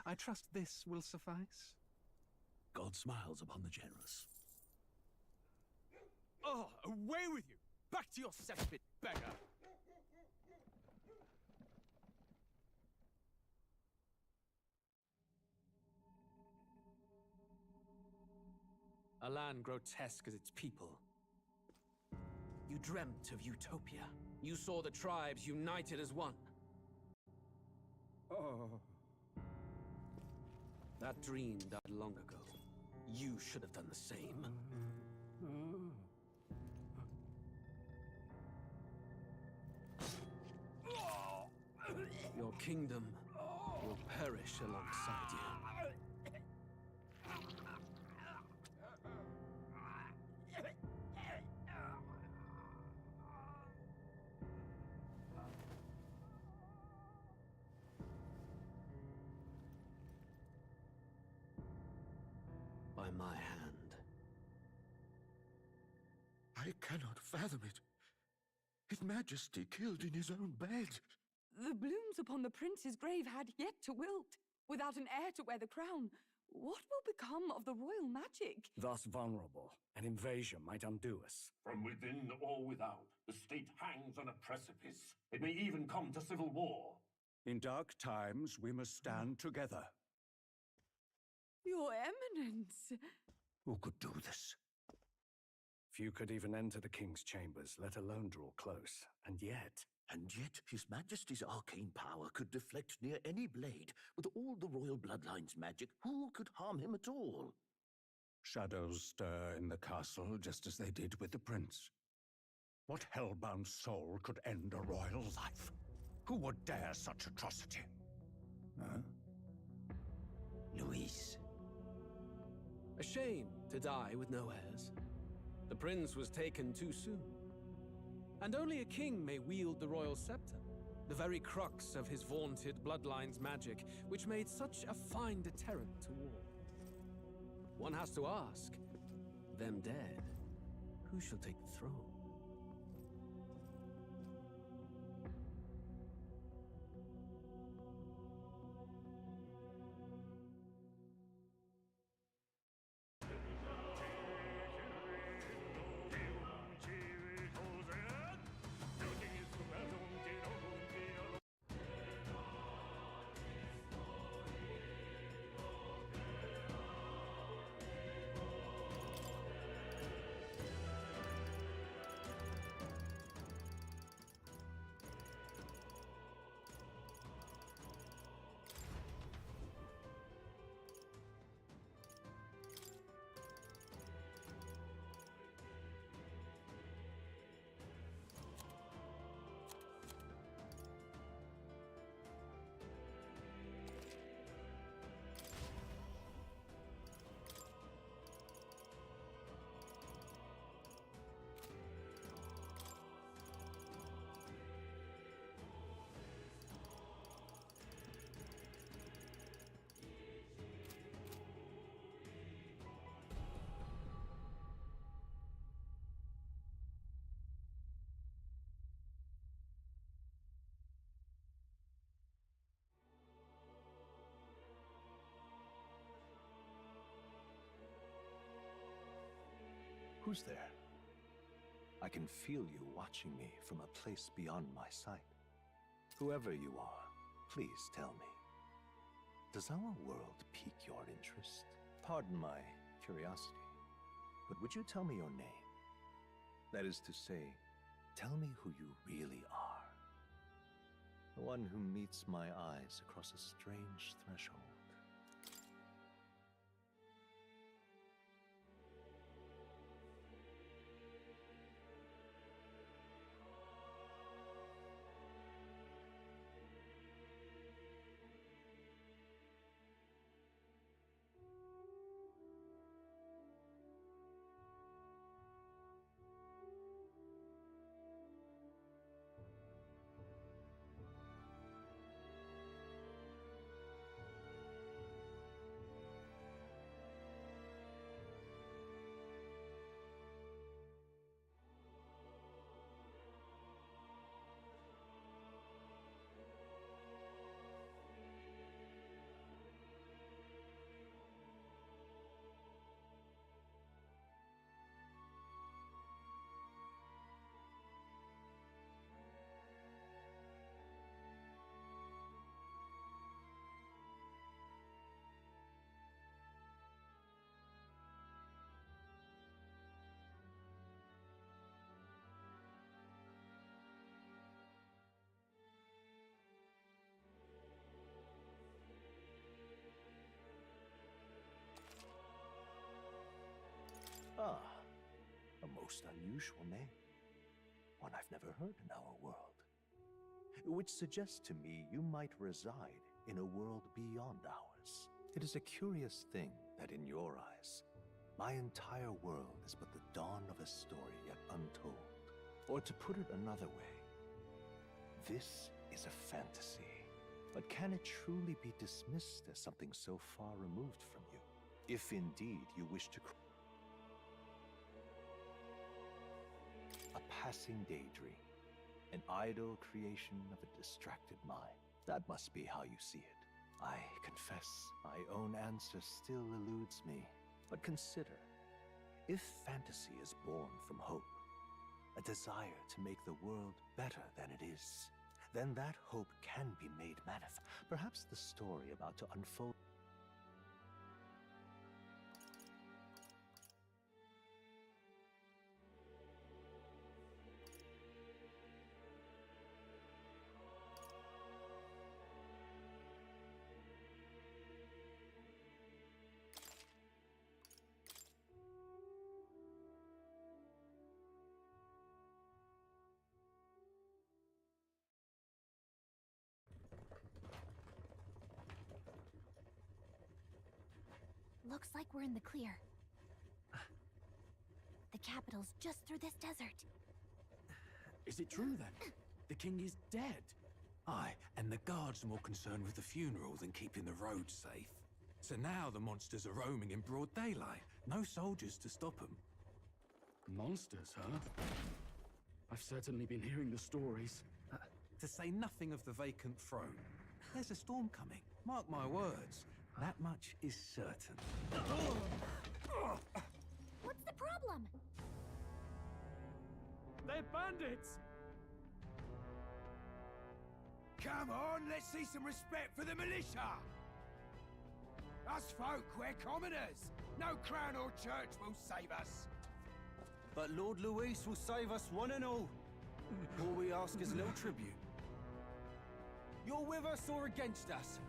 I trust this will suffice. God smiles upon the generous. Oh, away with you! Back to your cesspit, beggar! A land grotesque as its people. You dreamt of utopia. You saw the tribes united as one. Oh. That dream died long ago. You should have done the same. Your kingdom will perish alongside you. By my hand. I cannot fathom it. His Majesty killed in his own bed. The blooms upon the prince's grave had yet to wilt. Without an heir to wear the crown, what will become of the royal magic? Thus vulnerable, an invasion might undo us. From within or without, the state hangs on a precipice. It may even come to civil war. In dark times, we must stand together. Your Eminence! Who could do this? Few could even enter the king's chambers, let alone draw close. And yet His Majesty's arcane power could deflect near any blade. With all the royal bloodline's magic, who could harm him at all? shadows stir in the castle just as they did with the prince. What hellbound soul could end a royal life? Who would dare such atrocity? Huh? Luis. A shame to die with no heirs. The prince was taken too soon. And only a king may wield the royal scepter, the very crux of his vaunted bloodline's magic, which made such a fine deterrent to war. One has to ask, them dead, who shall take the throne? Who's there? I can feel you watching me from a place beyond my sight. Whoever you are, please tell me. Does our world pique your interest? Pardon my curiosity, but would you tell me your name? That is to say, tell me who you really are. The one who meets my eyes across a strange threshold. most unusual name. One I've never heard in our world. Which suggests to me you might reside in a world beyond ours. It is a curious thing that in your eyes, my entire world is but the dawn of a story yet untold. Or to put it another way, this is a fantasy. But can it truly be dismissed as something so far removed from you? If indeed you wish to a passing daydream, an idle creation of a distracted mind. That must be how you see it. I confess, my own answer still eludes me. But consider, if fantasy is born from hope, a desire to make the world better than it is, then that hope can be made manifest. Perhaps the story about to unfold Looks like we're in the clear. The capital's just through this desert. Is it true then? The king is dead? Aye, and the guards are more concerned with the funeral than keeping the roads safe. So now the monsters are roaming in broad daylight. No soldiers to stop them. Monsters, huh? I've certainly been hearing the stories. To say nothing of the vacant throne. There's a storm coming. Mark my words. That much is certain. What's the problem? They're bandits! Come on, let's see some respect for the militia! Us folk, we're commoners! No crown or church will save us! But Lord Luis will save us one and all. All we ask is a little tribute. You're with us or against us?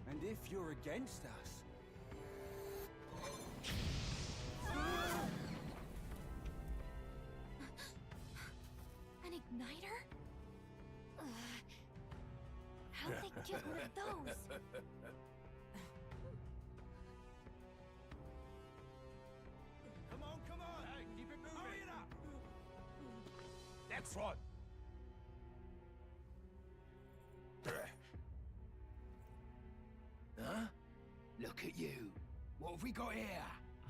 And if you're against us... An igniter? How'd they get one of those? Come on! Hey, keep it moving! Hurry it up! Next one! Huh? Look at you. What have we got here?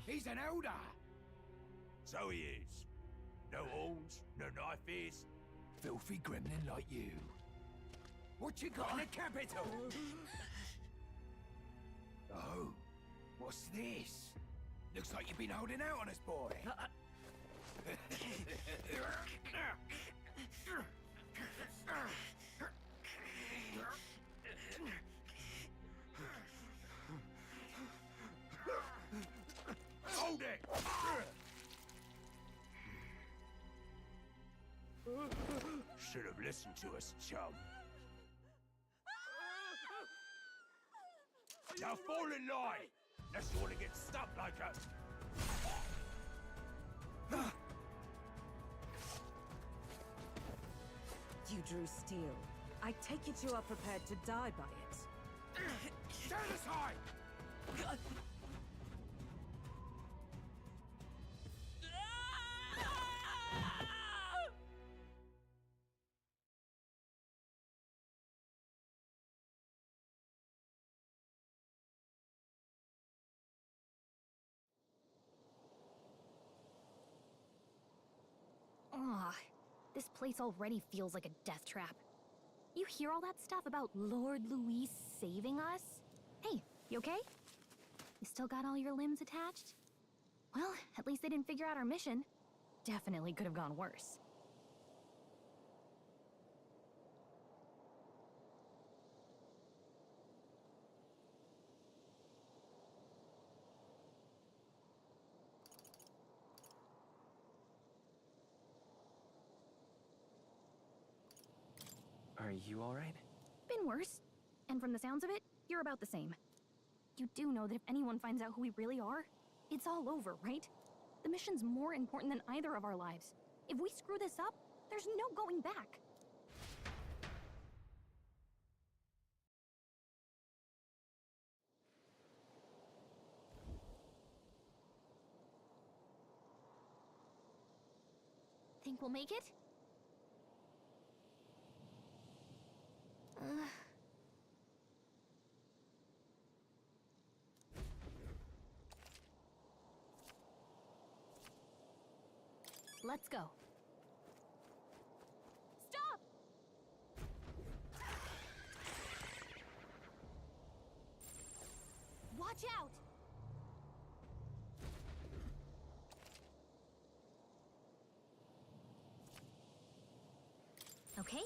He's an elder. So he is. No horns, no knife ears. Filthy gremlin like you. What you got in the capital? Oh, what's this? Looks like you've been holding out on us, boy. Hold it! Should have listened to us, chum. Now fall in line! Unless you want to get stuck like us. You drew steel. I take it you are prepared to die by it. Stand aside! Ugh, this place already feels like a death trap. You hear all that stuff about Lord Luis saving us? Hey, you okay? You still got all your limbs attached? Well, at least they didn't figure out our mission. Definitely could have gone worse. Are you alright? Been worse. And from the sounds of it, you're about the same. You do know that if anyone finds out who we really are, it's all over, right? The mission's more important than either of our lives. If we screw this up, there's no going back. Think we'll make it? Let's go. Stop! Watch out! Okay?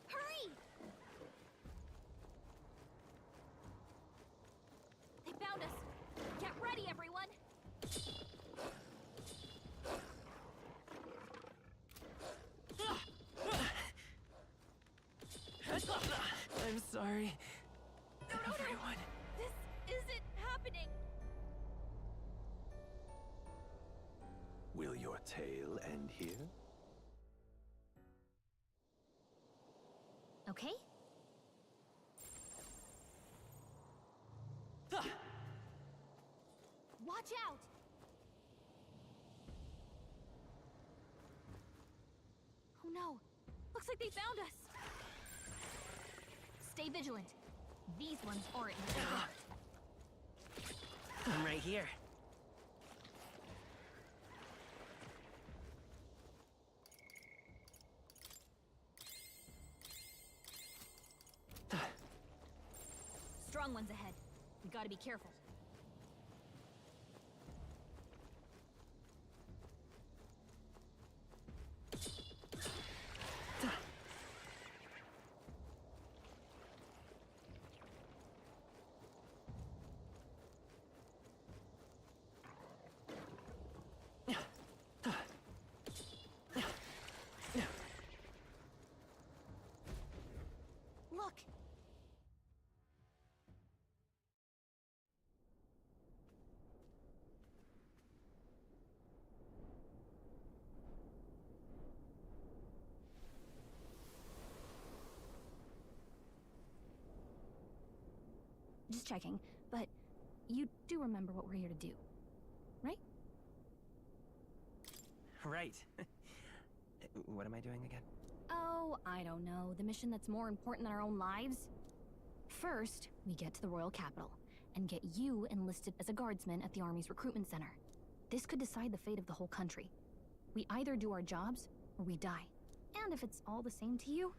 Hurry! They found us. Get ready, everyone! I'm sorry. Everyone. This isn't happening! Will your tale end here? Okay? Watch out! Oh no! Looks like they found us! Stay vigilant. These ones aren't invisible. I'm right here. Strong ones ahead. We gotta be careful. Look! Just checking, but you do remember what we're here to do, right? Right. What am I doing again? Oh, I don't know. The mission that's more important than our own lives? First, we get to the royal capital and get you enlisted as a guardsman at the army's recruitment center. This could decide the fate of the whole country. We either do our jobs or we die. And if it's all the same to you,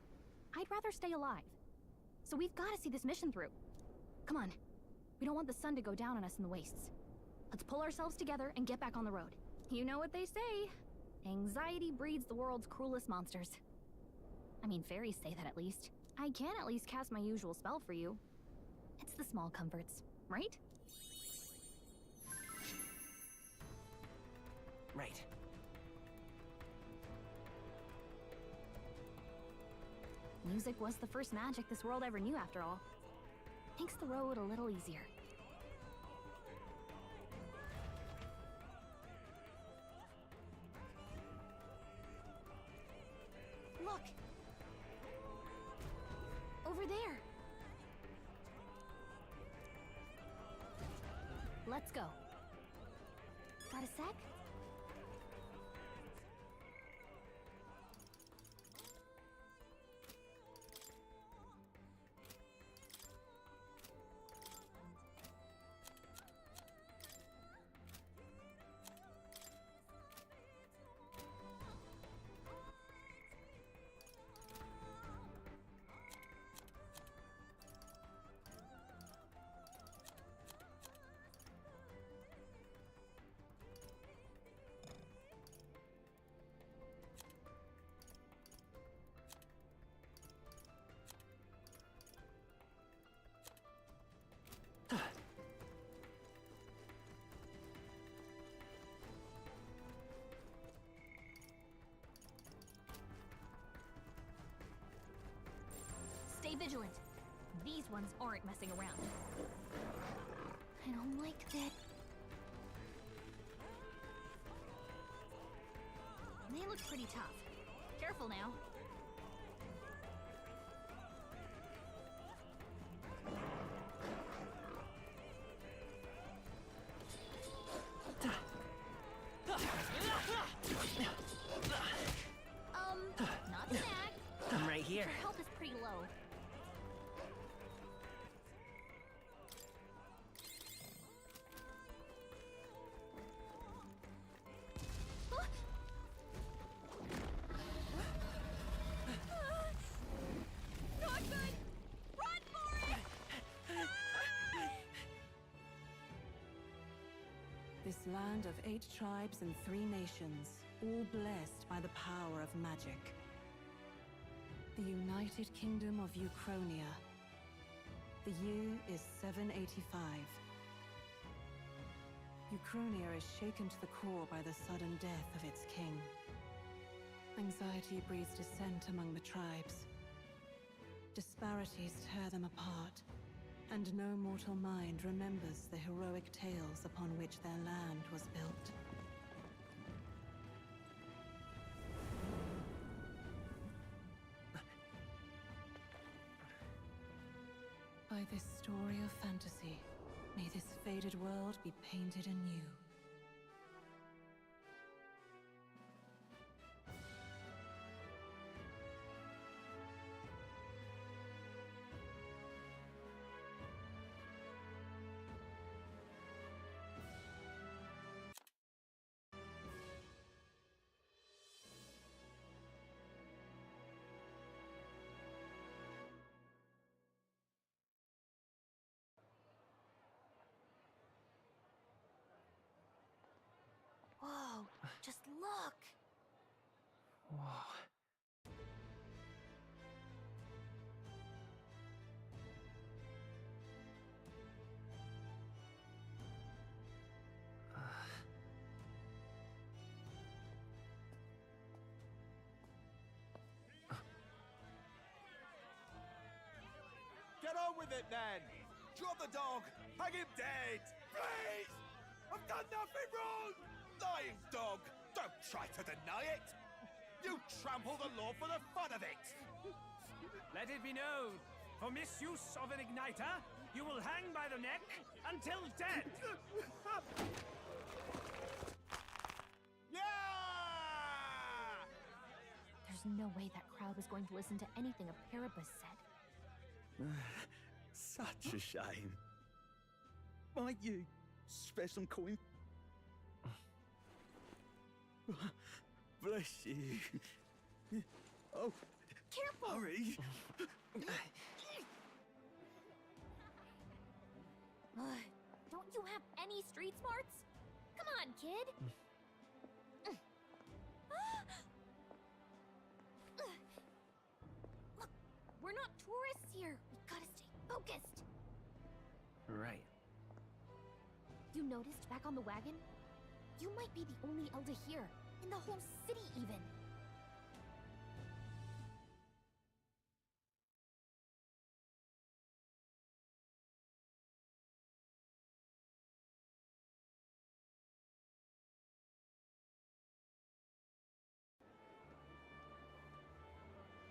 I'd rather stay alive. So we've got to see this mission through. Come on. We don't want the sun to go down on us in the wastes. Let's pull ourselves together and get back on the road. You know what they say. Anxiety breeds the world's cruelest monsters. I mean, fairies say that at least. I can at least cast my usual spell for you. It's the small comforts, right? Right. Music was the first magic this world ever knew, after all. Makes the road a little easier. Look! Over there! Let's go. Got a sec? vigilant. These ones aren't messing around. I don't like that. They look pretty tough. Careful now. Not snag. I'm right here. Your health is pretty low. Not good! Run for it! This land of 8 tribes and 3 nations, all blessed by the power of magic. The United Kingdom of Uchronia. The year is 785. Uchronia is shaken to the core by the sudden death of its king. Anxiety breeds dissent among the tribes. Disparities tear them apart, and no mortal mind remembers the heroic tales upon which their land was built. By this story of fantasy, may this faded world be painted anew. Whoa, just look! Whoa. Get on with it then! Drop the dog! Hang him dead! Please! I've done nothing wrong! Lying dog! Don't try to deny it! You trample the law for the fun of it! Let it be known, for misuse of an igniter, you will hang by the neck until dead! Yeah! There's no way that crowd was going to listen to anything a Paribus said. Such a shame. Might you spare some coin? Bless you. Oh, careful! Hurry! Don't you have any street smarts? Come on, kid! Look, we're not tourists here. We gotta stay focused. Right. You noticed back on the wagon? You might be the only Elder here, in the whole city even.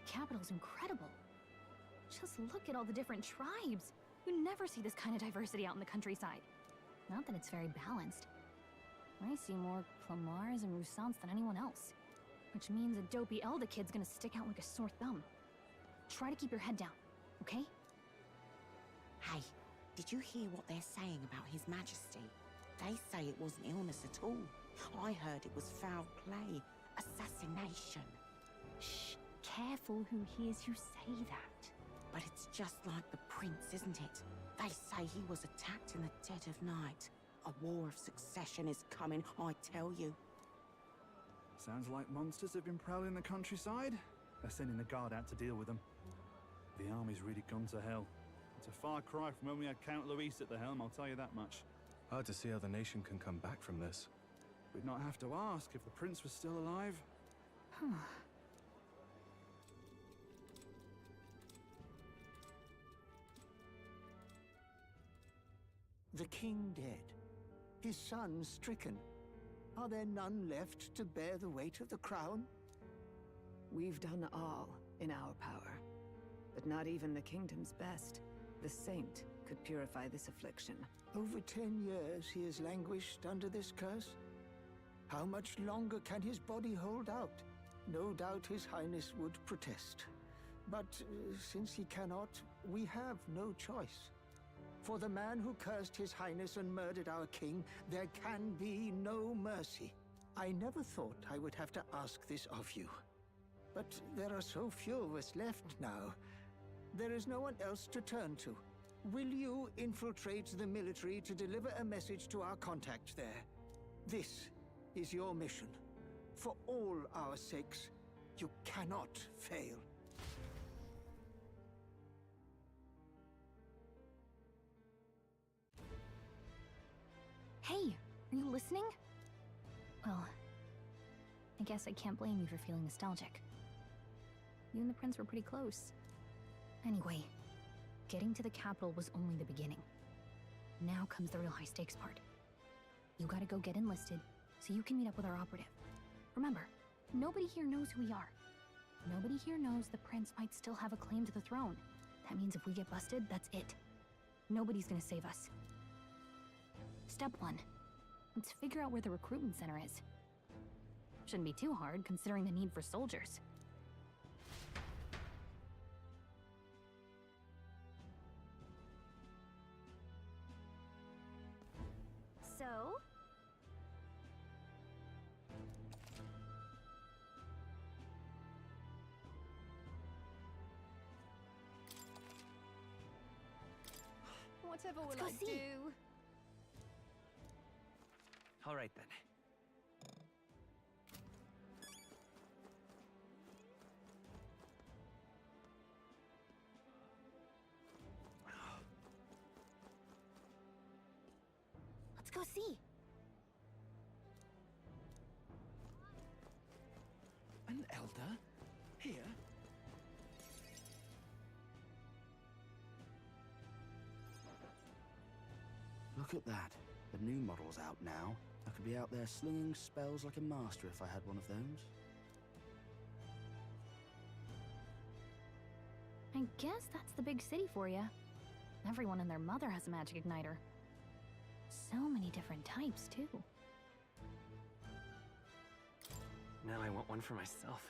The capital's incredible. Just look at all the different tribes. You never see this kind of diversity out in the countryside. Not that it's very balanced. I see more Clamars and Roussants than anyone else. Which means a dopey Elder kid's gonna stick out like a sore thumb. Try to keep your head down, okay? Hey, did you hear what they're saying about His Majesty? They say it wasn't illness at all. I heard it was foul play, assassination. Shh, careful who hears you say that. But it's just like the prince, isn't it? They say he was attacked in the dead of night. A war of succession is coming, I tell you. Sounds like monsters have been prowling the countryside. They're sending the guard out to deal with them. The army's really gone to hell. It's a far cry from when we had Count Luis at the helm, I'll tell you that much. Hard to see how the nation can come back from this. We'd not have to ask if the prince was still alive. The king dead, his son stricken. Are there none left to bear the weight of the crown? We've done all in our power, but not even the kingdom's best. The saint could purify this affliction. Over 10 years he has languished under this curse. How much longer can his body hold out? No doubt His Highness would protest. But since he cannot, we have no choice. For the man who cursed His Highness and murdered our king, there can be no mercy. I never thought I would have to ask this of you. But there are so few of us left now. There is no one else to turn to. Will you infiltrate the military to deliver a message to our contact there? This is your mission. For all our sakes, you cannot fail. Hey, are you listening? Well, I guess I can't blame you for feeling nostalgic. You and the prince were pretty close. Anyway, getting to the capital was only the beginning. Now comes the real high-stakes part. You gotta go get enlisted, so you can meet up with our operative. Remember, nobody here knows who we are. Nobody here knows the prince might still have a claim to the throne. That means if we get busted, that's it. Nobody's gonna save us. Step 1. Let's figure out where the recruitment center is. Shouldn't be too hard, considering the need for soldiers. So? Whatever will Let's go I see. do? All right then. Let's go see. An elder? Here? Look at that. The new model's out now. I could be out there slinging spells like a master if I had one of those. I guess that's the big city for you. Everyone and their mother has a magic igniter. So many different types, too. Now I want one for myself.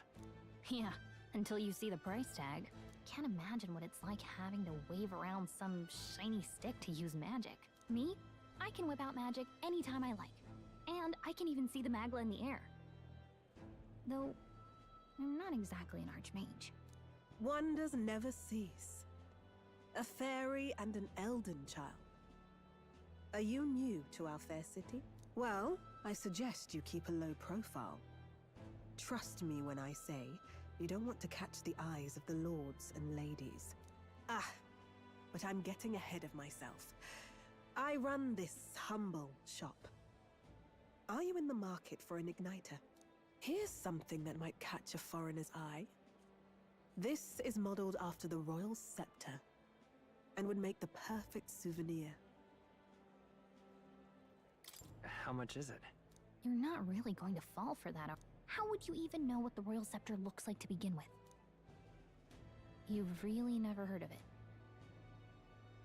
Yeah, until you see the price tag. Can't imagine what it's like having to wave around some shiny stick to use magic. Me? I can whip out magic anytime I like. And I can even see the Magla in the air. Though, I'm not exactly an archmage. Wonders never cease. A fairy and an Elden child. Are you new to our fair city? Well, I suggest you keep a low profile. Trust me when I say you don't want to catch the eyes of the lords and ladies. Ah, but I'm getting ahead of myself. I run this humble shop. Are you in the market for an igniter? Here's something that might catch a foreigner's eye. This is modeled after the royal scepter and would make the perfect souvenir. How much is it? You're not really going to fall for that. How would you even know what the royal scepter looks like to begin with? You've really never heard of it.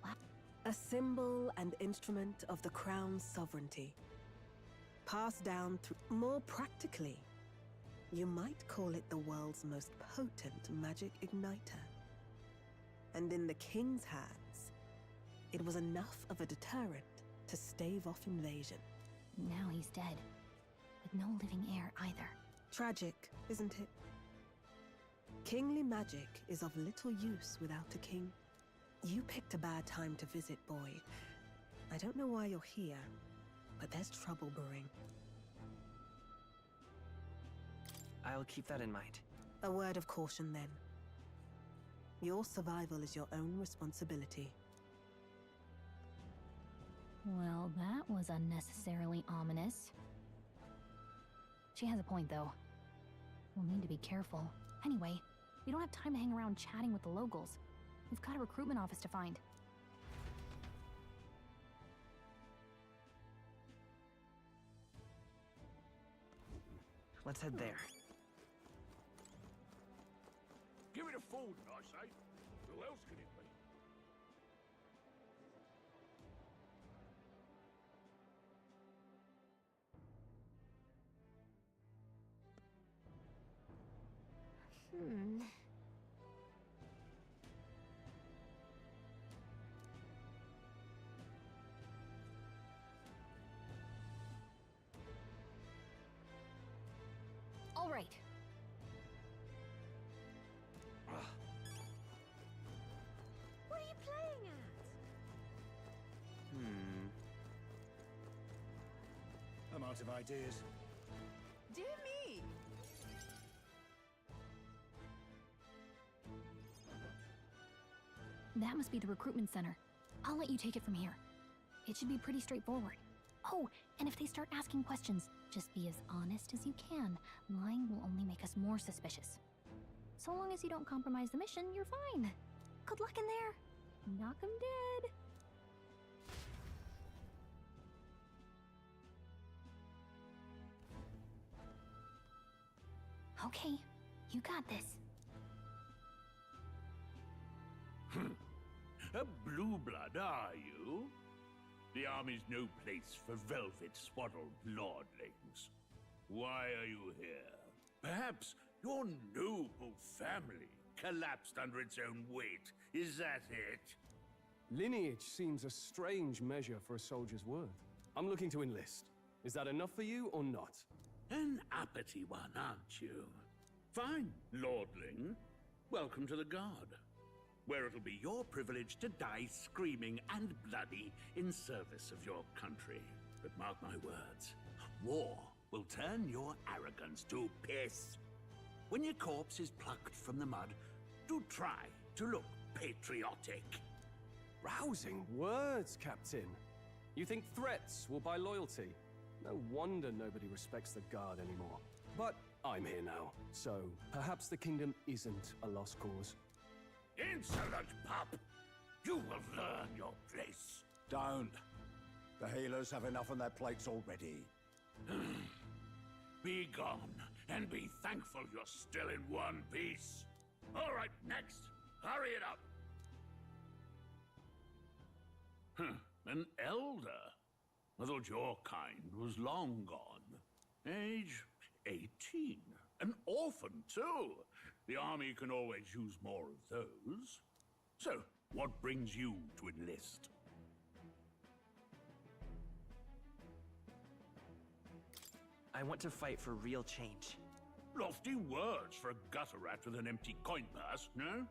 What? A symbol and instrument of the crown's sovereignty. Passed down through... More practically, you might call it the world's most potent magic igniter. And in the king's hands, it was enough of a deterrent to stave off invasion. Now he's dead, with no living heir either. Tragic, isn't it? Kingly magic is of little use without a king. You picked a bad time to visit, boy. I don't know why you're here, but there's trouble brewing. I'll keep that in mind. A word of caution, then. Your survival is your own responsibility. Well, that was unnecessarily ominous. She has a point, though. We'll need to be careful. Anyway, we don't have time to hang around chatting with the locals. We've got a recruitment office to find. Let's head there. Give it a fold, I say. Who else could it be? All right. What are you playing at? I'm out of ideas. Dear me! That must be the recruitment center. I'll let you take it from here. It should be pretty straightforward. Oh, and if they start asking questions, just be as honest as you can. Lying will only make us more suspicious. So long as you don't compromise the mission, you're fine. Good luck in there. Knock 'em dead. Okay, you got this. A blue blood, are you? The army's no place for velvet-swaddled lordlings. Why are you here? Perhaps your noble family collapsed under its own weight. Is that it? Lineage seems a strange measure for a soldier's worth. I'm looking to enlist. Is that enough for you or not? An uppity one, aren't you? Fine, lordling. Welcome to the Guard, where it'll be your privilege to die screaming and bloody in service of your country. But mark my words, war will turn your arrogance to piss. When your corpse is plucked from the mud, do try to look patriotic. Rousing words, Captain. You think threats will buy loyalty? No wonder nobody respects the Guard anymore. But I'm here now, so perhaps the kingdom isn't a lost cause. Insolent pup! You will learn your place. Don't. The healers have enough on their plates already. Be gone, and be thankful you're still in one piece. All right, next. Hurry it up. An elder? I thought your kind was long gone. Age 18. An orphan, too. The army can always use more of those. So, what brings you to enlist? I want to fight for real change. Lofty words for a gutter rat with an empty coin purse, no?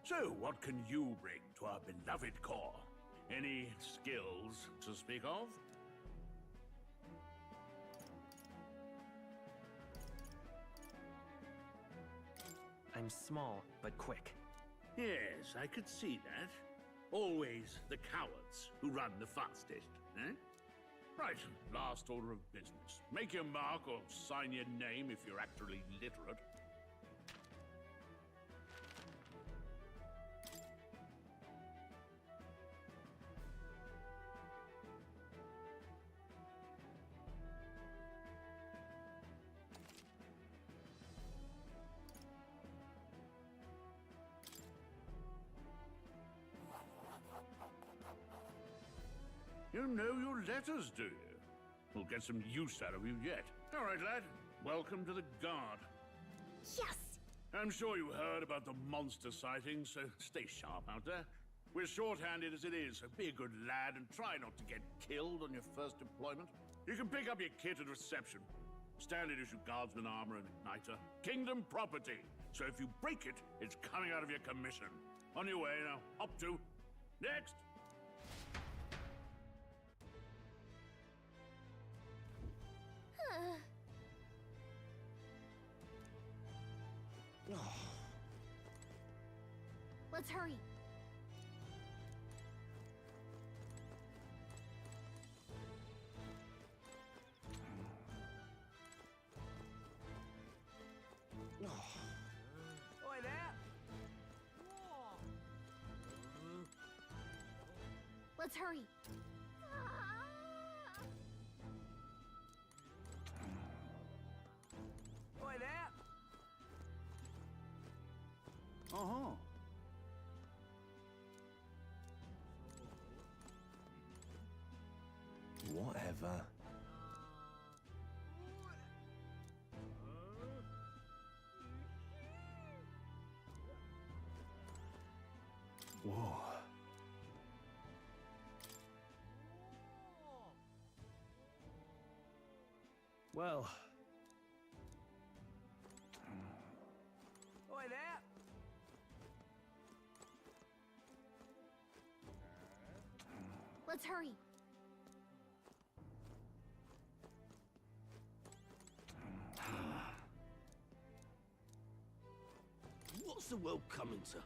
So, what can you bring to our beloved corps? Any skills to speak of? I'm small, but quick. Yes, I could see that. Always the cowards who run the fastest, eh? Right, last order of business. Make your mark or sign your name if you're actually literate. You know your letters, do you? We'll get some use out of you yet. All right, lad. Welcome to the Guard. Yes! I'm sure you heard about the monster sightings, so stay sharp out there. We're short-handed as it is, so be a good lad and try not to get killed on your first deployment. You can pick up your kit at reception. Standard issue guardsman armor and igniter. Kingdom property. So if you break it, it's coming out of your commission. On your way now. Up to. Next! Let's hurry. Oi there! Let's hurry. Uh-huh. Whatever. Whoa. Well. Oi there! Let's hurry. What's the world coming to?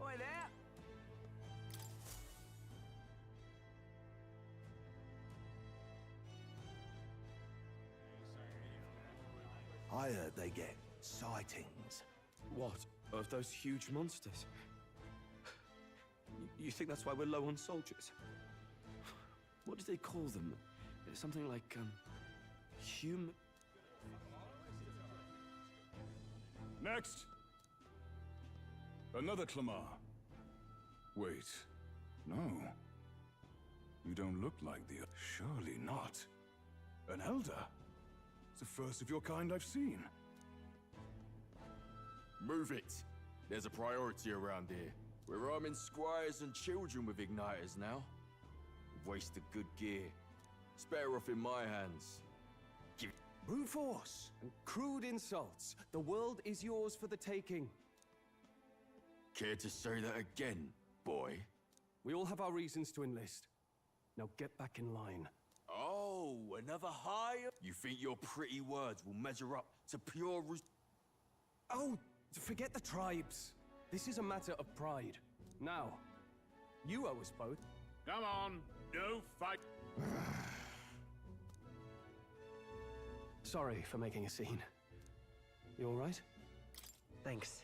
Oi there! I heard they get sightings. What? Of those huge monsters? You think that's why we're low on soldiers? What do they call them? Something like, human... Next! Another Clamar. Wait, no. You don't look like the... Surely not. An elder? It's the first of your kind I've seen. Move it! There's a priority around here. We're arming squires and children with igniters now. Waste of good gear. It's better off in my hands. Brute force and crude insults. The world is yours for the taking. Care to say that again, boy? We all have our reasons to enlist. Now get back in line. Oh, another higher? You think your pretty words will measure up to pure... Oh, forget the tribes. This is a matter of pride. Now, you owe us both. Come on, no fight. Sorry for making a scene. You all right? Thanks.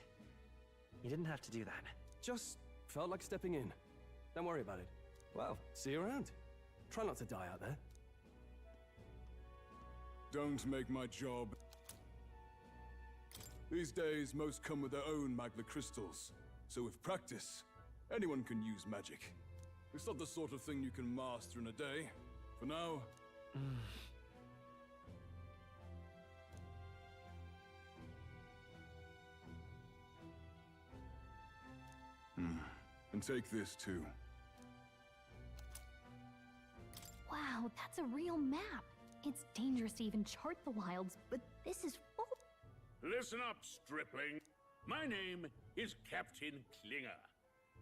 You didn't have to do that. Just felt like stepping in. Don't worry about it. Well, see you around. Try not to die out there. Don't make my job. These days, most come with their own magna crystals. So with practice, anyone can use magic. It's not the sort of thing you can master in a day. For now... And take this, too. Wow, that's a real map. It's dangerous to even chart the wilds, but this is full. Listen up, stripling. My name is Captain Klinger.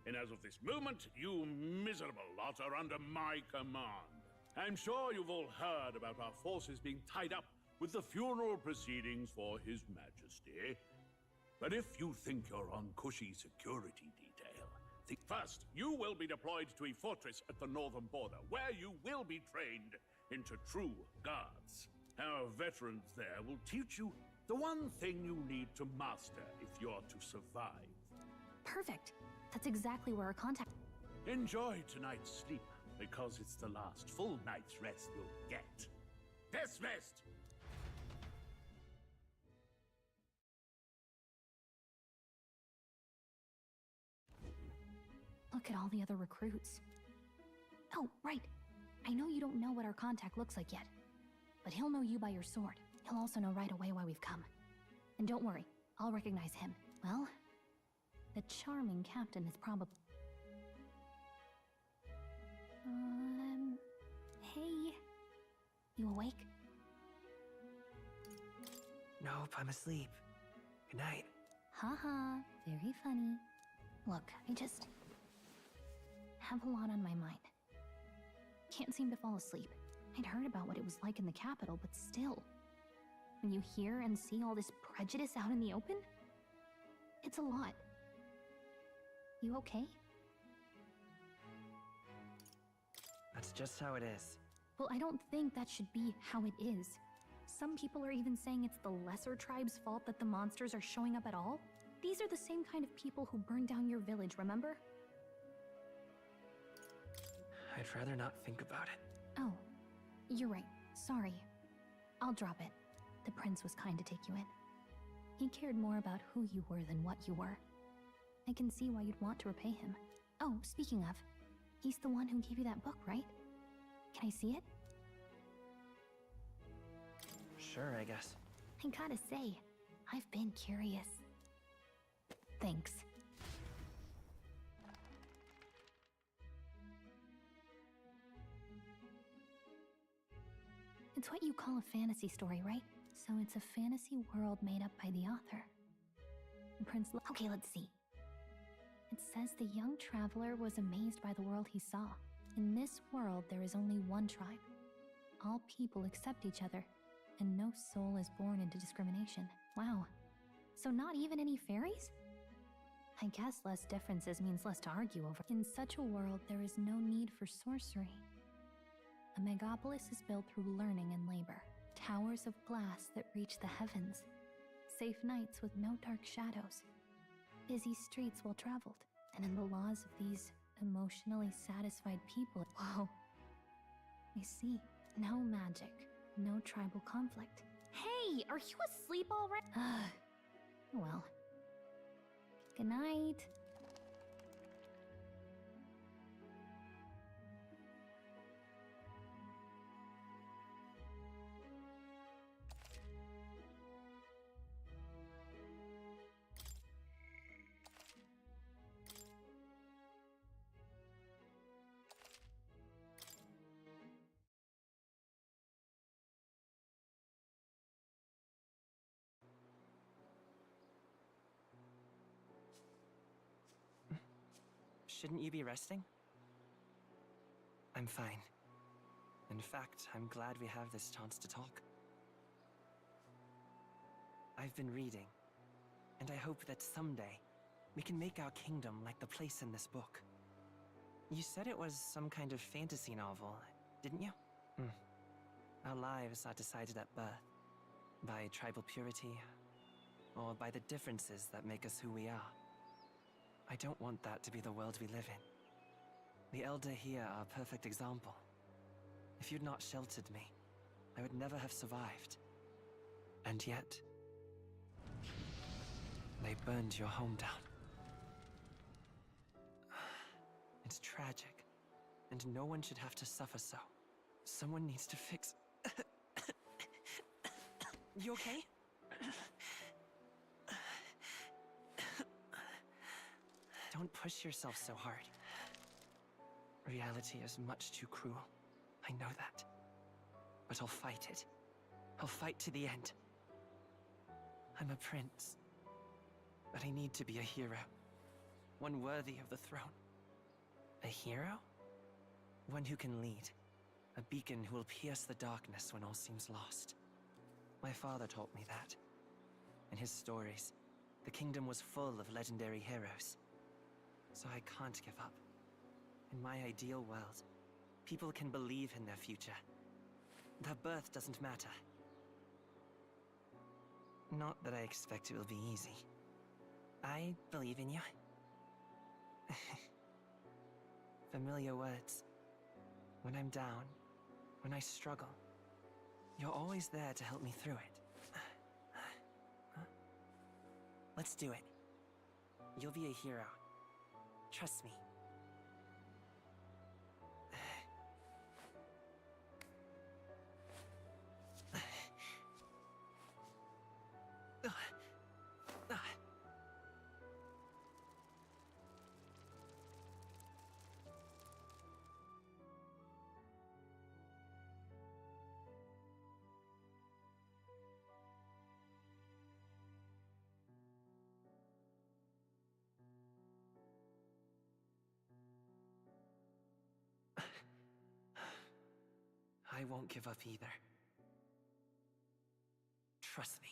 And as of this moment, you miserable lot are under my command. I'm sure you've all heard about our forces being tied up with the funeral proceedings for His Majesty. But if you think you're on cushy security detail, think first, you will be deployed to a fortress at the northern border, where you will be trained into true guards. Our veterans there will teach you the one thing you need to master if you're to survive. Perfect. That's exactly where our contact... Enjoy tonight's sleep, because it's the last full night's rest you'll get. Dismissed! Look at all the other recruits. Oh, right. I know you don't know what our contact looks like yet, but he'll know you by your sword. He'll also know right away why we've come. And don't worry, I'll recognize him. Well, the charming captain is probably... Hey. You awake? Nope, I'm asleep. Good night. Haha, very funny. Look, I just... have a lot on my mind. Can't seem to fall asleep. I'd heard about what it was like in the capital, but still. When you hear and see all this prejudice out in the open, it's a lot. You okay? That's just how it is. Well, I don't think that should be how it is. Some people are even saying it's the lesser tribe's fault that the monsters are showing up at all. These are the same kind of people who burned down your village, remember? I'd rather not think about it. Oh, you're right. Sorry. I'll drop it. The prince was kind to take you in. He cared more about who you were than what you were. I can see why you'd want to repay him. Oh, speaking of, he's the one who gave you that book, right? Can I see it? Sure, I guess. I gotta say, I've been curious. Thanks. It's what you call a fantasy story, right? So it's a fantasy world made up by the author. Okay, let's see. It says the young traveler was amazed by the world he saw. In this world, there is only one tribe. All people accept each other, and no soul is born into discrimination. Wow. So not even any fairies? I guess less differences means less to argue over. In such a world, there is no need for sorcery. A megapolis is built through learning and labor. Towers of glass that reach the heavens. Safe nights with no dark shadows. Busy streets well traveled. And in the laws of these emotionally satisfied people, whoa. I see. No magic. No tribal conflict. Hey, are you asleep already? Well. Good night. Shouldn't you be resting? I'm fine. In fact, I'm glad we have this chance to talk. I've been reading, and I hope that someday we can make our kingdom like the place in this book. You said it was some kind of fantasy novel, didn't you? Our lives are decided at birth, by tribal purity, or by the differences that make us who we are. I don't want that to be the world we live in. The Elder here are a perfect example. If you'd not sheltered me, I would never have survived. And yet, they burned your home down. It's tragic, and no one should have to suffer so. Someone needs to fix... You okay? Don't push yourself so hard. Reality is much too cruel. I know that. But I'll fight it. I'll fight to the end. I'm a prince. But I need to be a hero. One worthy of the throne. A hero? One who can lead. A beacon who will pierce the darkness when all seems lost. My father taught me that. In his stories, the kingdom was full of legendary heroes. So I can't give up. In my ideal world, people can believe in their future. Their birth doesn't matter. Not that I expect it will be easy. I believe in you. Familiar words. When I'm down, when I struggle, you're always there to help me through it. Let's do it. You'll be a hero. Trust me. I won't give up either. Trust me.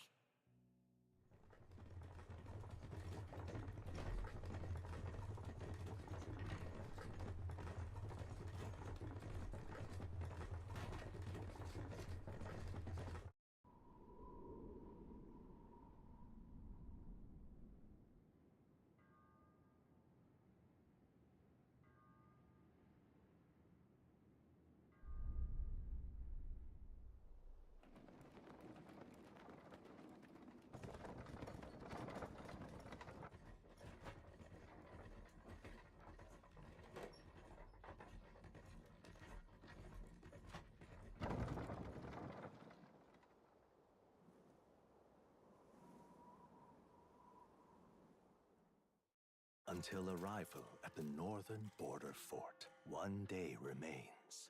until arrival at the northern border fort. One day remains.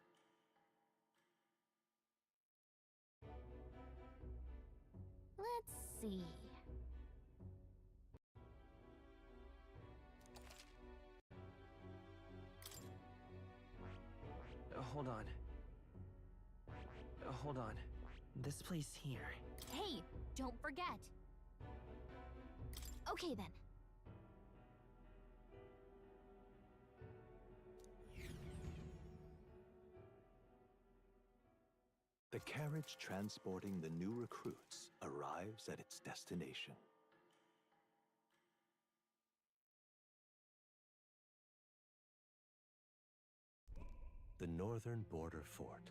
Let's see. Hold on. Hold on. This place here. Hey, don't forget. Okay then. The carriage transporting the new recruits arrives at its destination. The northern border fort.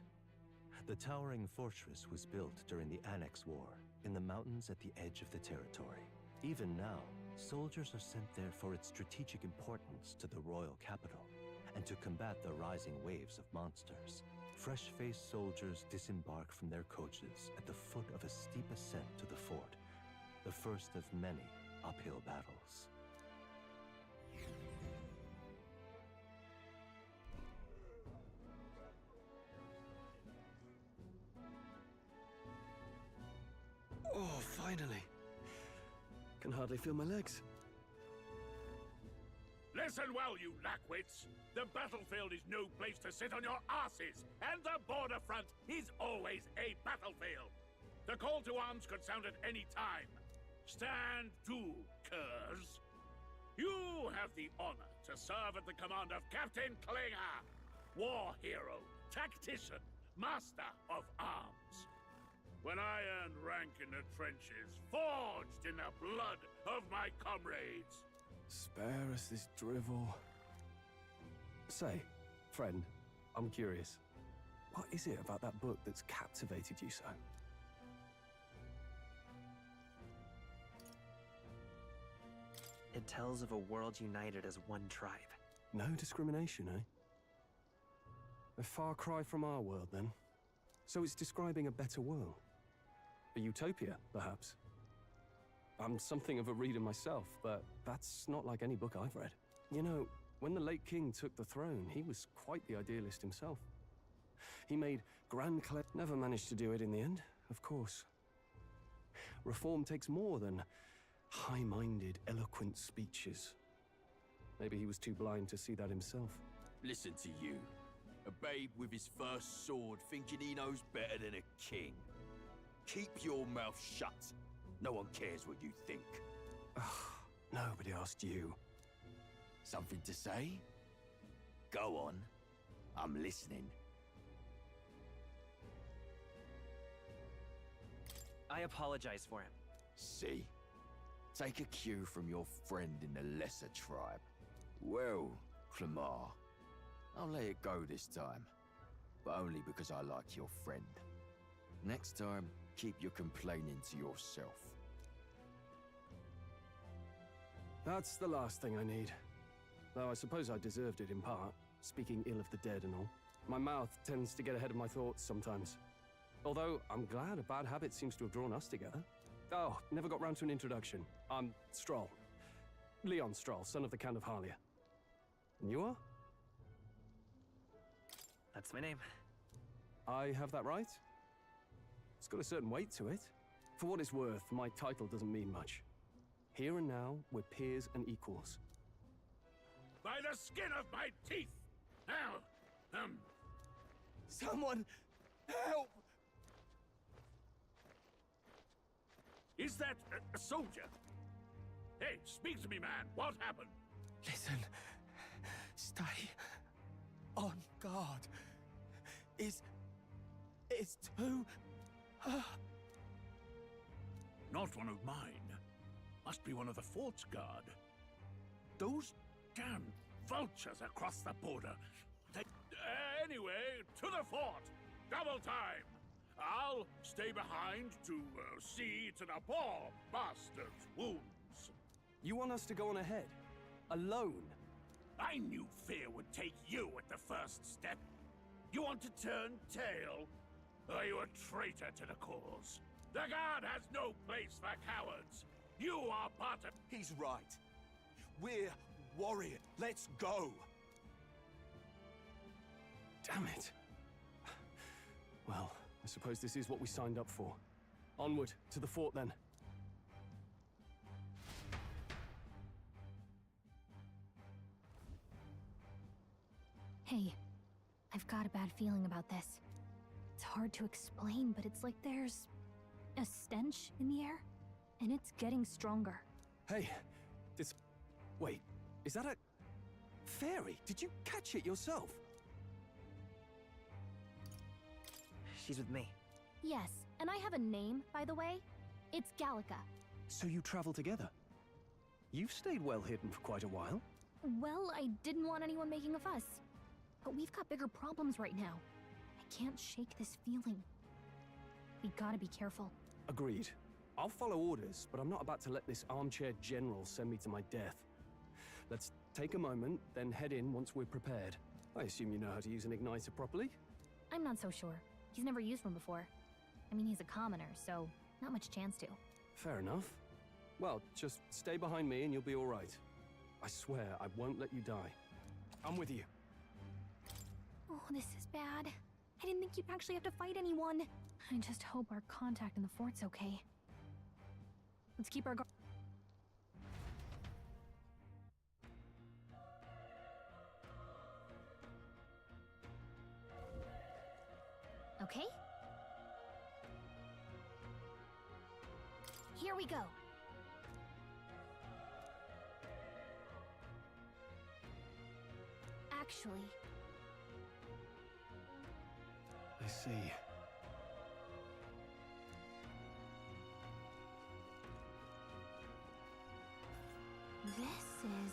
The towering fortress was built during the Annex War in the mountains at the edge of the territory. Even now, soldiers are sent there for its strategic importance to the royal capital and to combat the rising waves of monsters. Fresh-faced soldiers disembark from their coaches at the foot of a steep ascent to the fort, the first of many uphill battles. Oh, finally. Can hardly feel my legs. Listen well, you lackwits. The battlefield is no place to sit on your asses, and the border front is always a battlefield. The call to arms could sound at any time. Stand to, curs. You have the honor to serve at the command of Captain Klinger, war hero, tactician, master of arms. When I earned rank in the trenches, forged in the blood of my comrades. Spare us this drivel. Say, friend, I'm curious. What is it about that book that's captivated you so? It tells of a world united as one tribe. No discrimination, eh? A far cry from our world, then. So it's describing a better world. A utopia, perhaps. I'm something of a reader myself, but that's not like any book I've read. You know, when the late king took the throne, he was quite the idealist himself. He made grand never managed to do it in the end, of course. Reform takes more than high-minded, eloquent speeches. Maybe he was too blind to see that himself. Listen to you. A babe with his first sword thinking he knows better than a king. Keep your mouth shut. No one cares what you think. Nobody asked you. Something to say? Go on. I'm listening. I apologize for him. See? Take a cue from your friend in the lesser tribe. Well, Clemar, I'll let it go this time. But only because I like your friend. Next time, keep your complaining to yourself. That's the last thing I need. Though I suppose I deserved it in part, speaking ill of the dead and all. My mouth tends to get ahead of my thoughts sometimes. Although, I'm glad a bad habit seems to have drawn us together. Oh, never got round to an introduction. I'm Stroll. Leon Stroll, son of the Count of Harlia. And you are? That's my name. I have that right? It's got a certain weight to it. For what it's worth, my title doesn't mean much. Here and now, we're peers and equals. By the skin of my teeth! Now, Someone help! Is that a soldier? Hey, speak to me, man. What happened? Listen. Stay on guard. It's too... Not one of mine. Must be one of the fort's guard. Those damn vultures across the border. Anyway, to the fort. Double time. I'll stay behind to see to the poor bastard's wounds. You want us to go on ahead? Alone? I knew fear would take you at the first step. You want to turn tail? Are you a traitor to the cause? The guard has no place for cowards. You are part of... He's right. We're warrior. Let's go. Damn it. Well, I suppose this is what we signed up for. Onward, to the fort then. Hey, I've got a bad feeling about this. It's hard to explain, but it's like there's a stench in the air, and it's getting stronger. Hey, wait, is that a fairy? Did you catch it yourself? She's with me. Yes, and I have a name, by the way. It's Gallica. So you travel together? You've stayed well hidden for quite a while. Well, I didn't want anyone making a fuss. But we've got bigger problems right now. I can't shake this feeling. We gotta be careful. Agreed. I'll follow orders, but I'm not about to let this armchair general send me to my death. Let's take a moment, then head in once we're prepared. I assume you know how to use an igniter properly? I'm not so sure. He's never used one before. I mean, he's a commoner, so not much chance to. Fair enough. Well, just stay behind me and you'll be all right. I swear I won't let you die. I'm with you. Oh, this is bad. I didn't think you'd actually have to fight anyone. I just hope our contact in the fort's okay. Let's keep our guard. Okay? Here we go. Actually... I see. This is...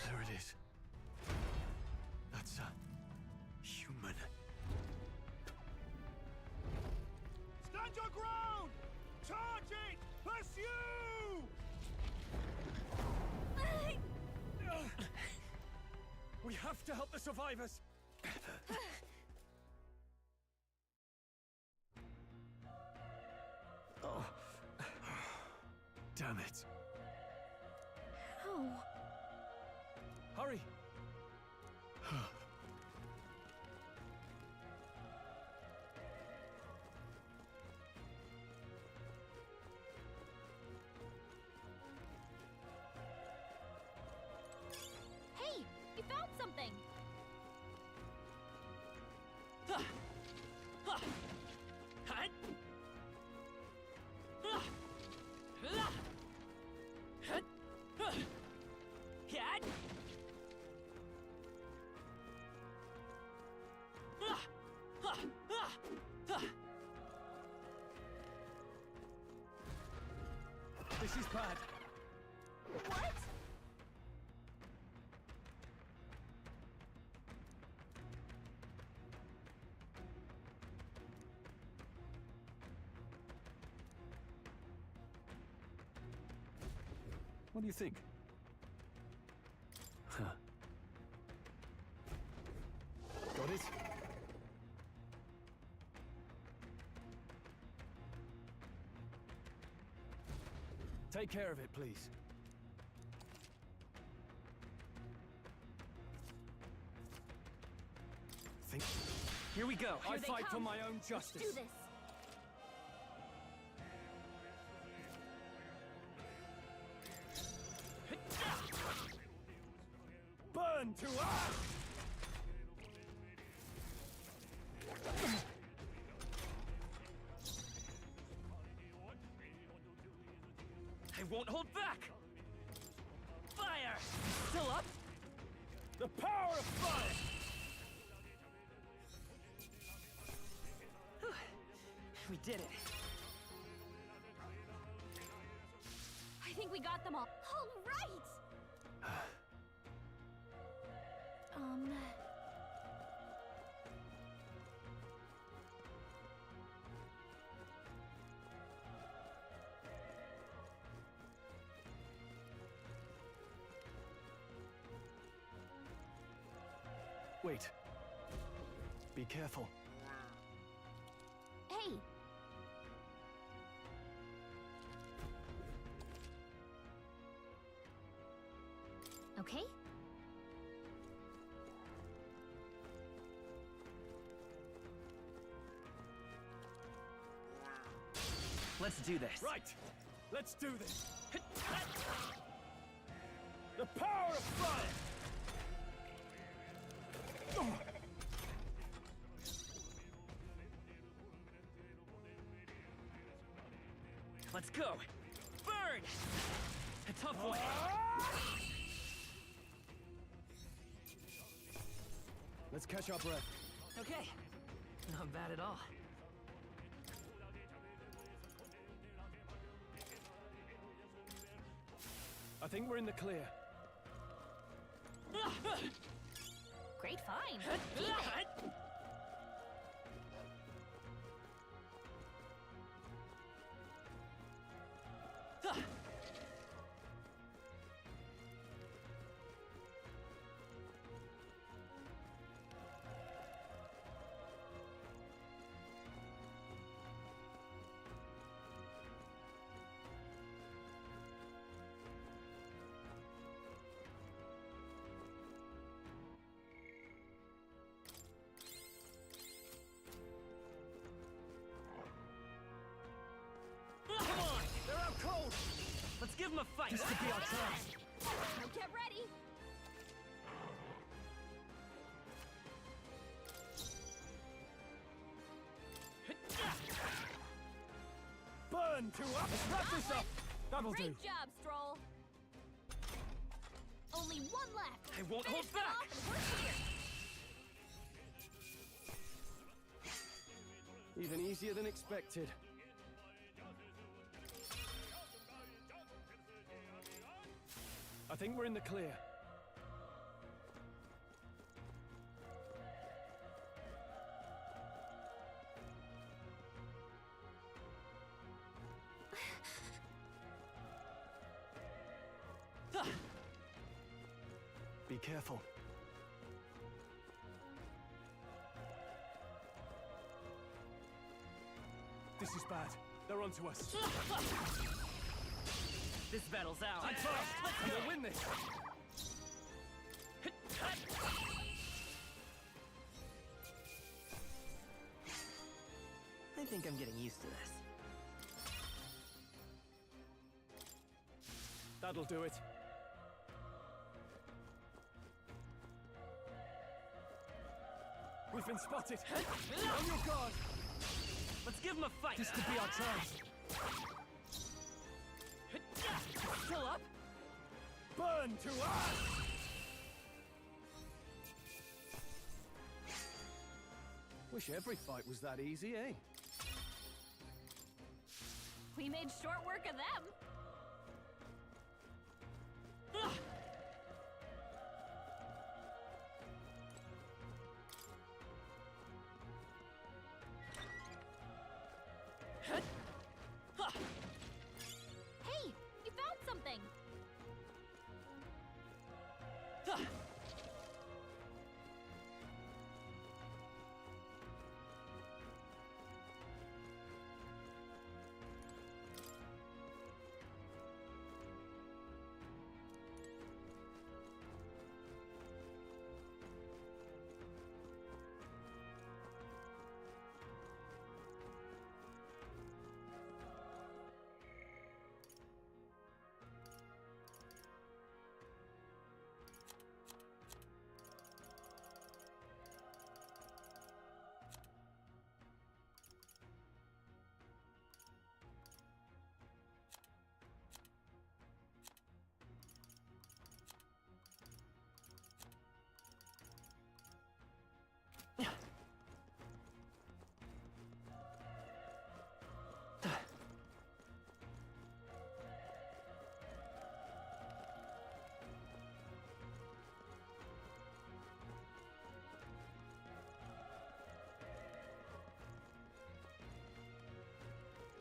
There it is. That's a human. Stand your ground! Charge it! Pursue! We have to help the survivors! Oh. Damn it. How? Hurry! Hey! You found something! This is bad. What? What do you think? Huh. Got it? Take care of it, please. Here we go. I fight for my own justice. Let's do this. Burn to ash! I won't hold back! Fire! Still up? The power of fire! We did it. I think we got them all. All right! Wait. Be careful. Hey! Okay? Let's do this. Right! Let's do this! The power of fire! Let's go! Burn! A tough one! Let's catch our breath. Okay. Not bad at all. I think we're in the clear. Great find! Keep it! Come on! They're out cold! Let's give them a fight! This could be our chance! Now get ready! Burn to up! Let's wrap this up! That'll do. Great job, Stroll! Only one left! I won't hold Finish them back! off and we're clear! Even easier than expected. I think we're in the clear. Be careful. This is bad. They're onto us. This battle's out. I'm fast. Let's go win this. I think I'm getting used to this. That'll do it. We've been spotted. On your guard. Let's give them a fight. This could be our chance. Still up? Burn to us! Wish every fight was that easy, eh? We made short work of them! Hey! You found something!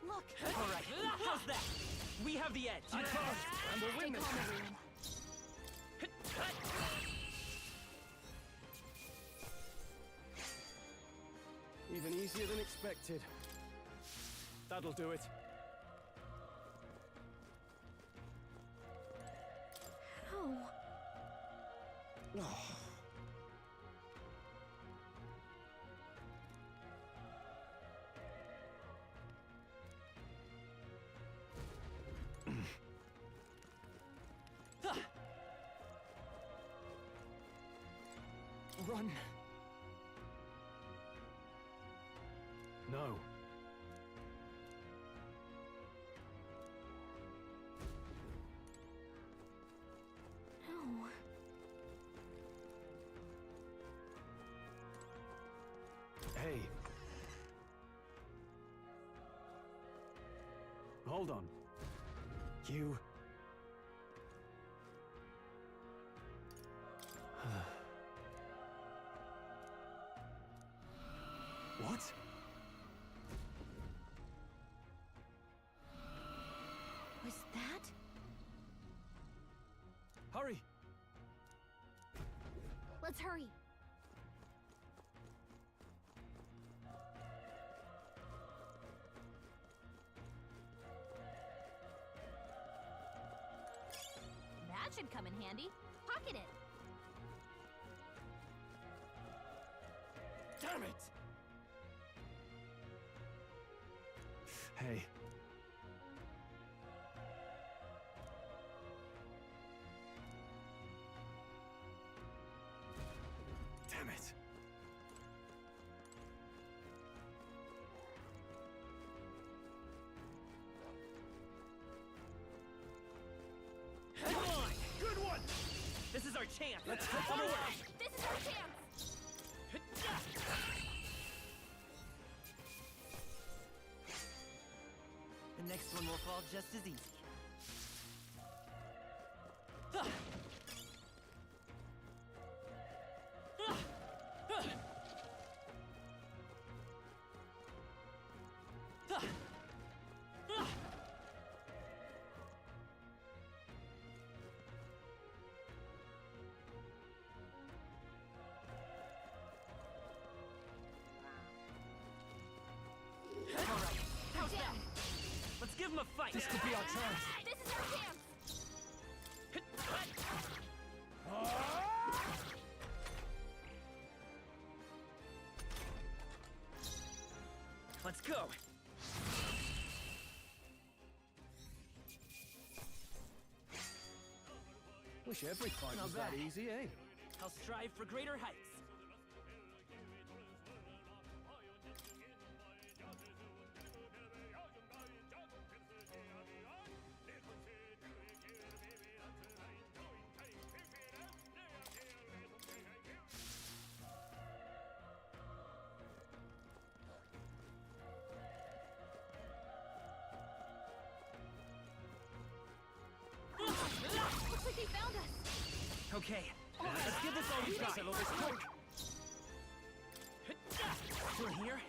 Look! All right, how's that? We have the edge. I'm fast, and we'll win this. expected. That'll do it. How? Run. No. No. Hey. Hold on. You... What? Was that? Hurry! Let's hurry. That should come in handy. Pocket it. Damn it! Hey. Damn it. Come on! Good one! This is our chance! Let's go for it! This is our chance! The next one will fall just as easy. How's that? Let's give him a fight! This could be our chance! This is our chance! Let's go! Wish every fight was that easy, eh? I'll strive for greater heights. Looks like they found us. Okay, let's give this all we got. Settle this quick. Still here?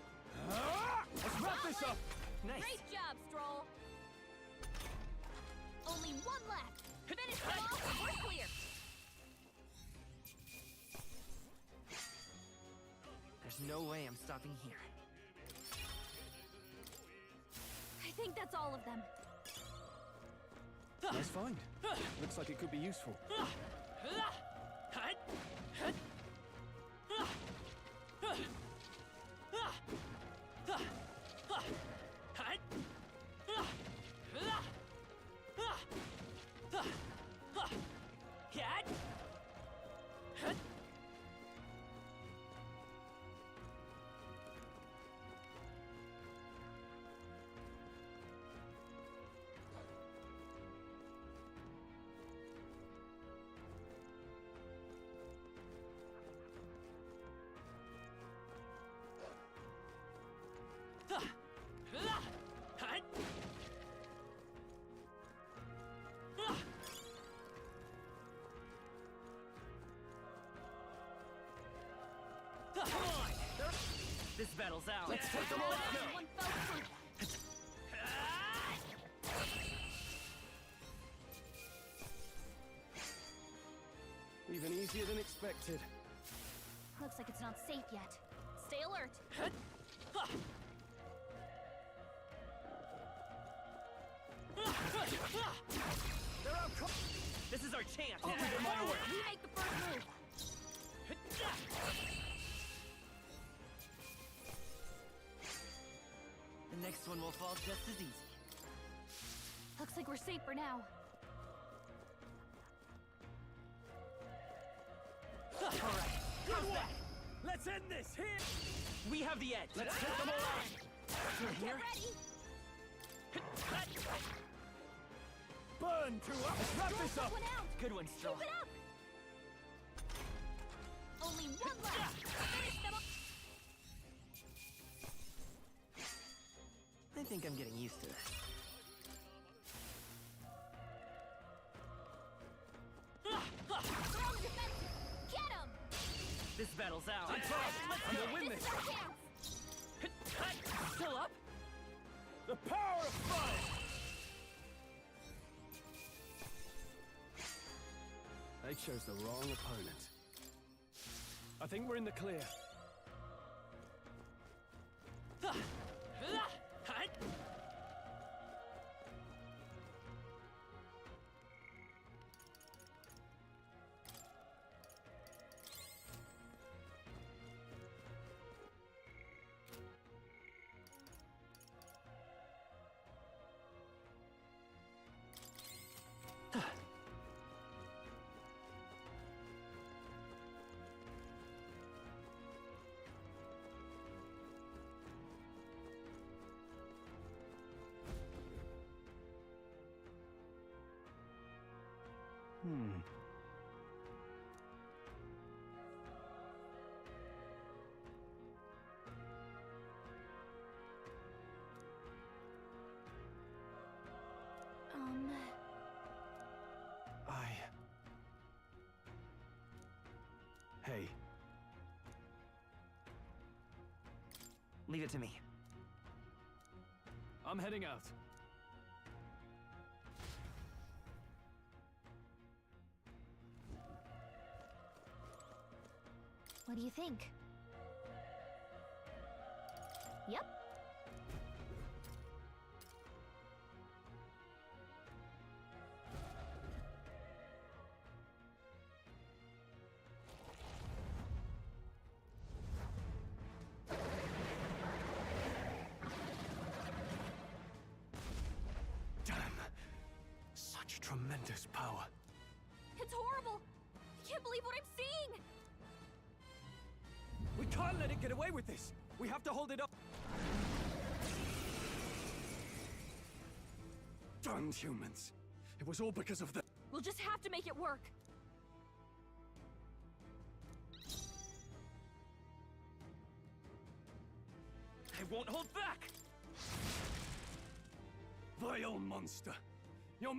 Let's wrap this up! Nice. Great job, Stroll. Only one left. Finish them off, we're clear. There's no way I'm stopping here. I think that's all of them. Nice find. Looks like it could be useful. Come on! This battle's out. Let's take them all out. One fell swoop. Even easier than expected. Looks like it's not safe yet. Stay alert. They're out. This is our chance. We make the first move. The next one will fall just as easy. Looks like we're safe for now. All right. How's that? Let's end this here. We have the edge. Let's take them all out. Through here. Burn, two up. Let's wrap this up. Good one, Straw. Keep it up. Only one left. Finish them up. I think I'm getting used to this. Strong defense. Get him. This battle's out. Let's go. win This this. is our chance. Still up? The power of fire. They chose the wrong opponent. I think we're in the clear. Hey. Leave it to me. I'm heading out. What do you think? Yep. Tremendous power. It's horrible. I can't believe what I'm seeing. We can't let it get away with this. We have to hold it up. Darn humans. It was all because of the... We'll just have to make it work. I won't hold back! Vile monster. You're...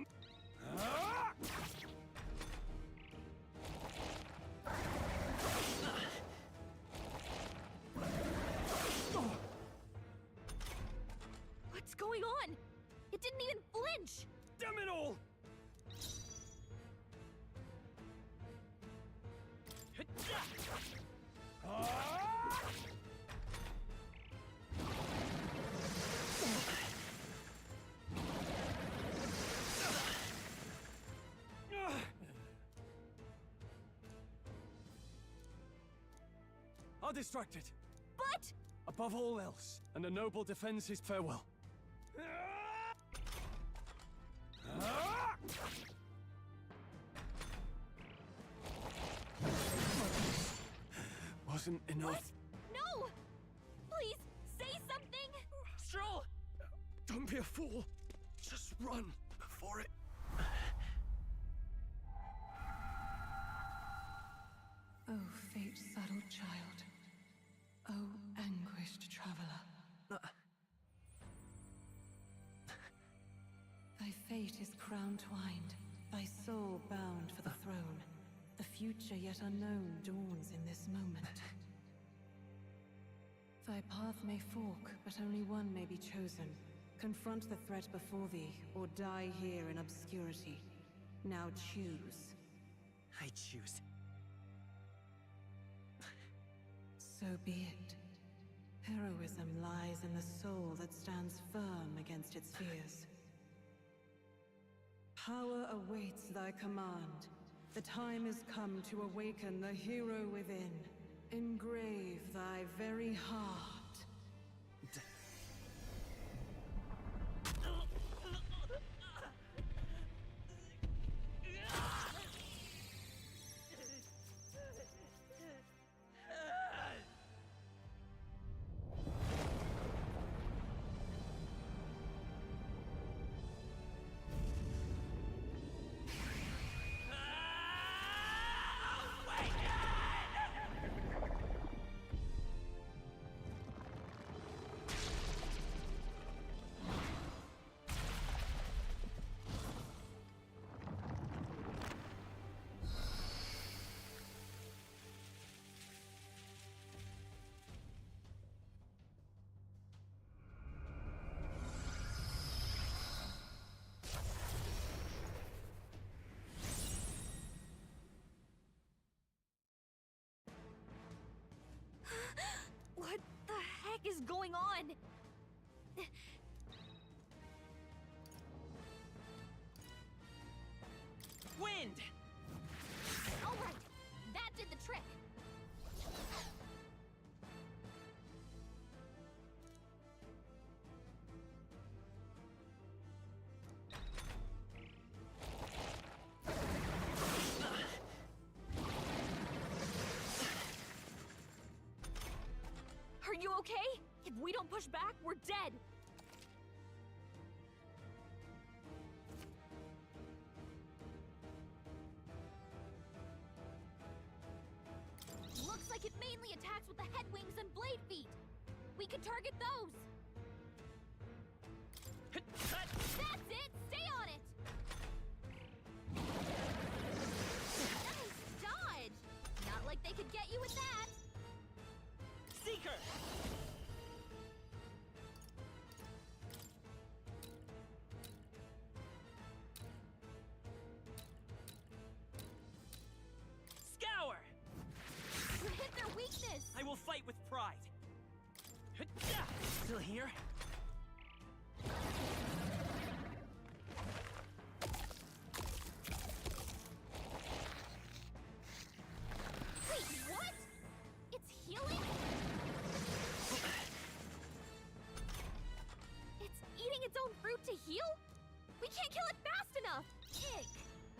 What's going on? It didn't even flinch! Damn it all! I'll distract it. But... Above all else, and the noble defends his farewell. Wasn't enough. What? No! Please, say something! Stroll! Don't be a fool. Just run for it. Oh, fate-saddled child. Oh, anguished traveler. Thy fate is crown-twined, thy soul bound for the throne. The future yet unknown dawns in this moment. Thy path may fork, but only one may be chosen. Confront the threat before thee, or die here in obscurity. Now choose. I choose. So be it. Heroism lies in the soul that stands firm against its fears. Power awaits thy command. The time is come to awaken the hero within. Engrave thy very heart. What the heck is going on? Wind! All right, that did the trick. Are you okay? If we don't push back, we're dead. Looks like it mainly attacks with the head wings and blade feet. We could target those. That's it! Stay on it! Nice dodge! Not like they could get you with that. Seeker! Scour! You hit their weakness! I will fight with pride. Still here? Wait, what? It's healing? It's eating its own fruit to heal? We can't kill it fast enough! Ick!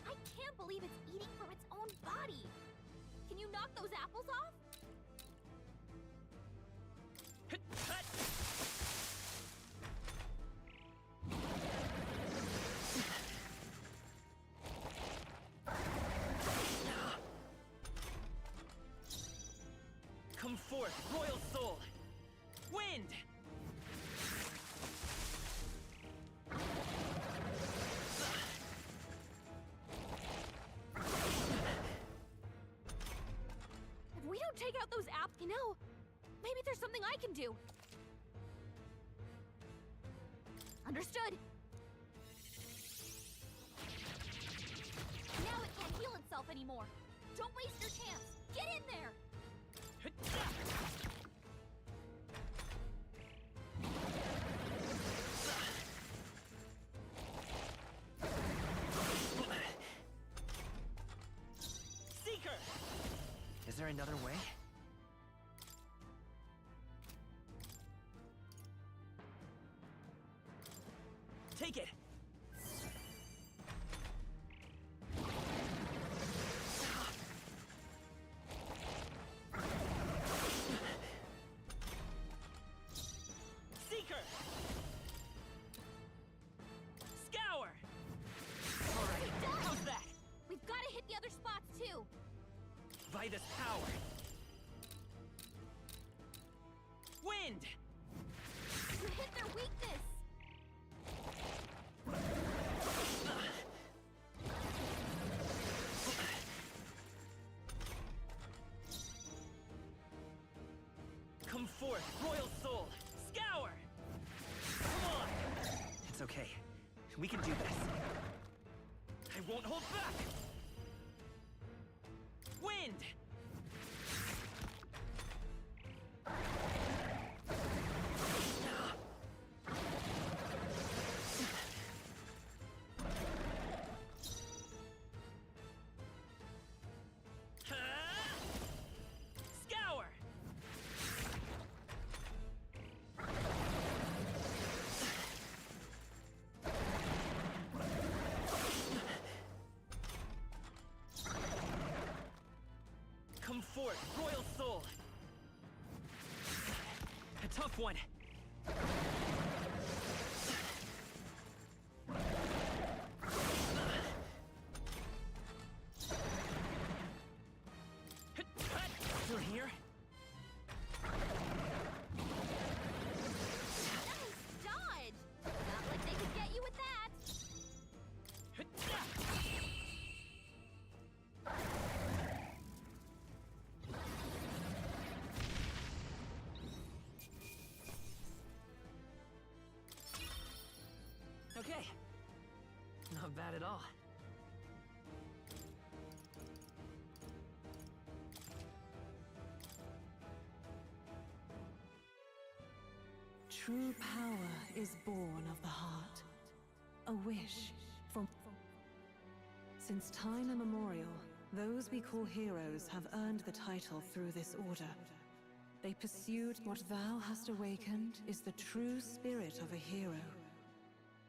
I can't believe it's eating from its own body! Can you knock those apples off? Come forth, royal soul! Wind! If we don't take out those apples, you know, maybe there's something I can do. Understood. Now it can't heal itself anymore. Don't waste your chance. Get in there! Seeker! Is there another way? Take it! Seeker! Scour! Alright, how's that? We've got to hit the other spots too. By this power! Wind! You hit their weakness! Come forth, royal soul! Scour! Come on! It's okay. We can do this. I won't hold back! Wind! for it, Royal Soul! A tough one. Still here? Nice dodge! Not like they could get you with that! Okay. Not bad at all. True power is born of the heart. A wish from... Since time immemorial, those we call heroes have earned the title through this order. They pursued what thou hast awakened is the true spirit of a hero.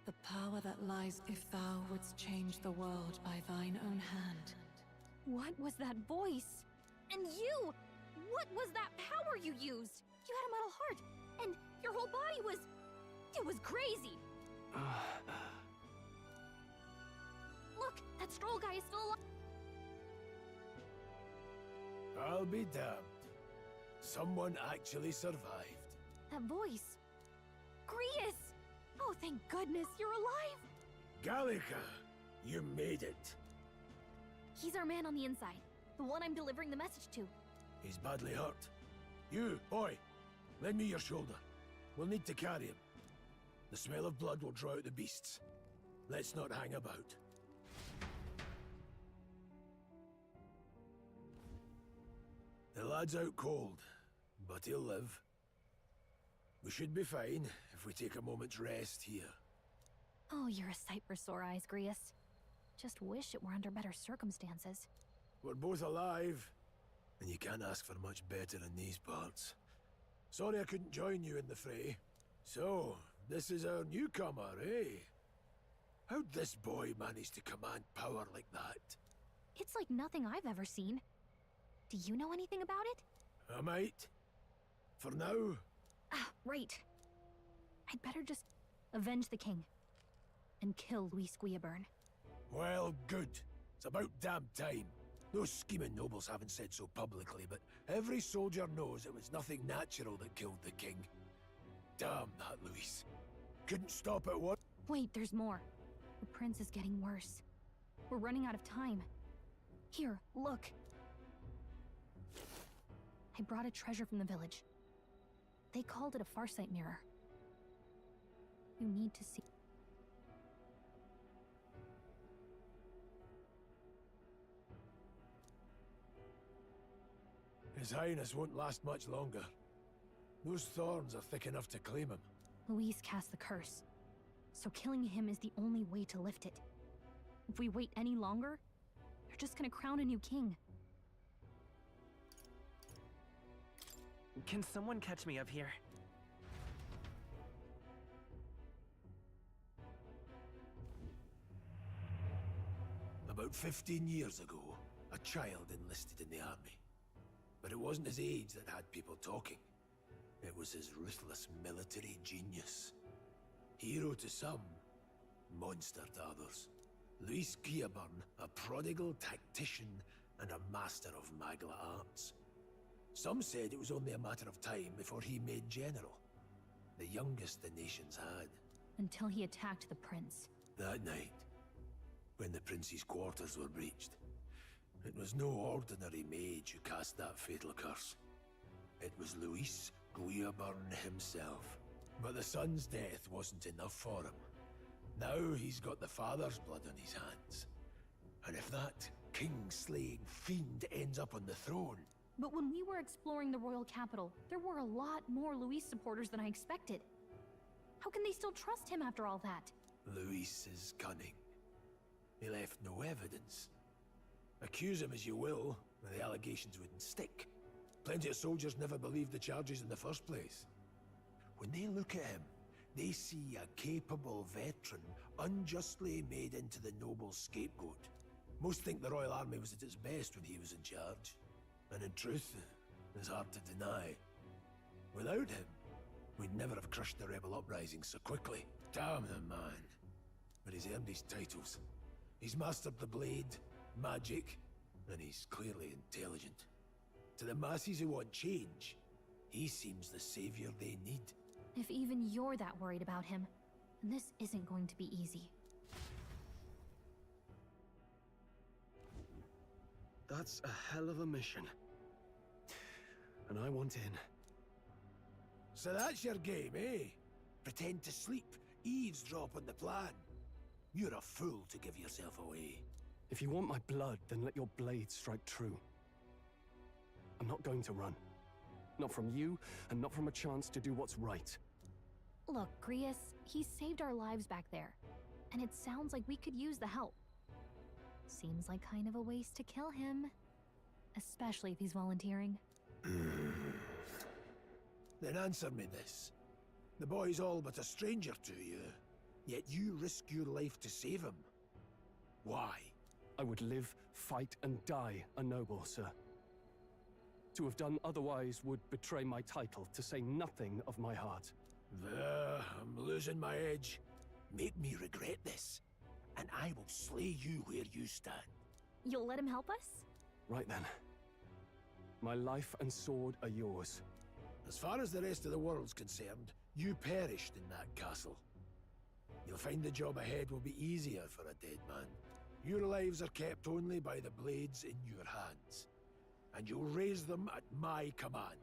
The power that lies if thou wouldst change the world by thine own hand. What was that voice? And you! What was that power you used? You had a metal heart, and your whole body was... It was crazy! Look, that stroll guy is still alive! I'll be damned. Someone actually survived. That voice... Grius! Oh, thank goodness, you're alive! Gallica, you made it. He's our man on the inside. The one I'm delivering the message to. He's badly hurt. You, boy, lend me your shoulder. We'll need to carry him. The smell of blood will draw out the beasts. Let's not hang about. The lad's out cold, but he'll live. We should be fine if we take a moment's rest here. Oh, you're a sight for sore eyes, Grius. Just wish it were under better circumstances. We're both alive, and you can't ask for much better in these parts. Sorry I couldn't join you in the fray. So, this is our newcomer, eh? How'd this boy manage to command power like that? It's like nothing I've ever seen. Do you know anything about it? I might. For now. Ah, right. I'd better just avenge the king. And kill Luis Guillaburn. Well, good. It's about damn time. Those scheming nobles haven't said so publicly, but every soldier knows it was nothing natural that killed the king. Damn that Luis. Couldn't stop at one. Wait, there's more. The prince is getting worse. We're running out of time. Here, look. I brought a treasure from the village. They called it a farsight mirror. You need to see. His Highness won't last much longer. Those thorns are thick enough to claim him. Luis cast the curse, so killing him is the only way to lift it. If we wait any longer, they're just gonna crown a new king. Can someone catch me up here? About 15 years ago, a child enlisted in the army. But it wasn't his age that had people talking. It was his ruthless military genius. Hero to some, monster to others. Luis Guillaburn, a prodigal tactician and a master of magla arts. Some said it was only a matter of time before he made general. The youngest the nations had. Until he attacked the prince. That night, when the prince's quarters were breached, it was no ordinary mage who cast that fatal curse. It was Luis Guillaburn himself. But the son's death wasn't enough for him. Now he's got the father's blood on his hands. And if that king-slaying fiend ends up on the throne... But when we were exploring the royal capital, there were a lot more Luis supporters than I expected. How can they still trust him after all that? Luis is cunning. He left no evidence. Accuse him as you will, the allegations wouldn't stick. Plenty of soldiers never believed the charges in the first place. When they look at him, they see a capable veteran unjustly made into the noble scapegoat. Most think the Royal Army was at its best when he was in charge. And in truth, it's hard to deny. Without him, we'd never have crushed the rebel uprising so quickly. Damn the man. But he's earned his titles. He's mastered the blade, magic, and he's clearly intelligent. To the masses who want change, he seems the savior they need. If even you're that worried about him, this isn't going to be easy. That's a hell of a mission. And I want in. So that's your game, eh? Pretend to sleep, eavesdrop on the plan. You're a fool to give yourself away. If you want my blood, then let your blade strike true. I'm not going to run. Not from you, and not from a chance to do what's right. Look, Grius, he saved our lives back there, and it sounds like we could use the help. Seems like kind of a waste to kill him, especially if he's volunteering. Then answer me this. The boy's all but a stranger to you, yet you risk your life to save him. Why? I would live, fight, and die a noble, sir. To have done otherwise would betray my title, to say nothing of my heart. I'm losing my edge. Make me regret this, and I will slay you where you stand. You'll let him help us? Right then. My life and sword are yours. As far as the rest of the world's concerned, you perished in that castle. You'll find the job ahead will be easier for a dead man. Your lives are kept only by the blades in your hands, and you'll raise them at my command.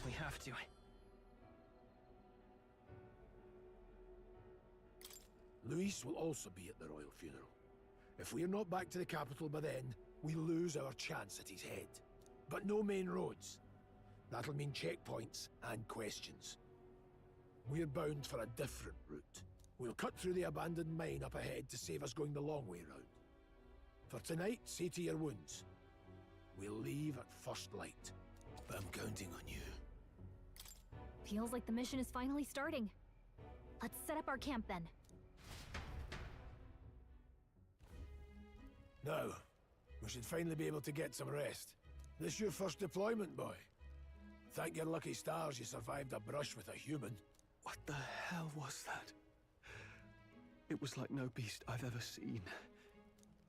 We have to. Luis will also be at the royal funeral. If we're not back to the capital by then, we lose our chance at his head. But no main roads. That'll mean checkpoints and questions. We're bound for a different route. We'll cut through the abandoned mine up ahead to save us going the long way round. For tonight, see to your wounds. We'll leave at first light. But I'm counting on you. Feels like the mission is finally starting. Let's set up our camp then. Now, we should finally be able to get some rest. This your first deployment, boy? Thank your lucky stars you survived a brush with a human. What the hell was that? It was like no beast I've ever seen.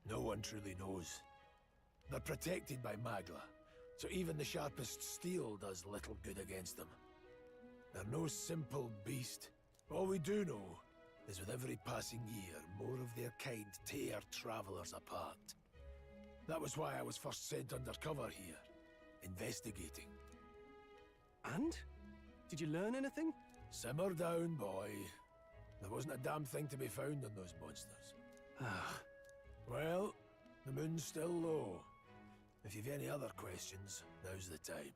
No one truly knows. They're protected by Magla, so even the sharpest steel does little good against them. They're no simple beast. All we do know is with every passing year, more of their kind tear travelers apart. That was why I was first sent undercover here, investigating. And? Did you learn anything? Simmer down, boy. There wasn't a damn thing to be found on those monsters. Well, the moon's still low. If you've any other questions, now's the time.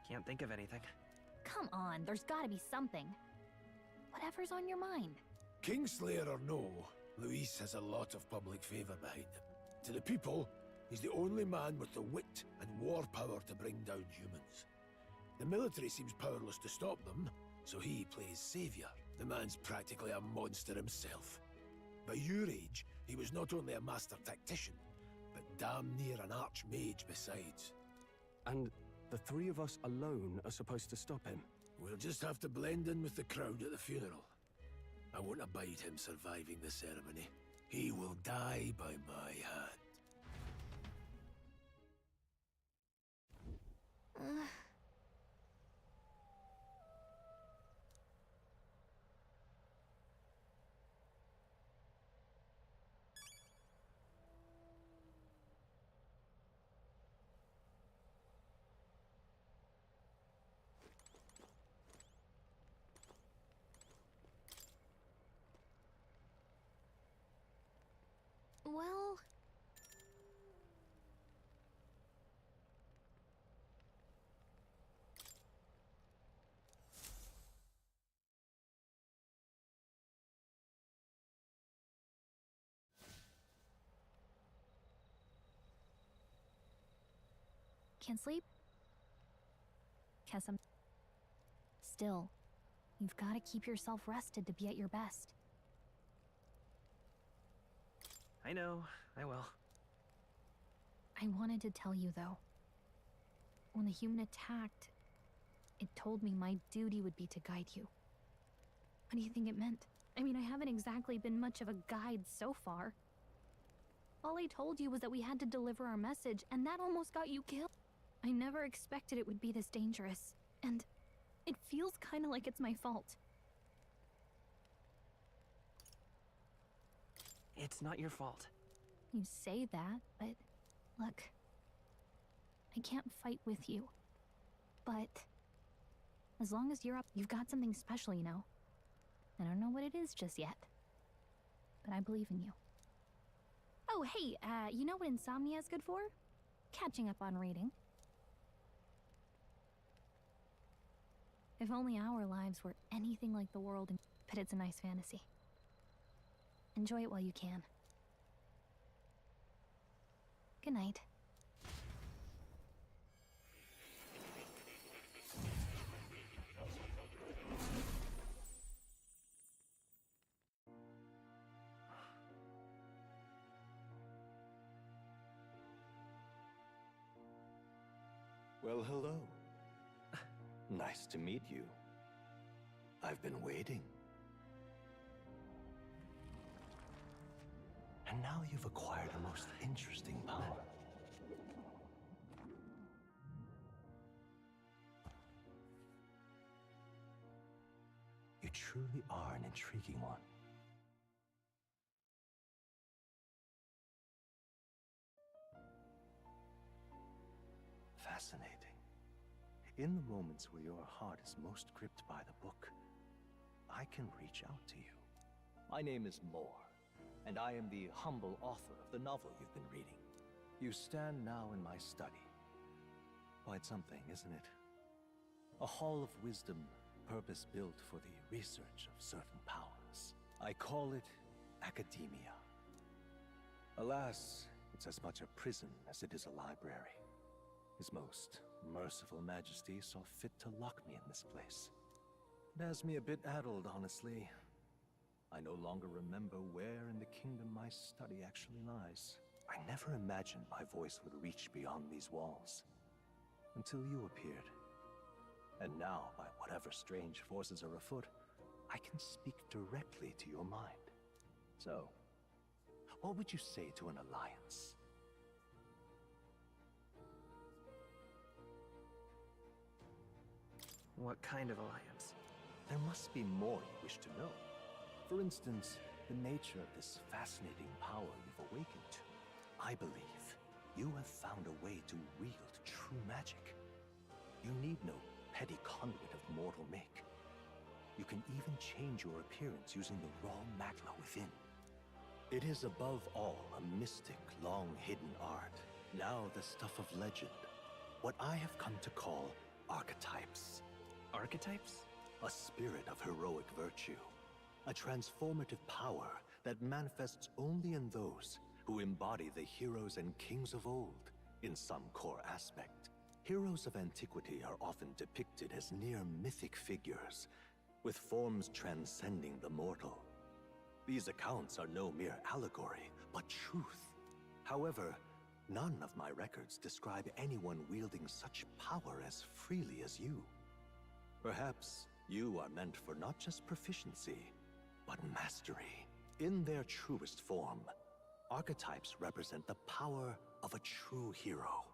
Can't think of anything. Come on, there's gotta be something. Whatever's on your mind. Kingslayer or no, Luis has a lot of public favor behind him. To the people, he's the only man with the wit and war power to bring down humans. The military seems powerless to stop them, so he plays savior. The man's practically a monster himself. By your age, he was not only a master tactician, but damn near an archmage besides. And the three of us alone are supposed to stop him? We'll just have to blend in with the crowd at the funeral. I won't abide him surviving the ceremony. He will die by my hand. Well... Can't sleep? Guess I'm... Still, you've got to keep yourself rested to be at your best. I know, I will. I wanted to tell you, though. When the human attacked, it told me my duty would be to guide you. What do you think it meant? I mean, I haven't exactly been much of a guide so far. All I told you was that we had to deliver our message, and that almost got you killed. I never expected it would be this dangerous, and it feels kind of like it's my fault. It's not your fault. You say that, but look, I can't fight with you. But as long as you're up, you've got something special, you know. I don't know what it is just yet, but I believe in you. Oh, hey, you know what insomnia is good for? Catching up on reading. If only our lives were anything like the world, but it's a nice fantasy. Enjoy it while you can. Good night. Well, hello. Nice to meet you. I've been waiting. And now you've acquired a most interesting power. You truly are an intriguing one. Fascinating. In the moments where your heart is most gripped by the book, I can reach out to you. My name is Moore, and I am the humble author of the novel you've been reading. You stand now in my study. Quite something, isn't it? A hall of wisdom, purpose-built for the research of certain powers. I call it academia. Alas, it's as much a prison as it is a library. His most merciful majesty saw fit to lock me in this place. It has me a bit addled, honestly. I no longer remember where in the kingdom my study actually lies. I never imagined my voice would reach beyond these walls. Until you appeared. And now, by whatever strange forces are afoot, I can speak directly to your mind. So, what would you say to an alliance? What kind of alliance? There must be more you wish to know. For instance, the nature of this fascinating power you've awakened to. I believe you have found a way to wield true magic. You need no petty conduit of mortal make. You can even change your appearance using the raw magma within. It is above all a mystic, long-hidden art, now the stuff of legend. What I have come to call archetypes. Archetypes? A spirit of heroic virtue. A transformative power that manifests only in those who embody the heroes and kings of old in some core aspect. Heroes of antiquity are often depicted as near mythic figures, with forms transcending the mortal. These accounts are no mere allegory, but truth. However, none of my records describe anyone wielding such power as freely as you. Perhaps you are meant for not just proficiency, but mastery. In their truest form, archetypes represent the power of a true hero.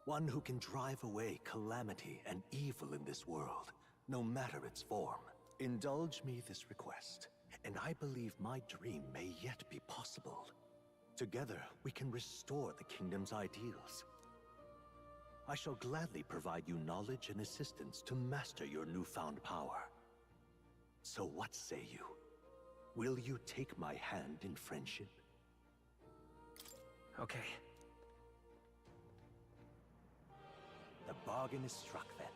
One who can drive away calamity and evil in this world, no matter its form. Indulge me this request, and I believe my dream may yet be possible. Together, we can restore the kingdom's ideals. I shall gladly provide you knowledge and assistance to master your newfound power. So what say you? Will you take my hand in friendship? Okay. The bargain is struck then.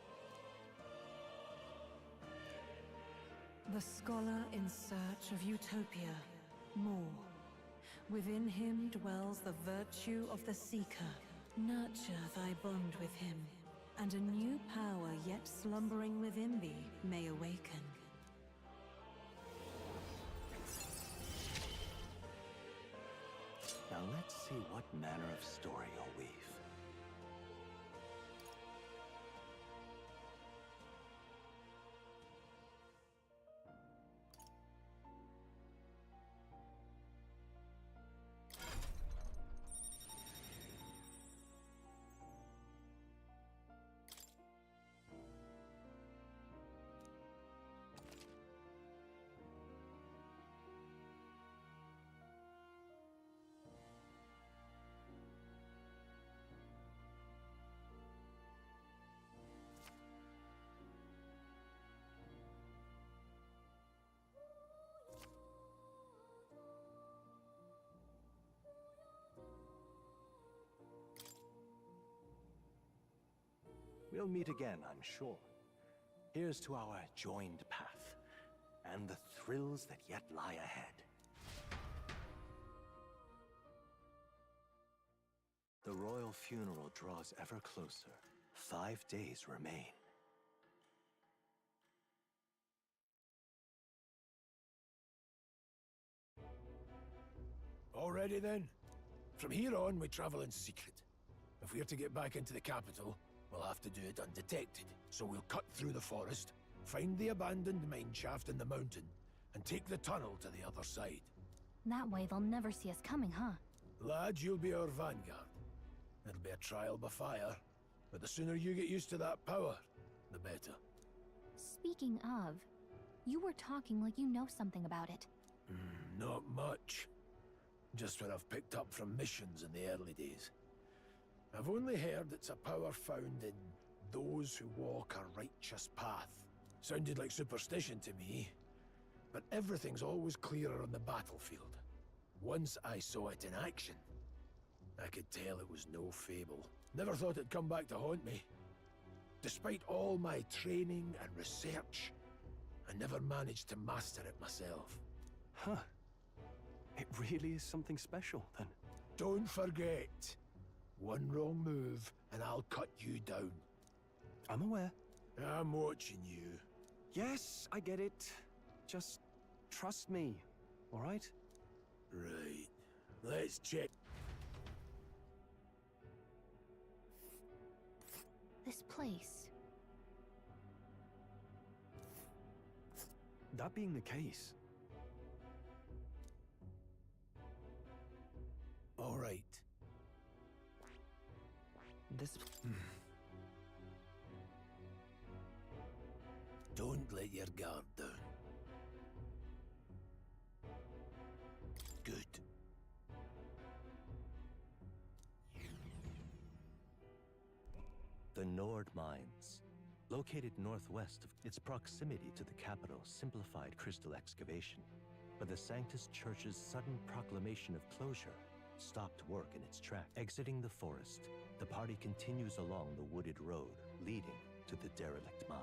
The scholar in search of utopia, more. Within him dwells the virtue of the seeker. Nurture thy bond with him, and a new power yet slumbering within thee may awaken. Now Let's see what manner of story you'll weave. We'll meet again, I'm sure. Here's to our joined path, and the thrills that yet lie ahead. The royal funeral draws ever closer. 5 days remain. Already then? From here on, we travel in secret. If we're to get back into the capital, we'll have to do it undetected. So we'll cut through the forest, find the abandoned mine shaft in the mountain, and take the tunnel to the other side. That way they'll never see us coming, huh? Lad, you'll be our vanguard. It'll be a trial by fire, but the sooner you get used to that power, the better. Speaking of, you were talking like you know something about it. Not much. Just what I've picked up from missions in the early days. I've only heard it's a power found in those who walk a righteous path. Sounded like superstition to me, but everything's always clearer on the battlefield. Once I saw it in action, I could tell it was no fable. Never thought it'd come back to haunt me. Despite all my training and research, I never managed to master it myself. Huh. It really is something special, then. Don't forget. One wrong move, and I'll cut you down. I'm aware. I'm watching you. Yes, I get it. Just trust me, all right? Right. Let's check. This place. That being the case... All right. This... Don't let your guard down. Good. The Nord Mines. Located northwest of its proximity to the capital simplified crystal excavation, but the Sanctus Church's sudden proclamation of closure stopped work in its track. Exiting the forest, the party continues along the wooded road leading to the derelict mine.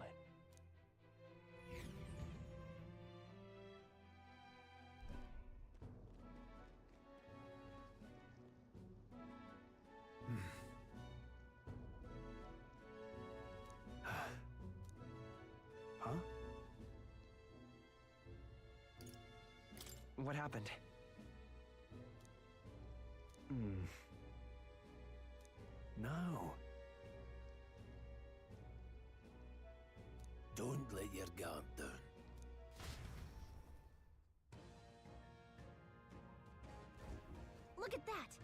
Huh? What happened? No. Don't let your guard down. Look at that!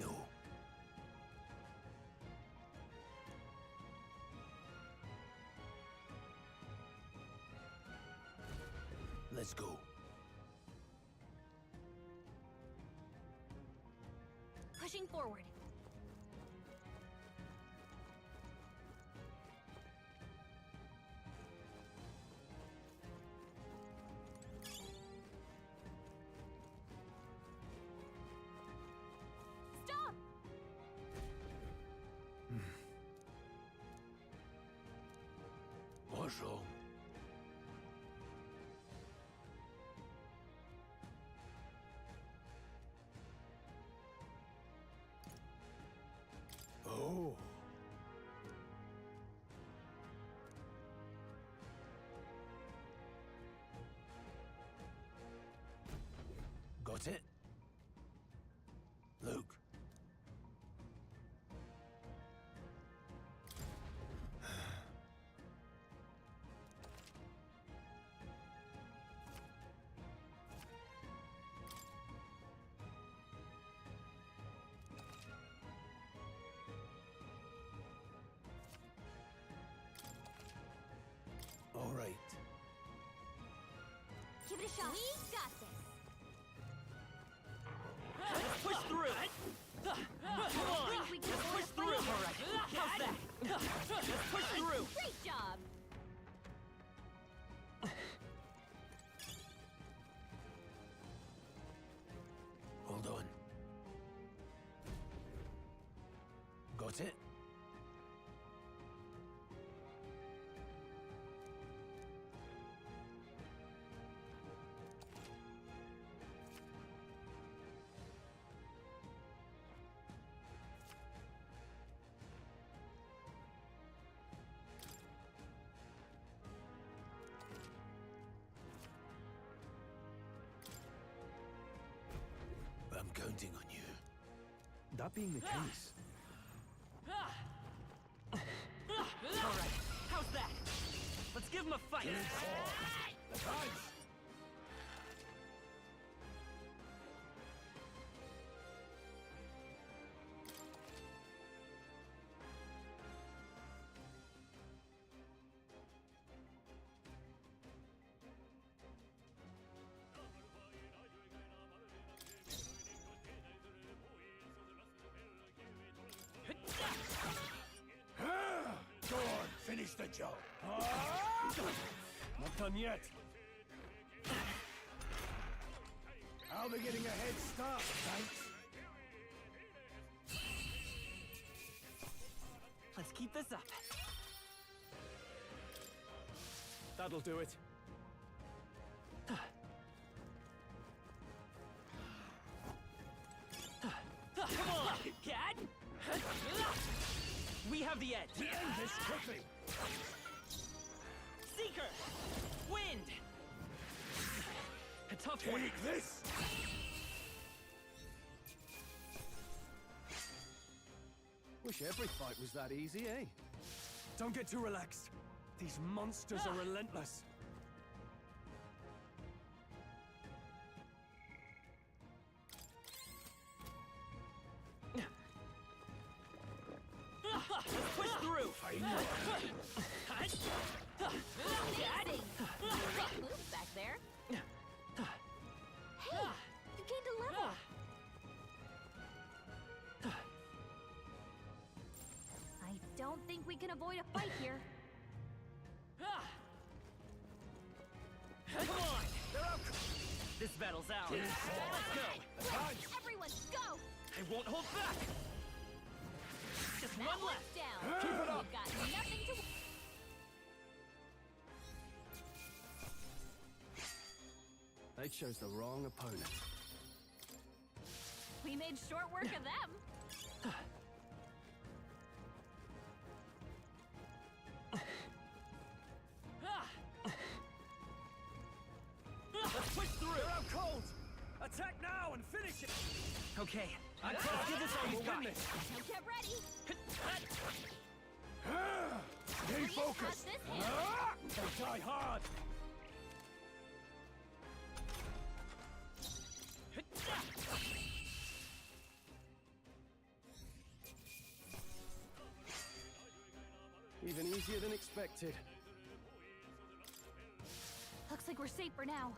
No. Let's go. Pushing forward. Stop! What's wrong? Got it? Luke. All right. Give it a shot. We got this. Let's push through! Come on! Let's push through! All right. How's that? Let's push through! Great job! Hold on. Got it? I'm counting on you. That being the case, Alright, how's that? Let's give him a fight! Go on, finish the job. Not done yet. I'll be getting a head start, thanks. Let's keep this up. that'll do it. Come on, cat! We have the edge. We end this quickly. Seeker! Wind! A tough one. Take this! Wish every fight was that easy, eh? Don't get too relaxed. These monsters are relentless. Push through! Amazing! Great moves back there. Hey, you gained a level. I don't think we can avoid a fight here. Come on! This battle's ours. Let's go! Everyone, go! I won't hold back! Just That one one's left! down. Keep it up. We've got nothing to... They chose the wrong opponent. We made short work of them. Let's push through! They're out cold! Attack now and finish it! Okay, let's give this all you've got. Now get ready. Stay Bring it past focused! this hill. They die hard! Even easier than expected. Looks like we're safe for now.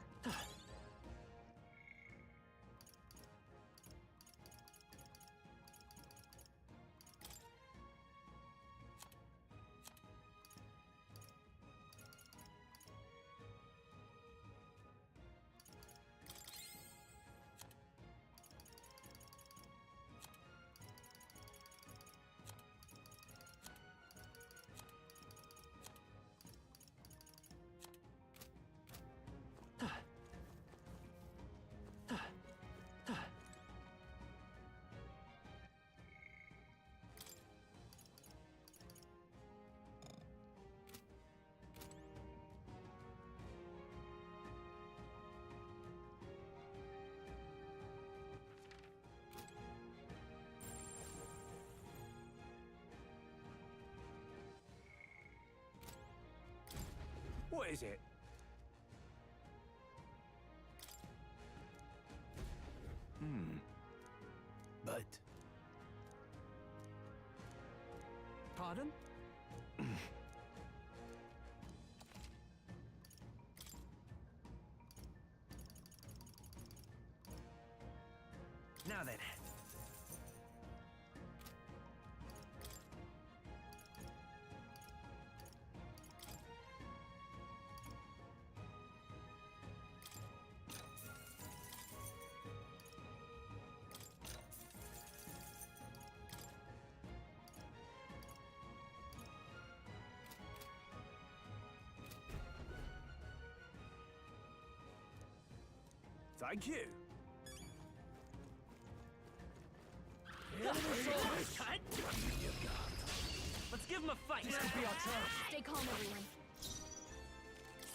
What is it? But Pardon? Now then. Thank you. Let's give him a fight. This could be our chance. Stay calm, everyone.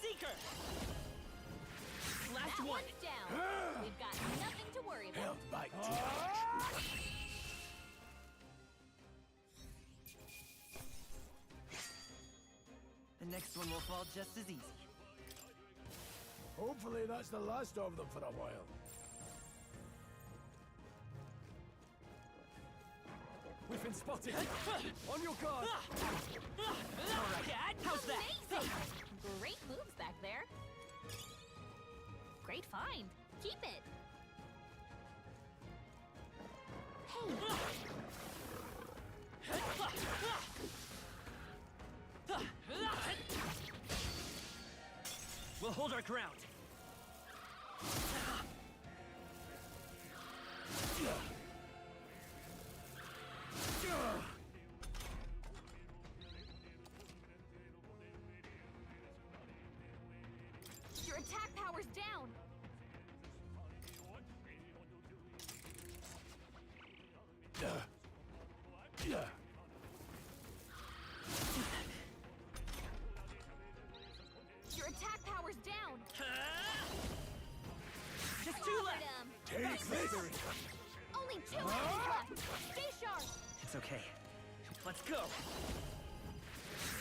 Seeker! Last That one. one's down. We've got nothing to worry about. held back too much. The next one will fall just as easy. Hopefully that's the last of them for a while. We've been spotted. On your guard. Alright, how's that? Amazing! Great moves back there. Great find. Keep it. Hey. We'll hold our ground. Your attack power's down. Your attack power's down. Just two left. Take this! Only 2 enemies left. Stay sharp. It's okay. Let's go.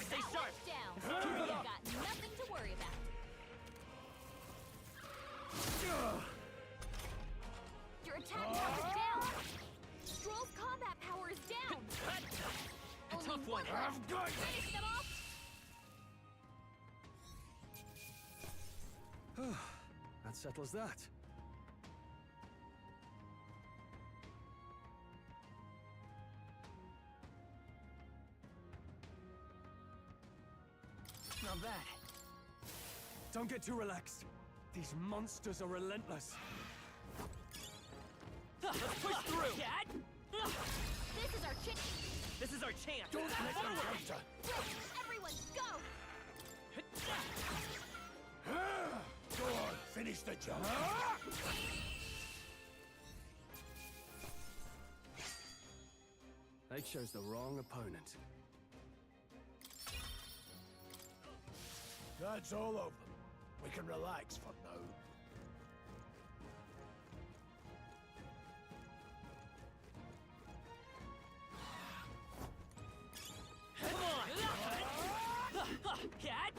Stay That sharp. one's down. We've got nothing to worry about. Your attack power's down. Stroll's combat power is down. Only Tough one. I've got you! Finish them off. That settles that. Not bad. Don't get too relaxed. These monsters are relentless. Let's push through. This is our chance. This is our chance. Don't let them counter! Everyone, go! Go on, finish the job! They chose the wrong opponent. That's all of them. We can relax for now.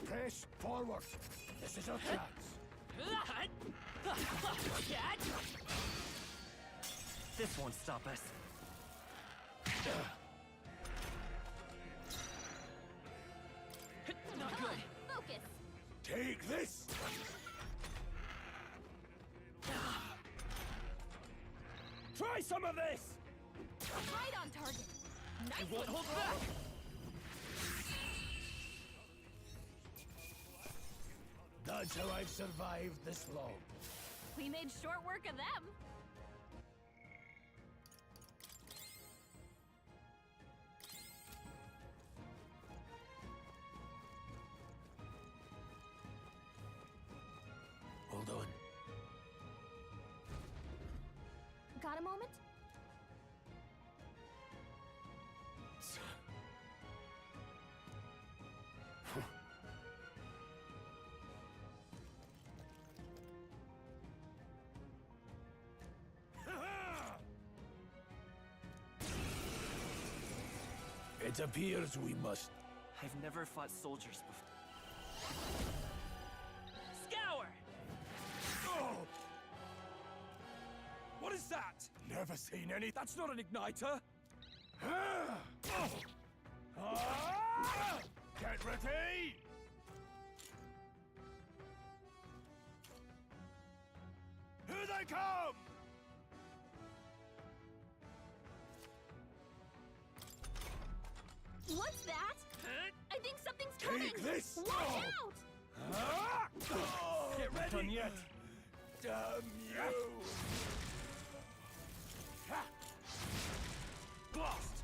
Press forward. This is our chance. This won't stop us. Not good. Focus. Take this! Try some of this! Right on target. Nice You won't one, hold Stroll. back. That's how I've survived this long. We made short work of them. Hold on. Got a moment? It appears we must. I've never fought soldiers before. ever seen any? That's not an igniter! Get ready! Here they come! What's that? I think something's coming! Take this! Watch out! Get ready! Done yet? Damn you! Blast!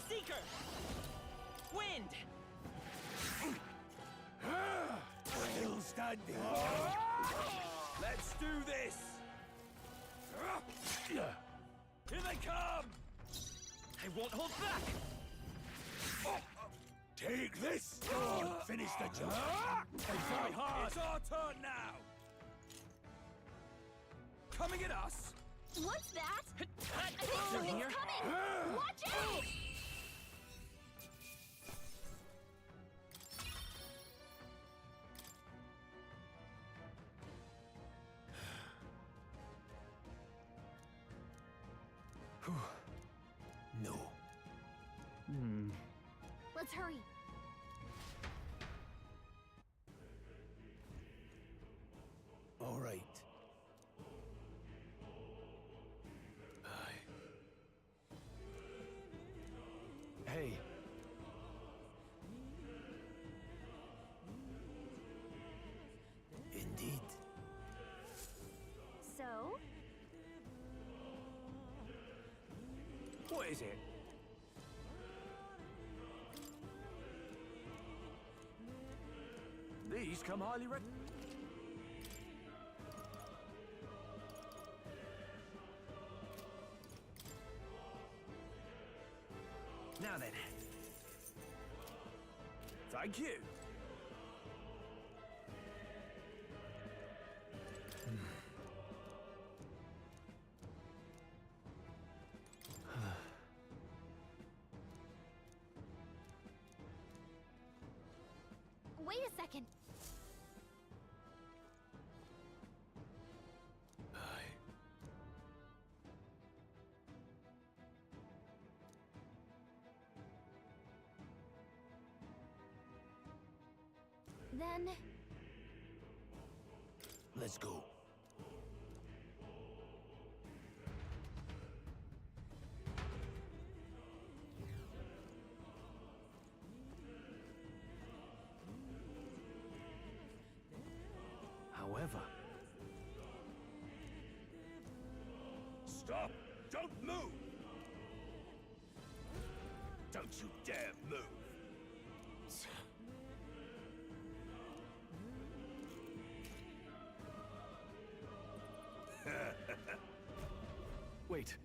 Seeker! Wind! Still standing. Let's do this! Here they come! I won't hold back! Take this! Finish the job! Very hard! It's our turn now! Coming at us! What's that? I think something's coming! Watch out! No. Let's hurry. All right. Hey. Indeed. So? What is it? These come highly rec... Now then. Thank you. Wait a second. Then... Let's go. However... Stop! Don't move! Don't you dare move! Wait.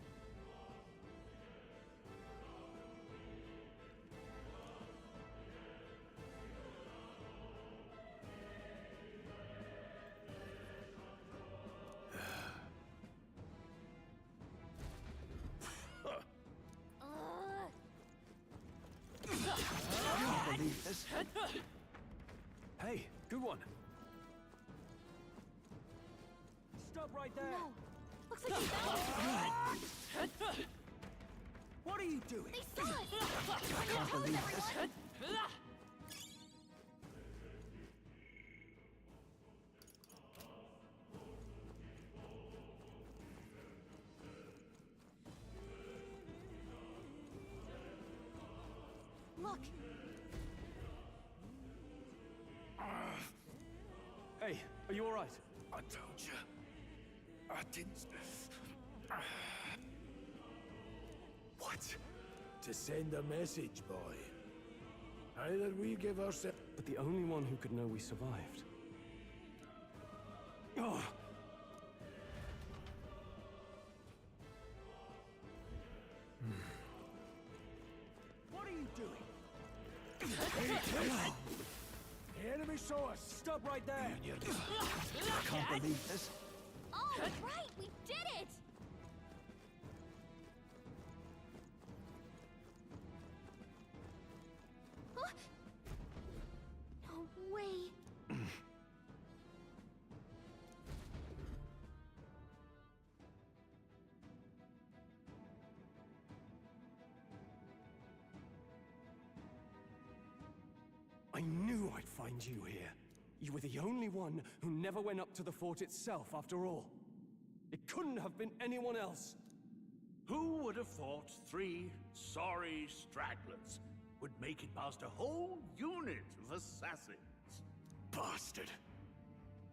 Believe this? Hey, good one. Stop right there. No. Looks like he fell. What are you doing? They saw us! I can't believe this. Look! Hey, are you all right? I told you. I didn't... What? To send a message, boy. Either we give ourselves... But the only one who could know we survived. Oh! What are you doing? The enemy saw us! Stop right there! I can't believe this. Oh, right! We did it! find you here. You were the only one who never went up to the fort itself, after all. It couldn't have been anyone else. Who would have thought 3 sorry stragglers would make it past a whole unit of assassins? Bastard!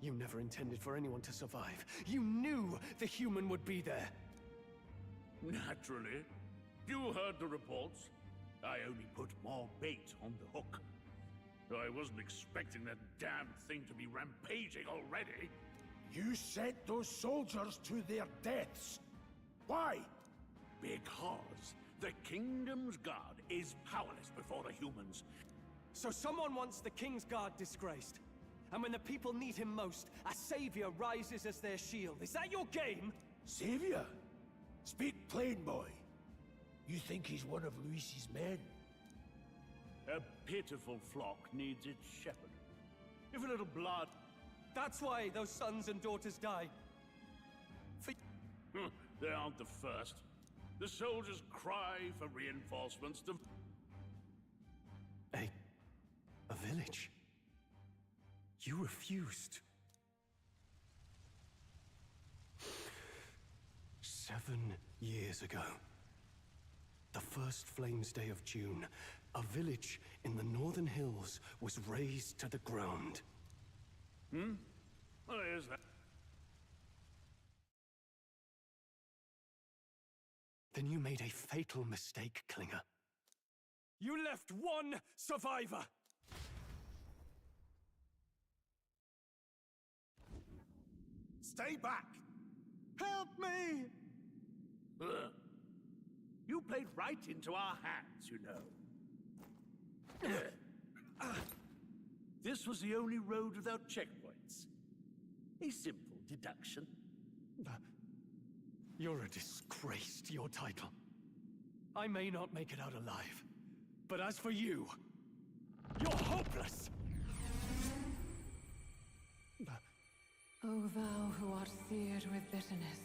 You never intended for anyone to survive. You knew the human would be there. Naturally. You heard the reports. I only put more bait on the hook. I wasn't expecting that damn thing to be rampaging already. You sent those soldiers to their deaths. Why? Because the Kingdom's Guard is powerless before the humans. So someone wants the King's Guard disgraced. And when the people need him most, a savior rises as their shield. Is that your game? Savior? Speak plain, boy. You think he's one of Luis's men? A pitiful flock needs its shepherd. If a little blood... That's why those sons and daughters die. They aren't the first. The soldiers cry for reinforcements to... A village? You refused. 7 years ago. The first Flames Day of June, a village in the northern hills was razed to the ground. What is that? Then you made a fatal mistake, Klinger. You left one survivor! Stay back! Help me! You played right into our hands, you know. This was the only road without checkpoints. A simple deduction. You're a disgrace to your title. I may not make it out alive, but as for you, you're hopeless! O thou who art seared with bitterness,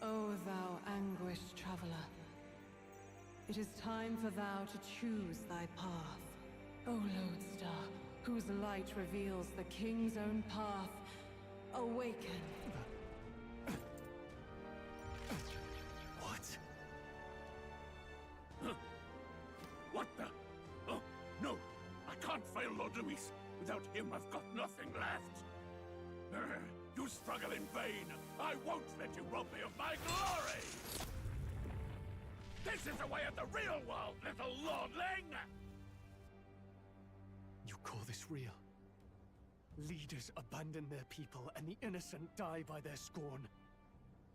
O thou anguished traveler, it is time for thou to choose thy path. O lodestar, whose light reveals the king's own path, awaken. What? What the? Oh, no! I can't fail Lord Luis. Without him, I've got nothing left. You struggle in vain. I won't let you rob me of my glory! This is the way of the real world, little lordling! You call this real? Leaders abandon their people and the innocent die by their scorn.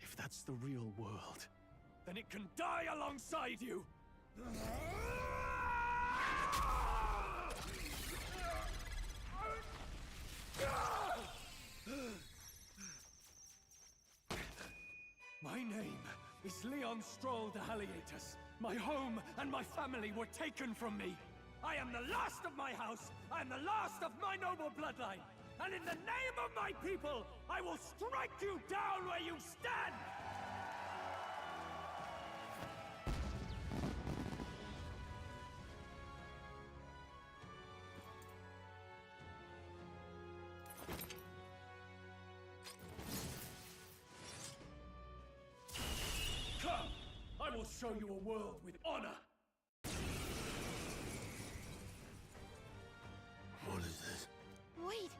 If that's the real world, then it can die alongside you! My name is Leon Stroll de Halietus. My home and my family were taken from me. I am the last of my house. I am the last of my noble bloodline. And in the name of my people, I will strike you down where you stand! Come! I will show you a world with honor! What is this? Wait!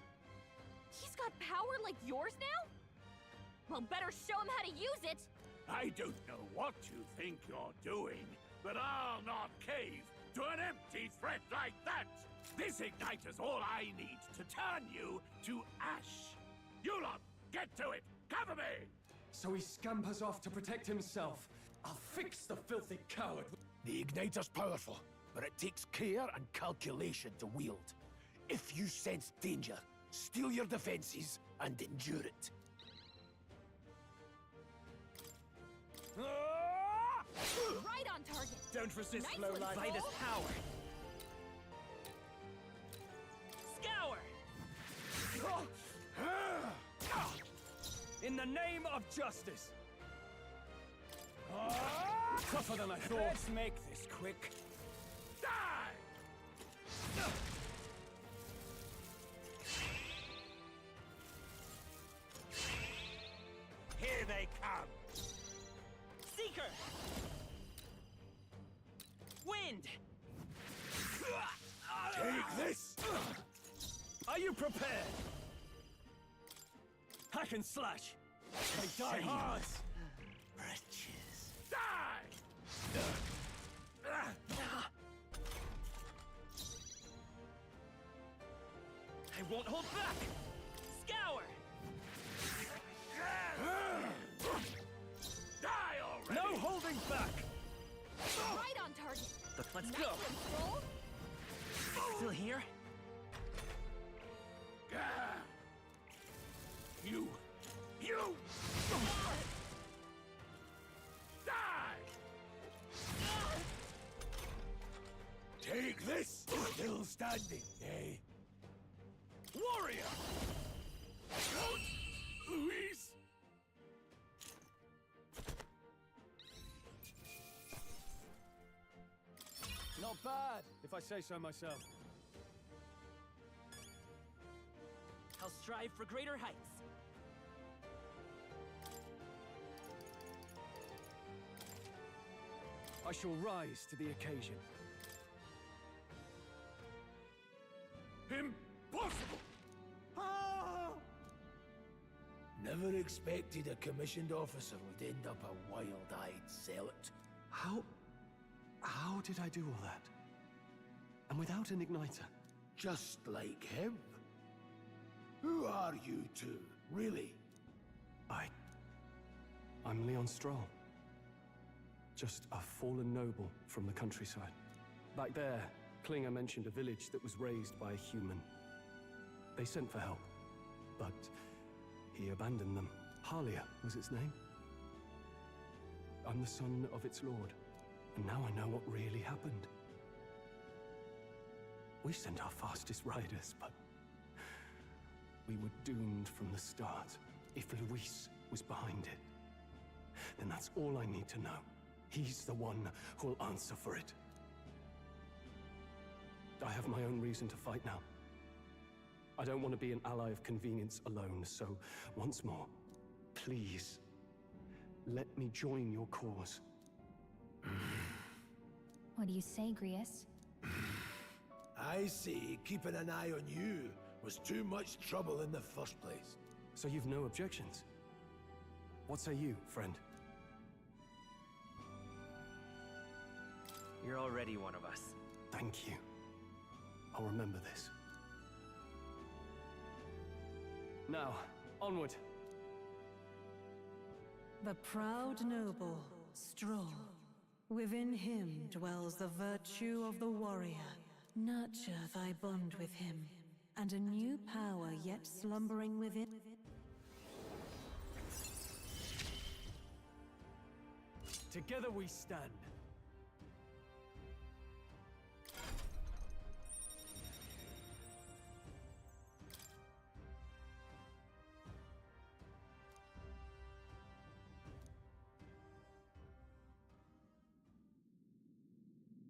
He's got power like yours now? Well, better show him how to use it! I don't know what you think you're doing, but I'll not cave to an empty threat like that! This igniter's all I need to turn you to ash! You lot, get to it! Cover me! So he scampers off to protect himself. I'll fix the filthy coward. The igniter's powerful, but it takes care and calculation to wield. If you sense danger, steel your defenses and endure it. Right on target! Don't resist Nice low one, life. Soul. By this power. Scour! In the name of justice! Tougher than I thought. Let's make this quick. Die! wind! Take this! Are you prepared? Hack and slash! They die hard! Wretches. Die! I won't hold back! Scour! Die already! No holding back! Right on target. Let's Nice go! one, Stroll. Still here? You! Die! Take this! Still standing, eh? Warrior! Luis! Not bad, if I say so myself. I'll strive for greater heights. I shall rise to the occasion. Impossible! Never expected a commissioned officer would end up a wild-eyed zealot. How did I do all that? And without an igniter? Just like him. Who are you two, really? I'm Leon Stroll. Just a fallen noble from the countryside. Back there, Klinger mentioned a village that was raised by a human. They sent for help, but he abandoned them. Halia was its name. I'm the son of its lord, and now I know what really happened. We sent our fastest riders, but we were doomed from the start. If Luis was behind it, then that's all I need to know. He's the one who'll answer for it. I have my own reason to fight now. I don't want to be an ally of convenience alone, so once more, please, let me join your cause. What do you say, Grius? I say keeping an eye on you was too much trouble in the first place. So you've no objections? What say you, friend? You're already one of us. Thank you. I'll remember this. Now, onward. The proud noble, Stroll. Within him dwells the virtue of the warrior. Nurture thy bond with him, and a new power yet slumbering within. Together we stand.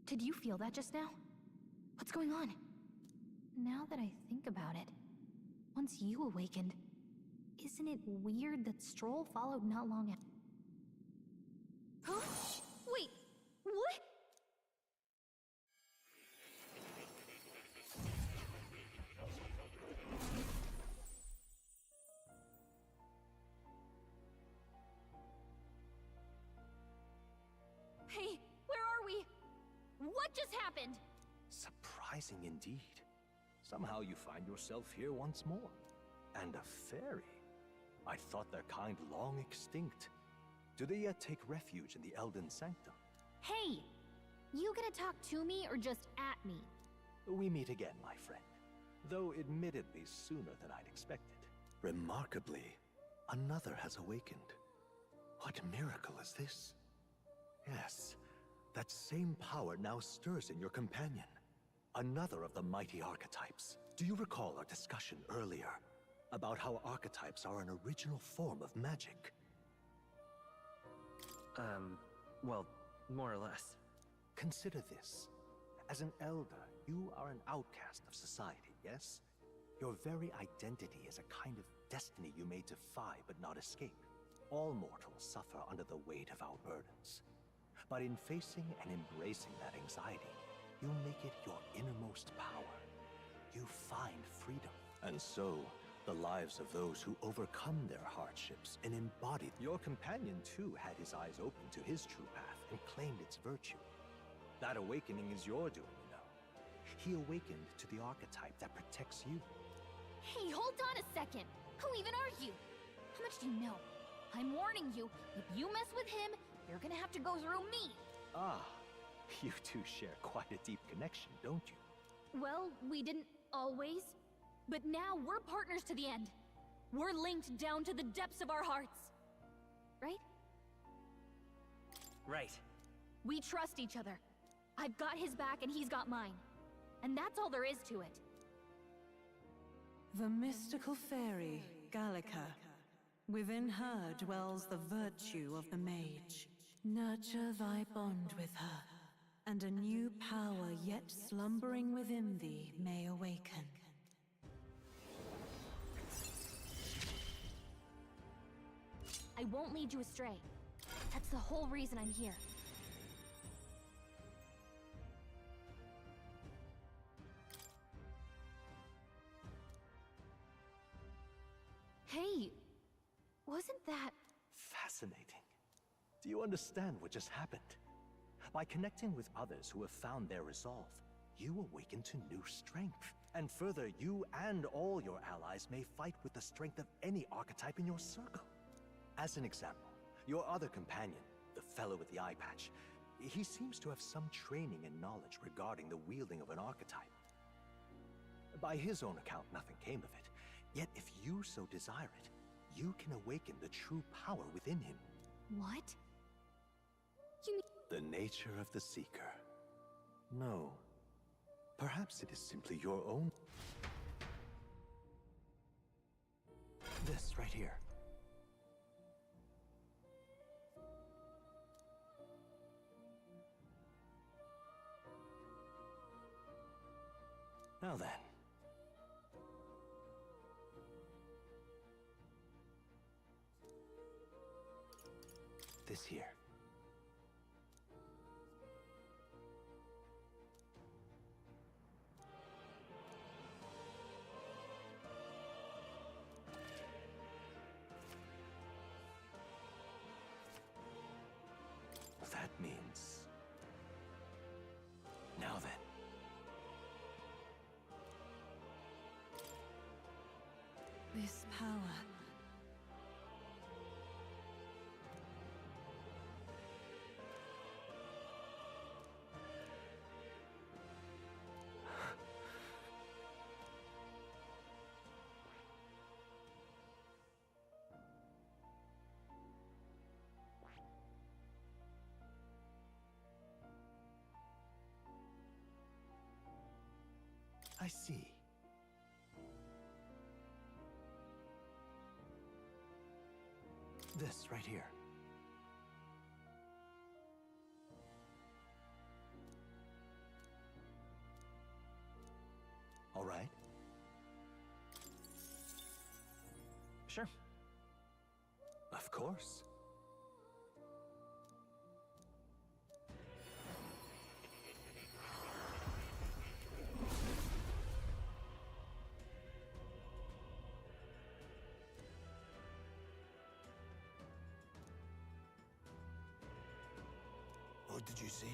Did you feel that just now? What's going on? Now that I think about it, once you awakened, isn't it weird that Stroll followed not long after? Huh? Wait, what? Hey, where are we? What just happened? Surprising indeed. Somehow you find yourself here once more. And a fairy. I thought their kind long extinct. Do they yet take refuge in the Elden Sanctum? Hey! You gonna talk to me or just at me? We meet again, my friend. Though admittedly sooner than I'd expected. Remarkably, another has awakened. What miracle is this? Yes, that same power now stirs in your companion. Another of the mighty archetypes. Do you recall our discussion earlier about how archetypes are an original form of magic? Well, more or less. Consider this. As an elder, you are an outcast of society, yes? Your very identity is a kind of destiny you may defy but not escape. All mortals suffer under the weight of our burdens. But in facing and embracing that anxiety, you make it your innermost power. You find freedom. And so, the lives of those who overcome their hardships and embody. Your companion, too, had his eyes open to his true path and claimed its virtue. That awakening is your doing, you know. He awakened to the archetype that protects you. Hey, hold on a second! Who even are you? How much do you know? I'm warning you, if you mess with him, you're gonna have to go through me! Ah, you two share quite a deep connection, don't you? Well, we didn't always. But now we're partners to the end. We're linked down to the depths of our hearts. Right? Right. We trust each other. I've got his back and he's got mine. And that's all there is to it. The mystical fairy, Gallica. Within her dwells the virtue of the mage. Nurture thy bond with her, and a new power yet slumbering within thee may awaken. I won't lead you astray. That's the whole reason I'm here. Hey, wasn't that... Fascinating. Do you understand what just happened? By connecting with others who have found their resolve, you awaken to new strength. And further, you and all your allies may fight with the strength of any archetype in your circle. As an example, your other companion, the fellow with the eye patch, he seems to have some training and knowledge regarding the wielding of an archetype. By his own account, nothing came of it. Yet if you so desire it, you can awaken the true power within him. What? You mean... The nature of the Seeker. No. Perhaps it is simply your own... This right here. Now then. This here. That means... Now then. This power... I see. This right here. All right. Sure. Of course. What did you see?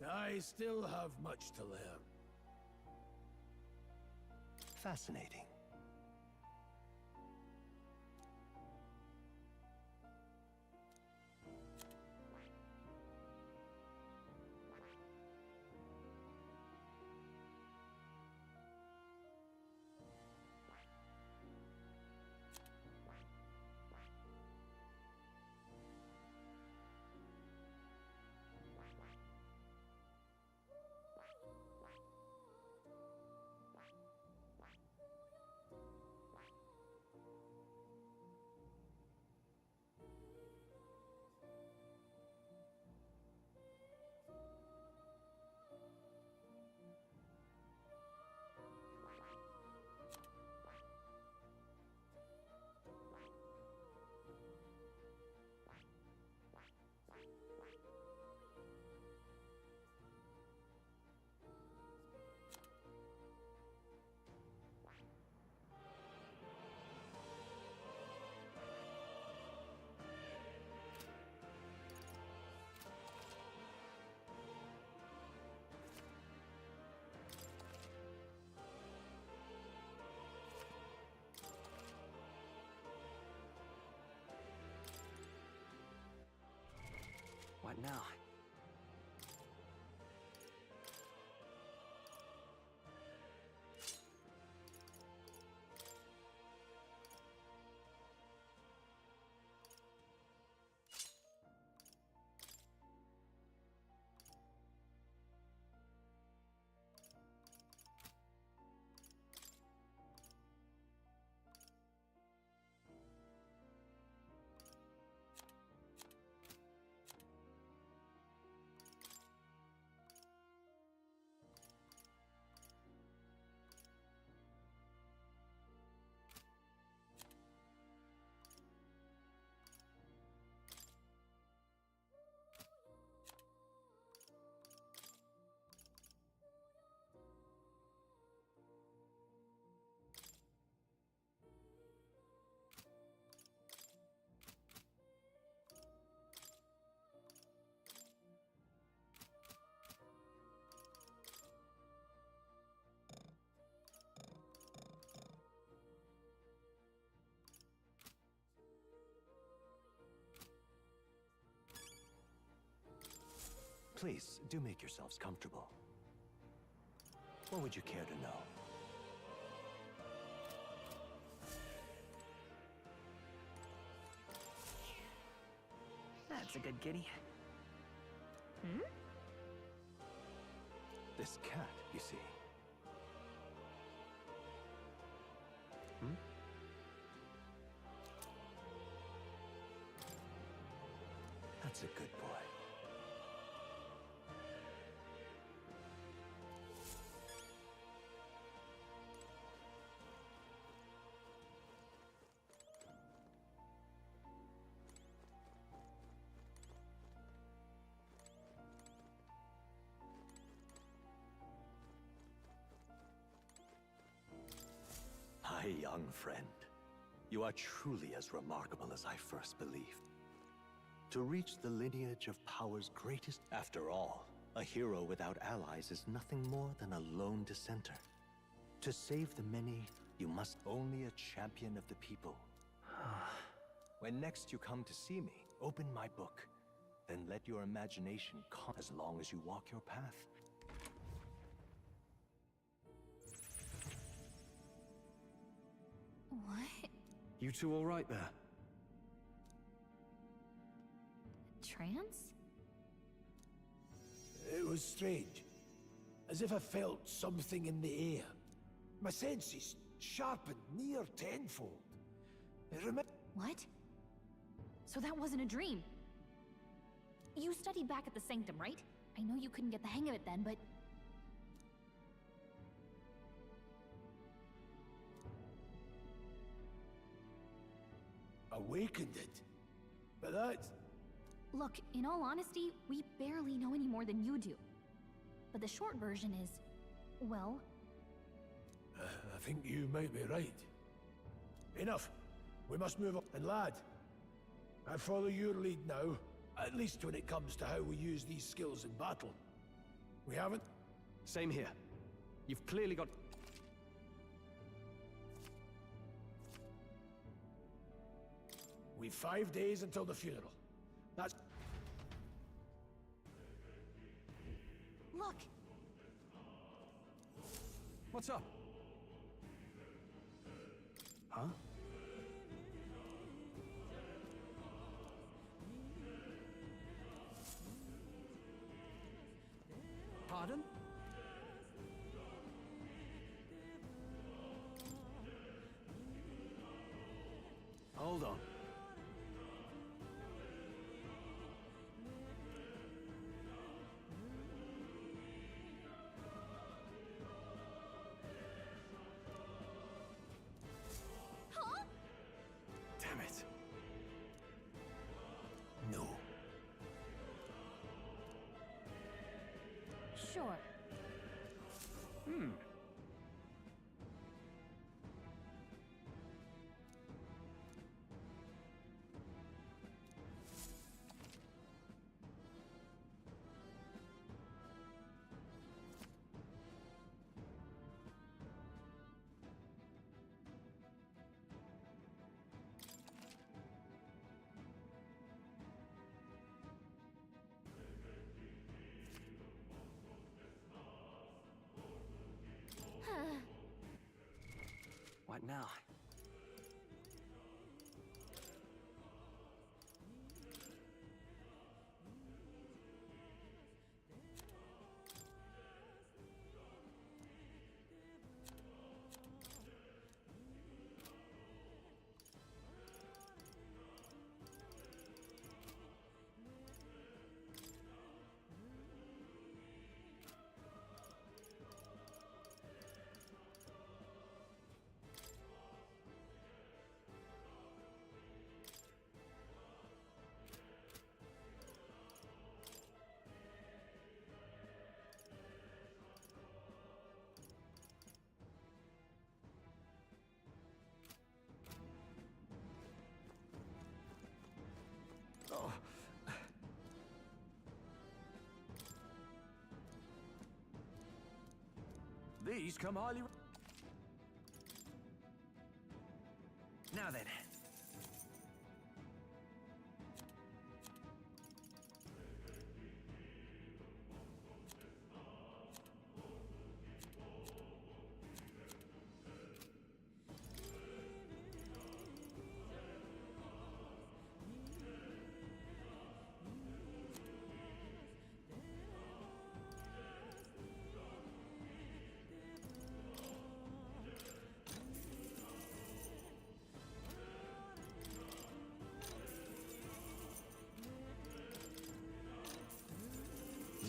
I still have much to learn. Fascinating. now. Please, do make yourselves comfortable. What would you care to know? That's a good kitty. Hmm? This cat, you see. Hmm? That's a good boy. My young friend, you are truly as remarkable as I first believed. To reach the lineage of power's greatest, after all, a hero without allies is nothing more than a lone dissenter. To save the many, you must only a champion of the people. When next you come to see me, open my book, then let your imagination come as long as you walk your path. What? You two all right there? Trance? It was strange. As if I felt something in the air. My senses sharpened near tenfold. What? So that wasn't a dream. You studied back at the Sanctum, right? I know you couldn't get the hang of it then, but... Awakened it. But that's... Look, in all honesty, we barely know any more than you do. But the short version is, well... I think you might be right. Enough. We must move on. And lad, I follow your lead now, at least when it comes to how we use these skills in battle. We haven't... Same here. You've clearly got... We've 5 days until the funeral. That's... Look! What's up? Huh? Pardon? Hold on. Huh? Damn it. No. Sure. What now? Oh. These come highly... Now then.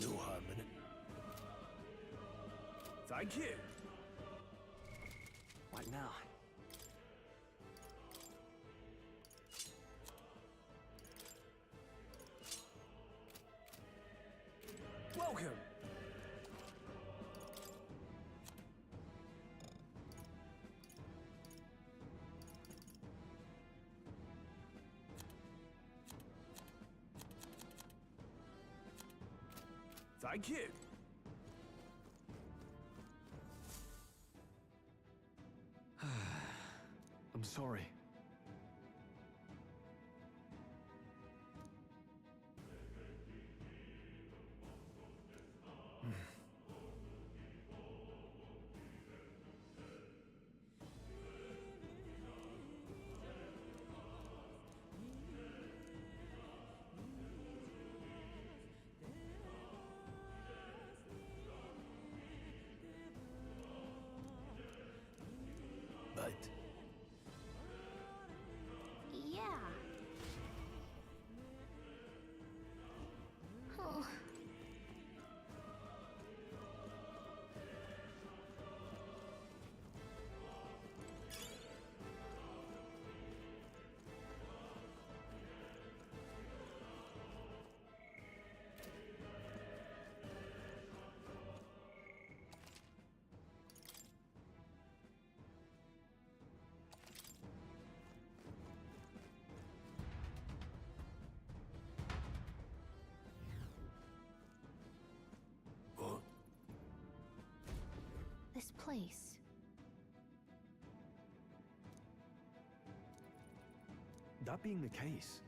No harm in it. Thank you. What now? Welcome. Thank you. I'm sorry. But Yeah. Oh. what? This place. That being the case...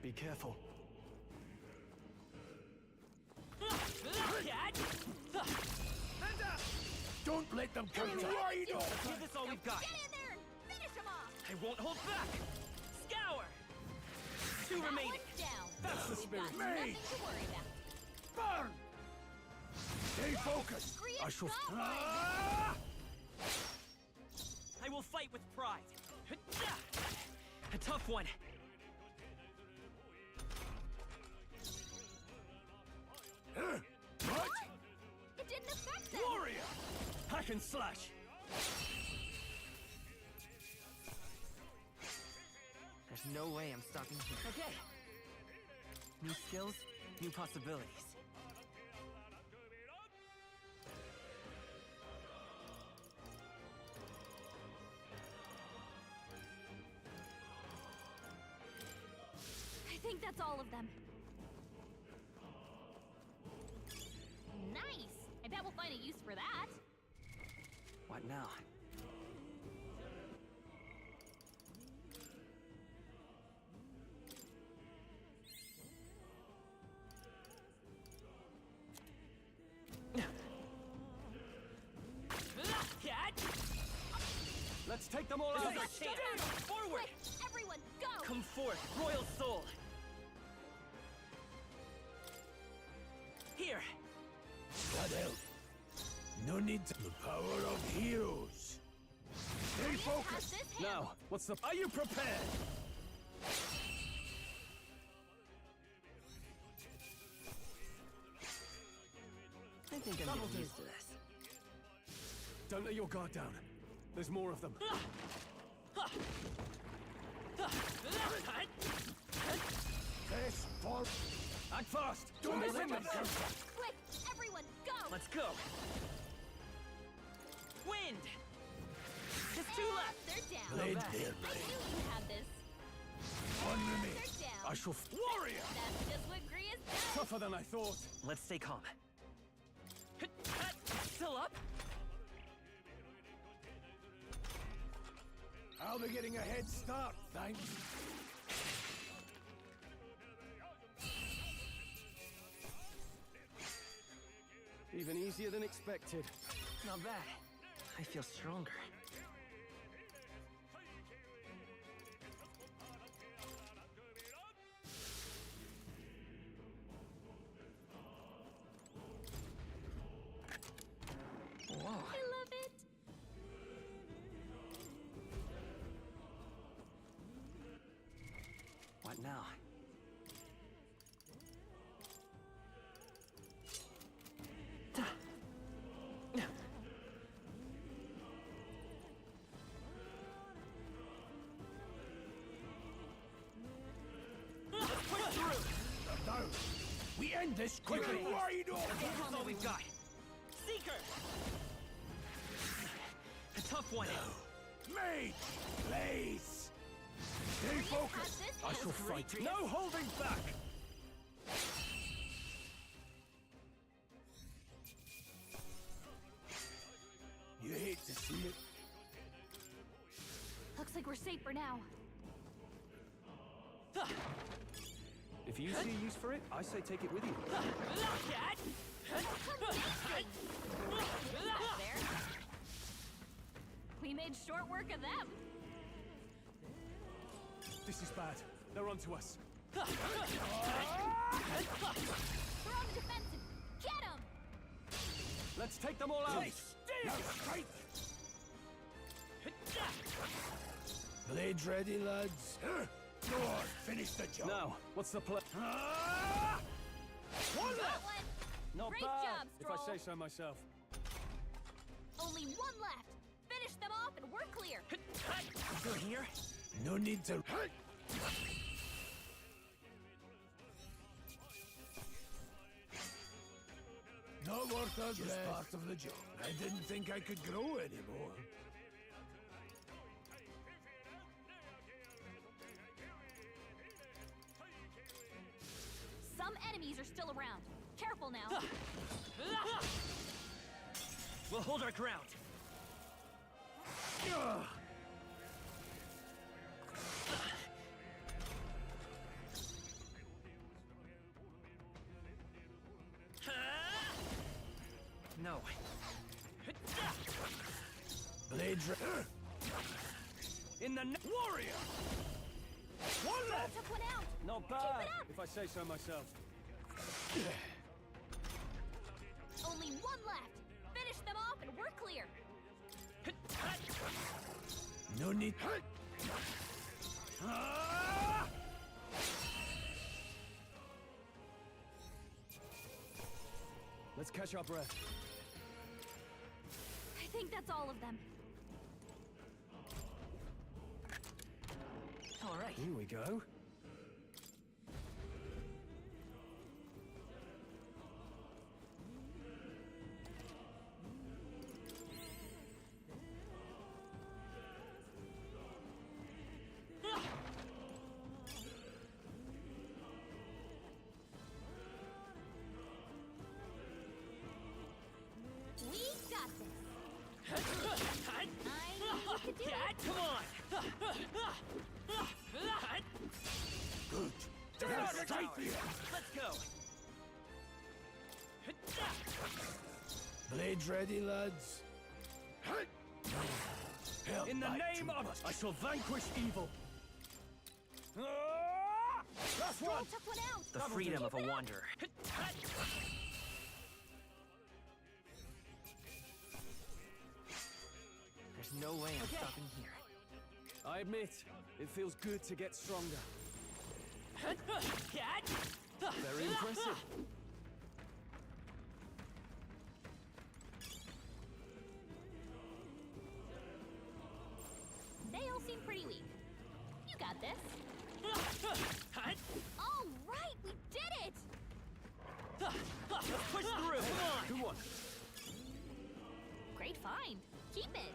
Be careful. Don't let them come right off! Give this all we've got. Get in there and finish him off! I won't hold back. Scour. Two That remaining. one's down. That's the We've spirit. got nothing to worry about. Burn! Stay focused! Great I shall... Ah! I will fight with pride. A tough one. What? It didn't affect them. Warrior! Hack and slash. There's no way I'm stopping here. Okay. New skills, new possibilities. I think that's all of them. Nice! I bet we'll find a use for that. What now? Let's take them all This out! is our chance! Forward! Quick, everyone, go! Come forth, royal soul! Here! God help. No need to... The power of heroes. Stay focused. Now, what's the... Are you prepared? I think I'm getting used to this. Don't let your guard down. There's more of them. This for... Act fast! Don't Don't let them come. Quick, everyone, go! Let's go! Wind! Just two left! They're down. Blade back. there, I blade. knew you had this. One remains. They're down. I shall... Warrior! That's just what Grius does. Tougher than I thought. Let's stay calm. Still up? I'll be getting a head start, thanks. Even easier than expected. Not bad. I feel stronger. Whoa. I love it. What now? No. We end this quickly. Wide open. That's all we've got. Seeker! A tough one. Mage, blaze. Stay focused. I shall fight. No holding back! You hate to see it. Looks like we're safe for now. If you see use for it, I say take it with you. There. We made short work of them. This is bad. They're onto us. They're on the defensive. Get them! Let's take them all out! Now strike. Blades ready, lads. Go on, finish the job. Now, what's the plan? One left. Not Great bad, job, if I Stroll. say so myself. Only one left. Finish them off and we're clear. Still here? No need to. Not worth a Just part of the job. I didn't think I could grow anymore. Some enemies are still around. Careful now. We'll hold our ground. No. Blades In the warrior! One left! Took one out. Not Keep bad, it up. if I say so myself. Only one left. Finish them off and we're clear. No need. Let's catch our breath. I think that's all of them. All right. Here we go. We got this. I knew you could do it. Come on! Good. That's right here. Let's go! Blades ready, lads. Hell, In the like name too of... much. I shall vanquish evil. Last one! Took one out. The freedom of a wanderer. There's no way I'm stopping here. I admit, it feels good to get stronger. Very impressive. They all seem pretty weak. You got this. All right, we did it! Let's push through! Come on! Good one. Great find. Keep it.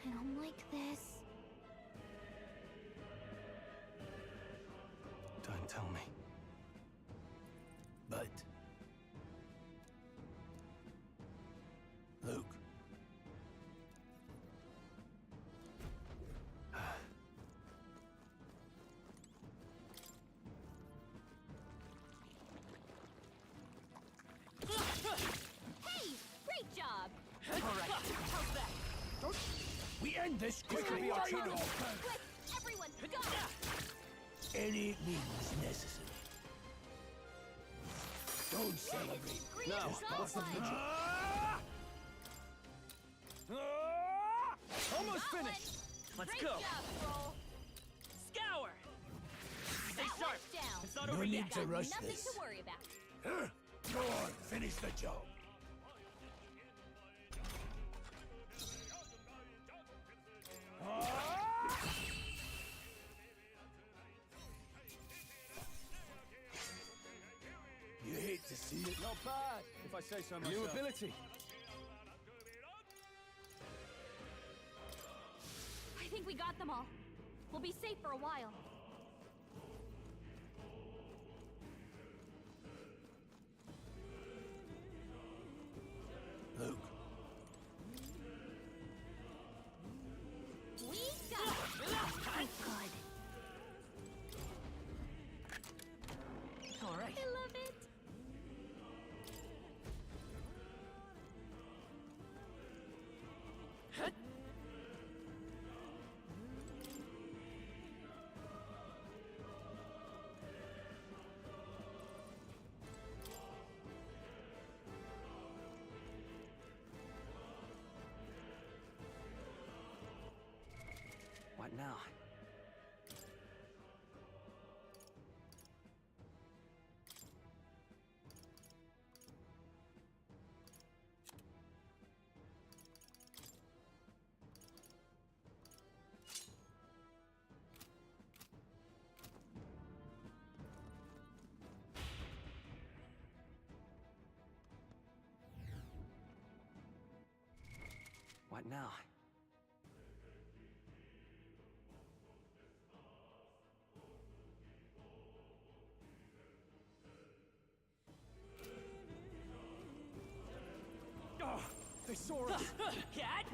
I don't like this. Don't tell me. But... Luke. Hey, great job. All right, how's that? We end this quickly. Quick, everyone, go! Any means necessary. Don't celebrate. Now, what's the future? Almost finished. Let's Great go. job, Troll. Scour. Stay That sharp. one's down. It's not No over need yet. to rush Nothing this. to worry about. Go on, finish the job. You hate to see it. Not bad, if I say so myself. New ability. I think we got them all. We'll be safe for a while. Luke. We got it. Good. All right. I love it. What now? What now? Oh, they saw us. Cat?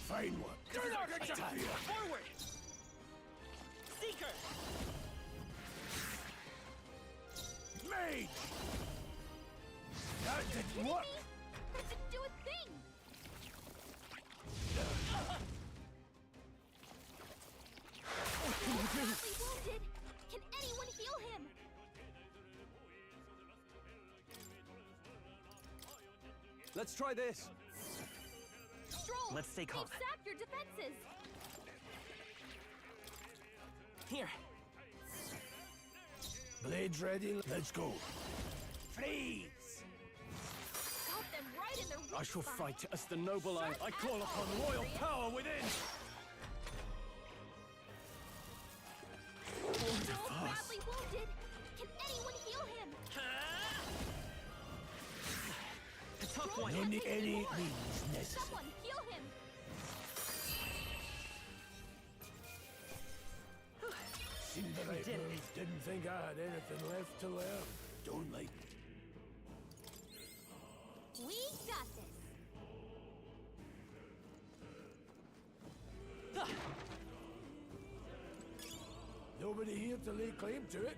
Fine one. Forward! Seeker! Mage! That didn't work. That didn't do a thing. He's badly wounded. Can anyone heal him? Let's try this. Stroll, Let's stay calm. they've sapped your defenses. Here. Blades ready? Let's go. Freeze! Got them right in their weak I shall spot. fight as the noble I call upon royal power within. Joel's badly wounded. Can anyone heal him? A tough one. No need any More. means necessary. Someone heal him. Cinderella didn't think I had anything left to learn. Don't like. We got this. Nobody here to lay claim to it,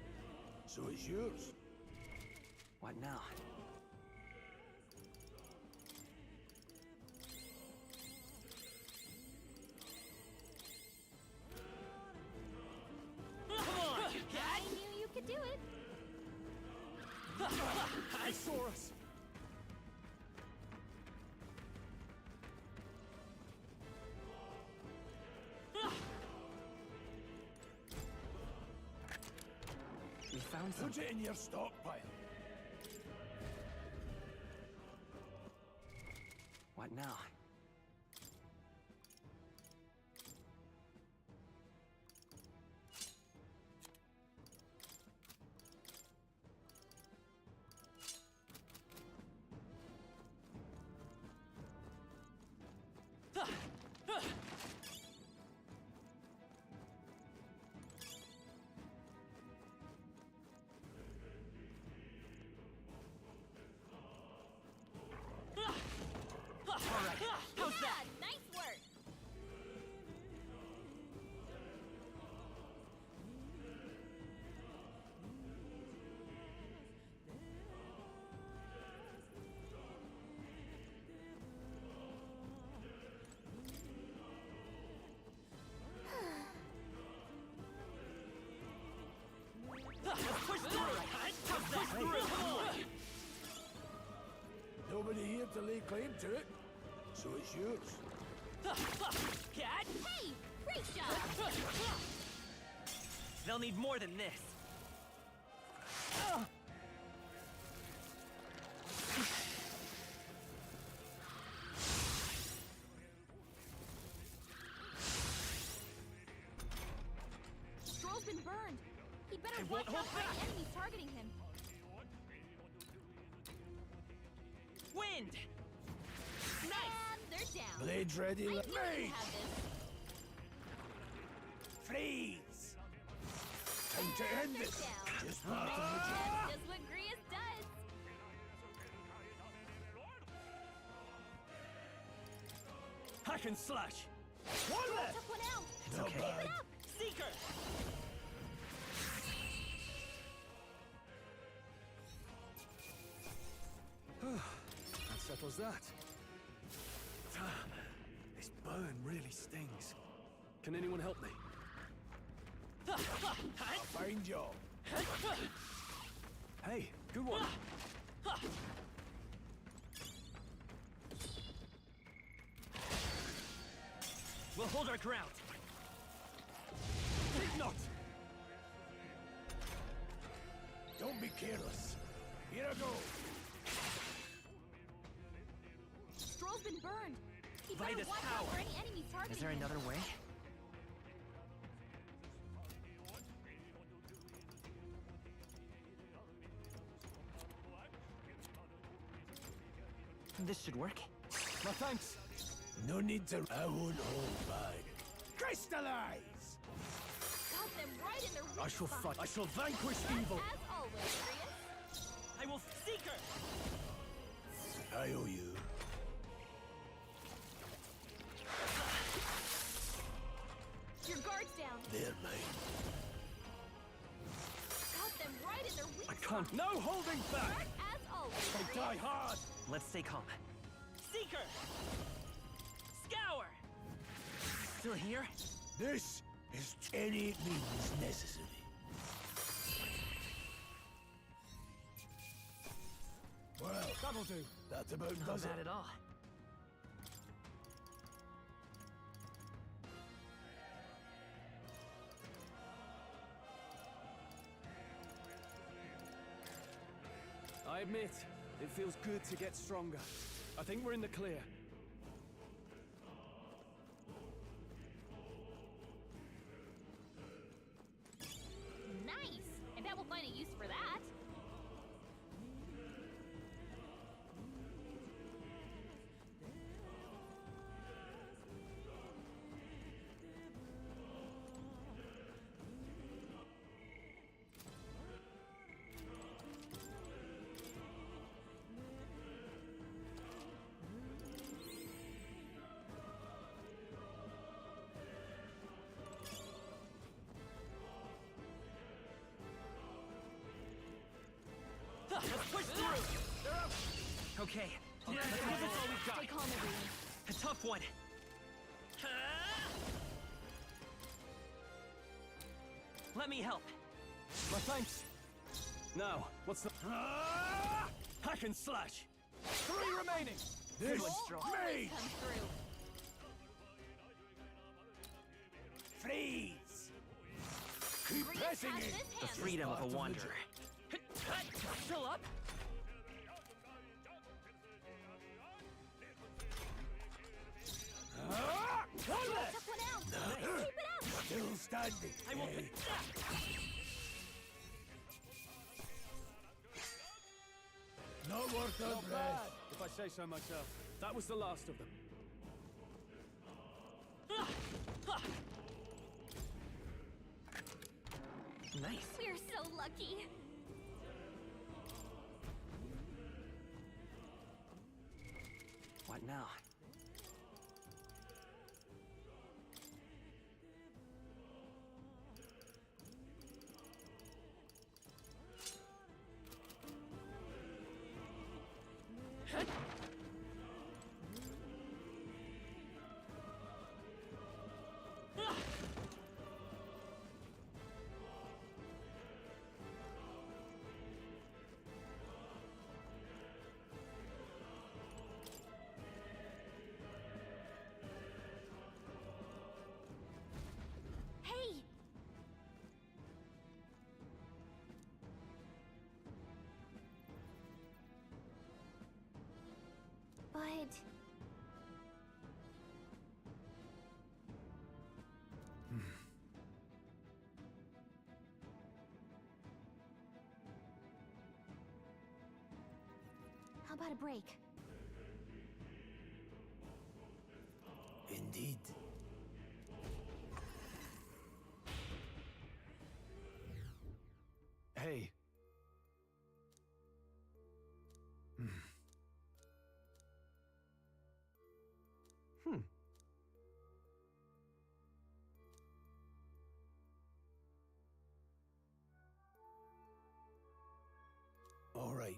so it's yours. What now? I knew you could do it. He saw us. We found Put something. it in your stockpile. What now? Nice work. Nobody here to lay claim to it, so it's yours. Hey, great job. They'll need more than this. Stroll's been burned. He'd better It watch won't out hold for any back. enemies targeting him. Wind! And they're down. Blades ready. I knew Let you me. had this. Freeze! Time to end They're this. down. Just part of the job. That's just what Grius does. Hack and slash. One Stroll left. took one out. It's Not okay. bad. Keep it up. Seeker! That settles that. This burn really stings. Can anyone help me? I'll find you. Hey, good one. We'll hold our ground. Think not. Don't be careless. Here I go. Stroll's been burned. He better Vitus watch out power. for any enemies targeting Is there him. another way? This should work. My thanks. No need to. I won't hold back. Crystallize! Got them right in their weak I shall spot. fight. I shall vanquish Just evil. as always, Grius. I will Seeker! I owe you. Your guard's down. They're mine. Got them right in their weak I spot. can't. No holding back. Just as always, I Grius. die hard. Let's stay calm. Seeker! Scour! Still here? This is any means necessary. Well, That'll do. that about Not does it. bad at all. I admit, it feels good to get stronger. I think we're in the clear. Nice. I bet we'll find a use for that. Let's push through! Okay, let's give this all we've got. Stay calm, everyone. A tough one. Let me help. My thanks. Now, what's the... Hack and slash! 3 remaining! This Always come through. Freeze! Keep pressing it! The freedom of a wanderer. Still up? One left! Tough one out. Keep it up. Still standing. I will... No worth of breath, if I say so myself. That was the last of them. Nice. We're so lucky. What now? Hey! But... How about a break? Indeed. Hey. All right.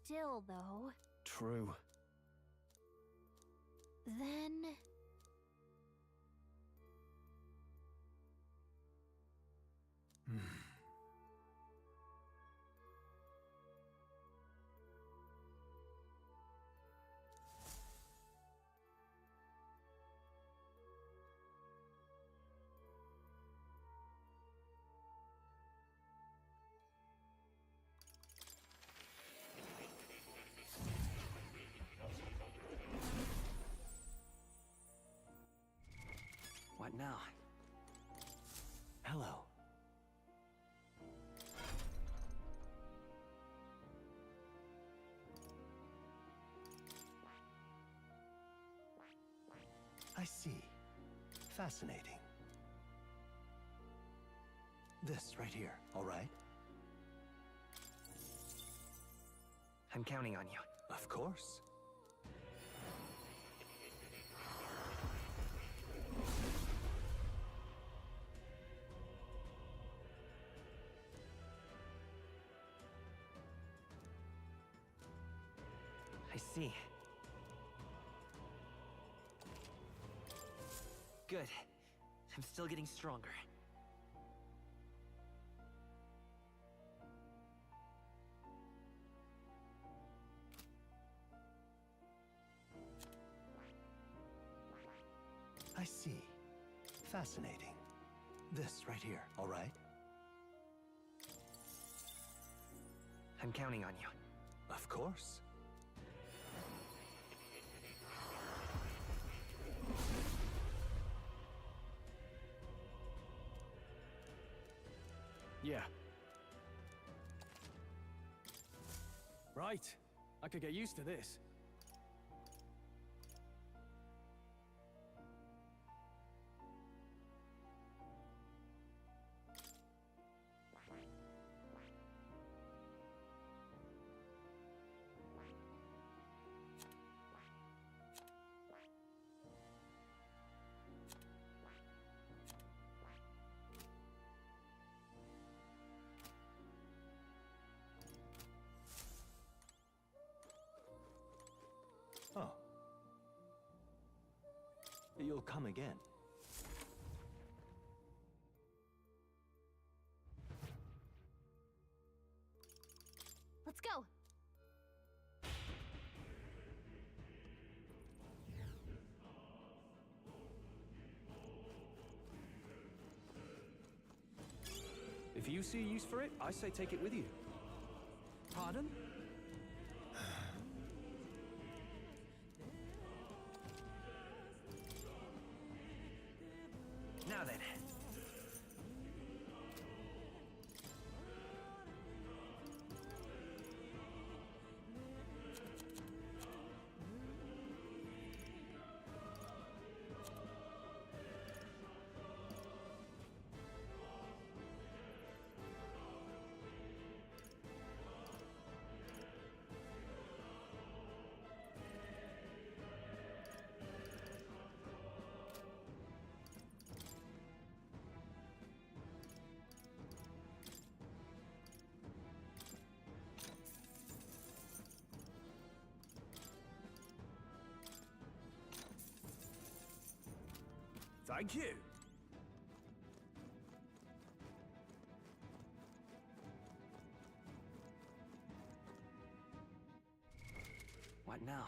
Still, though, True. then... What now? Hello. I see. Fascinating. This right here, all right? I'm counting on you. Of course. I see. Good. I'm still getting stronger. I see. Fascinating. This right here, all right? I'm counting on you. Of course. Yeah. Right. I could get used to this. Oh. You'll come again. Let's go. If you see use for it, I say take it with you. Pardon? Now then. Thank you. What now?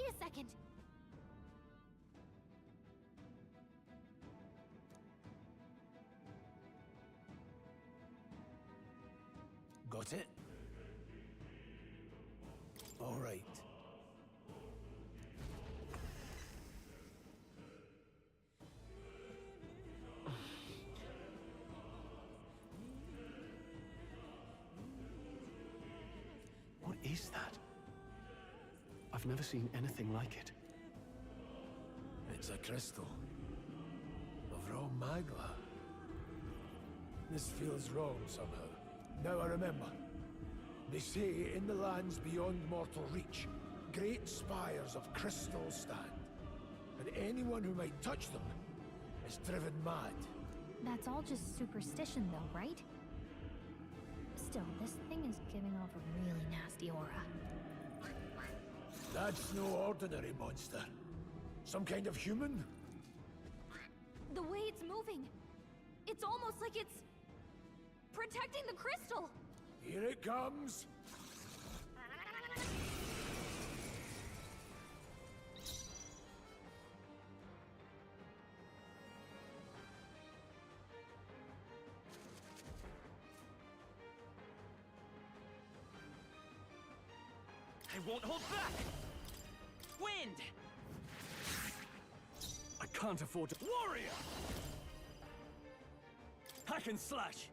Wait a second! Got it? All right. What is that? I've never seen anything like it. It's a crystal. Of raw magla. This feels wrong somehow. Now I remember. They say in the lands beyond mortal reach, great spires of crystal stand. And anyone who might touch them is driven mad. That's all just superstition though, right? Still, this thing is giving off a really nasty aura. That's no ordinary monster. Some kind of human? The way it's moving, it's almost like it's protecting the crystal. Here it comes! I won't hold back! Wind! I can't afford to— Warrior! Hack and slash!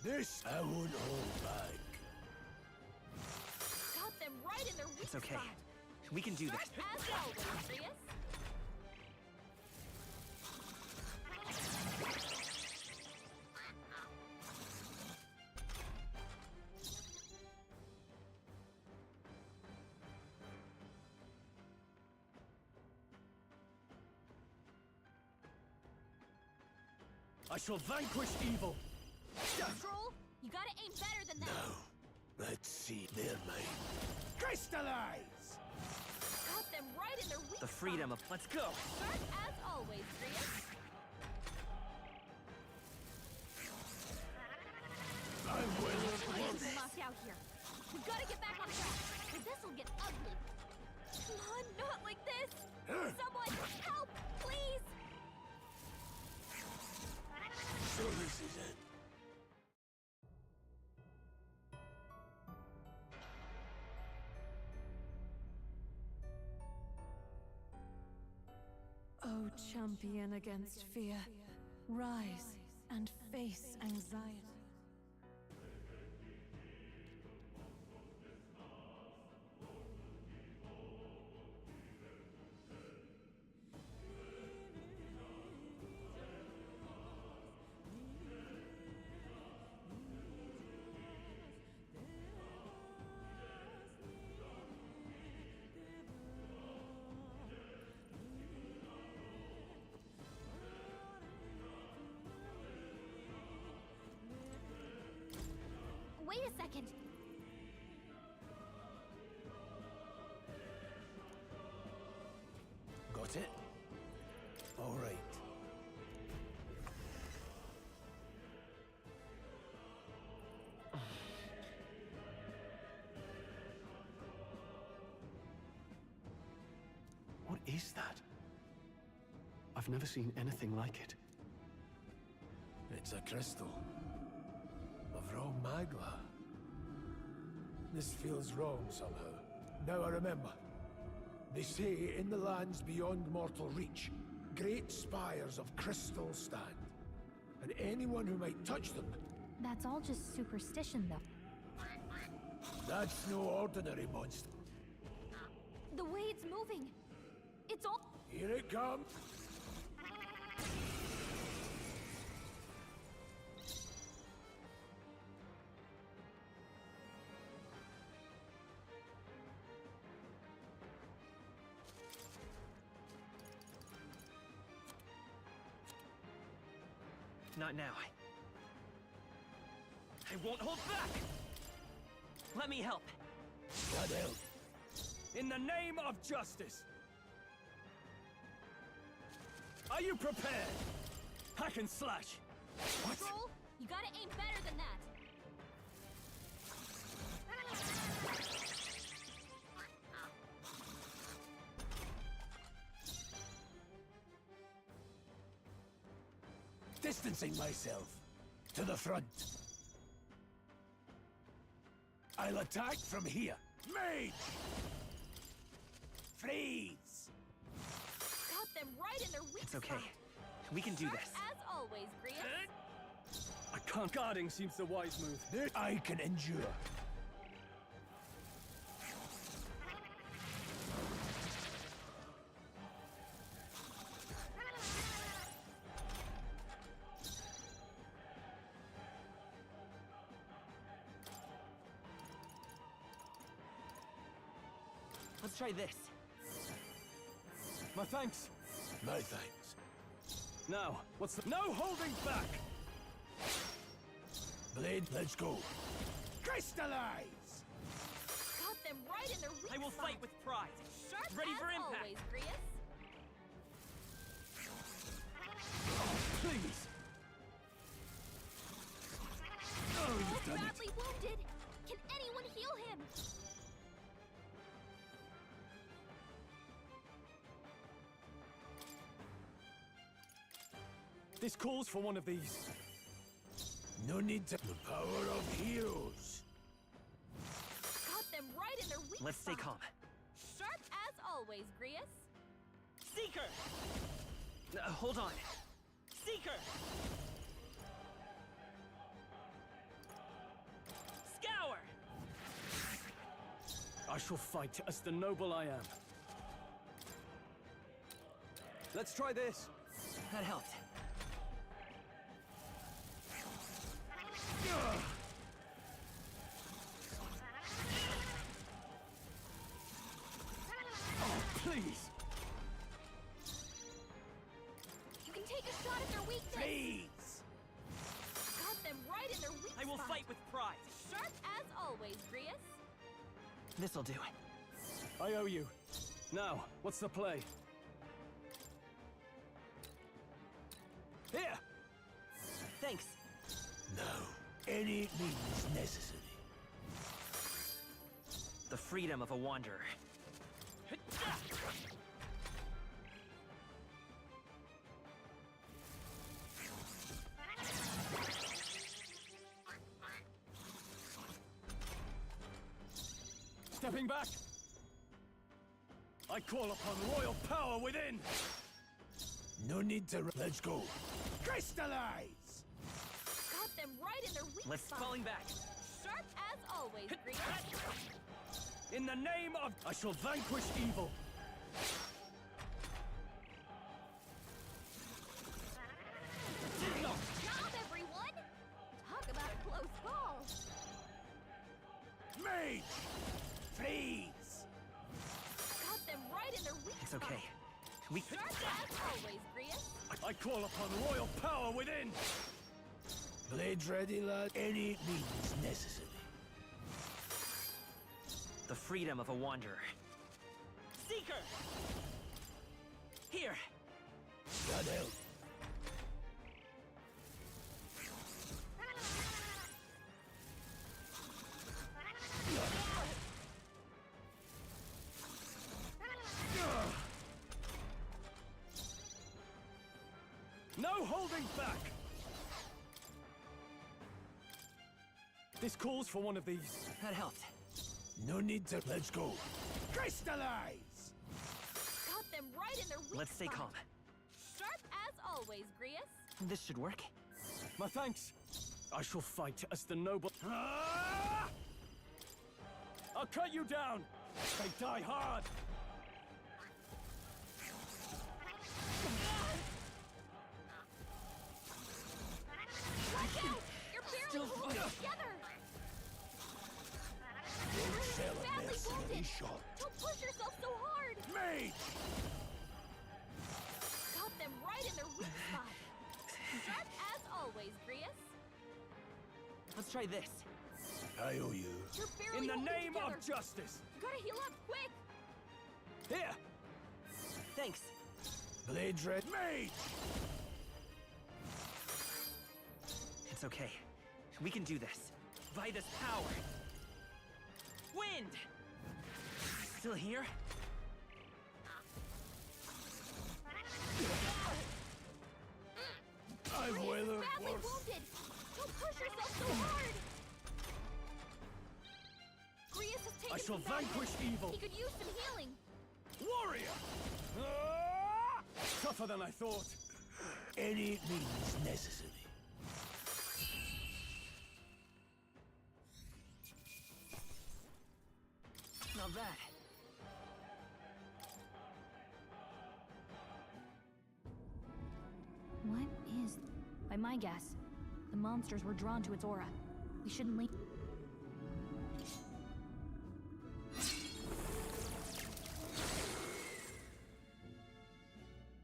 This I won't hold back. Got them right in their weak It's okay. spot. We can do this. As always, Prius. I shall vanquish evil! Troll, you gotta aim better than that. No. Let's see their mind. Crystallize! Got them right in their weak The freedom of— Let's go! Sharp as always, Prius. I'm well. It's locked out here. We've gotta get back on track, or this'll get ugly. Come on, not like this! Someone, help, please! So this is it. O champion against fear, rise and face anxiety. Wait a second. Got it? All right. What is that? I've never seen anything like it. It's a crystal. Of raw magla. This feels wrong somehow. Now I remember. They say in the lands beyond mortal reach, great spires of crystal stand. And anyone who might touch them... That's all just superstition, though. That's no ordinary monster. The way it's moving, it's all... Here it comes! Not now. I won't hold back! Let me help. What help? In the name of justice! Are you prepared? Hack and slash! What? Troll, you gotta aim better than that. Distancing myself. To the front. I'll attack from here. Mage! Freeze! Got them right in their weak It's okay. spot. We can do Sharp this. as always, Grius. I can't. Guarding seems the wise move. This I can endure. Let's try this. My thanks. My thanks. Now, what's the... No holding back! Blade, let's go. Crystallize! Got them right in their weak I will spot. fight with pride. Sharp Ready as for impact. always, Grius. Please! Oh, He's you've done it. badly wounded. Can anyone heal him? This calls for one of these. No need to... The power of heroes. Got them right in their weak Let's stay spot. calm. Sharp as always, Grius. Seeker! Hold on. Seeker! Scour! I shall fight as the noble I am. Let's try this. That helped. Oh, please! You can take a shot at their weakness. Freeze! Got them right in their weak I will spot. fight with pride. Sharp as always, Grius. This'll do. I owe you. Now, what's the play? Here! Thanks. No. Any means necessary. The freedom of a wanderer. Stepping back! I call upon royal power within! No need to... Let's go. Crystallize! Got them right in their weak Let's spot. falling back. Sharp as always, Grius. In the name of... I shall vanquish evil! Good job, everyone! Talk about a close call. Mage! Freeze! Got them right in their weak It's spot. okay. We... Sharp as always, Grius. I call upon royal power within! Blades ready, lad. Any means necessary. The freedom of a wanderer. Seeker! Here! God help. No holding back! This calls for one of these. That helped. No need to... Let's go. Crystallize! Got them right in their weak Let's stay spot. calm. Sharp as always, Grius. This should work. My thanks. I shall fight as the noble... Ah! I'll cut you down! They die hard! Watch out! You're barely holding together. Don't sell a Badly mercenary wounded. shot. Don't push yourself so hard. Mage! Got them right in their weak spot. Sharp as always, Grius. Let's try this. I owe you. You're barely In the holding name together. of justice! You gotta heal up quick. Here! Thanks. Blades red. Mage! It's okay. We can do this. By this power. Wind! Still here? I've weathered yourself so hard! Grius has taken I shall some bad vanquish hits. evil. He could use some healing. Warrior! Ah! Tougher than I thought. Any means necessary. Not bad. What is... By my guess, the monsters were drawn to its aura. We shouldn't leave...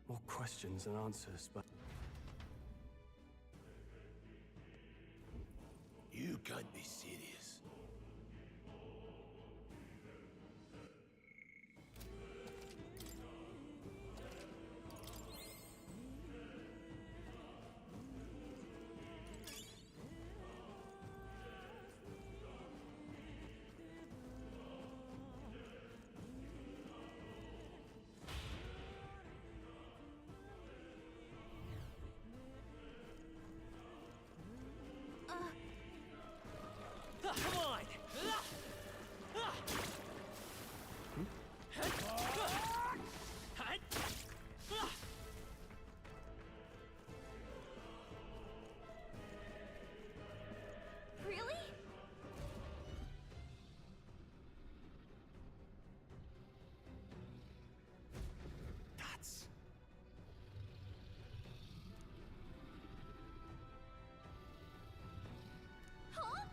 More questions than answers, but... You can't be serious. Come on! Really? That's... Huh?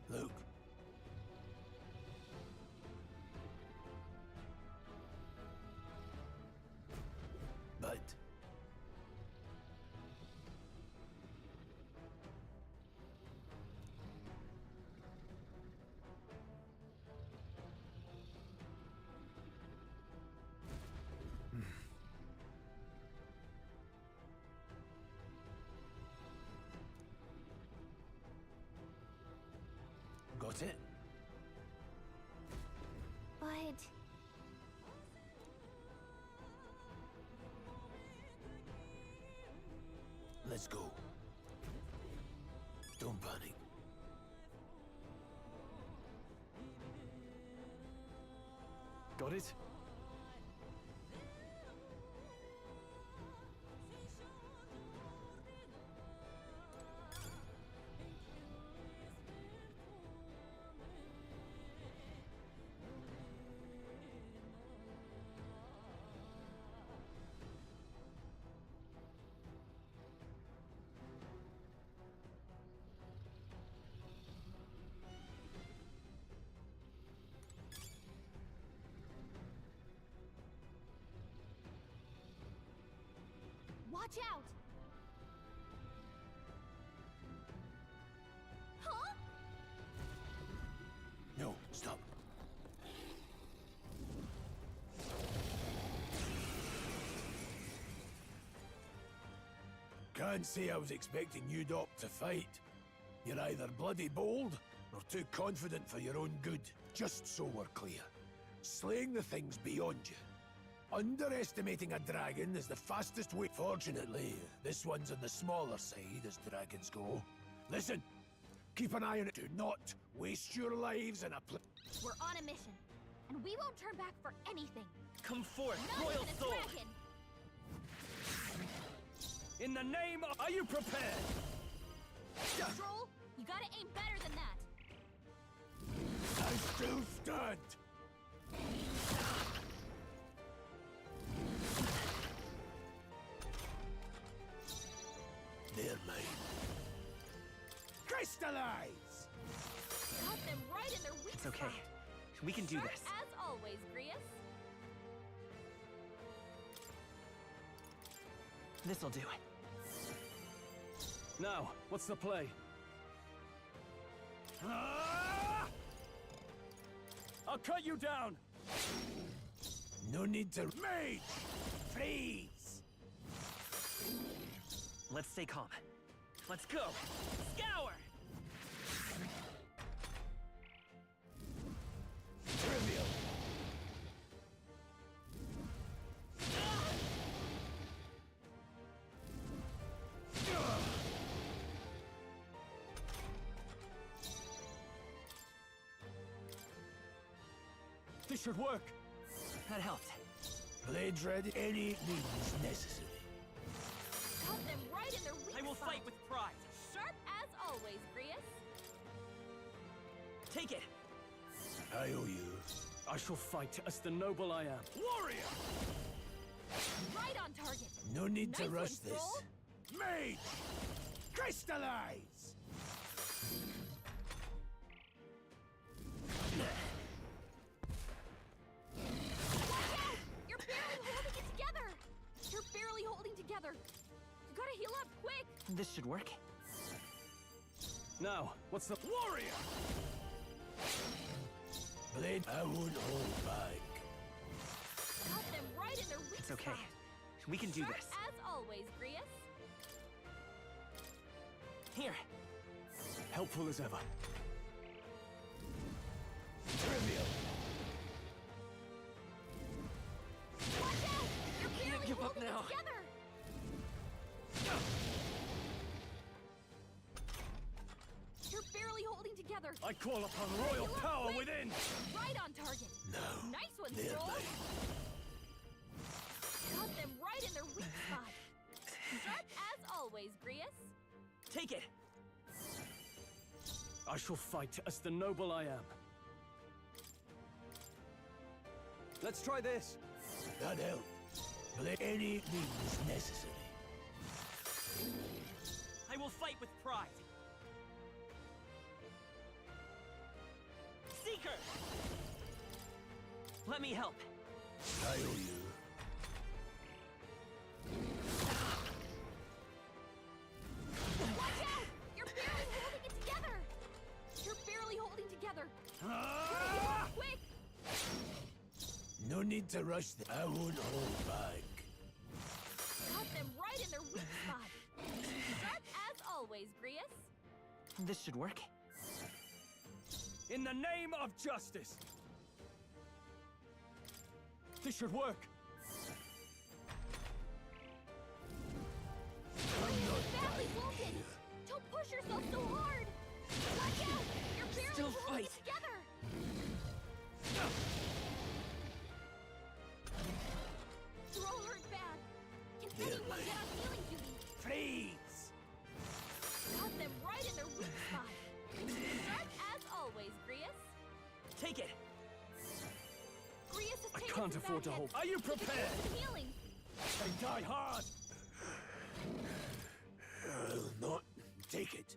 Look. But... Got it? But... Let's go. Don't panic. Got it? Watch out! Huh? No, stop. Can't say I was expecting you, Doc, to fight. You're either bloody bold, or too confident for your own good. Just so we're clear. Slaying the thing's beyond you. Underestimating a dragon is the fastest way. Fortunately, this one's on the smaller side as dragons go. Listen, keep an eye on it. Do not waste your lives in a We're on a mission, and we won't turn back for anything. Come forth, Not Royal even a Sword! dragon! In the name of... Are you prepared? Troll, you gotta aim better than that. I still stand! They're mine. Crystallize! Got them right in their weak It's okay. spot. We can do Sharp this. as always, Grius. This'll do it. Now, what's the play? Ah! I'll cut you down! No need to... Mage! Freeze! Let's stay calm. Let's go! Scour! Trivial! This should work. That helped. Blades ready. Any means necessary. Cut them right in their weak I will spot. fight with pride. Sharp as always, Grius. Take it. I owe you. I shall fight as the noble I am. Warrior! Right on target. No need Nice to rush one, this. Stroll. Mage! Crystallize! You're barely holding it together. You're barely holding together. You gotta heal up quick. This should work. Now, what's the warrior? Blade, I won't hold back. Cut them right in their weak It's okay. spot. We can do Sharp this. as always, Grius. Here. Helpful as ever. Trivial. Watch out! You're Can't barely give up holding now. it together. You're barely holding together. I call upon royal Heal up power quick. within. Right on target. No. Nice one, They're Stroll. mine. Cut them right in their weak spot. Sharp as always, Grius. Take it. I shall fight as the noble I am. Let's try this. That helped. Blade, any means necessary. I will fight with pride. Seeker! Let me help. I owe you. Watch out! You're barely holding it together. You're barely holding together. Ah! Quick! No need to rush this. I won't hold back. Cut them right in their weak spot. Sharp as always, Grius. This should work. In the name of justice. This should work. Badly wounded. Don't push yourself so hard. Watch out! You're barely Still holding it fight. together. You're all hurt bad. Can anyone get on healing duty? Please! Cut them right in their weak spot. Sharp as always, Grius. Take it. Grius has I taken can't some afford to bad hold. hits. Are you He could use prepared? some healing. They die hard. I'll not take it.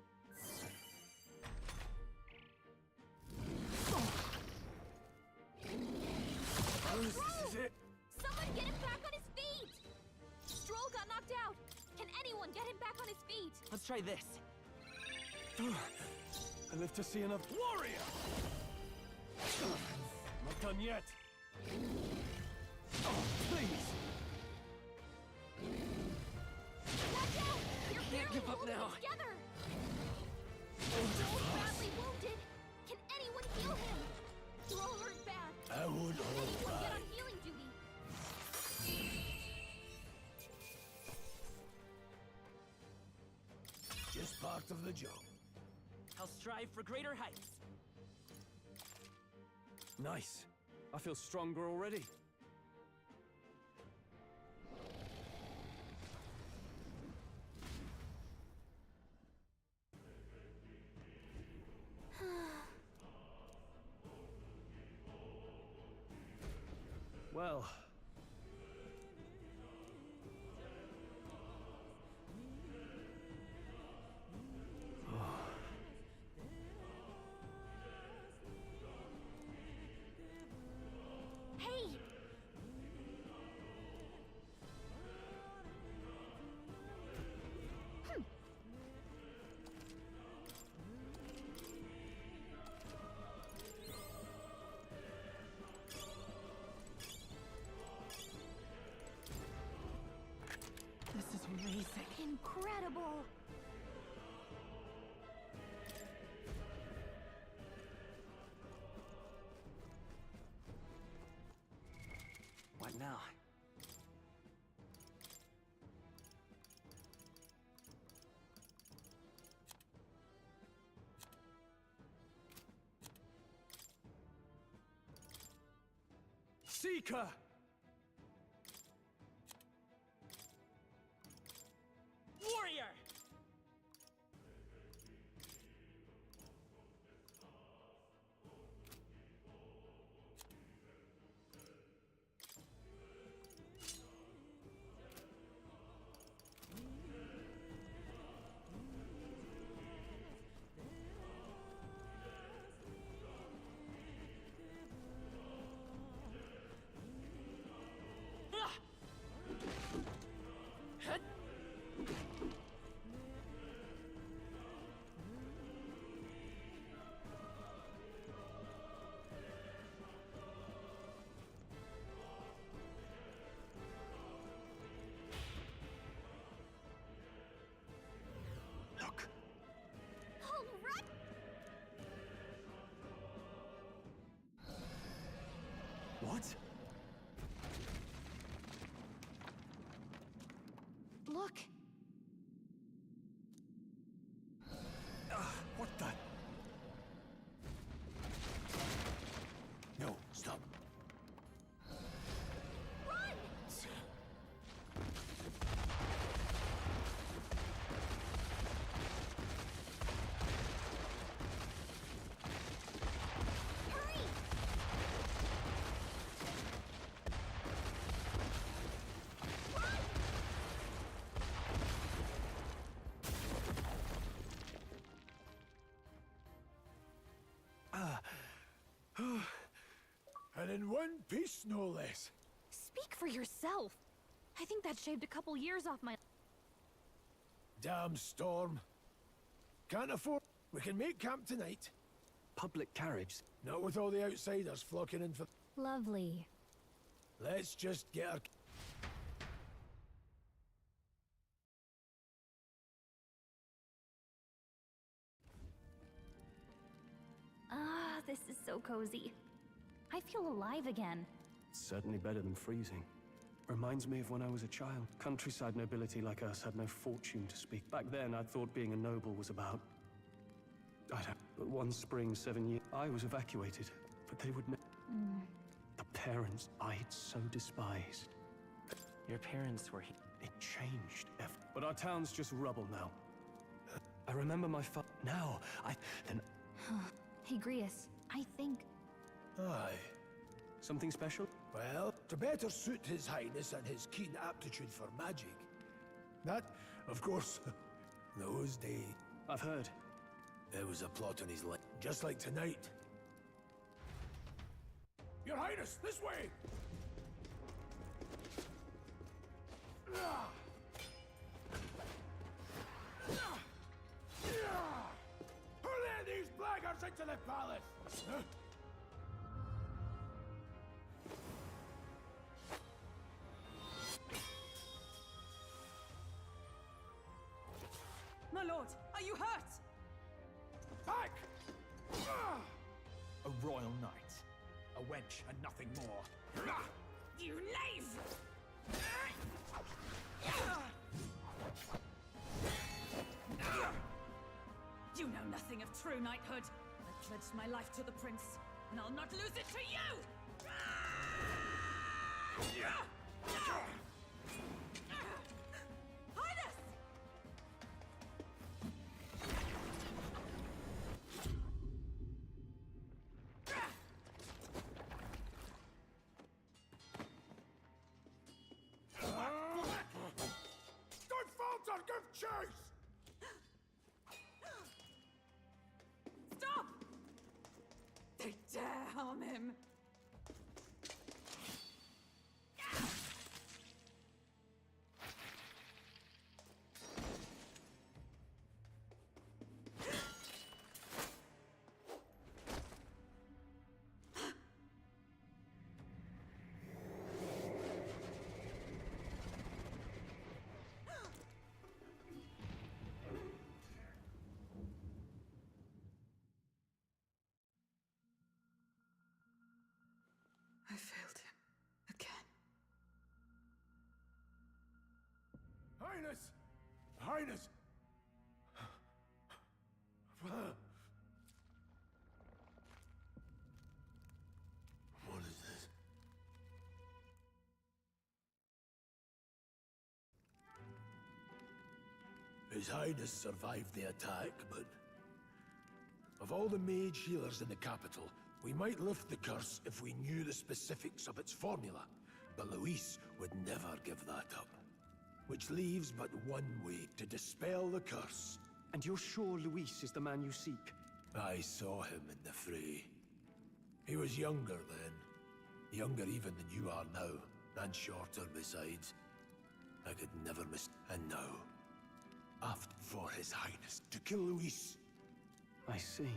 This is it. Someone get him back on his feet! Stroll got knocked out. Can anyone get him back on his feet? Let's try this. I live to see another warrior. Not done yet. Oh, please. Watch out! You're Can't barely give up holding now. it together. Stroll's badly wounded. Can anyone heal him? You're all hurt bad. I won't Can hold anyone get back. on healing duty? Just part of the job. I'll strive for greater heights. Nice. I feel stronger already. Well. Hey! Seeker! Warrior! What? Look! What the? No, stop. Run! Hurry! And in one piece, no less. Speak for yourself. I think that shaved a couple years off my... Damn storm. Can't afford... We can make camp tonight. Public carriage? Not with all the outsiders flocking in for... Lovely. Let's just get our... Ah, this is so cozy. I feel alive again. Certainly better than freezing. Reminds me of when I was a child. Countryside nobility like us had no fortune to speak. Back then, I thought being a noble was about... But one spring, 7 years, I was evacuated. But they would never... The parents I'd so despised. Your parents were here. It changed, but our town's just rubble now. I remember my now, then... Hey, Grius, I think... Aye. Something special? Well, to better suit His Highness and his keen aptitude for magic. That, of course, those days. I've heard. There was a plot on his leg, just like tonight. Your Highness, this way! Hurl these blackguards into the palace! My lord, are you hurt? Back! A royal knight. A wench and nothing more. You knave! You know nothing of true knighthood. I pledged my life to the prince, and I'll not lose it to you! Highness! Don't falter! Give chase! Stop! They dare harm him! I failed him. Again. Highness! Highness! What is this? His Highness survived the attack, but of all the mage healers in the capital, we might lift the curse if we knew the specifics of its formula. But Luis would never give that up. Which leaves but one way to dispel the curse. And you're sure Luis is the man you seek? I saw him in the fray. He was younger then. Younger even than you are now, and shorter besides. I could never miss... And now, after for His Highness to kill Luis. I see.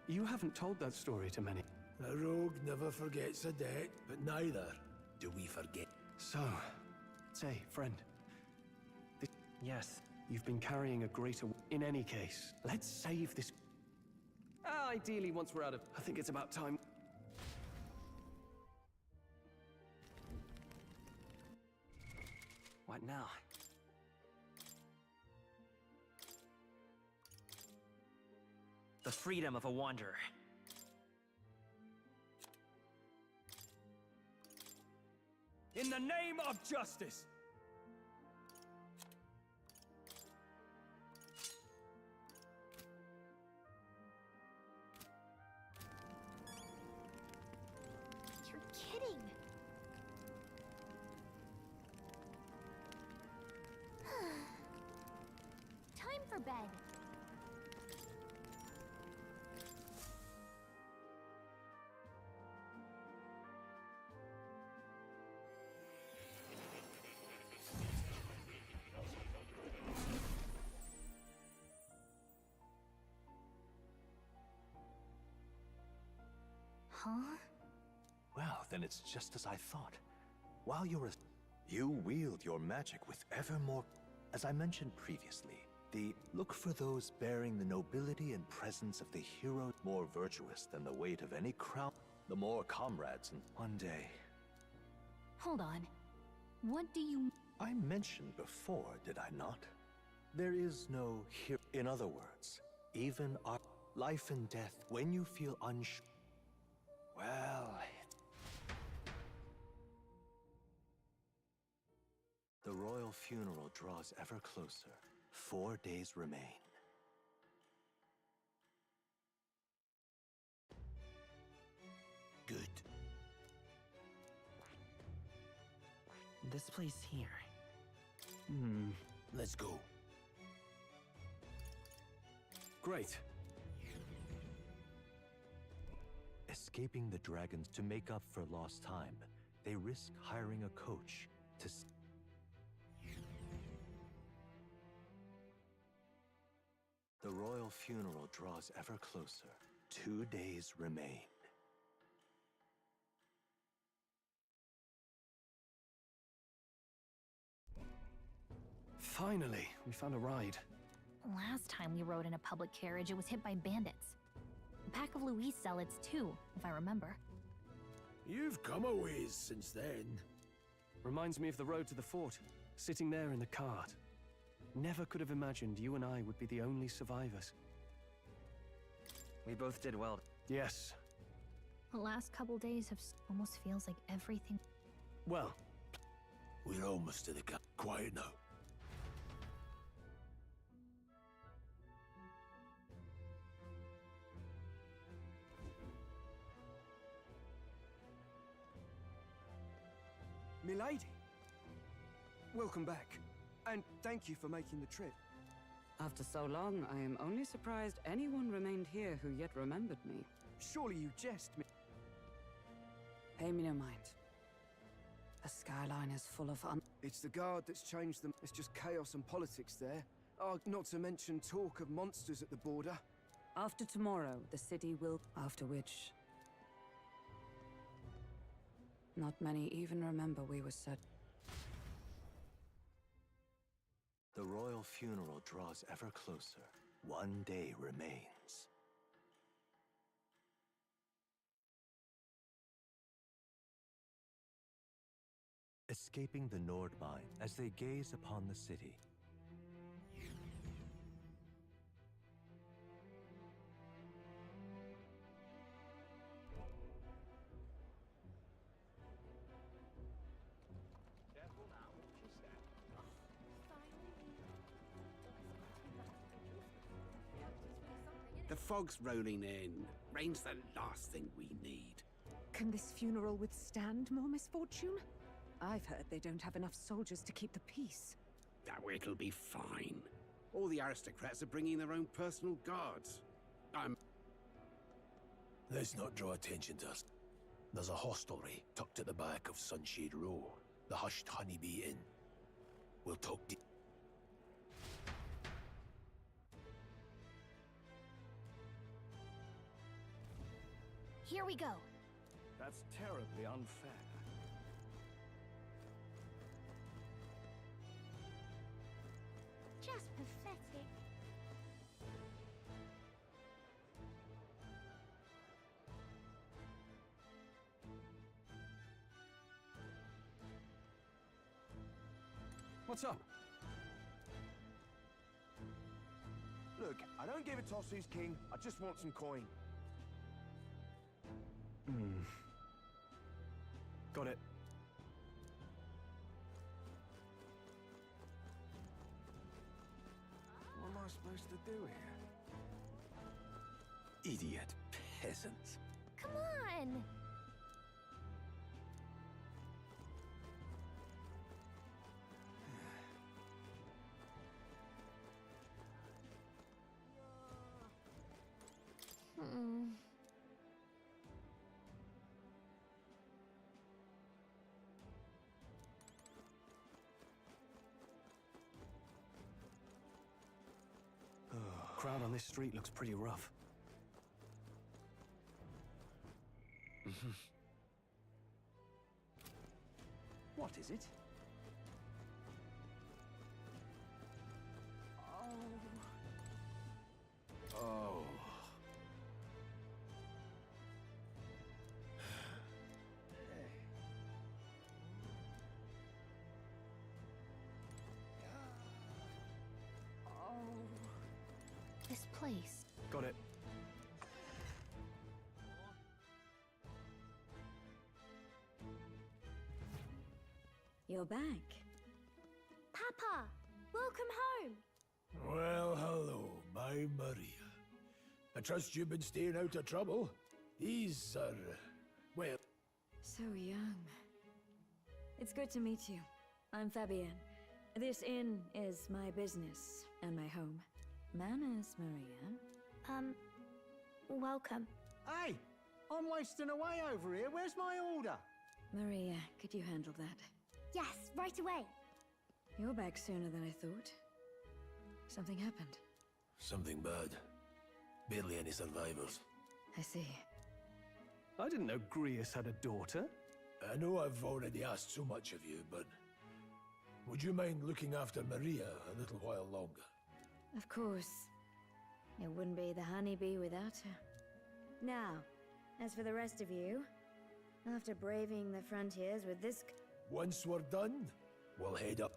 You haven't told that story to many. A rogue never forgets a debt, but neither do we forget. So, say, friend. Yes, you've been carrying a greater... In any case, let's save this... ideally, once we're out of... I think it's about time... What now? The freedom of a wanderer. In the name of justice! You're kidding! Time for bed. Huh? Well, then it's just as I thought. While you're you wield your magic with ever more... As I mentioned previously, the look for those bearing the nobility and presence of the hero more virtuous than the weight of any crown, the more comrades, and one day... Hold on. What do you... I mentioned before, did I not? There is no hero. In other words, even our life and death, when you feel unsure... Well... The royal funeral draws ever closer. 4 days remain. Good. This place here. Let's go. Great. Escaping the dragons to make up for lost time, they risk hiring a coach to... The royal funeral draws ever closer. 2 days remain. Finally, we found a ride. Last time we rode in a public carriage, it was hit by bandits. A pack of Luis zealots too, if I remember. You've come a ways since then. Reminds me of the road to the fort, sitting there in the cart. Never could have imagined you and I would be the only survivors. We both did well. Yes. The last couple days have almost feels like everything... Well... We're almost to the camp. Quiet now. Milady! Welcome back. And thank you for making the trip. After so long, I am only surprised anyone remained here who yet remembered me. Surely you jest me. Pay me no mind. The skyline is full of It's the guard that's changed them. It's just chaos and politics there. Oh, not to mention talk of monsters at the border. After tomorrow, the city will... After which... Not many even remember we were set. The royal funeral draws ever closer. 1 day remains. Escaping the Nordmine as they gaze upon the city. fog's rolling in. Rain's the last thing we need. Can this funeral withstand more misfortune? I've heard they don't have enough soldiers to keep the peace. Oh, it'll be fine. All the aristocrats are bringing their own personal guards. Let's not draw attention to us. There's a hostelry tucked at the back of Sunshade Row, the Hushed Honeybee Inn. We'll talk Here we go. That's terribly unfair. Just pathetic. What's up? Look, I don't give a toss who's king. I just want some coin. Got it. What am I supposed to do here? Idiot peasants. Come on! Crowd on this street looks pretty rough. What is it? Oh. This place. Got it. You're back. Papa! Welcome home! Well, hello, my Maria. I trust you've been staying out of trouble. These are, well... So young. It's good to meet you. I'm Fabienne. This inn is my business and my home. Manners, Maria. Welcome. Hey! I'm wasting away over here. Where's my order? Maria, could you handle that? Yes, right away. You're back sooner than I thought. Something happened. Something bad. Barely any survivors. I see. I didn't know Grius had a daughter. I know I've already asked so much of you, but... would you mind looking after Maria a little while longer? Of course. It wouldn't be the honeybee without her. Now, as for the rest of you, after braving the frontiers with this... Once we're done, we'll head up.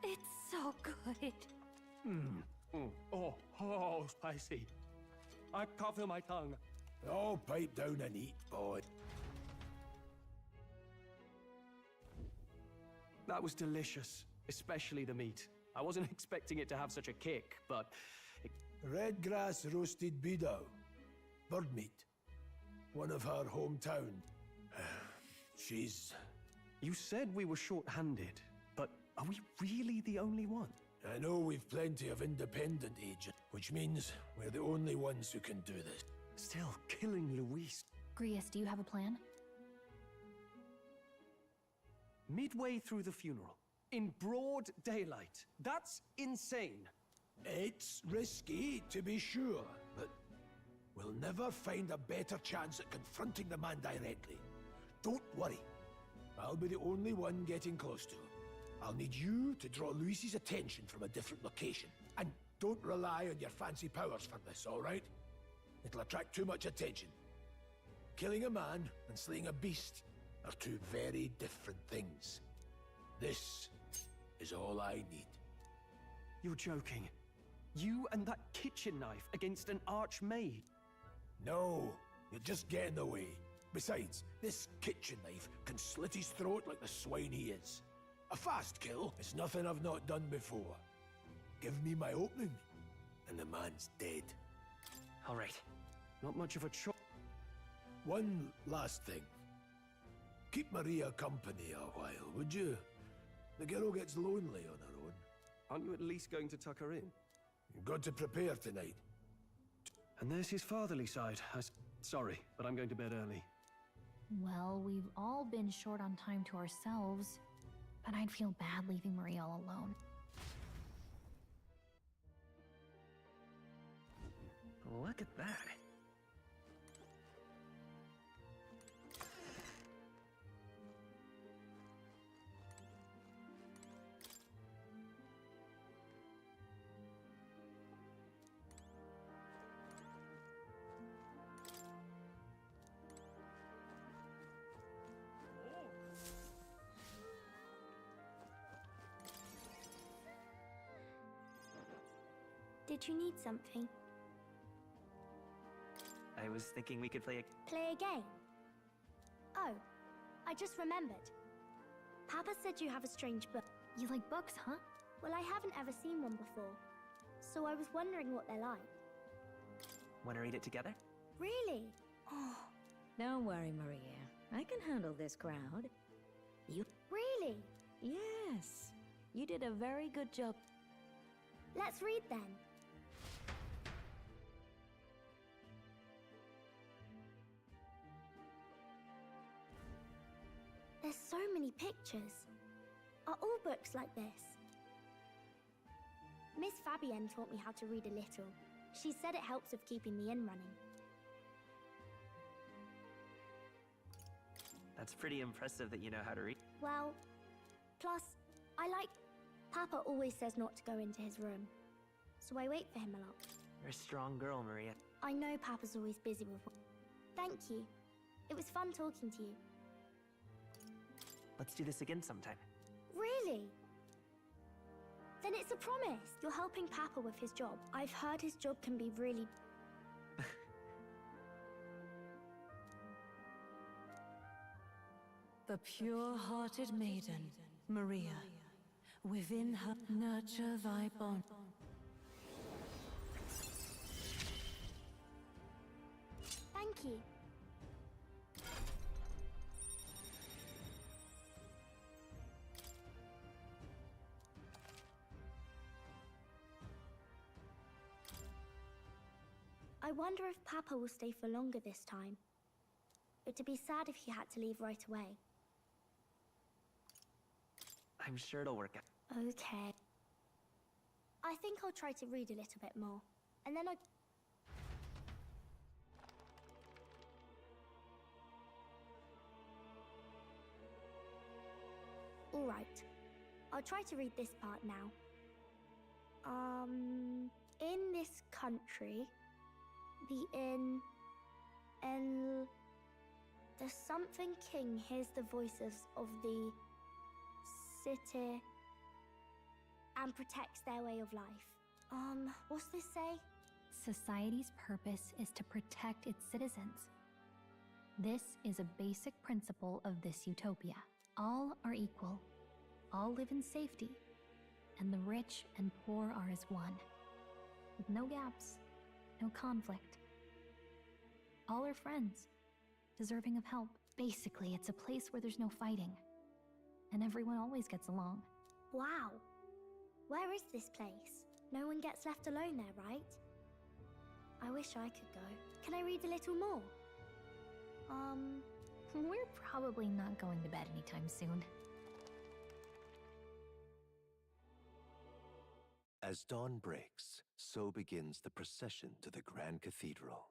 It's so good. Oh, spicy. I can't feel my tongue. Oh, pipe down and eat, boy. That was delicious, especially the meat. I wasn't expecting it to have such a kick, but... Red grass roasted bidao. Bird meat. One of her hometown. She's... You said we were short-handed, but are we really the only one? I know we've plenty of independent agents, which means we're the only ones who can do this. Still, killing Luis. Grius, do you have a plan? Midway through the funeral, in broad daylight. That's insane. It's risky, to be sure, but we'll never find a better chance at confronting the man directly. Don't worry. I'll be the only one getting close to him. I'll need you to draw Luis's attention from a different location. And don't rely on your fancy powers for this, all right? It'll attract too much attention. Killing a man and slaying a beast are two very different things. This is all I need. You're joking. You and that kitchen knife against an archmaid. No, you'll just get in the way. Besides, this kitchen knife can slit his throat like the swine he is. A fast kill? It's nothing I've not done before. Give me my opening, and the man's dead. All right. Not much of a choice. One last thing. Keep Maria company a while, would you? The girl gets lonely on her own. Aren't you at least going to tuck her in? You've got to prepare tonight. And there's his fatherly side. Sorry, but I'm going to bed early. Well, we've all been short on time to ourselves, but I'd feel bad leaving Maria all alone. Look at that. Did you need something? I was thinking we could play a... Play a game? Oh, I just remembered. Papa said you have a strange book. You like books, huh? Well, I haven't ever seen one before, so I was wondering what they're like. Want to read it together? Really? Oh. Don't worry, Maria. I can handle this crowd. You... Really? Yes. You did a very good job. Let's read then. There's so many pictures. Are all books like this? Miss Fabienne taught me how to read a little. She said it helps with keeping the inn running. That's pretty impressive that you know how to read. Well, plus, I like... Papa always says not to go into his room, so I wait for him a lot. You're a strong girl, Maria. I know Papa's always busy with... Thank you. It was fun talking to you. Let's do this again sometime. Really? Then it's a promise. You're helping Papa with his job. I've heard his job can be really... The pure-hearted maiden, Maria. Within her, nurture thy bond. Thank you. I wonder if Papa will stay for longer this time. It'd be sad if he had to leave right away. I'm sure it'll work out. Okay. I think I'll try to read a little bit more. And then Alright. I'll try to read this part now. In this country, the something king hears the voices of the city and protects their way of life. What's this say? Society's purpose is to protect its citizens. This is a basic principle of this utopia. All are equal. All live in safety. And the rich and poor are as one. With no gaps, no conflict. All are friends, deserving of help. Basically, it's a place where there's no fighting. And everyone always gets along. Wow. Where is this place? No one gets left alone there, right? I wish I could go. Can I read a little more? We're probably not going to bed anytime soon. As dawn breaks, so begins the procession to the Grand Cathedral.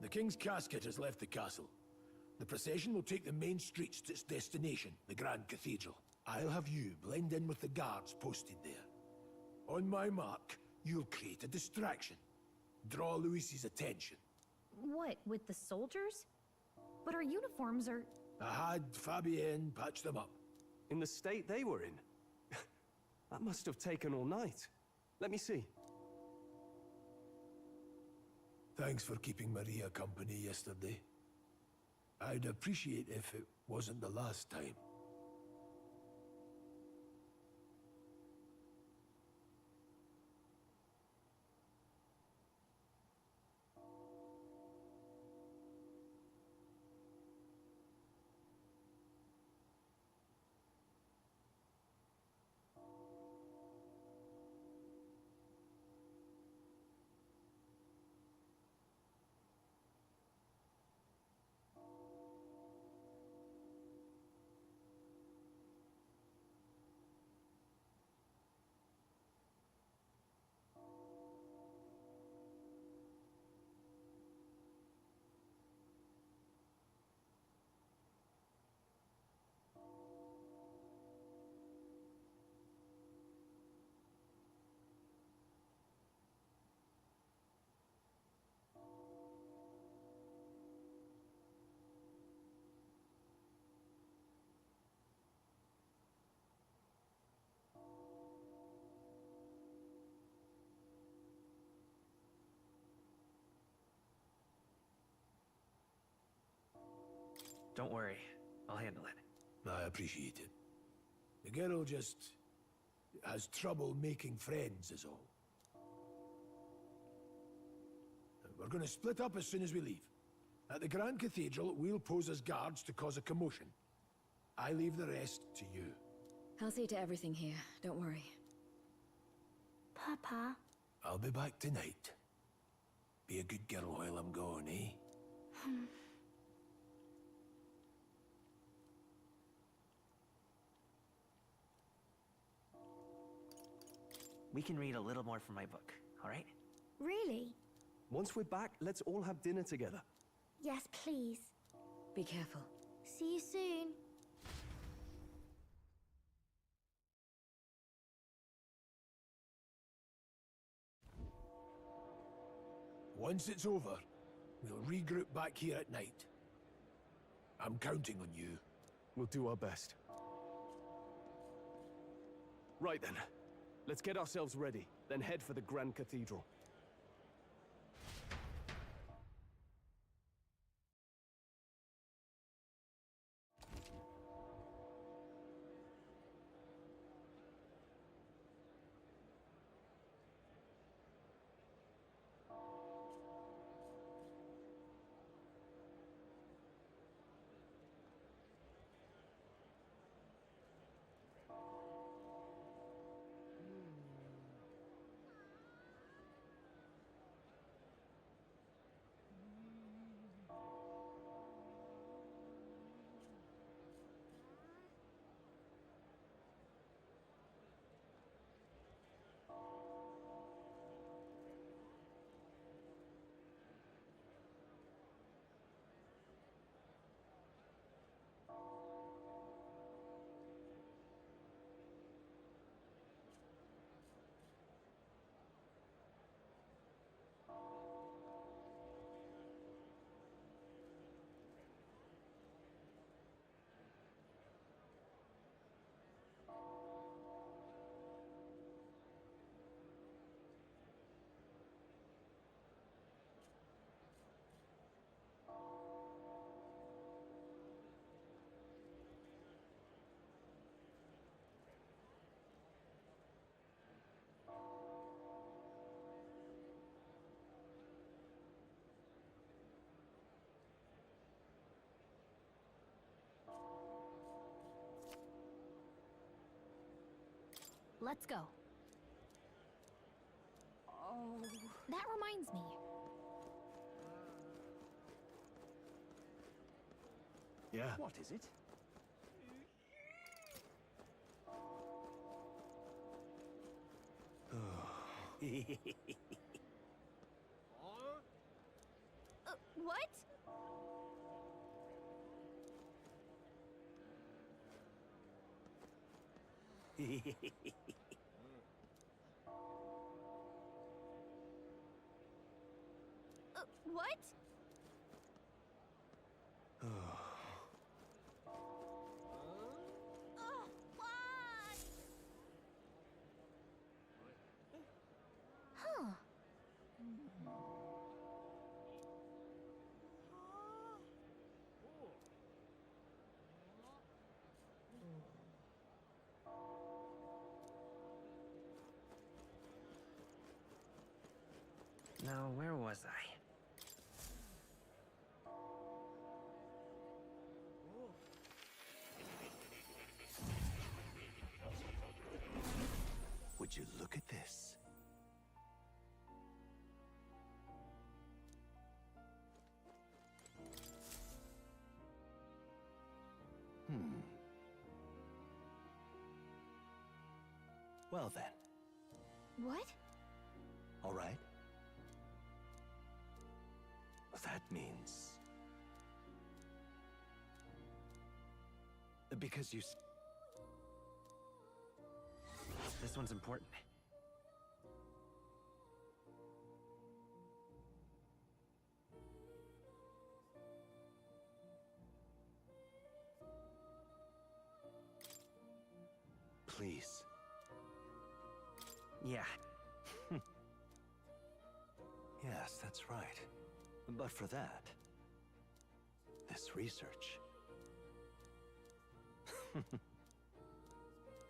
The King's casket has left the castle. The procession will take the main streets to its destination, the Grand Cathedral. I'll have you blend in with the guards posted there. On my mark, you'll create a distraction. Draw Luis's attention. What, with the soldiers? But our uniforms are... I had Fabienne patch them up. In the state they were in? That must have taken all night. Let me see. Thanks for keeping Maria company yesterday. I'd appreciate if it wasn't the last time. Don't worry, I'll handle it. I appreciate it. The girl just has trouble making friends, is all. We're going to split up as soon as we leave. At the Grand Cathedral, we'll pose as guards to cause a commotion. I leave the rest to you. I'll see to everything here, don't worry. Papa. I'll be back tonight. Be a good girl while I'm gone, eh? We can read a little more from my book, all right? Really? Once we're back, let's all have dinner together. Yes, please. Be careful. See you soon. Once it's over, we'll regroup back here at night. I'm counting on you. We'll do our best. Right then. Let's get ourselves ready, then head for the Grand Cathedral. Let's go. Oh. That reminds me. Yeah. What is it? What? What? Why? Huh. Now, where was I? Would you look at this? Well then, What? all right. That means... Because you... This one's important. Please. Yeah. Yes, that's right. But for that, this research...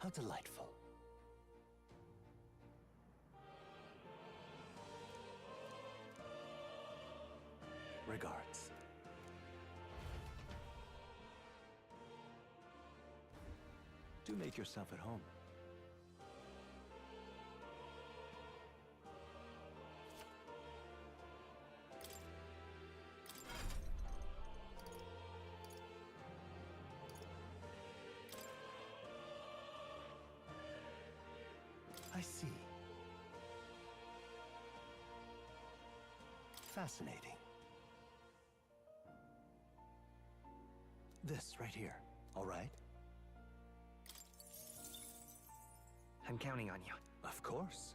How delightful. Regards. Do make yourself at home. I see. Fascinating. This right here, all right? I'm counting on you. Of course.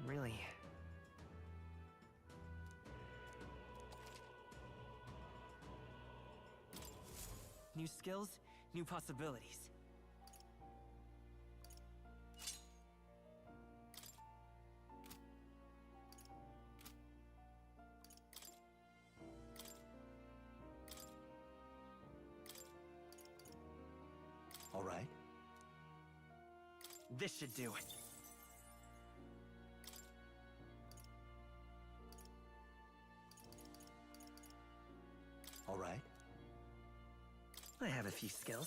Really? New skills, new possibilities. All right. This should do it. All right. I have a few skills.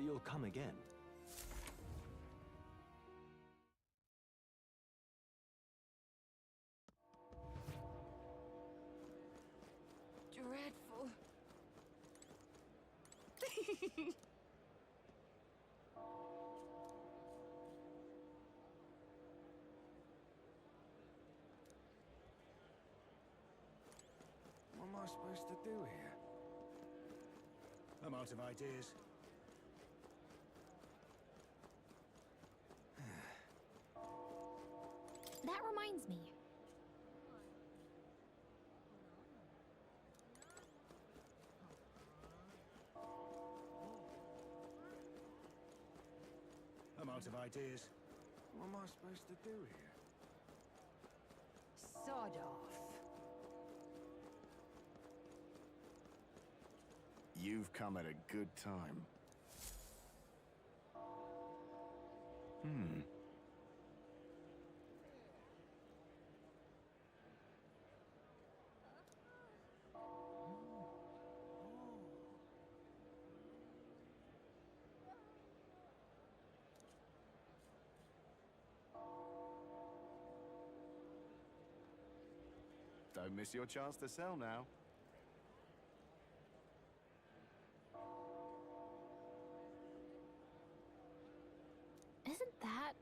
you'll come again. Dreadful. What am I supposed to do here? I'm out of ideas. That reminds me. I'm out of ideas. What am I supposed to do here? Sod off. You've come at a good time. Don't miss your chance to sell now. Isn't that...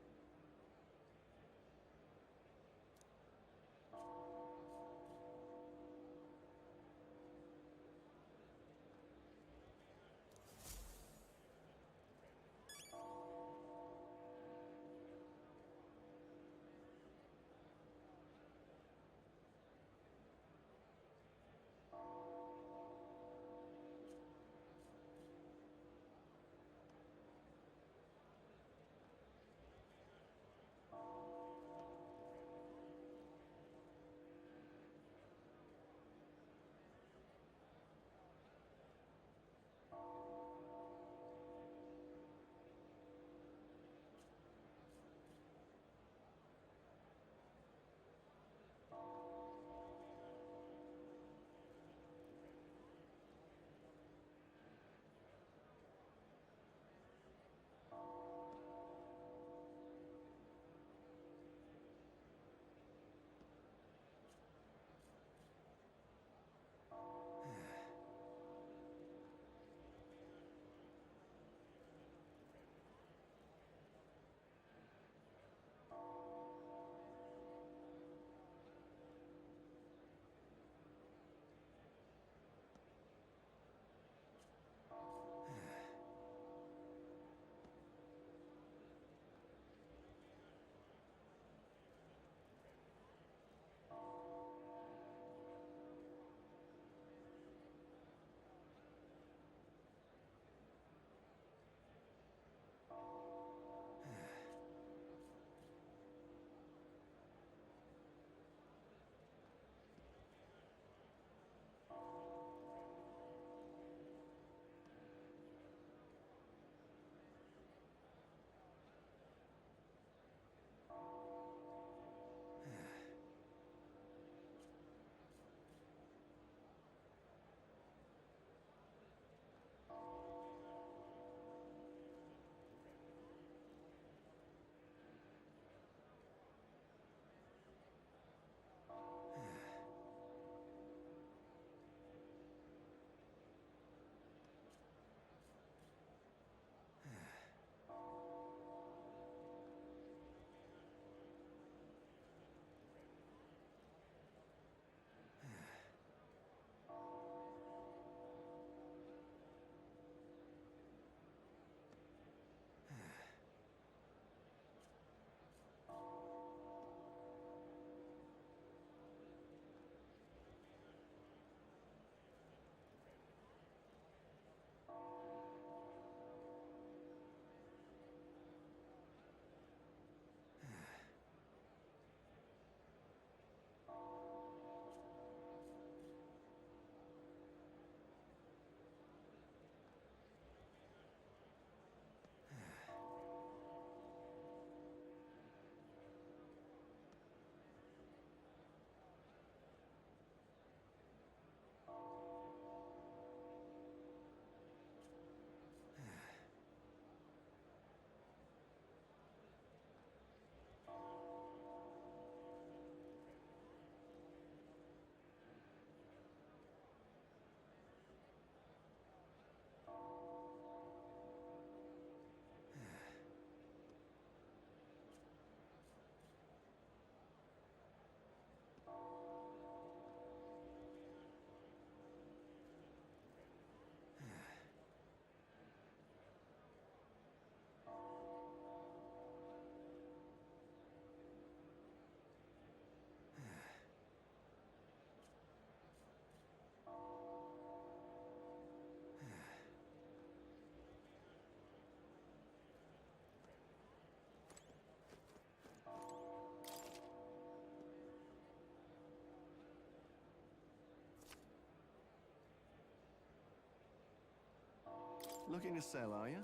Looking to sell, are you?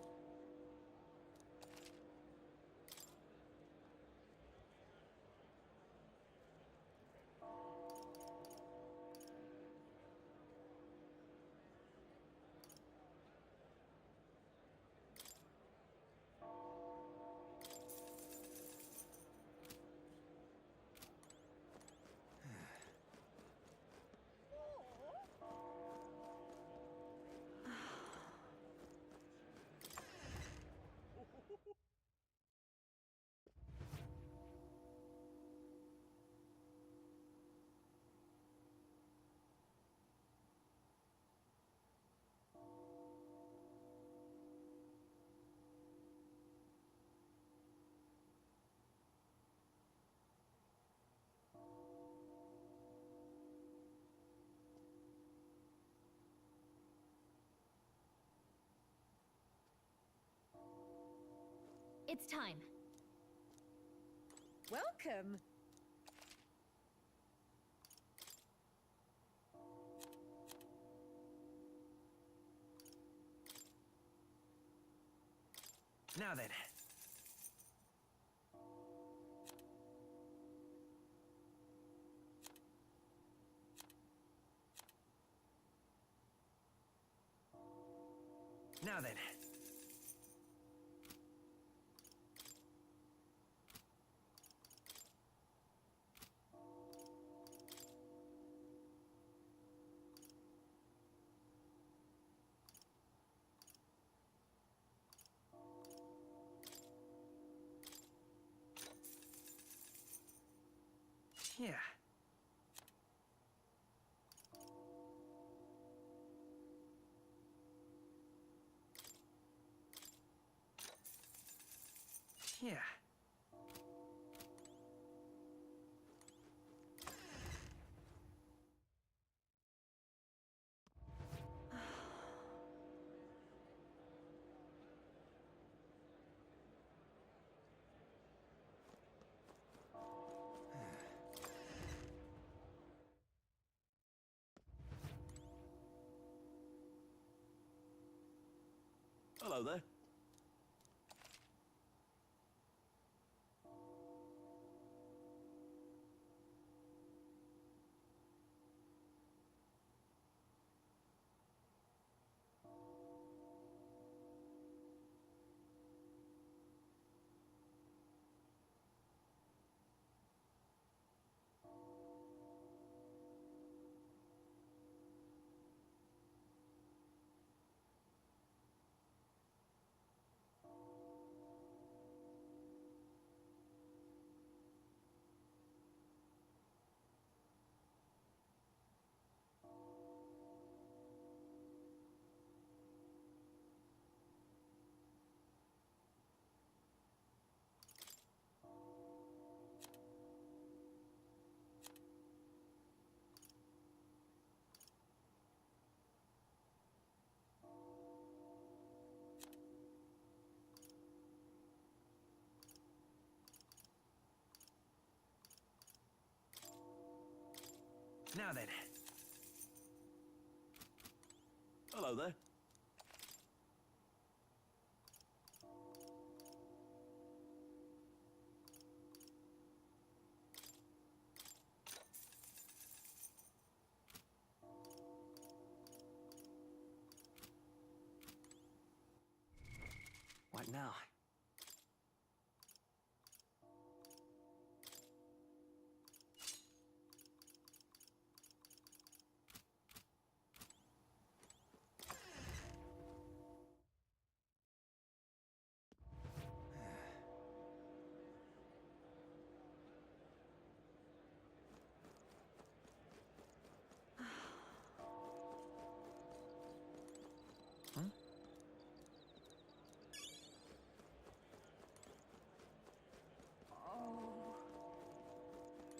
It's time. Welcome. Now then. Now then. Yeah. Yeah. Hello there. Now then. Hello there. What now?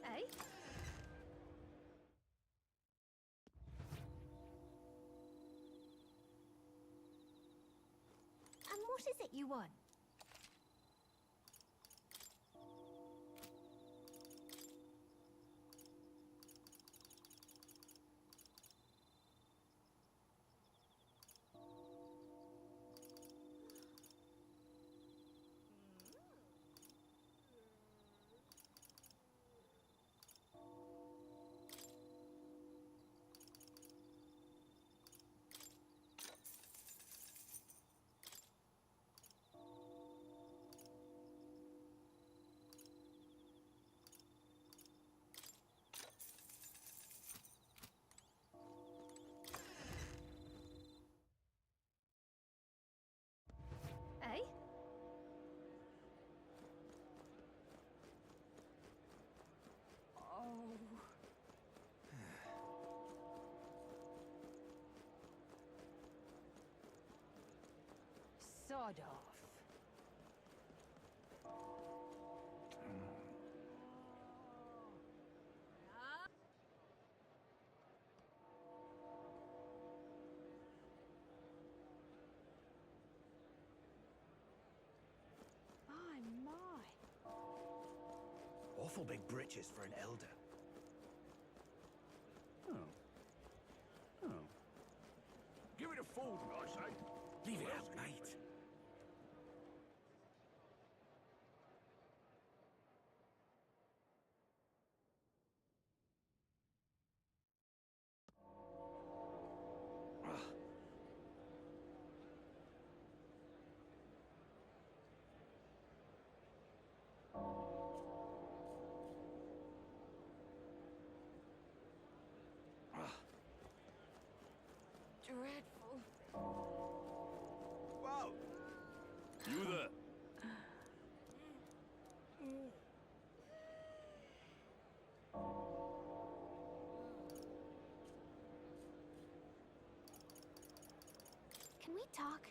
Hey? And what is it you want? sod off. My. Awful big britches for an elder. Oh. Oh. Give it a fold, I say. Leave it What out, else can you mate. say? Dreadful. Whoa! You there? Can we talk?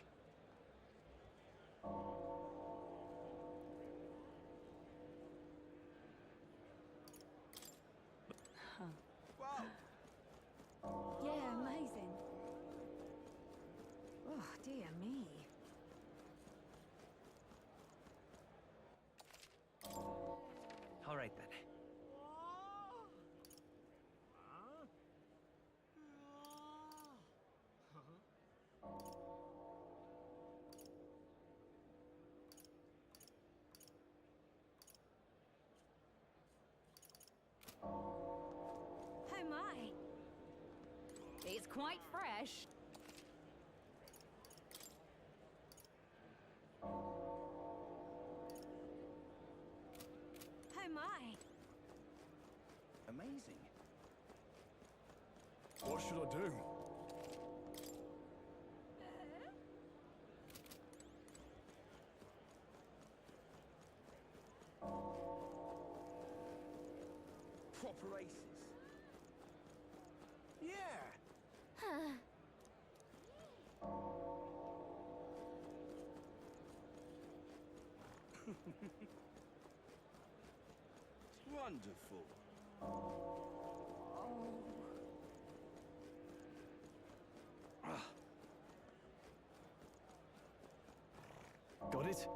Yeah, amazing. Oh, dear me. All right then. Oh my. It's quite fresh. Oh my. Amazing. What should I do? Proper aces. Yeah. Huh. Wonderful. Got it?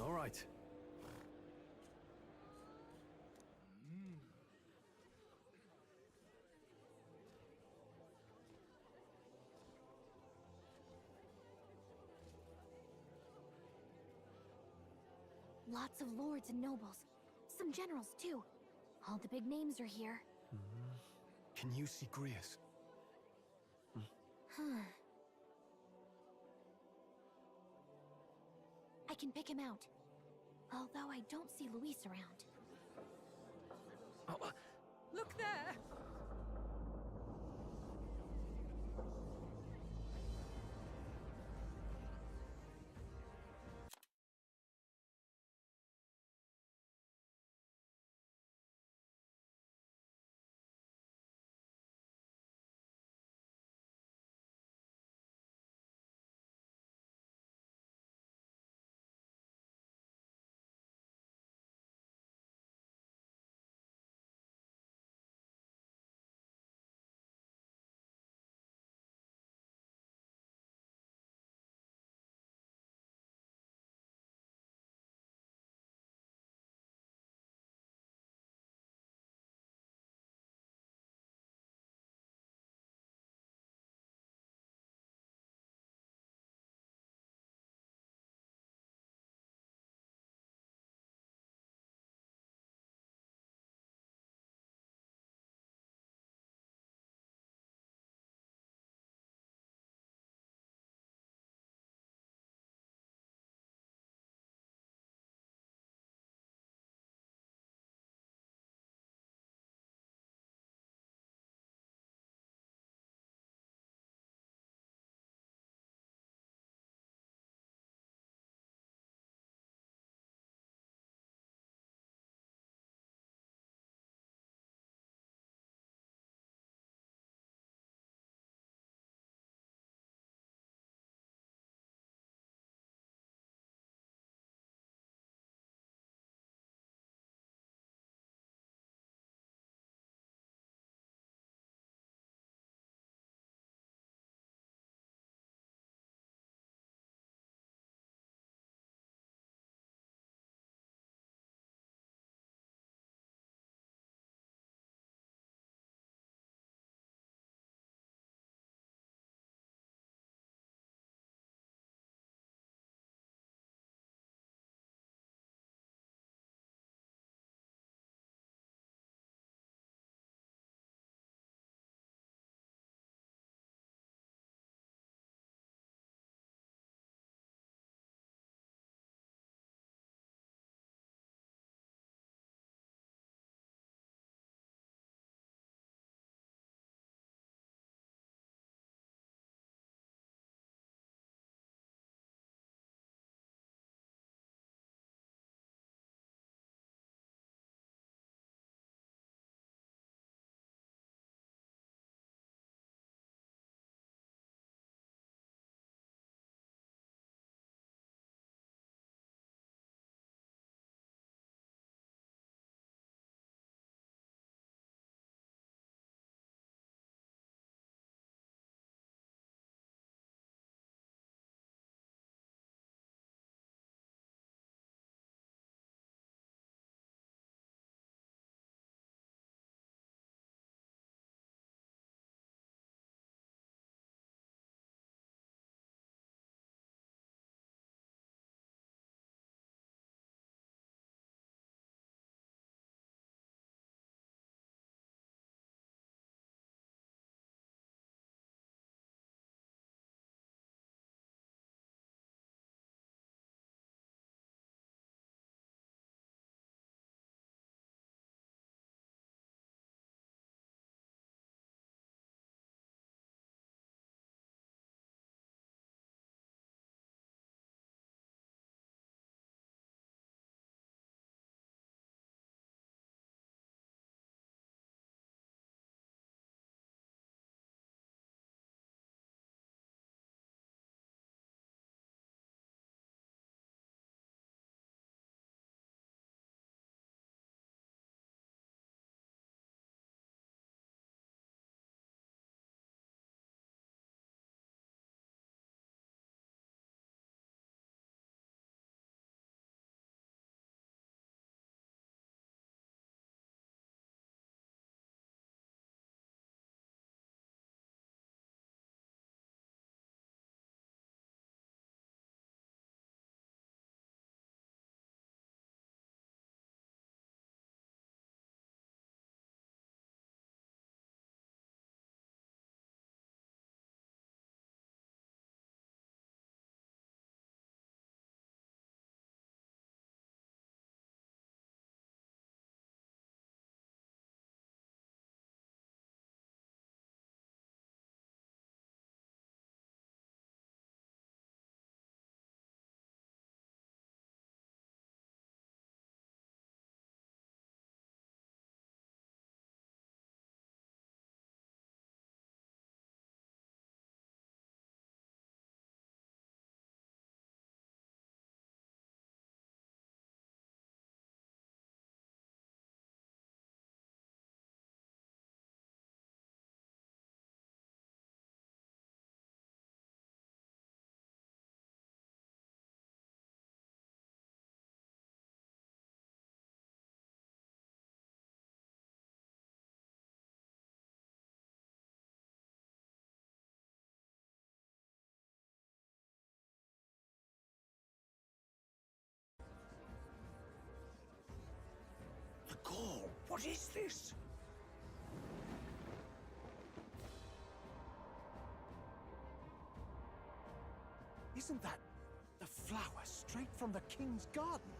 All right. Lots of lords and nobles. Some generals, too. All the big names are here. Can you see Grius? Huh. I can pick him out. Although I don't see Luis around. Look there! What is this? Isn't that the flower straight from the king's garden?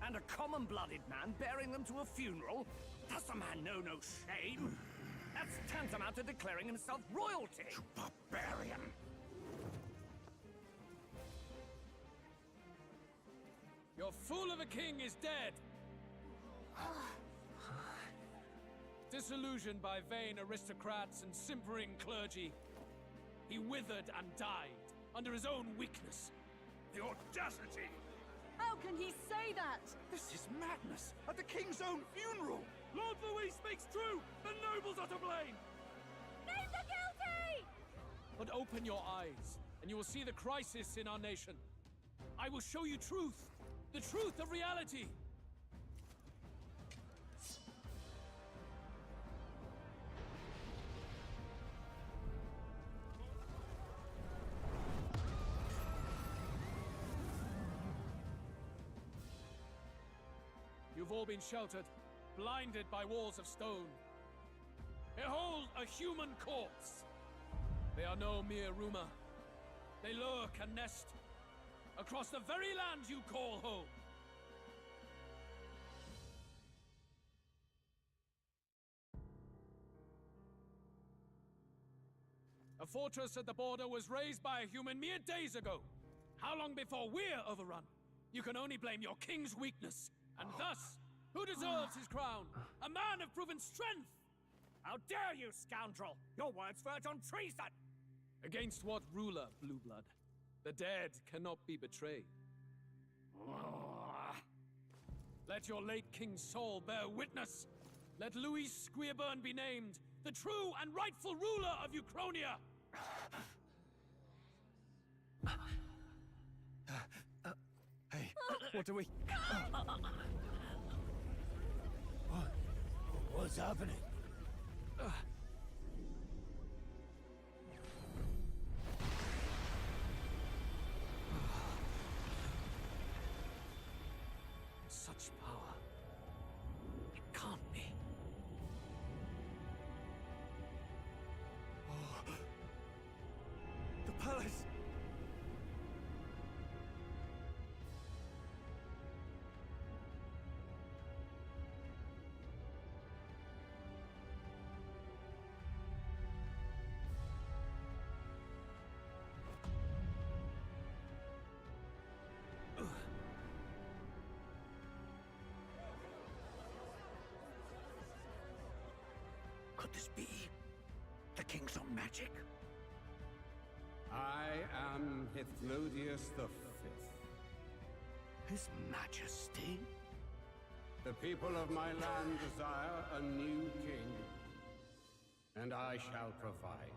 And a common-blooded man bearing them to a funeral? Does the man know no shame? That's tantamount to declaring himself royalty! You barbarian! Your fool of a king is dead! Disillusioned by vain aristocrats and simpering clergy, he withered and died under his own weakness. The audacity! How can he say that? This is madness! At the king's own funeral! Lord Louis speaks true! The nobles are to blame! Name the guilty! But open your eyes, and you will see the crisis in our nation. I will show you truth! The truth of reality! You've all been sheltered, blinded by walls of stone. Behold a human corpse! They are no mere rumor. They lurk and nest across the very land you call home. A fortress at the border was raised by a human mere days ago. How long before we're overrun? You can only blame your king's weakness. And thus, who deserves his crown? A man of proven strength! How dare you, scoundrel! Your words verge on treason! Against what ruler, Blue Blood? The dead cannot be betrayed. Let your late king's soul bear witness. Let Louis Squeerburn be named the true and rightful ruler of Uchronia. Hey, what do we... What's happening? Such power. It can't be. Oh. The palace! Could this be the king's own magic? I am Hithlodius the His Majesty? The people of my land desire a new king, and I shall provide.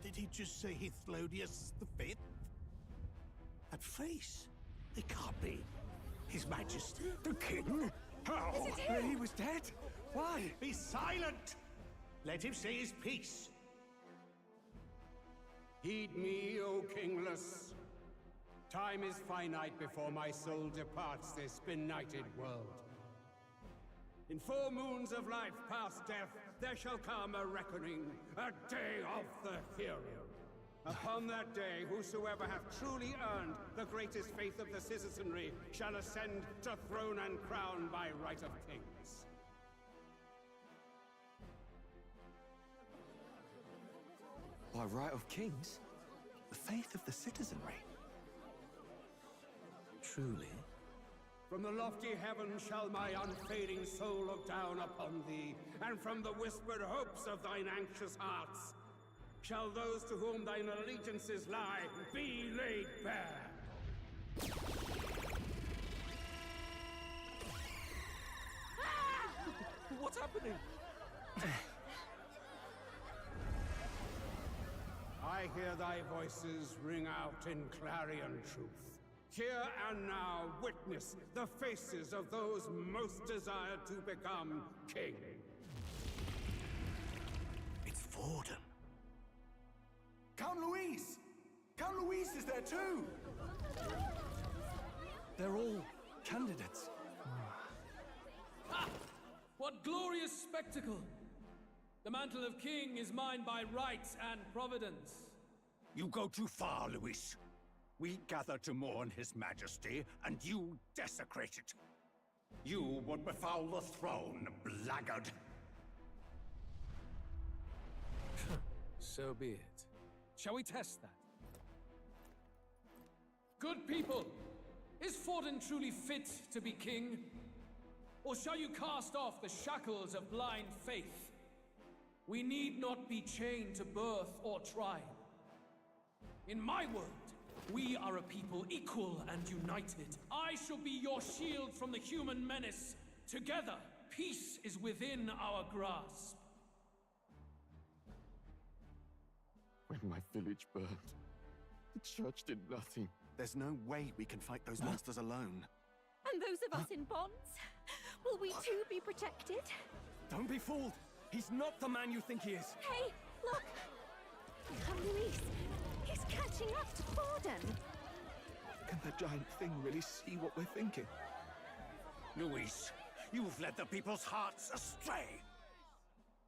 Did he just say Hithlodius V? That face? It can't be. His Majesty, the King? How? He was dead? Why? Be silent! Let him say his piece. Heed me, O kingless. Time is finite before my soul departs this benighted world. In 4 moons of life past death, there shall come a reckoning, a day of the hero. Upon that day, whosoever hath truly earned the greatest faith of the citizenry shall ascend to throne and crown by right of kings. By right of kings? The faith of the citizenry? Truly? From the lofty heaven shall my unfading soul look down upon thee, and from the whispered hopes of thine anxious hearts shall those to whom thine allegiances lie be laid bare. What's happening? I hear thy voices ring out in clarion truth. Here and now witness the faces of those most desired to become king. Vorden. Count Louise! Count Louise is there too! They're all candidates. Ah! What glorious spectacle! The mantle of king is mine by right and providence. You go too far, Luis. We gather to mourn his majesty, and you desecrate it. You would befoul the throne, blackguard. So be it. Shall we test that? Good people, is Vorden truly fit to be king? Or shall you cast off the shackles of blind faith? We need not be chained to birth or tribe. In my world, we are a people equal and united. I shall be your shield from the human menace. Together, peace is within our grasp. When my village burned, the church did nothing. There's no way we can fight those monsters alone. And those of us in bonds? Will we too be protected? Don't be fooled! He's not the man you think he is! Hey, look! Come, Luis! He's catching up to Vorden! Can the giant thing really see what we're thinking? Luis, you've led the people's hearts astray!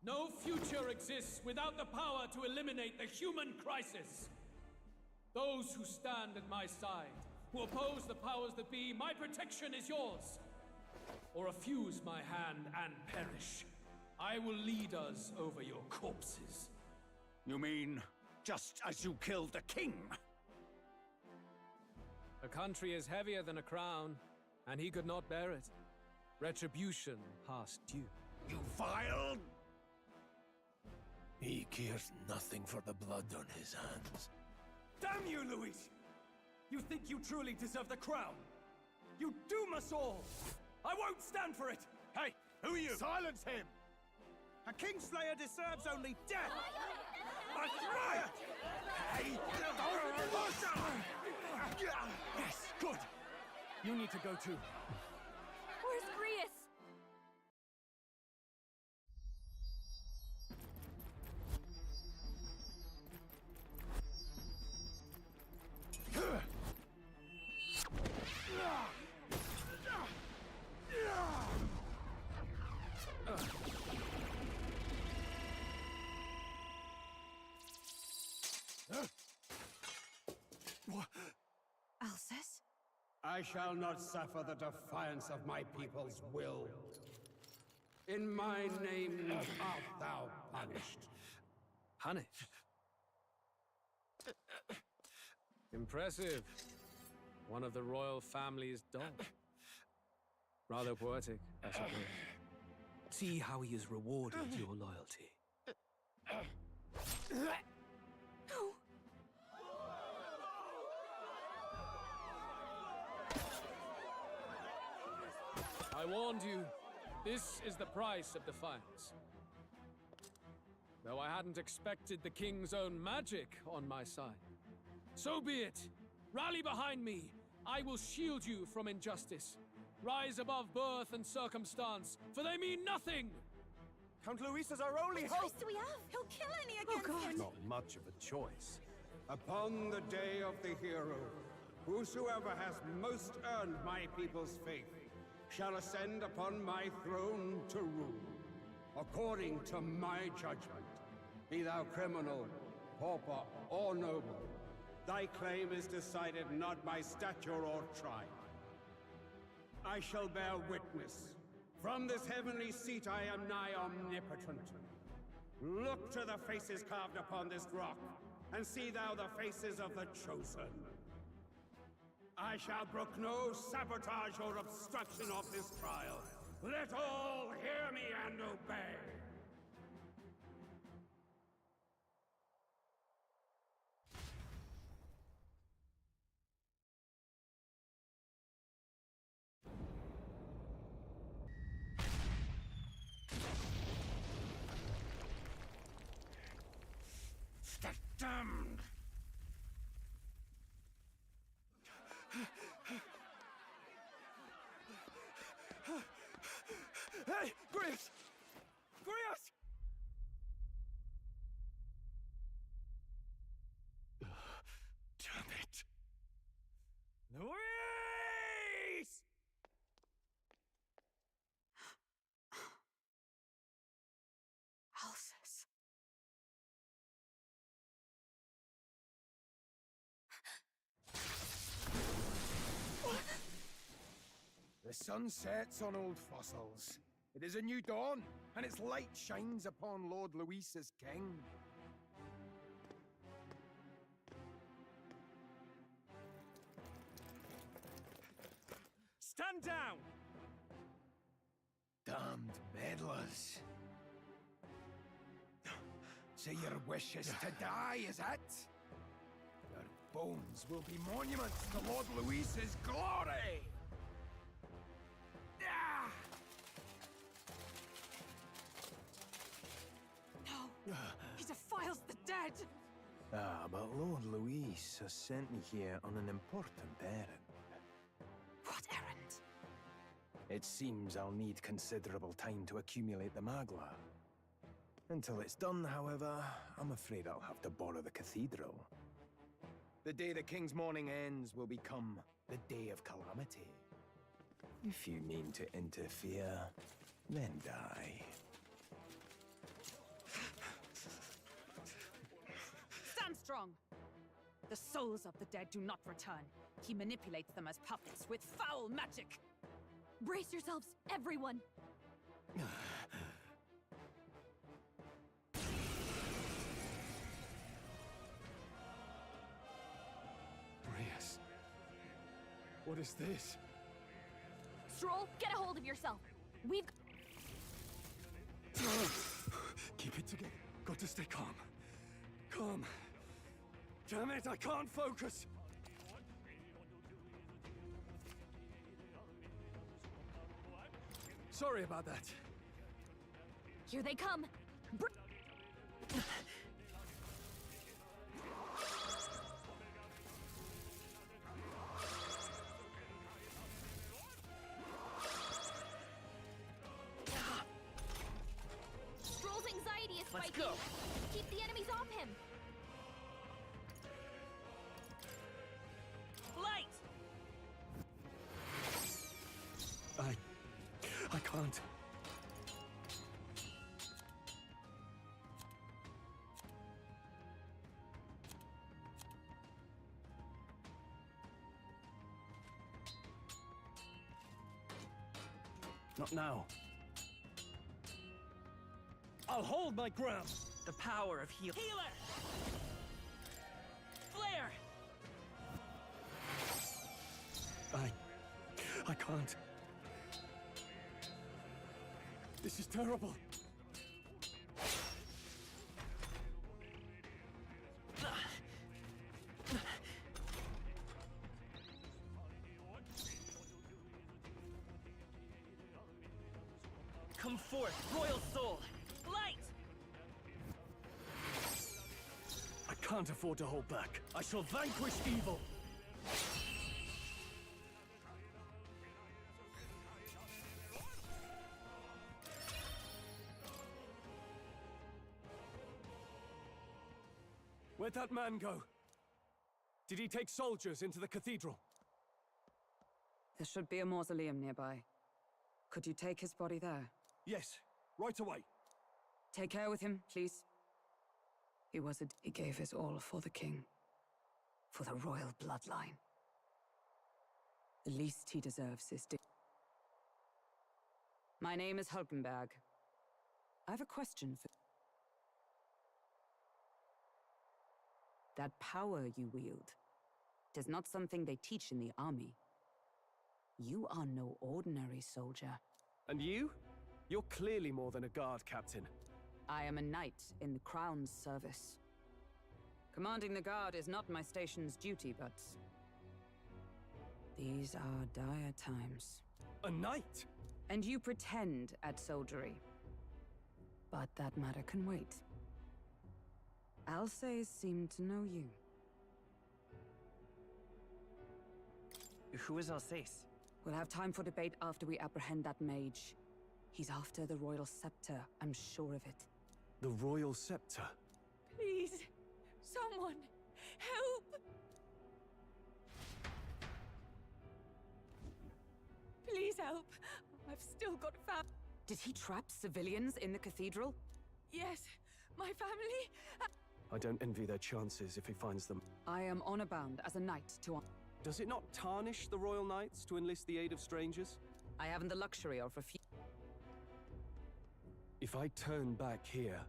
No future exists without the power to eliminate the human crisis. Those who stand at my side, who oppose the powers that be, my protection is yours. Or refuse my hand and perish. I will lead us over your corpses. You mean, just as you killed the king? A country is heavier than a crown, and he could not bear it. Retribution past due. You vile... He cares nothing for the blood on his hands. Damn you, Luis! You think you truly deserve the crown? You doom us all! I won't stand for it! Hey, who are you? Silence him! A Kingslayer deserves only death! My riot! Hey! Yes, good! You need to go too. Where's Grius? Alcest? I shall not suffer the defiance of my people's will. In my name art thou punished. Punished? Impressive. One of the royal family's dog. Rather poetic, I suppose. See how he has rewarded your loyalty. I warned you. This is the price of defiance. Though I hadn't expected the king's own magic on my side. So be it. Rally behind me. I will shield you from injustice. Rise above birth and circumstance, for they mean nothing! Count Luis is our only What hope! choice do we have? He'll kill any against him! Not much of a choice. Upon the day of the hero, whosoever has most earned my people's faith shall ascend upon my throne to rule, according to my judgment. Be thou criminal, pauper, or noble, thy claim is decided not by stature or tribe. I shall bear witness. From this heavenly seat I am nigh omnipotent. Look to the faces carved upon this rock, and see thou the faces of the chosen. I shall brook no sabotage or obstruction of this trial. Let all hear me and obey. Damned! Hey, Grius! Grius! The sun sets on old fossils. It is a new dawn, and its light shines upon Lord Luis as king. Stand down! Damned meddlers. So your wish is to die, is it? Your bones will be monuments to Lord Luis's glory! Ah! No! He defiles the dead! Ah, but Lord Luis has sent me here on an important errand. What errand? It seems I'll need considerable time to accumulate the Magla. Until it's done, however, I'm afraid I'll have to borrow the cathedral. The day the king's mourning ends will become the day of calamity. If you mean to interfere, then die. Stand strong! The souls of the dead do not return. He manipulates them as puppets with foul magic! Brace yourselves, everyone! Reyes. What is this? Stroll, get a hold of yourself! We've... Keep it together. Got to stay calm. Calm. Damn it, I can't focus! Sorry about that. Here they come! Stroll's anxiety is spiking! Let's go! Keep the enemies off him! Light! I can't. Not now. I'll hold my ground. The power of heal. Healer! Flare! I can't. This is terrible. Come forth, royal soul! Light! I can't afford to hold back. I shall vanquish evil. Where'd that man go? Did he take soldiers into the cathedral? There should be a mausoleum nearby. Could you take his body there? Yes, right away. Take care with him, please. He gave his all for the king. For the royal bloodline. The least he deserves is My name is Hulkenberg. I have a question for... That power you wield is not something they teach in the army. You are no ordinary soldier. And you? You're clearly more than a guard captain. I am a knight in the Crown's service. Commanding the guard is not my station's duty, but... these are dire times. A knight? And you pretend at soldiery. But that matter can wait. Alsays seem to know you. Who is Alsace? We'll have time for debate after we apprehend that mage. He's after the royal scepter, I'm sure of it. The royal scepter? Please, someone, help! Please help. I've still got family. Did he trap civilians in the cathedral? Yes, my family. I don't envy their chances if he finds them. I am honor-bound as a knight to... Does it not tarnish the Royal Knights to enlist the aid of strangers? I haven't the luxury of refusing. If I turn back here,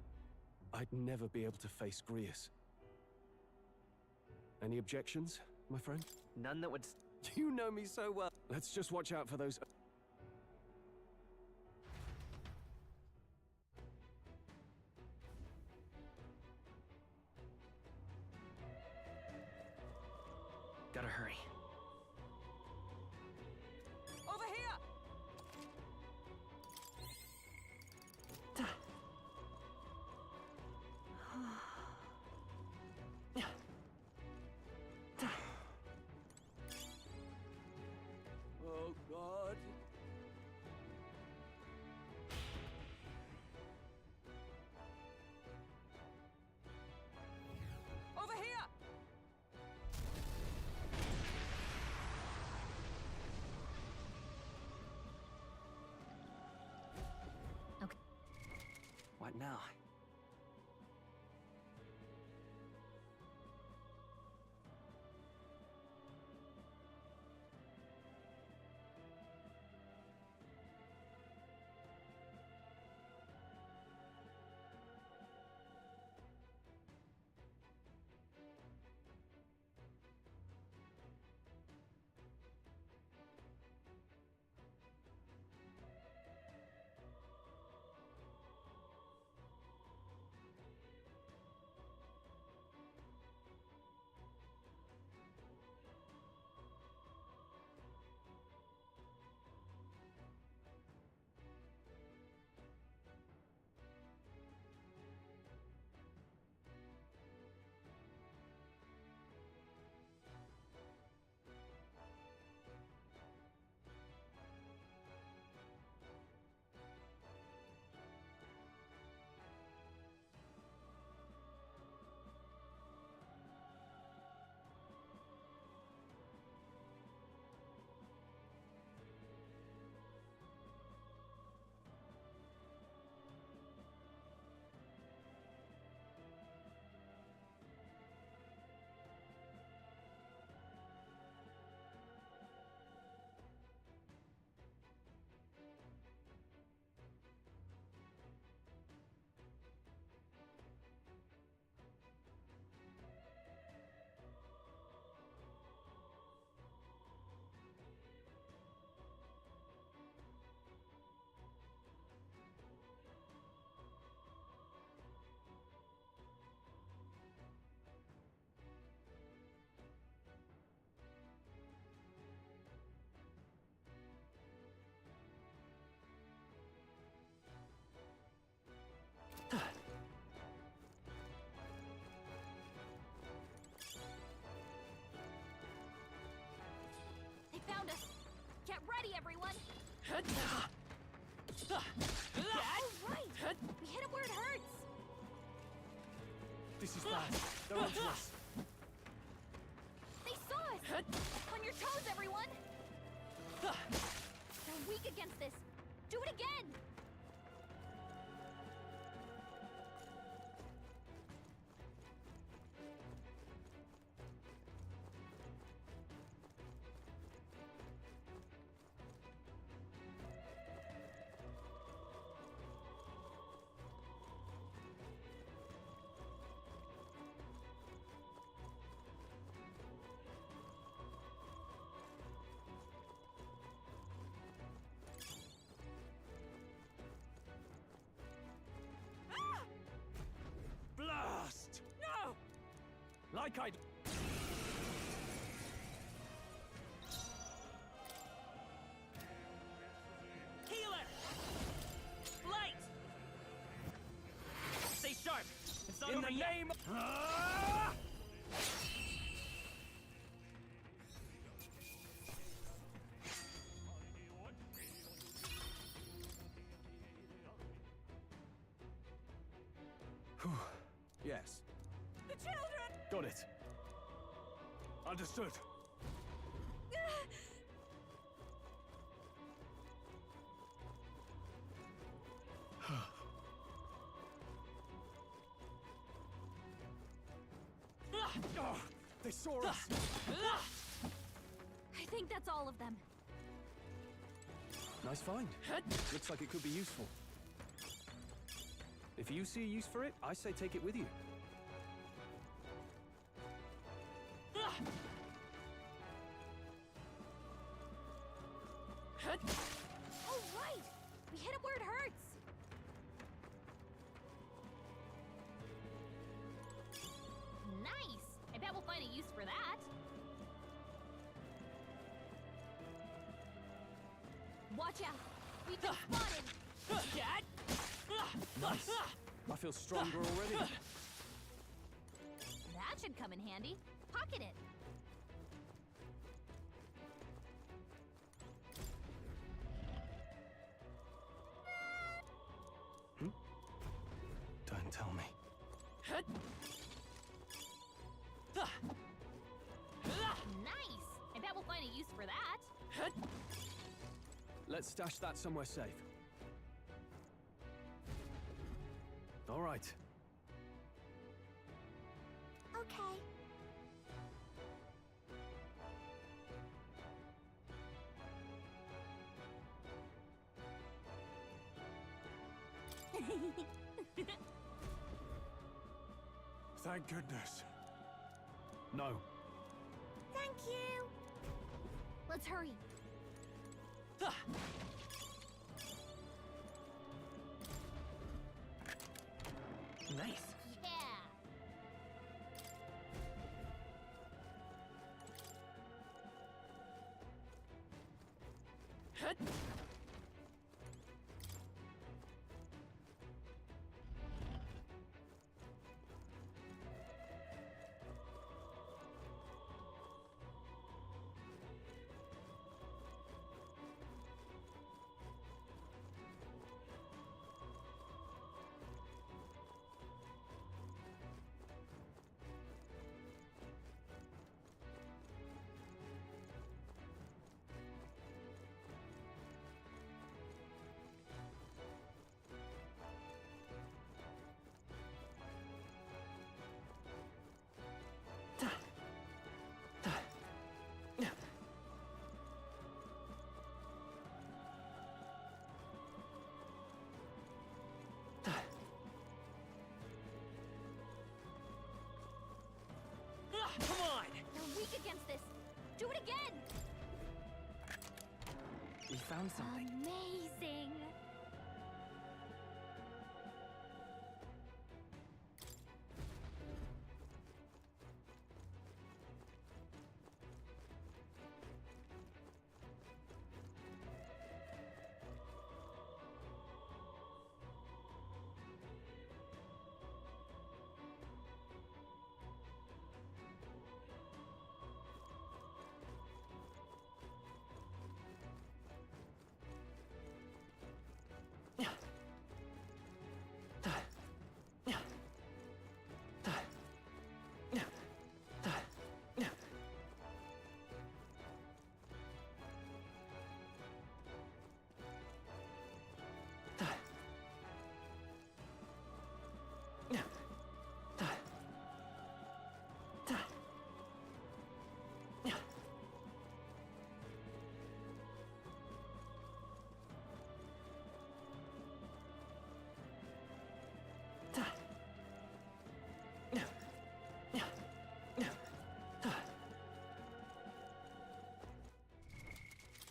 I'd never be able to face Grius. Any objections, my friend? None that would... You know me so well. Let's just watch out for those... Gotta hurry. Over here! Oh, God. Over here! Okay. What now? They found us. Get ready, everyone. All right. We hit him where it hurts. This is bad. They're onto us. They saw us. On your toes, everyone. They're weak against this. Do it again. Blast! No! Like I'd... Healer! Light! Stay sharp! It's not In over the yet. name... Ah! Whew. Yes. The children! Got it. Understood. Oh, they saw us. I think that's all of them. Nice find. Looks like it could be useful. If you see a use for it, I say take it with you. All right! We hit it where it hurts! Nice! I bet we'll find a use for that. Watch out! We've been spotted! Nice. I feel stronger already. That should come in handy. Pocket it. Don't tell me. Nice! I bet we'll find a use for that. Let's stash that somewhere safe. All right. Okay. Thank goodness. No. Thank you. Let's hurry. Nice. Yeah! Come on! They're weak against this. Do it again! We found something. Amazing!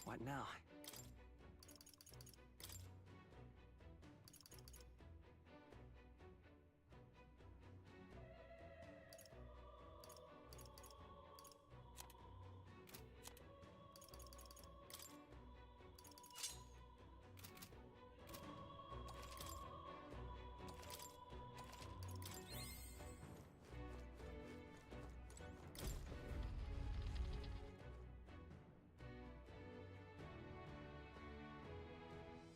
What now?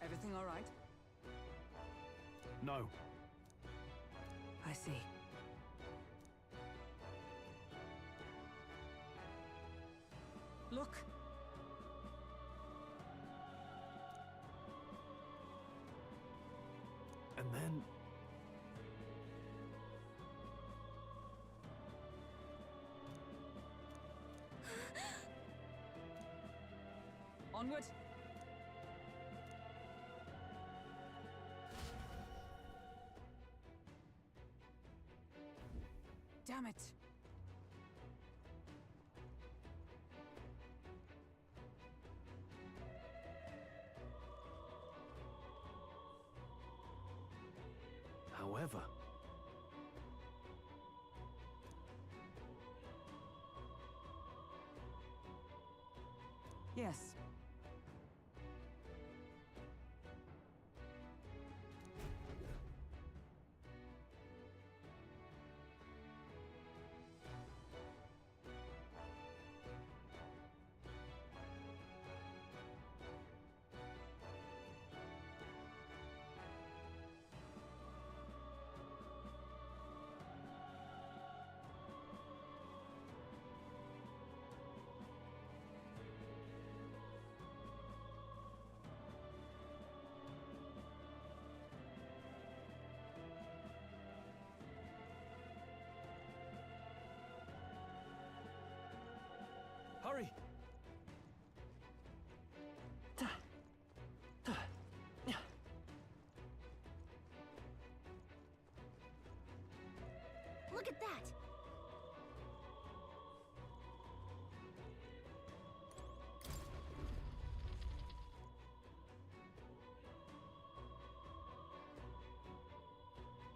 Everything all right? No. I see. Look! And then... Onward! Damn it. However... Yes. Hurry! Look at that!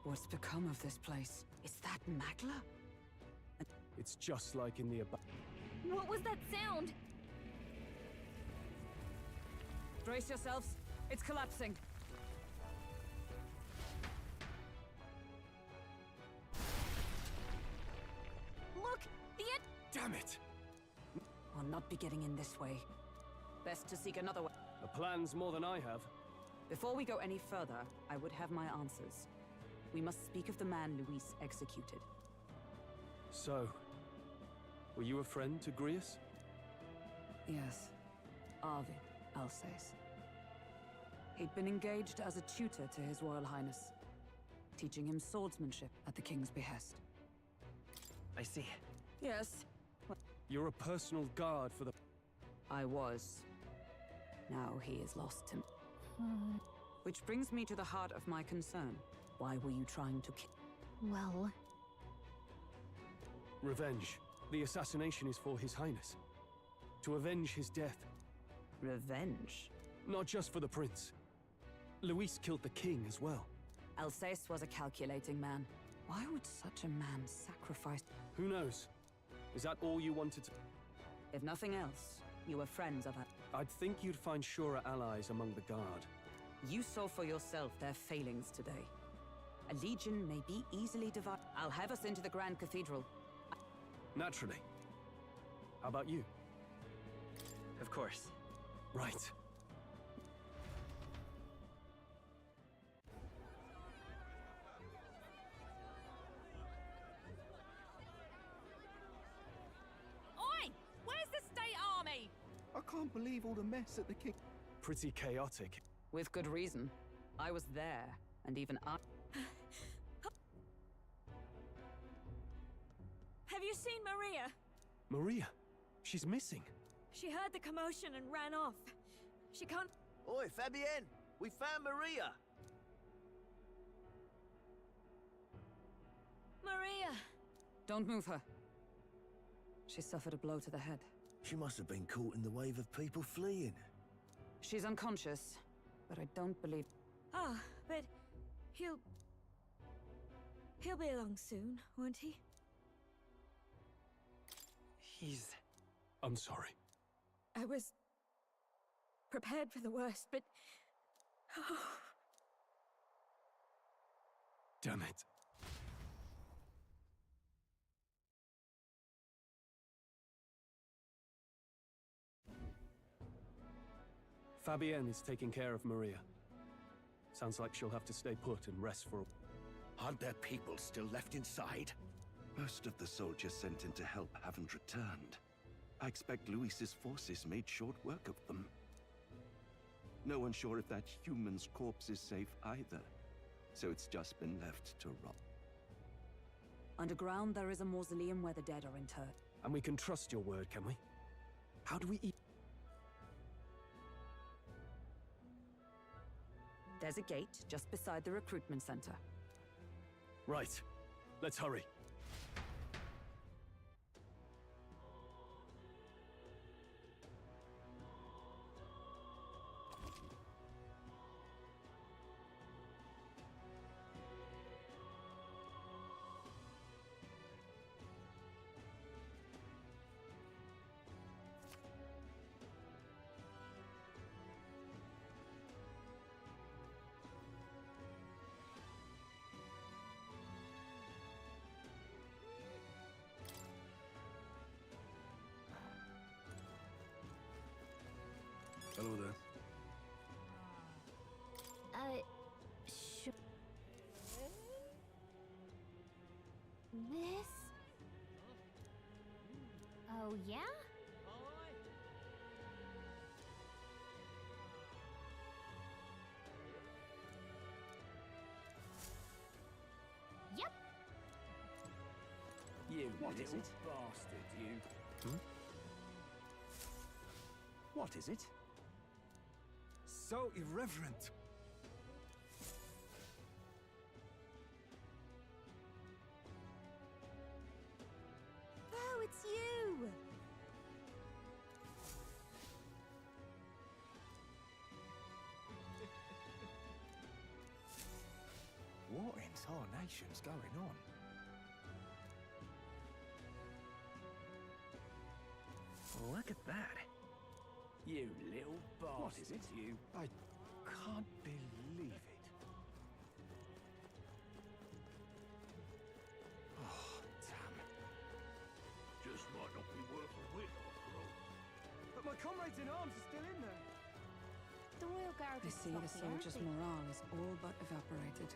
What's become of this place? Is that Magla? It's just like in the What was that sound? Brace yourselves. It's collapsing. Look! Damn it! I'll not be getting in this way. Best to seek another way. The plan's more than I have. Before we go any further, I would have my answers. We must speak of the man Luis executed. So, were you a friend to Grius? Yes. Arvid Alsace. He'd been engaged as a tutor to His Royal Highness, teaching him swordsmanship at the king's behest. I see. Yes. You're a personal guard for the... I was. Now he is lost to me. Which brings me to the heart of my concern. Why were you trying to kill? Well... Revenge. The assassination is for His Highness. To avenge his death. Revenge? Not just for the prince. Luis killed the king as well. Alsace was a calculating man. Why would such a man sacrifice... Who knows? Is that all you wanted to... If nothing else, you were friends of her. I'd think you'd find surer allies among the guard. You saw for yourself their failings today. A legion may be easily divided. I'll have us into the Grand Cathedral. Naturally. How about you? Of course. Right. Oi! Where's the state army? I can't believe all the mess at the king. Pretty chaotic. With good reason. I was there, and even I... Have you seen Maria? Maria? She's missing. She heard the commotion and ran off. She can't... Oi, Fabienne! We found Maria! Maria! Don't move her. She suffered a blow to the head. She must have been caught in the wave of people fleeing. She's unconscious, but I don't believe... Ah, but he'll be along soon, won't he? He's... I'm sorry. I was prepared for the worst, but... Oh. Damn it. Fabienne is taking care of Maria. Sounds like she'll have to stay put and rest for a... Aren't there people still left inside? Most of the soldiers sent in to help haven't returned. I expect Luis's forces made short work of them. No one's sure if that human's corpse is safe either, so it's just been left to rot. Underground, there is a mausoleum where the dead are interred. And we can trust your word, can we? How do we eat? There's a gate just beside the recruitment center. Right. Let's hurry. Oh, yeah? Yep. You What is little it? bastard, you. What is it? So irreverent. Oh, it's you! What in tarnation's going on? Look at that. You little bastard, What is it? you. I can't believe it. Oh, damn. Just might not be worth a whit after all. But my comrades in arms are still in there. The Royal Guard I is see the sloppy, aren't soldiers' they? morale is all but evaporated.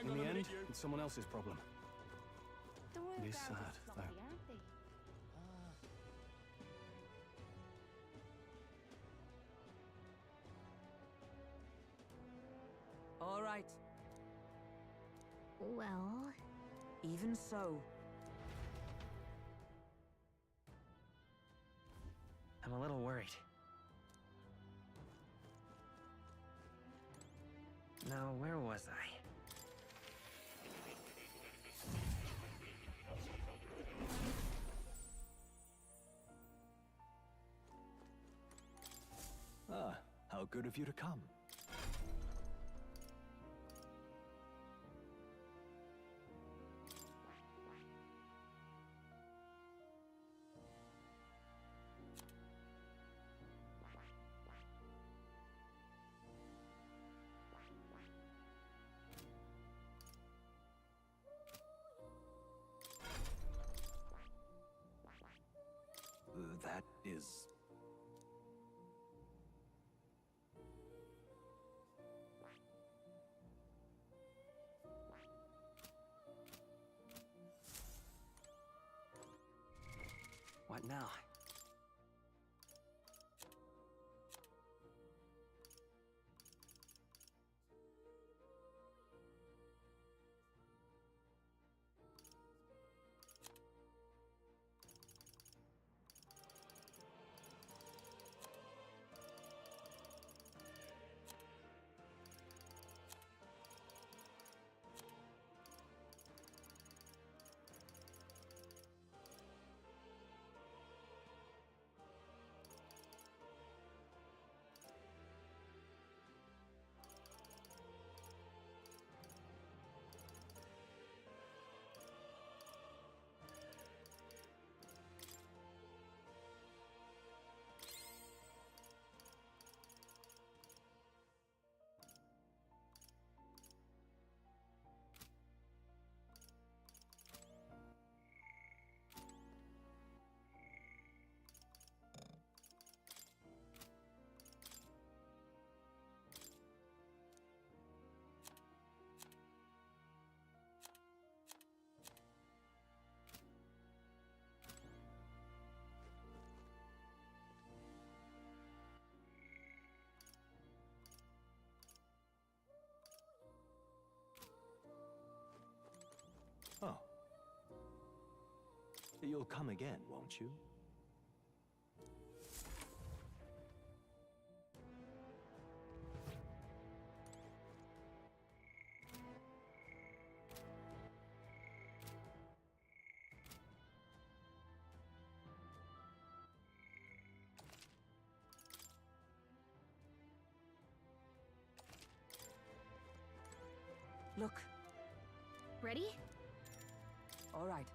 In the end, it's someone else's problem. The Royal It is Guard sad, is sloppy, though. aren't they? All right. Well... Even so. I'm a little worried. Now, where was I? Ah, how good of you to come. That is... What now? Oh. You'll come again, won't you? Look. Ready? All right.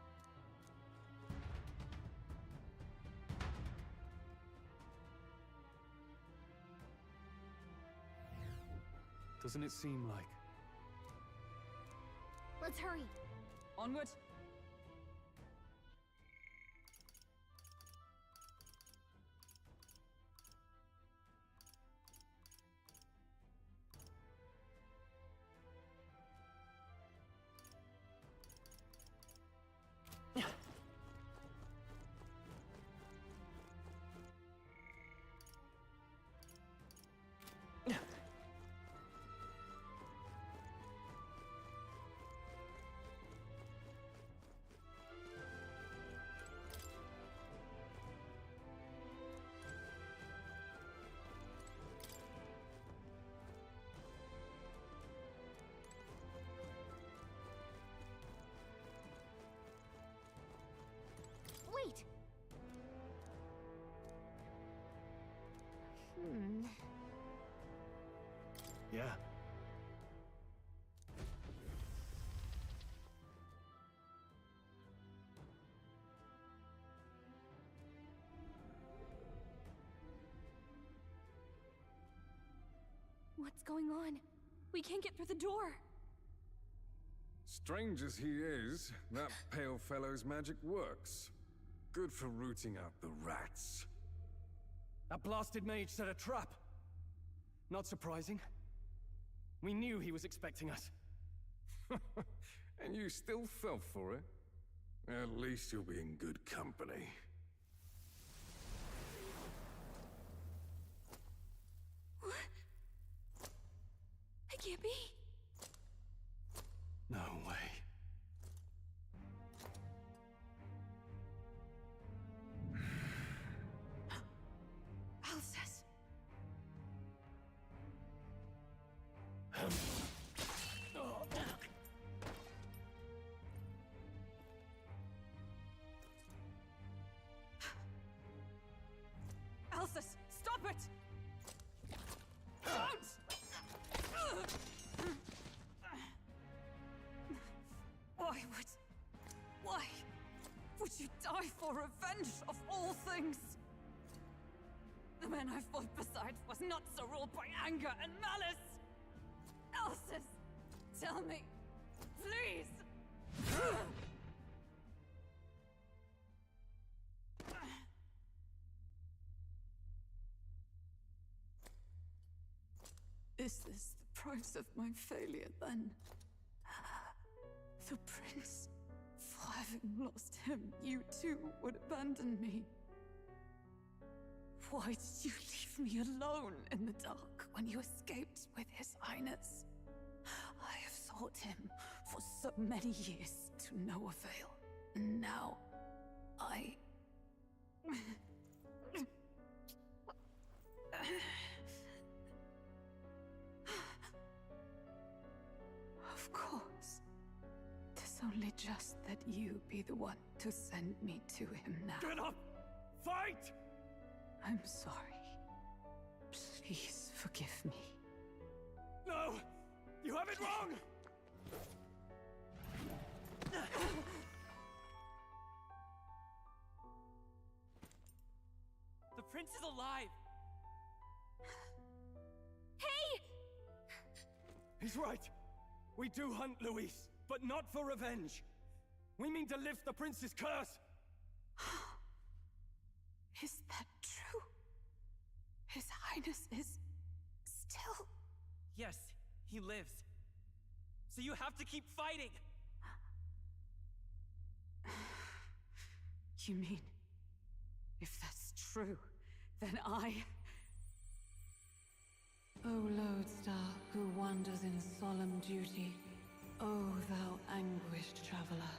Doesn't it seem like... Let's hurry. Onward. Yeah. What's going on? We can't get through the door. Strange as he is, that pale fellow's magic works. Good for rooting out the rats. That blasted mage set a trap. Not surprising. We knew he was expecting us. And you still fell for it? At least you'll be in good company. What? I can't be. No way. Alcest. Alcest, stop it! Don't! Why would you die for revenge of all things? The men I fought beside was not so ruled by anger and malice. Alcest, tell me, please. Is this the price of my failure, then? The prince? For having lost him, you too would abandon me. Why did you leave me alone in the dark when you escaped with His Highness? I have sought him for so many years to no avail. And now, I... Of course. 'Tis only just that you be the one to send me to him now. Get up! Fight! I'm sorry. Please forgive me. No! You have it wrong! The prince is alive! Hey! He's right. We do hunt Luis, but not for revenge. We mean to lift the prince's curse. Is that true? His Highness is still... Yes, he lives. So you have to keep fighting! You mean, if that's true, then I... O lodestar who wanders in solemn duty, O thou anguished traveler.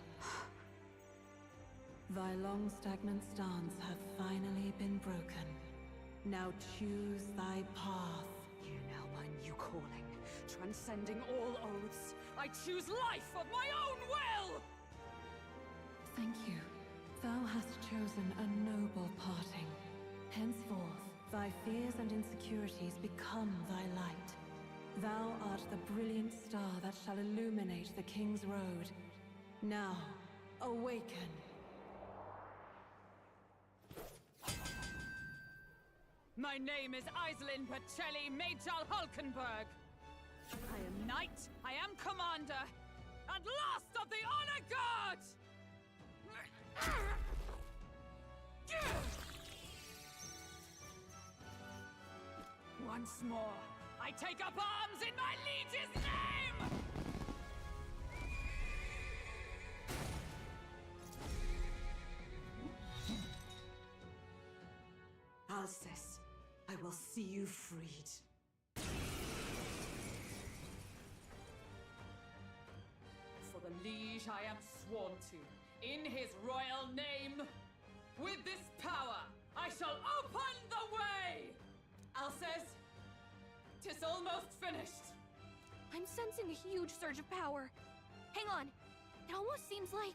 Thy long stagnant stance hath finally been broken. Now choose thy path. Hear now my new calling, transcending all oaths. I choose life of my own will! Thank you. Thou hast chosen a noble parting. Henceforth, thy fears and insecurities become thy light. Thou art the brilliant star that shall illuminate the King's Road. Now, awaken. My name is Iselin Pacelli Majal Hulkenberg. I am knight, I am commander, and last of the Honor Guard! Once more, I take up arms in my liege's name! Alcest, I will see you freed. For the liege I am sworn to, in his royal name, with this power, I shall open the way! Alcest, 'tis almost finished. I'm sensing a huge surge of power. Hang on. It almost seems like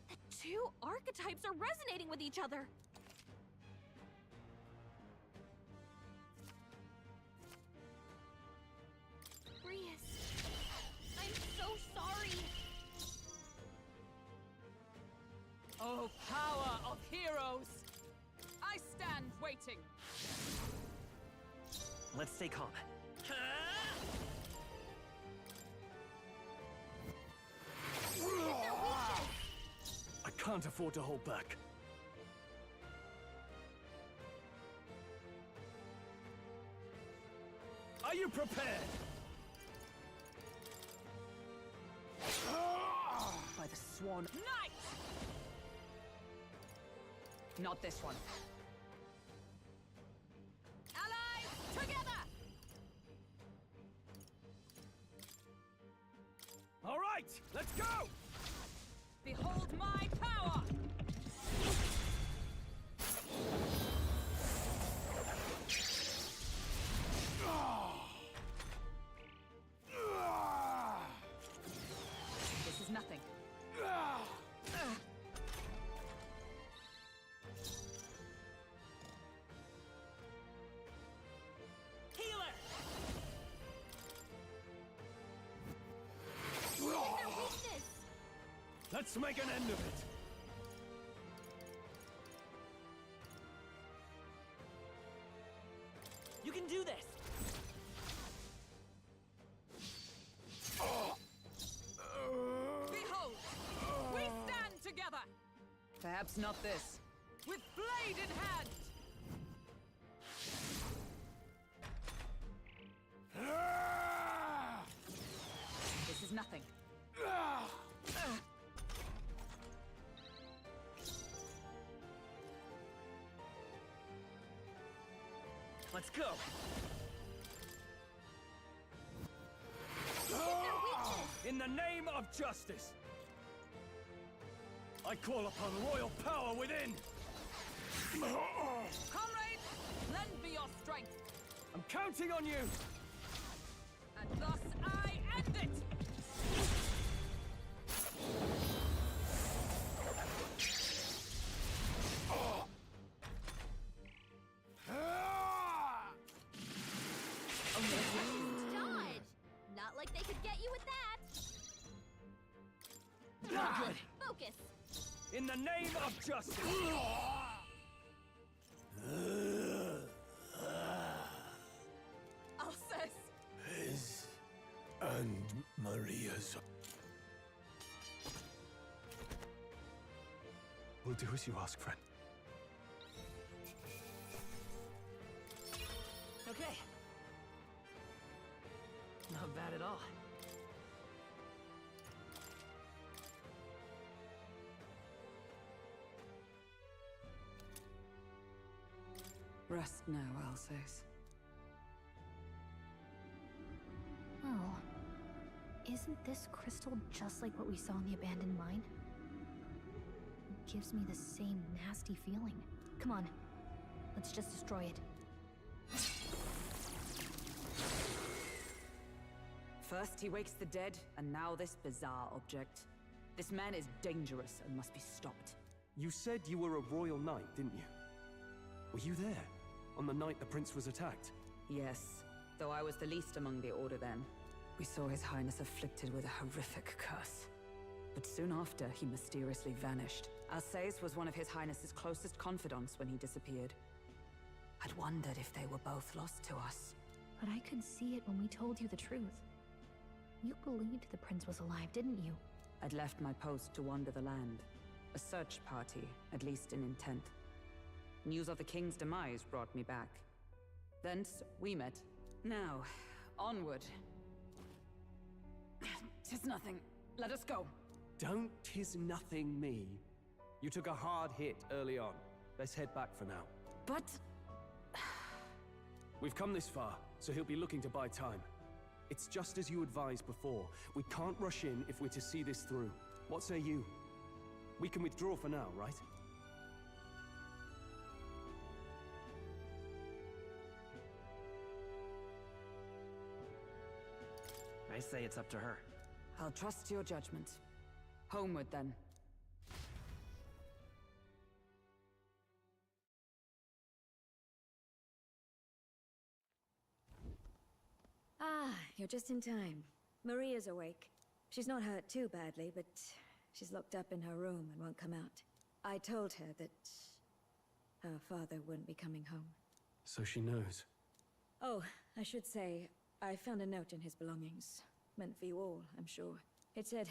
the two archetypes are resonating with each other. Oh, power of heroes! I stand waiting. Let's stay calm. I can't afford to hold back. Are you prepared? By the swan. Knight! Not this one. Allies, together! All right, let's go! Behold my power! This is nothing. Healer! Let's make an end of it. You can do this! Behold! We stand together! Perhaps not this. With blade in hand! This is nothing. Let's go! In the name of justice, I call upon royal power within! Comrades, lend me your strength! I'm counting on you! And thus I end it! Dodge! Not like they could get you with that! Not good. Focus! In the name of justice! Alcest! His and Maria's. We'll do as you ask, friend. Okay. Not bad at all. Rest now, Alsace. Oh. Isn't this crystal just like what we saw in the abandoned mine? It gives me the same nasty feeling. Come on. Let's just destroy it. First he wakes the dead, and now this bizarre object. This man is dangerous and must be stopped. You said you were a royal knight, didn't you? Were you there? On the night the prince was attacked? Yes, though I was the least among the Order then. We saw His Highness afflicted with a horrific curse. But soon after, he mysteriously vanished. Alsace was one of His Highness's closest confidants when he disappeared. I'd wondered if they were both lost to us. But I could see it when we told you the truth. You believed the prince was alive, didn't you? I'd left my post to wander the land. A search party, at least in intent. News of the king's demise brought me back. Thence, we met. Now, onward. 'Tis nothing. Let us go. Don't 'tis nothing me. You took a hard hit early on. Let's head back for now. But... We've come this far, so he'll be looking to buy time. It's just as you advised before. We can't rush in if we're to see this through. What say you? We can withdraw for now, right? I say it's up to her. I'll trust your judgment. Homeward, then. Ah, you're just in time. Maria's awake. She's not hurt too badly, but she's locked up in her room and won't come out. I told her that her father wouldn't be coming home. So she knows. Oh, I should say, I found a note in his belongings. Meant for you all, I'm sure. It said,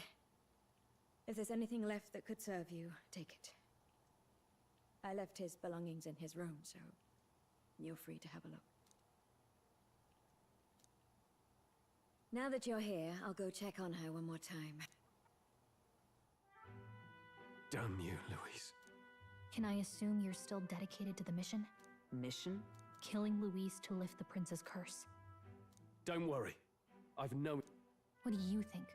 if there's anything left that could serve you, take it. I left his belongings in his room, so you're free to have a look. Now that you're here, I'll go check on her one more time. Damn you, Louise. Can I assume you're still dedicated to the mission? Mission? Killing Louise to lift the prince's curse. Don't worry. I've known... What do you think?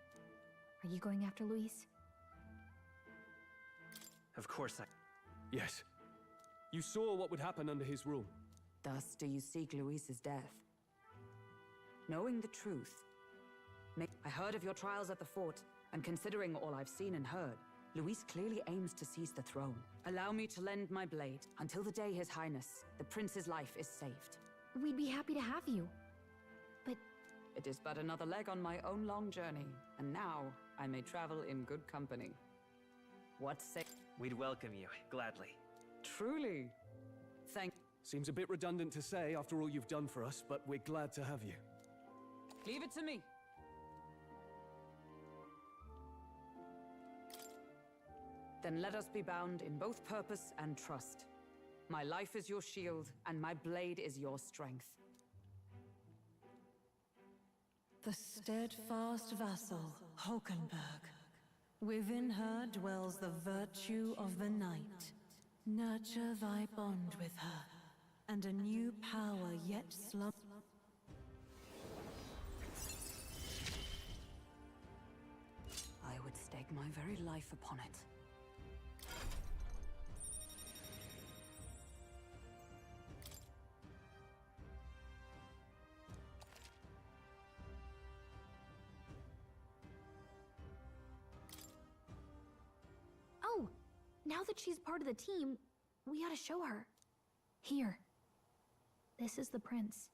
Are you going after Louise? Of course I... Yes. You saw what would happen under his rule. Thus do you seek Louise's death. Knowing the truth. I heard of your trials at the fort, and considering all I've seen and heard, Louise clearly aims to seize the throne. Allow me to lend my blade, until the day His Highness, the Prince's life is saved. We'd be happy to have you. But... It is but another leg on my own long journey, and now I may travel in good company. What say? We'd welcome you, gladly. Truly. Thank... Seems a bit redundant to say after all you've done for us, but we're glad to have you. Leave it to me. Then let us be bound in both purpose and trust. My life is your shield, and my blade is your strength. The steadfast vassal, Hulkenberg. Within her dwells the virtue of the night. Nurture thy bond with her, and a new power yet slump. I would stake my very life upon it. Oh, now that she's part of the team, we ought to show her. Here. This is the prince.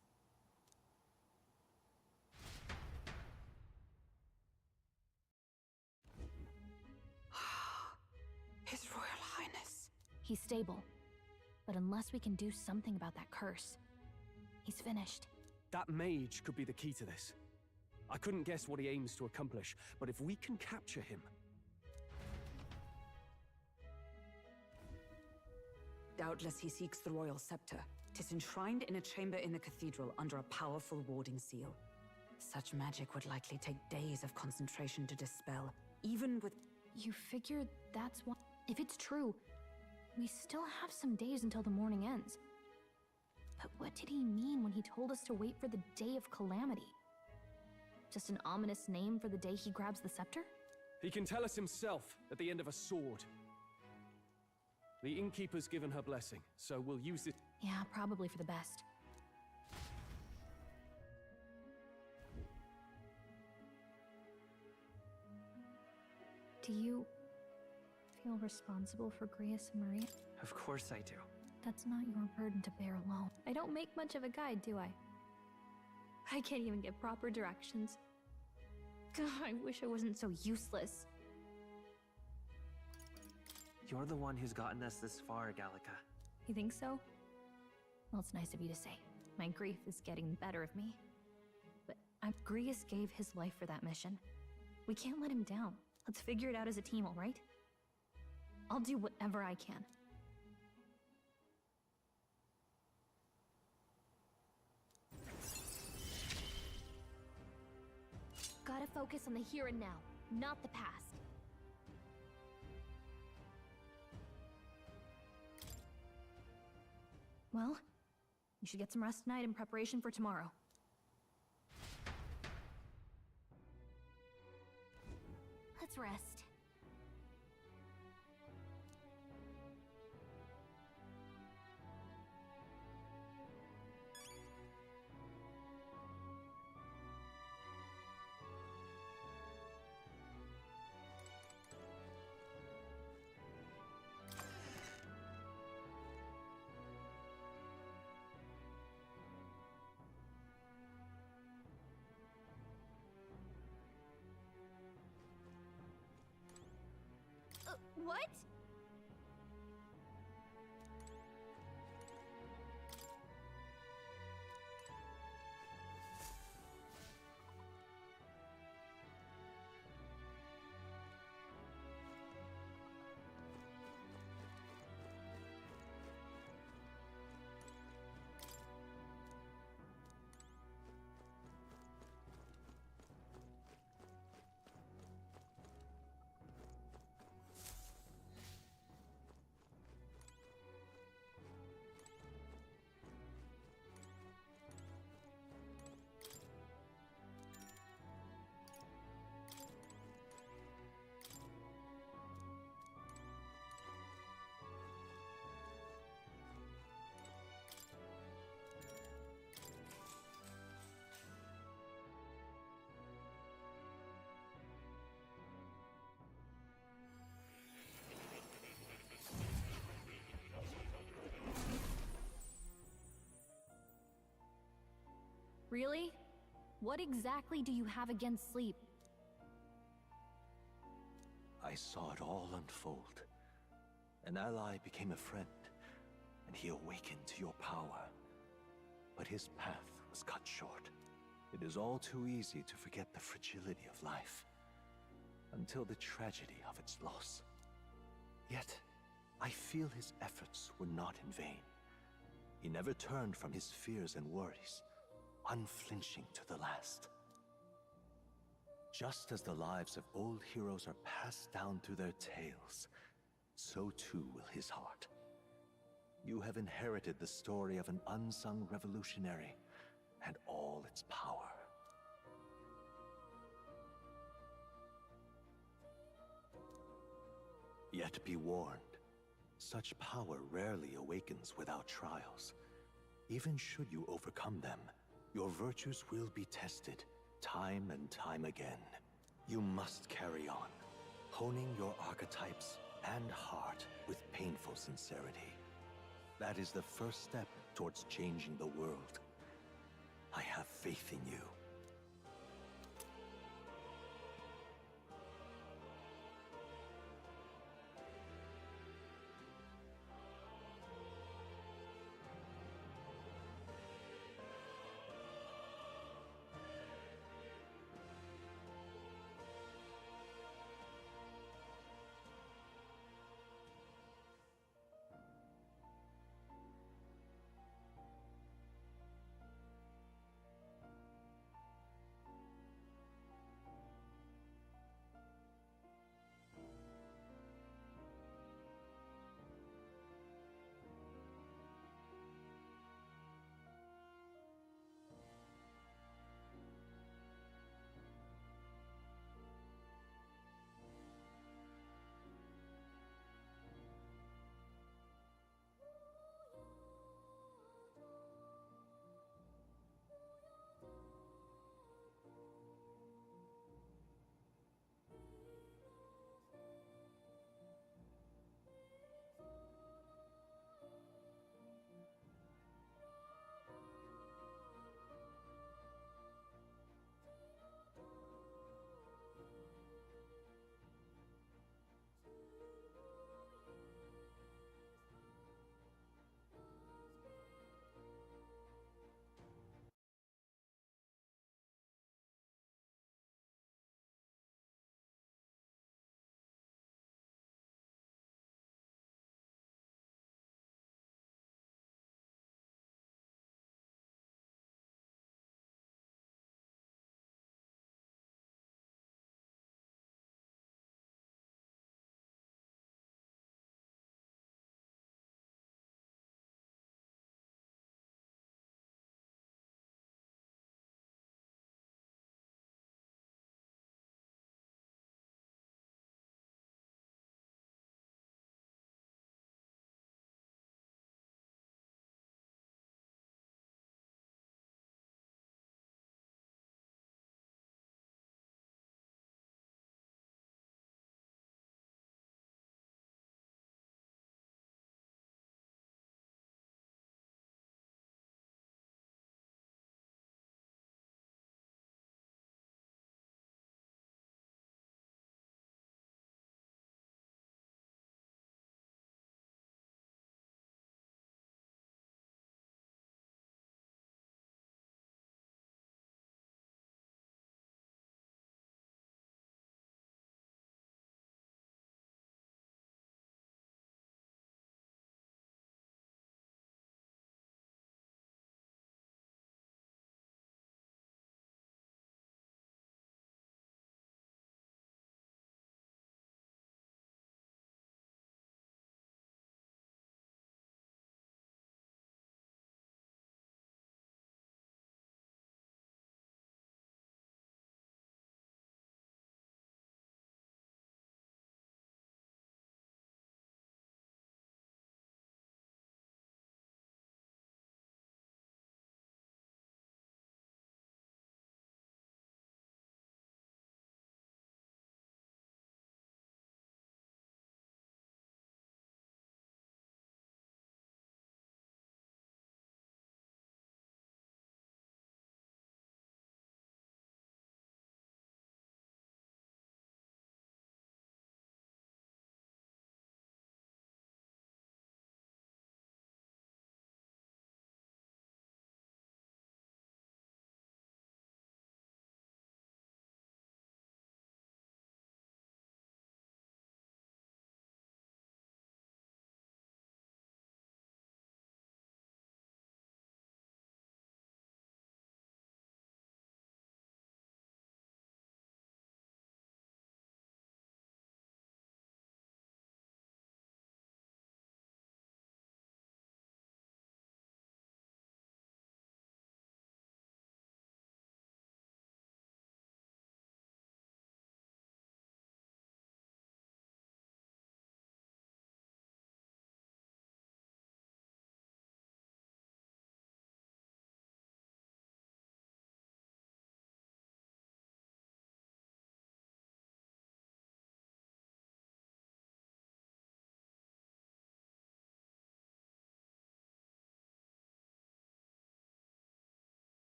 His Royal Highness. He's stable. But unless we can do something about that curse, he's finished. That mage could be the key to this. I couldn't guess what he aims to accomplish, but if we can capture him... Doubtless he seeks the royal scepter. 'Tis enshrined in a chamber in the cathedral under a powerful warding seal. Such magic would likely take days of concentration to dispel, even with... You figure that's why... If it's true, we still have some days until the morning ends. But what did he mean when he told us to wait for the day of calamity? Just an ominous name for the day he grabs the scepter? He can tell us himself at the end of a sword. The innkeeper's given her blessing, so we'll use it. Yeah, probably for the best. Do you feel responsible for Grius and Maria? Of course I do. That's not your burden to bear alone. I don't make much of a guide, do I? I can't even get proper directions. God, I wish I wasn't so useless. You're the one who's gotten us this far, Gallica. You think so? Well, it's nice of you to say. My grief is getting the better of me. But Grius gave his life for that mission. We can't let him down. Let's figure it out as a team, all right? I'll do whatever I can. Gotta focus on the here and now, not the past. Well, you should get some rest tonight in preparation for tomorrow. Let's rest. What? Really? What exactly do you have against sleep? I saw it all unfold. An ally became a friend, and he awakened to your power. But his path was cut short. It is all too easy to forget the fragility of life, until the tragedy of its loss. Yet, I feel his efforts were not in vain. He never turned from his fears and worries, unflinching to the last. Just as the lives of old heroes are passed down through their tales, so too will his heart. You have inherited the story of an unsung revolutionary and all its power. Yet be warned, such power rarely awakens without trials. Even should you overcome them, your virtues will be tested, time and time again. You must carry on, honing your archetypes and heart with painful sincerity. That is the first step towards changing the world. I have faith in you.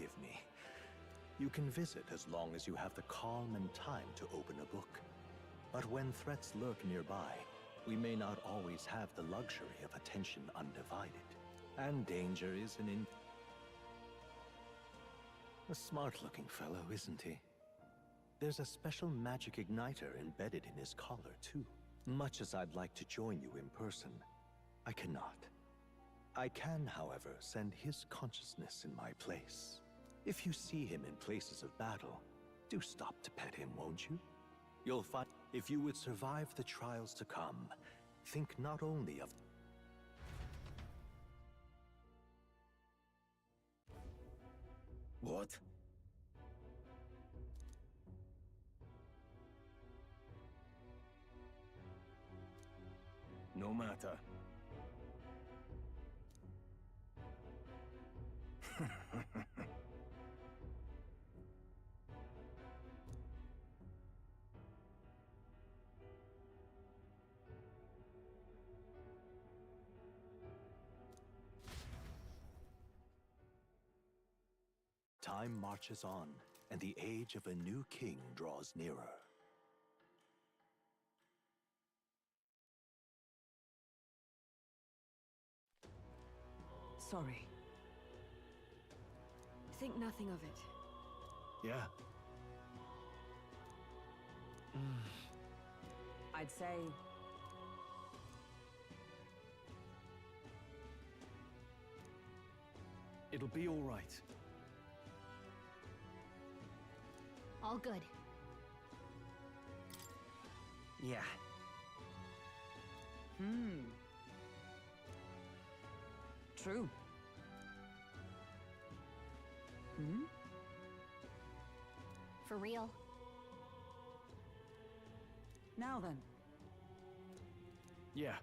forgive me. You can visit as long as you have the calm and time to open a book. But when threats lurk nearby, we may not always have the luxury of attention undivided. And danger is a smart-looking fellow, isn't he? There's a special magic igniter embedded in his collar, too. Much as I'd like to join you in person, I cannot. I can, however, send his consciousness in my place. If you see him in places of battle, do stop to pet him, won't you? You'll find if you would survive the trials to come, think not only of... What? No matter. Time marches on, and the age of a new king draws nearer. Sorry. Think nothing of it. Yeah. I'd say... It'll be all right. All good. Yeah. True. For real. Now then. Yeah.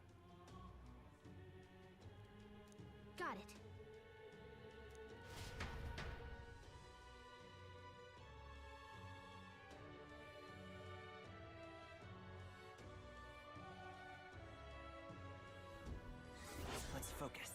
Got it. Let's focus.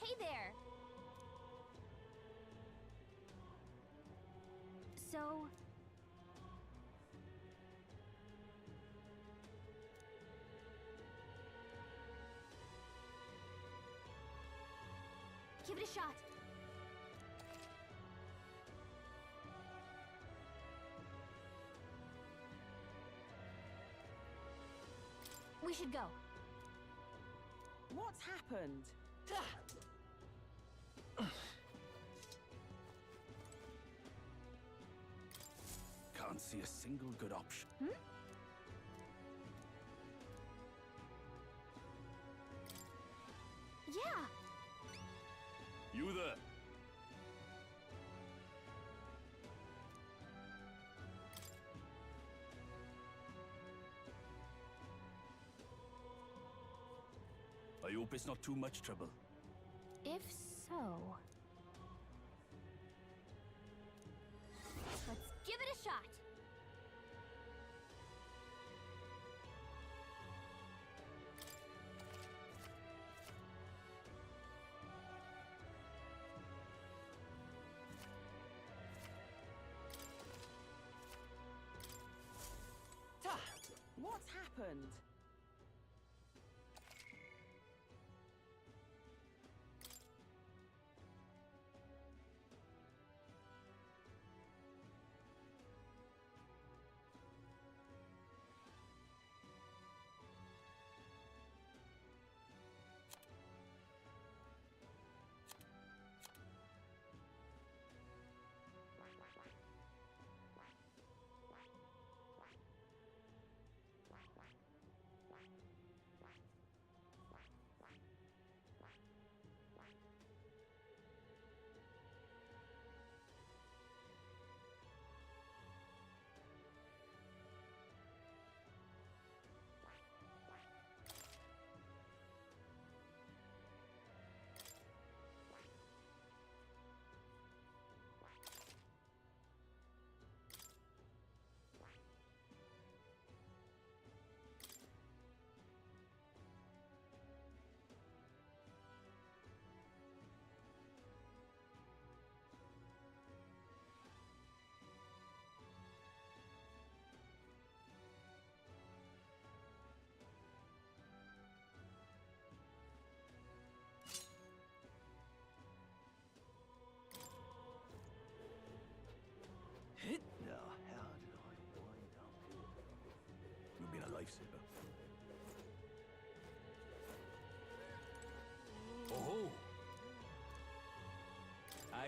Hey there! So... give it a shot. We should go. What's happened? Can't see a single good option. Yeah! You there. I hope it's not too much trouble. If so... let's give it a shot! What's happened?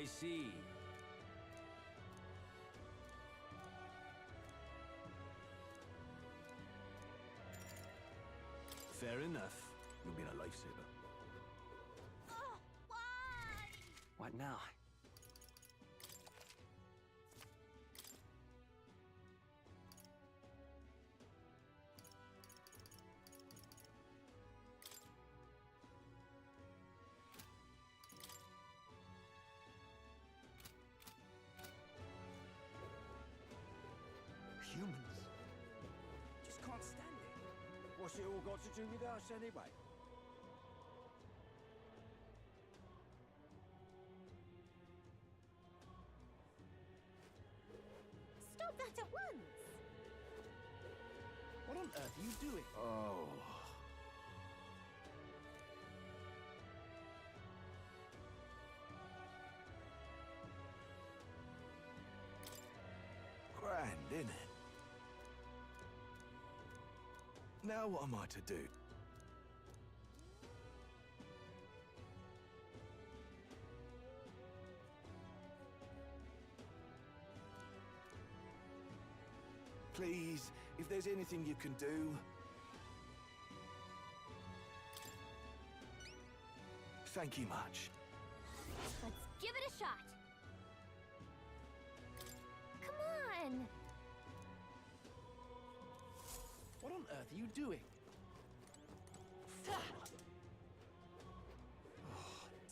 I see. Fair enough. You've been a lifesaver. Oh, why? What now? Humans? Just can't stand it. What's it all got to do with us anyway? Stop that at once! What on earth are you doing? Oh. Grand, innit? Now what am I to do? Please, if there's anything you can do. Thank you much. Let's give it a shot. Come on! What on earth are you doing? Oh,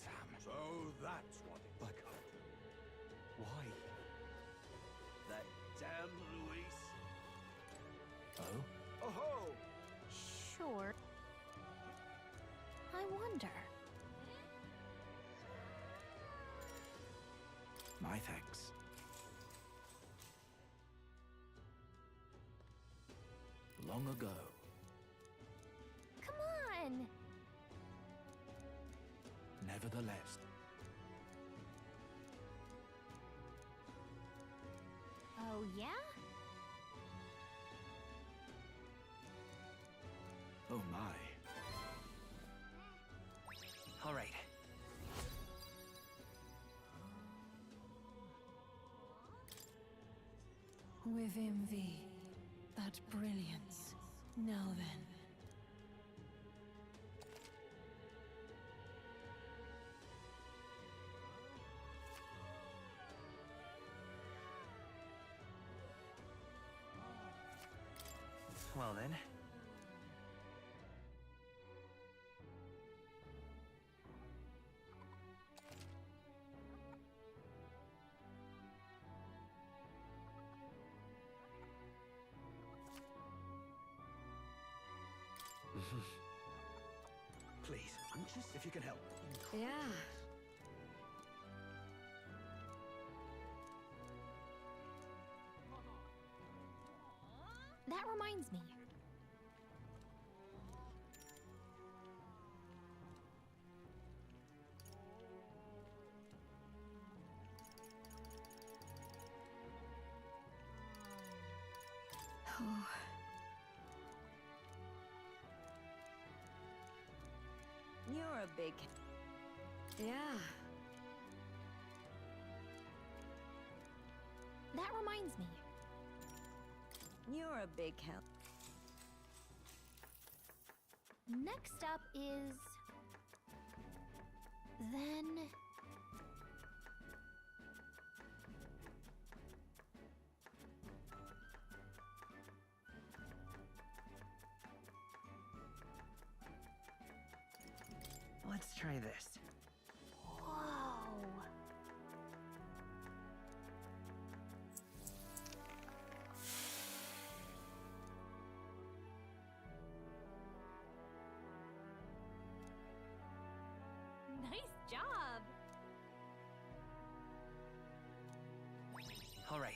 damn. So that's what it Like, why? That damn Luis. Oh? Oh-ho! Sure. I wonder. My thanks. Long ago. Come on! Nevertheless. Oh, yeah? Oh my. All right. Within thee, that brilliance. Now then. Well then. Please, just if you can help. Yeah. That reminds me. Oh. You're a big... Yeah. That reminds me. You're a big help. Next up is... Then... Let's try this. Whoa! Nice job! All right.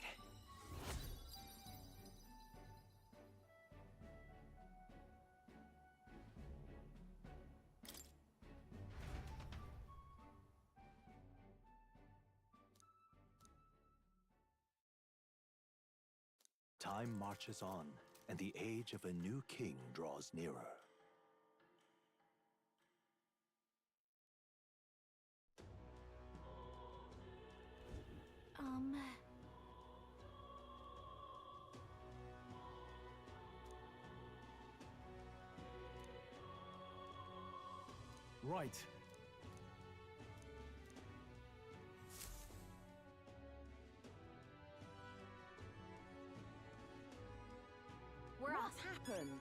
Time marches on, and the age of a new king draws nearer. Right. What's happened?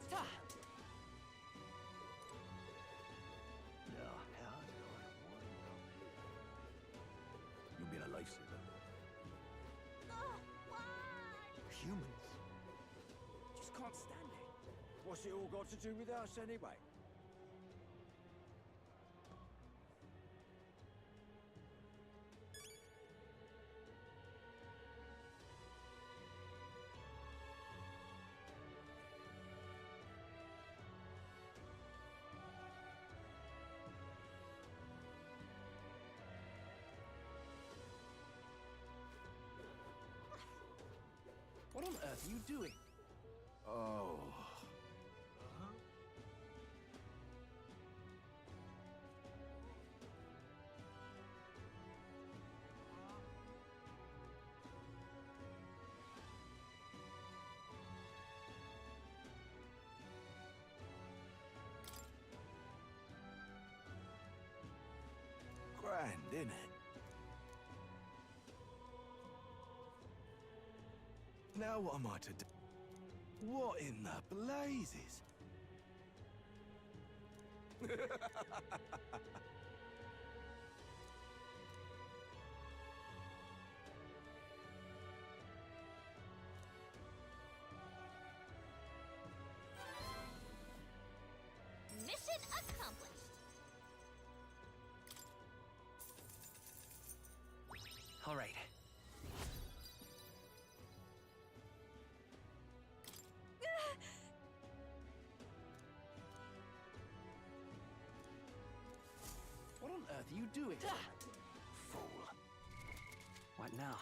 You've been a lifesaver. Humans? Just can't stand it. What's it all got to do with us anyway? What on earth are you doing? Oh. Grand, innit? Now what am I to do? What in the blazes? Mission accomplished. All right. What on earth are you doing? Fool. What now?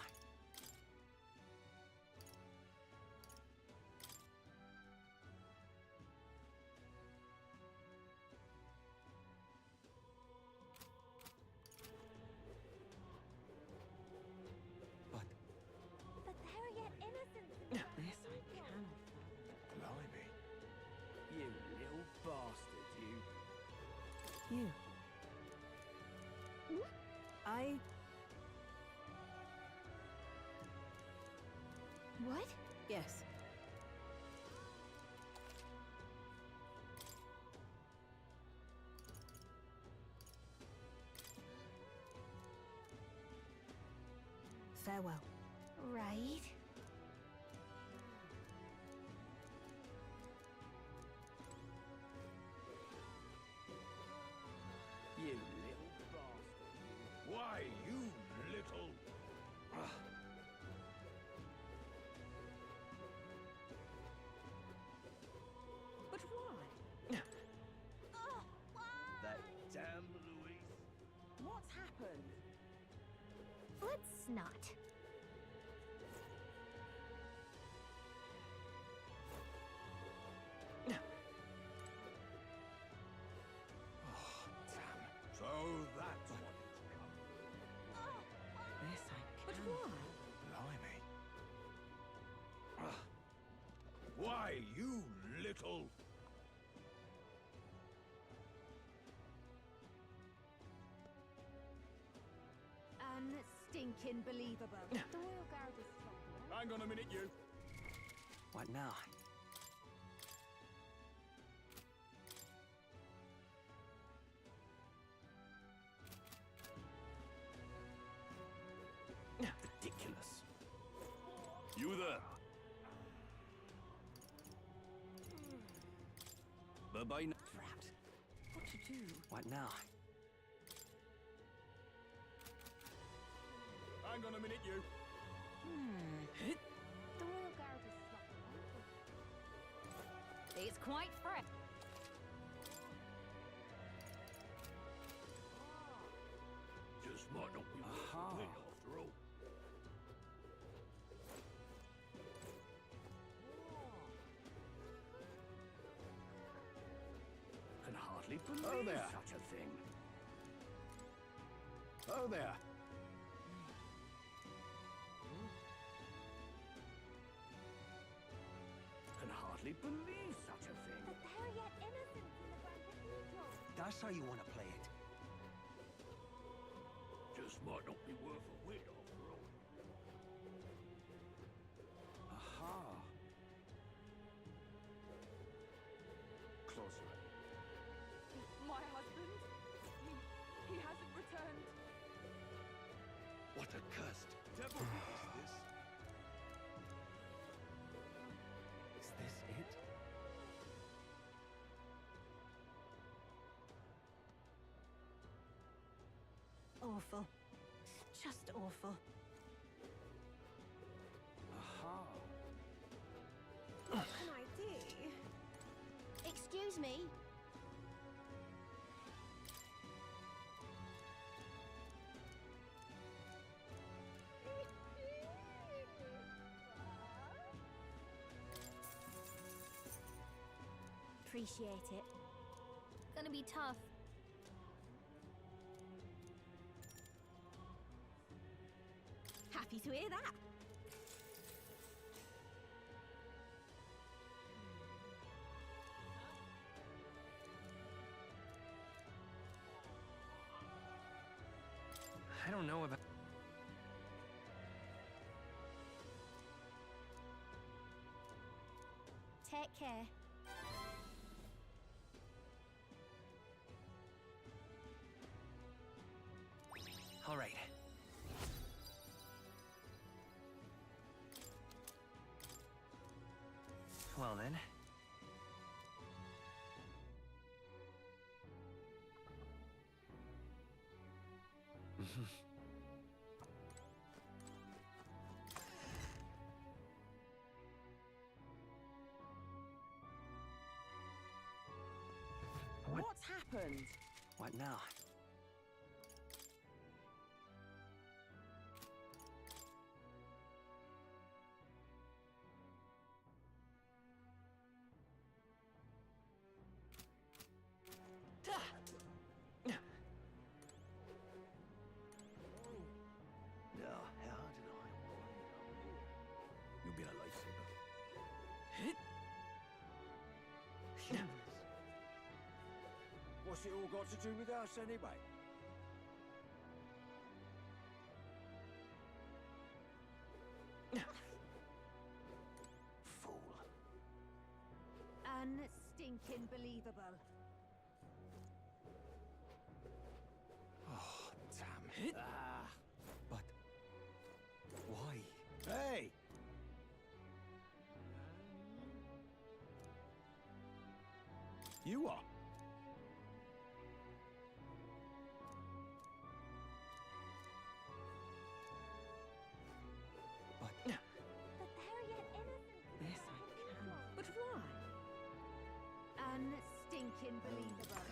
But there are yet innocents in the This I cannot. Blimey. You little bastard, you. You. I... What? Yes. Farewell. Right. You little bastard. Why, you little... But why? That damn Louise. What's happened? Let's not. So that's what it's come. This I But cannot. Blimey. Why, you little... Unstinking believable. The Royal Guard is sloppy. Hang on a minute, you. What now? Ridiculous. You there? Bye-bye. Trapped. What to do? What now? Hang on a minute, you. The Royal Guard is sloppy. It's quite fresh. Just might not be worth the win after all. Can hardly Oh, believe there. such a thing. Oh there. Can hardly believe such a thing. But there are yet innocents in the Grand Cathedral. That's how you want to play it. awful. Just awful. Aha. What can I do? Excuse me. Appreciate it. Gonna be tough. Happy to hear that. I don't know about... Take care. All right. Well then. What's happened? What now? You'll be a lifesaver. What's it all got to do with us anyway? Fool. Unstinking believable. Oh, damn it. But... why? Hey! You are. But... But they're yet innocent. Yes, I can. But why? Unstinking believable.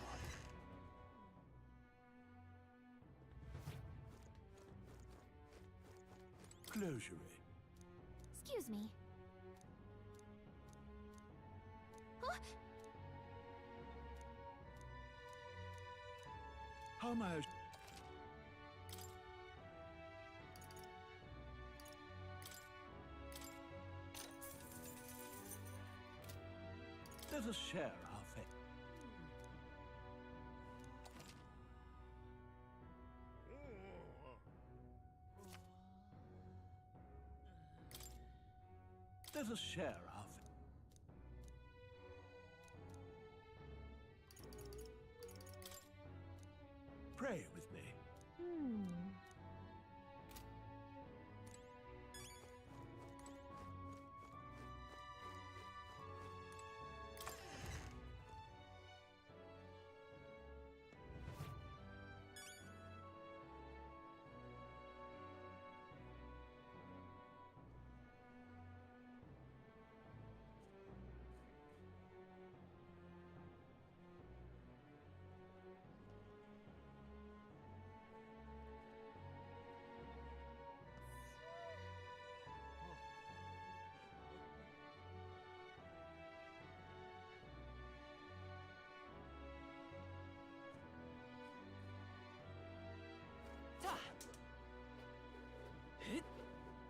Closure. Excuse me. Huh? Homo. Let us share our fate. Let us share our fate. Pray with me.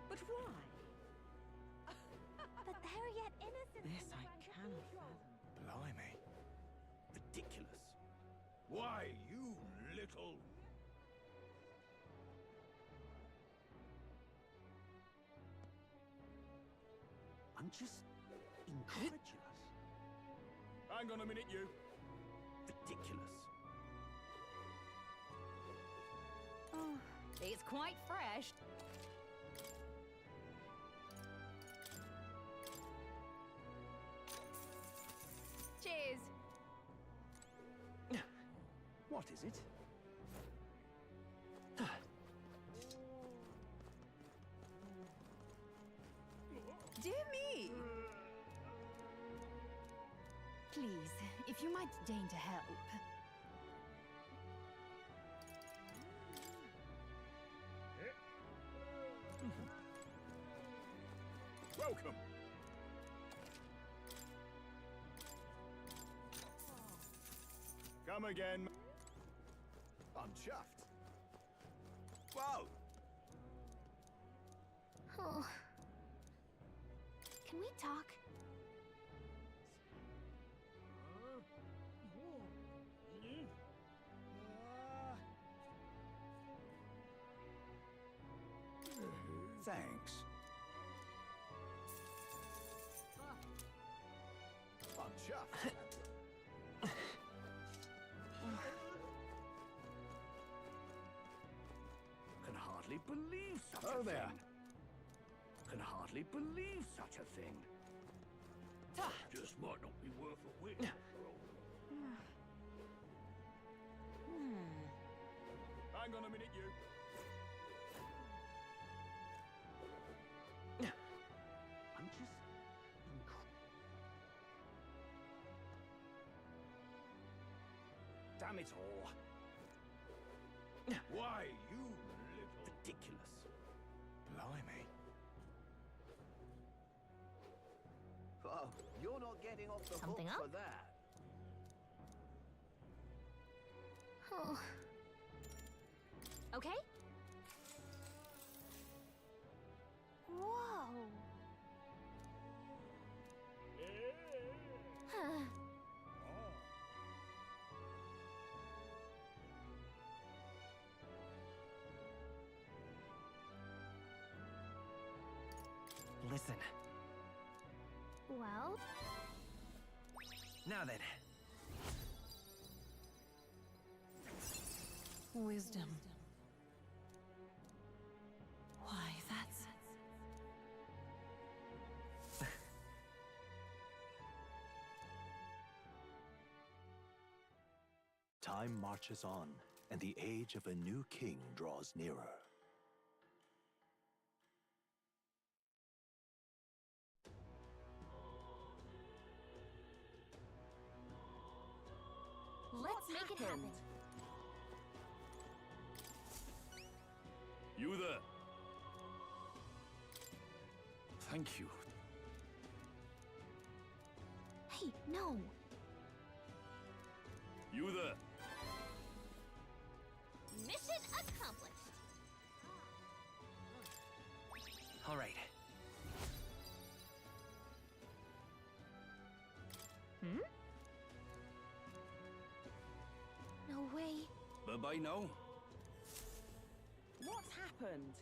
But why? But they're yet innocent. This I cannot fathom. Blimey. Ridiculous. Why, you little... I'm just incredulous. Hang on a minute, you. Ridiculous. Oh, it's quite fresh. Cheers. What is it? Please, if you might deign to help. Welcome. Come again. I'm chuffed. Whoa! Oh. Can we talk? Thanks. I'm chuffed. Can hardly believe such a there. thing. Can hardly believe such a thing. Just might not be worth a whit. Hang on a minute, you. I'm just damn it all. Why, you little ridiculous. Blimey. Oh, you're not getting off the Something hook up? for that. Oh. Okay? Whoa. Huh. Listen. Well, Now then. Wisdom. Why, that's... Time marches on, and the age of a new king draws nearer. Let's make it happen. You there. Thank you. hey, no. You there. Mission accomplished. All right. Hmm? No way. Bye-bye now. What's happened?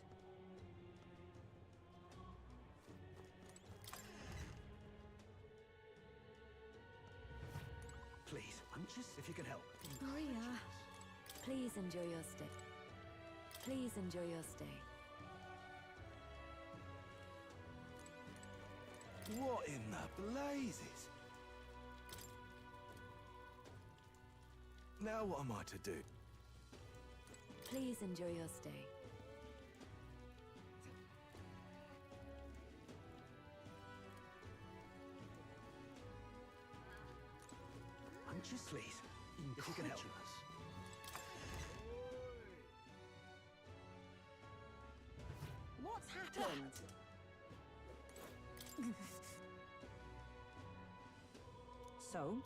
Please, I'm just if you can help. Maria, please enjoy your stay. Please enjoy your stay. What in the blazes? Now what am I to do? Please enjoy your stay. I'm just please. If you can help. What's happened? So?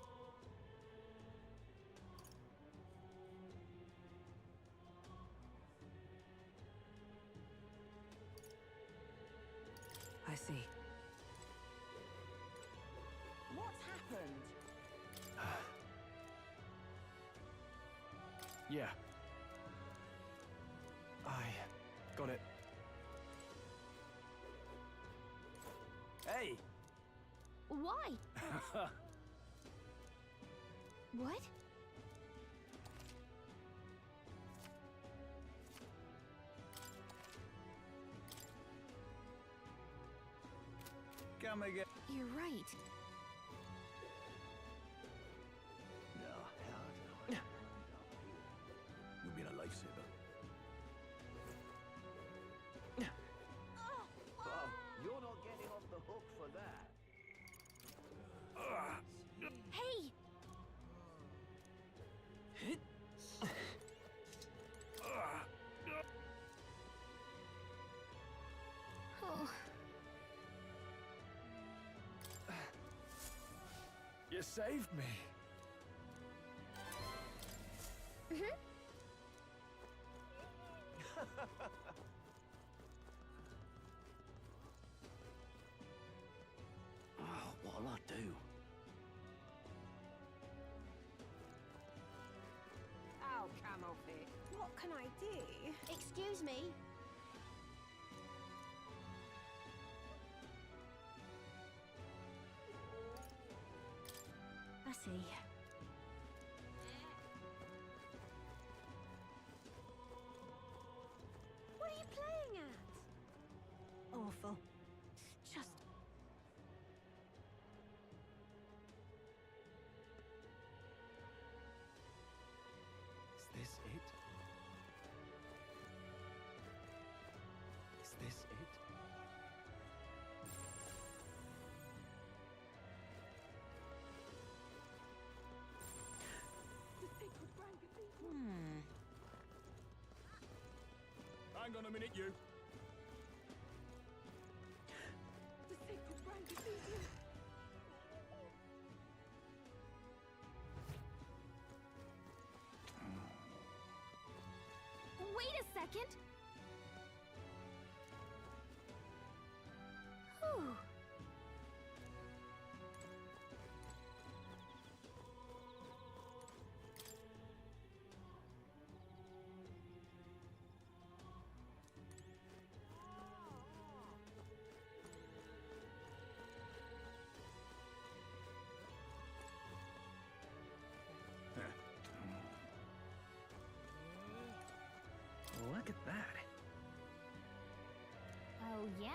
I see. What's happened? Yeah. I got it. Hey! Why? What? Come again. You're right. You've been a lifesaver. Oh, you're not getting off the hook for that. Hey! You saved me. Oh, what'll I do? Oh, Camelpit, what can I do? Excuse me. I see. What are you playing at? Awful. Just... Is this it? Is this it? Hang on a minute, you. The Sacred Grand Cathedral. Wait a second! Whew. Look at that. Oh, yeah?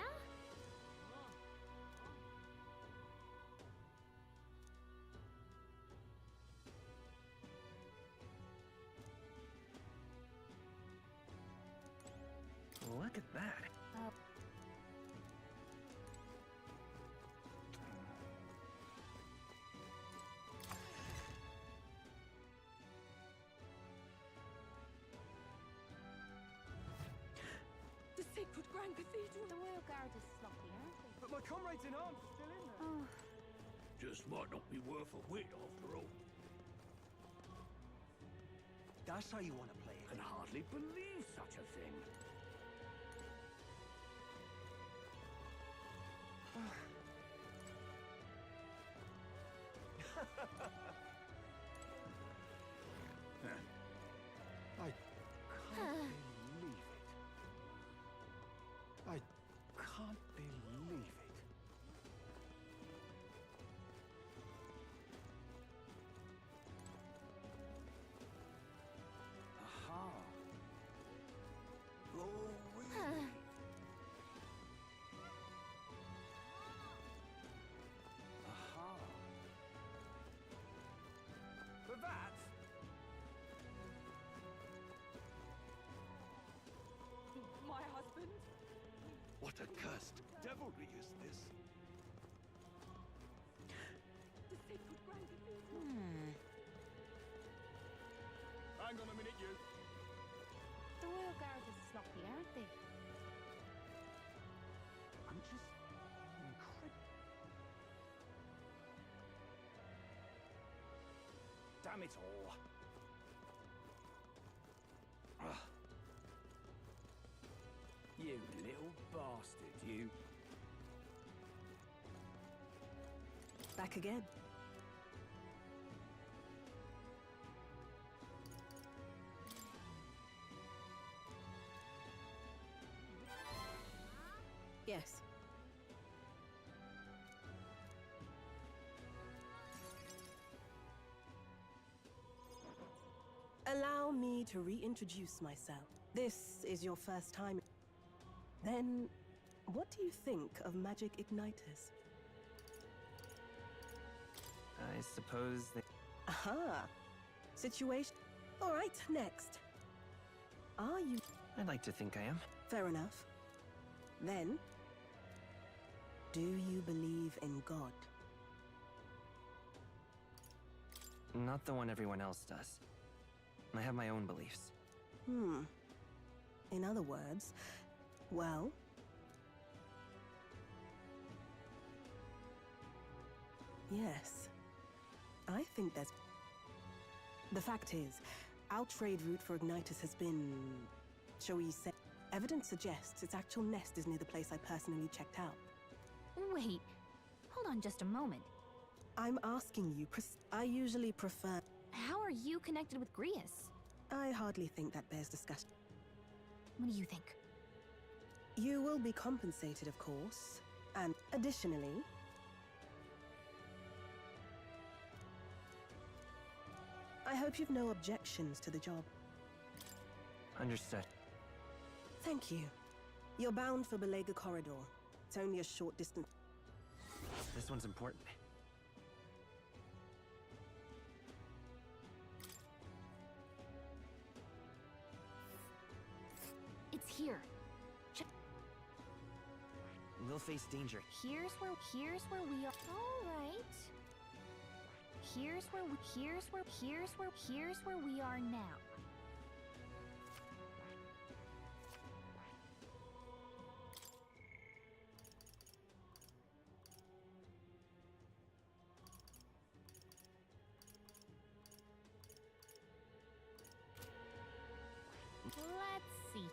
Look at that. The Sacred Grand Cathedral. The Royal Guard is sloppy, aren't they? But my comrades in arms are still in there. Oh. Just might not be worth a whit after all. That's how you want to play it. Can hardly believe such a thing. I can't believe it. I can't believe it. Aha. Glory. Aha. For that, My husband? What accursed devilry is this? The Sacred Grand Cathedral. hang on a minute, you. The Royal Guard is sloppy, aren't they? I'm just incredible. Damn it all. You little bastard, you. Back again. Yes. Allow me to reintroduce myself. This is your first time. Then, what do you think of magic igniters? I suppose they... Aha! Situation. All right, next. Are you... I'd like to think I am. Fair enough. Then, do you believe in God? Not the one everyone else does. I have my own beliefs. In other words, well... Yes. I think there's... The fact is, our trade route for Ignitus has been... shall we say... Evidence suggests its actual nest is near the place I personally checked out. Wait, hold on just a moment. I'm asking you, I usually prefer... How are you connected with Grius? I hardly think that bears discussion. What do you think? You will be compensated, of course. And additionally... I hope you've no objections to the job. Understood. Thank you. You're bound for Belega Corridor. It's only a short distance. This one's important. It's here. We'll face danger. Here's where we are. All right. Here's where we are now. Let's see.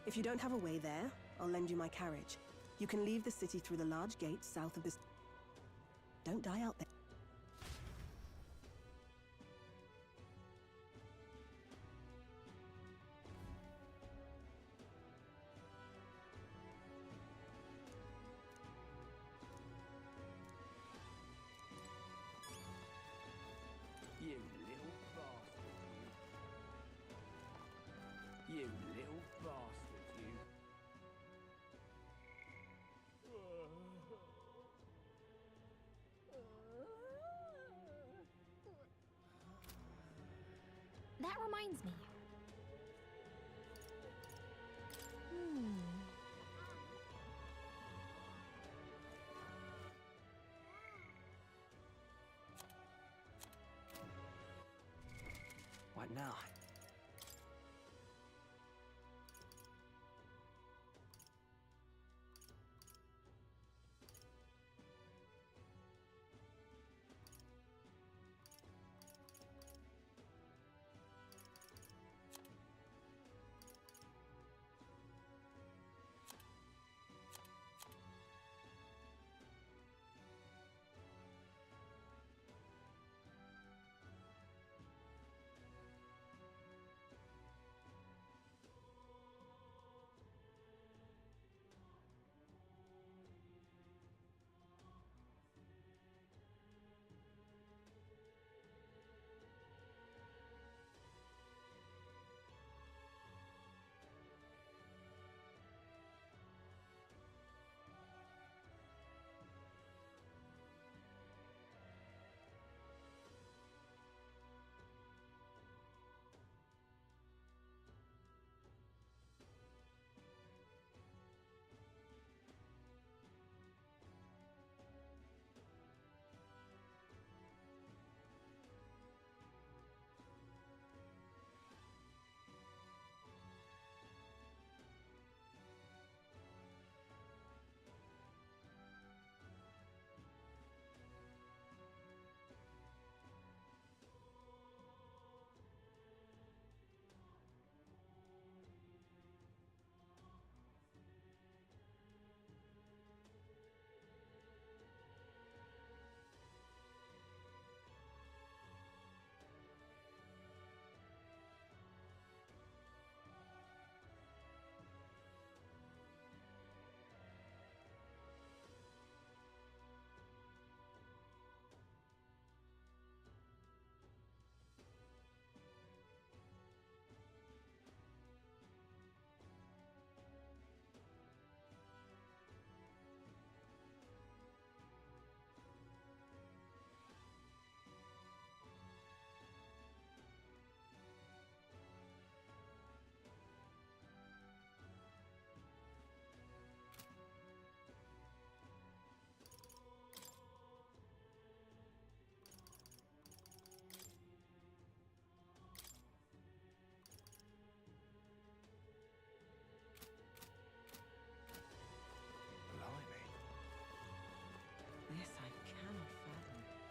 If you don't have a way there, I'll lend you my carriage. You can leave the city through the large gate south of this... Don't die out there. You little bastard, you. You little bastard, you. That reminds me. What now?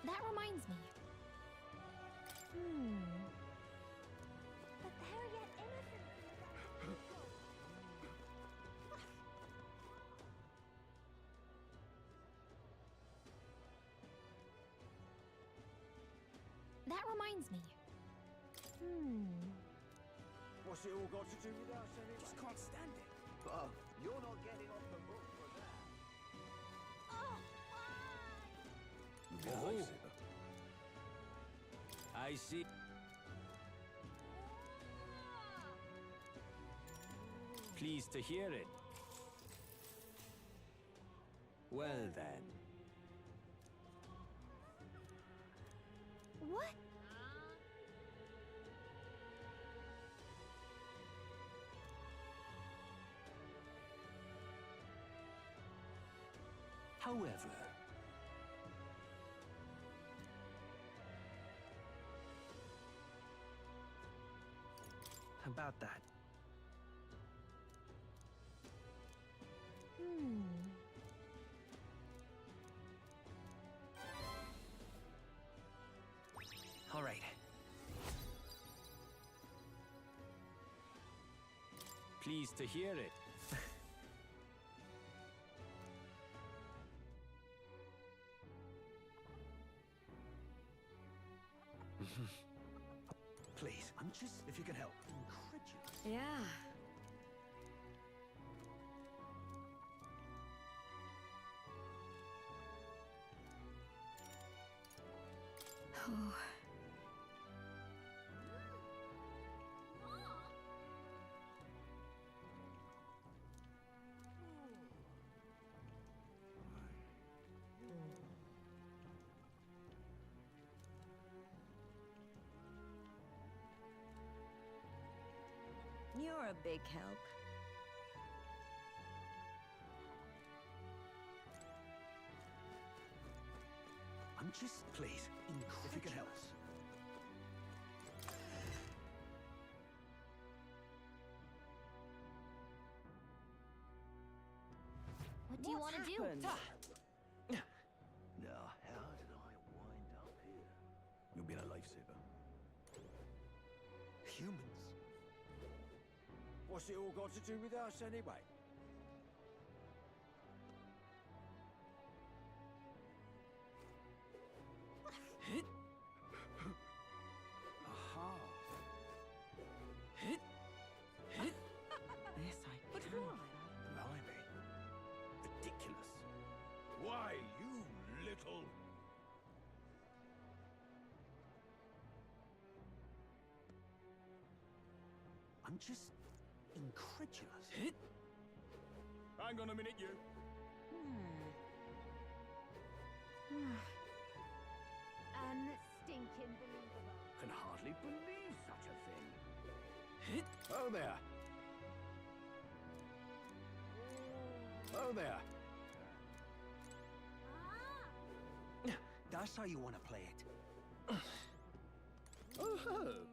That reminds me. But they're yet innocent. That reminds me. What's it all got to do with us anyway? Just can't stand it. Well, you're not getting off the hook for that. You'll be a lifesaver. I see. Pleased to hear it. Well then. What? However, About that. All right. Pleased to hear it. Please, I'm just if you can help. Incredulous. Yeah. Oh. You're a big help. I'm just, please, if you can help. What do you want to do? Now, how did I wind up here? You'll be a lifesaver. Humans? What's it all got to do with us anyway? Aha. Yes, I But can. why? Blimey. Ridiculous. Why, you little... I'm just incredulous. Hang on a minute, you. Unstinking believable. Can hardly believe such a thing. Oh there. Oh there. That's how you want to play it. Oh-ho.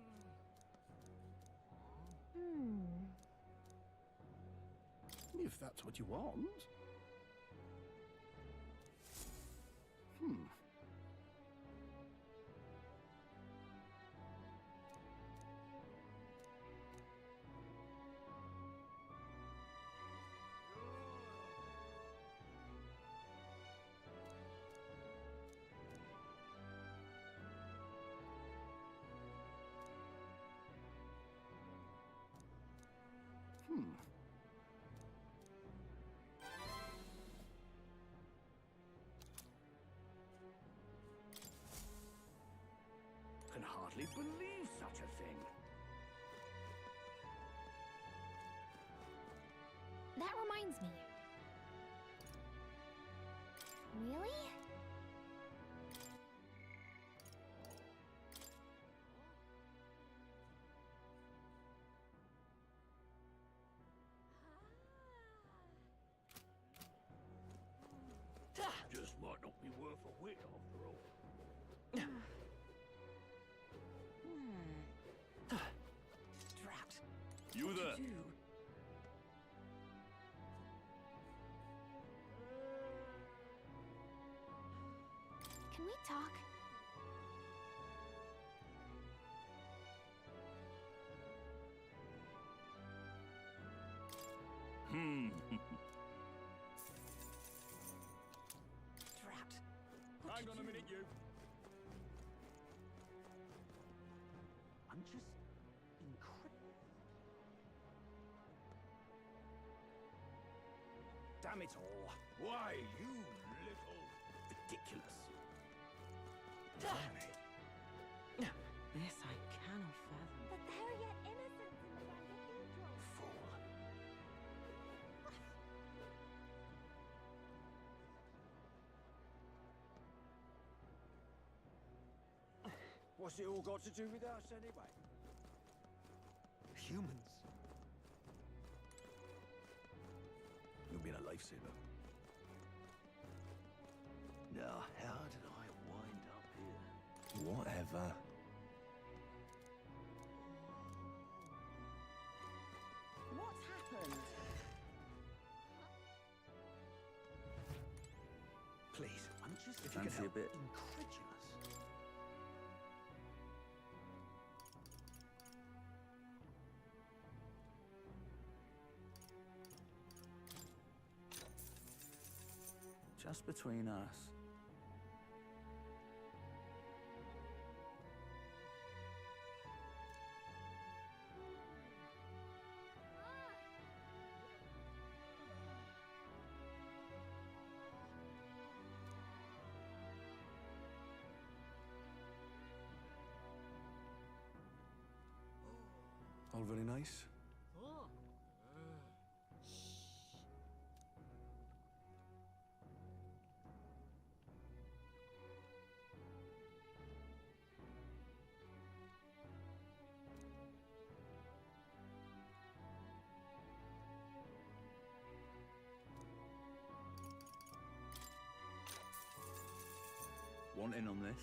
If that's what you want. Can hardly believe such a thing. That reminds me. Really? Just might not be worth a whit after all. Drat. You there? Can we talk? minute, you. I'm just incredible. Damn it all. Why, you little... Ridiculous. This I cannot fathom. But they're yet innocent in the Grand Cathedral. Fool. What's it all got to do with us anyway? Humans. You've been a lifesaver. Now, how did I wind up here? Whatever. What's happened? Please, I'm just If you can help. incredulous. Just between us. All very nice. Want in on this?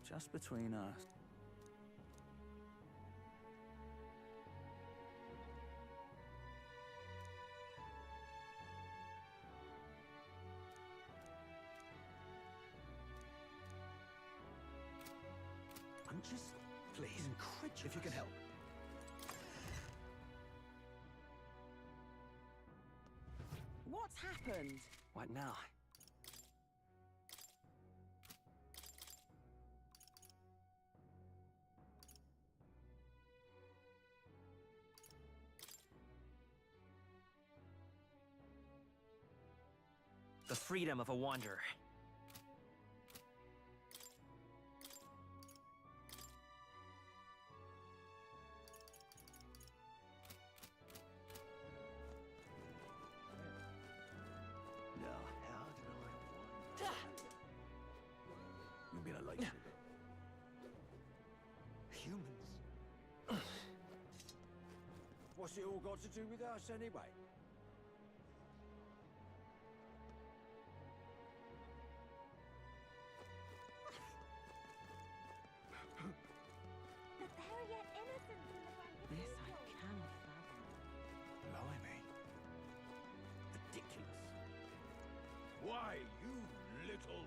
Just between us. I'm just, please, incredulous. If you can help. What's happened? What now? The freedom of a wanderer. Now, how did I wind up? You've been a lifesaver. Humans. What's it all got to do with us anyway? But they're yet innocent in the Grand This I Cathedral. cannot fathom. Blimey. Ridiculous. Why, you little...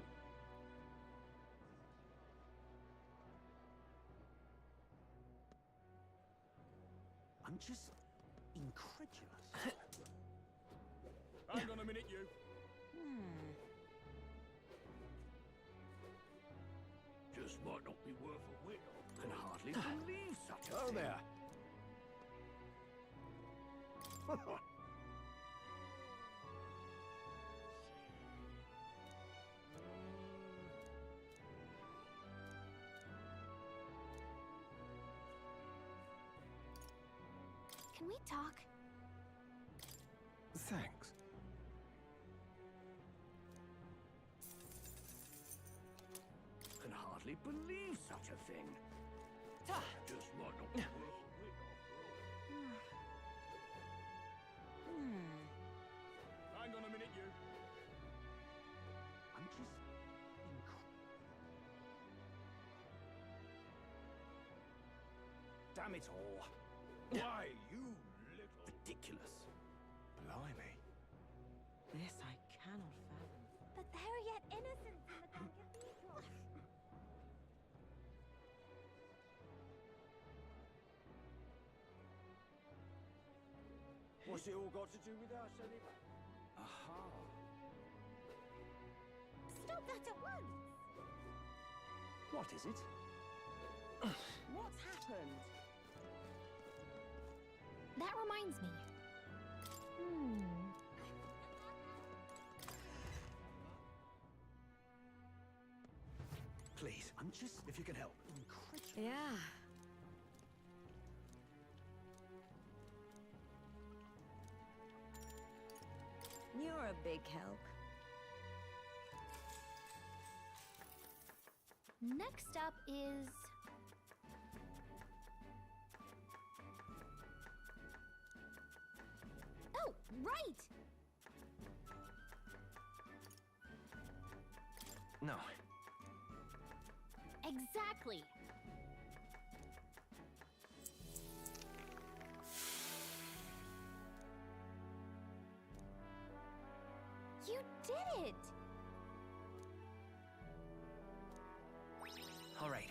I'm just incredulous. Hang on a minute, you. Just might not be worth a whit. Can hardly believe such a Oh, thing. there. Can we talk? Thanks. Can hardly believe such a thing. Just might not be worth a whit after all. Hang on a minute, you. I'm just Damn it all. Why, you little... Ridiculous. Blimey. This I cannot fathom. But they're yet innocent in the Grand What's it all got to do with us, anyway? Aha. Stop that at once! What is it? What's happened? That reminds me. Please, I'm just... If you can help. Yeah. You're a big help. Next up is... Oh, right! No. Exactly. You did it! All right.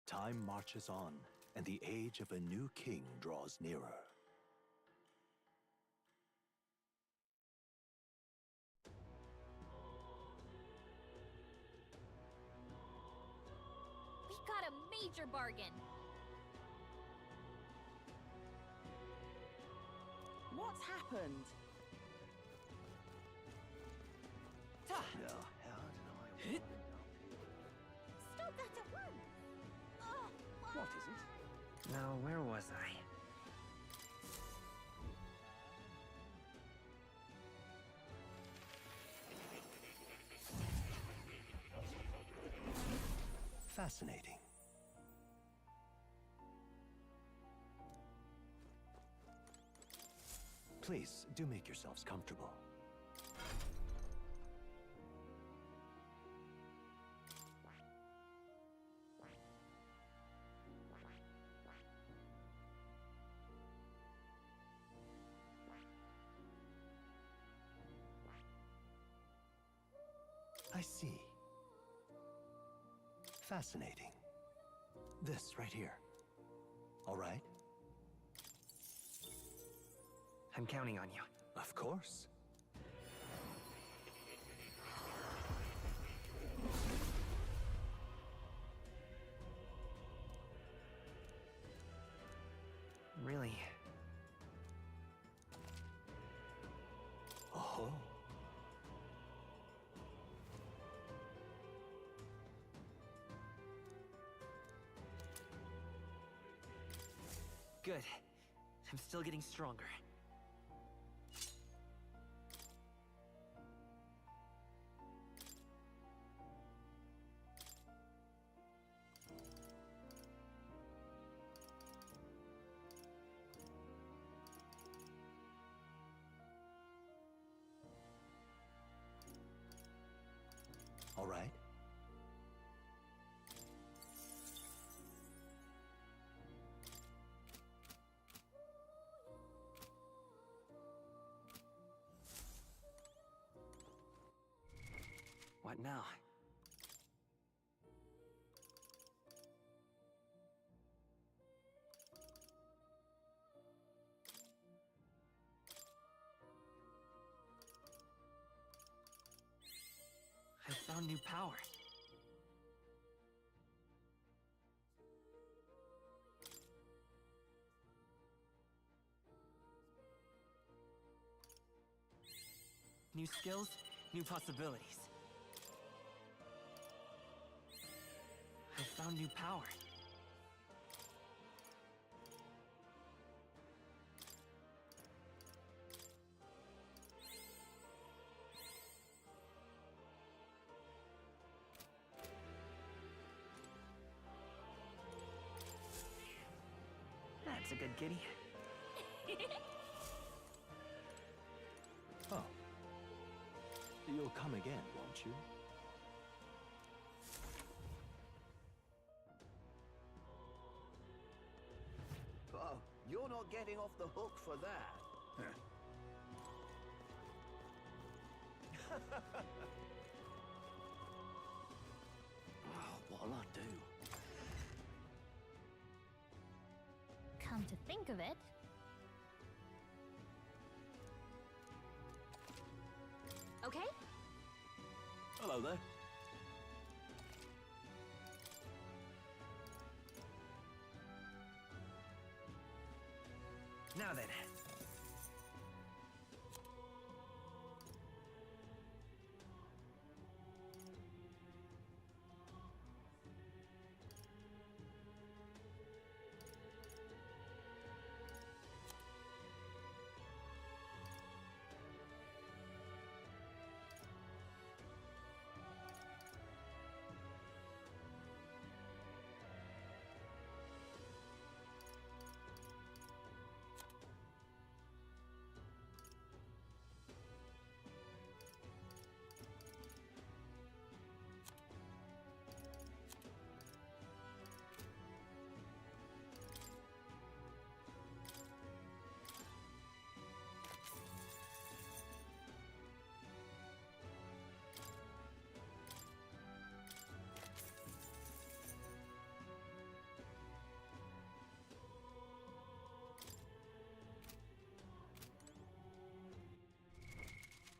Time marches on, and the age of a new king draws nearer. We got a major bargain. What's happened? Stop that at once! What is it? Now, where was I? Fascinating. Please, do make yourselves comfortable. I see. Fascinating. This right here. All right? I'm counting on you. Of course. Really? Oh. Good. I'm still getting stronger. All right. What now? I found new power. New skills, new possibilities. I found new power. That's a good kitty. Oh. You'll come again, won't you? Oh, you're not getting off the hook for that. What'll I do? Come to think of it, okay? Hello there. Now then.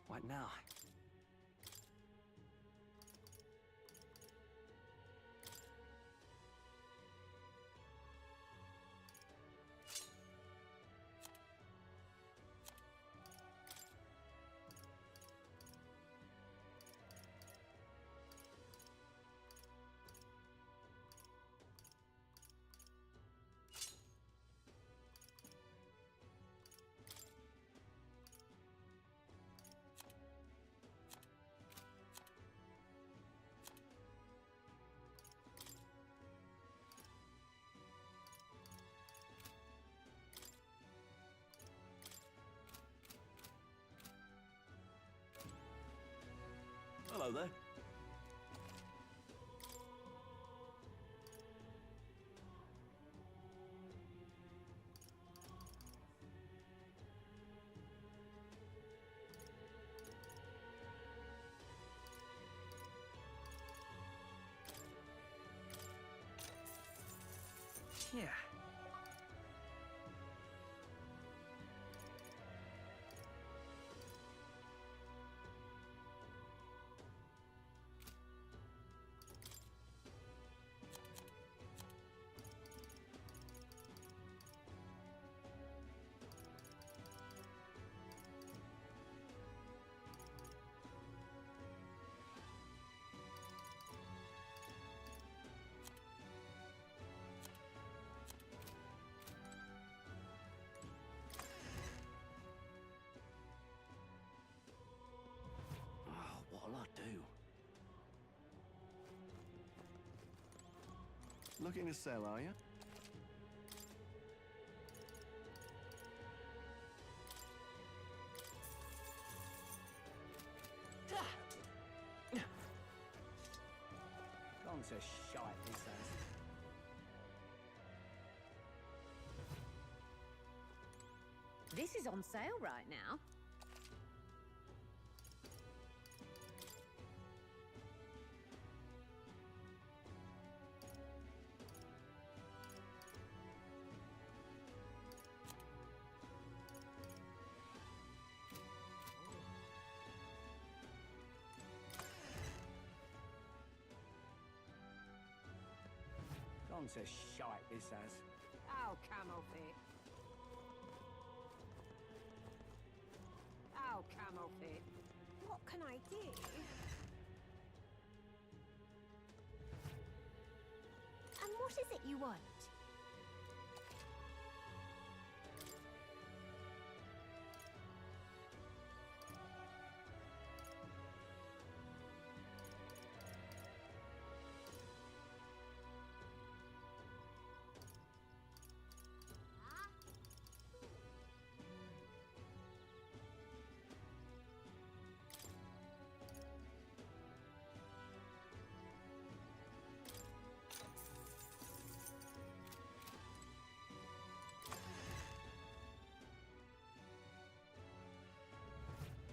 What now? Hello there. Yeah. What'll I do? Looking to sell, are you? Gone to shite, he says. This is on sale right now. Gone to shite, he says. I'll camel fit. I'll camel fit. What can I do? And what is it you want?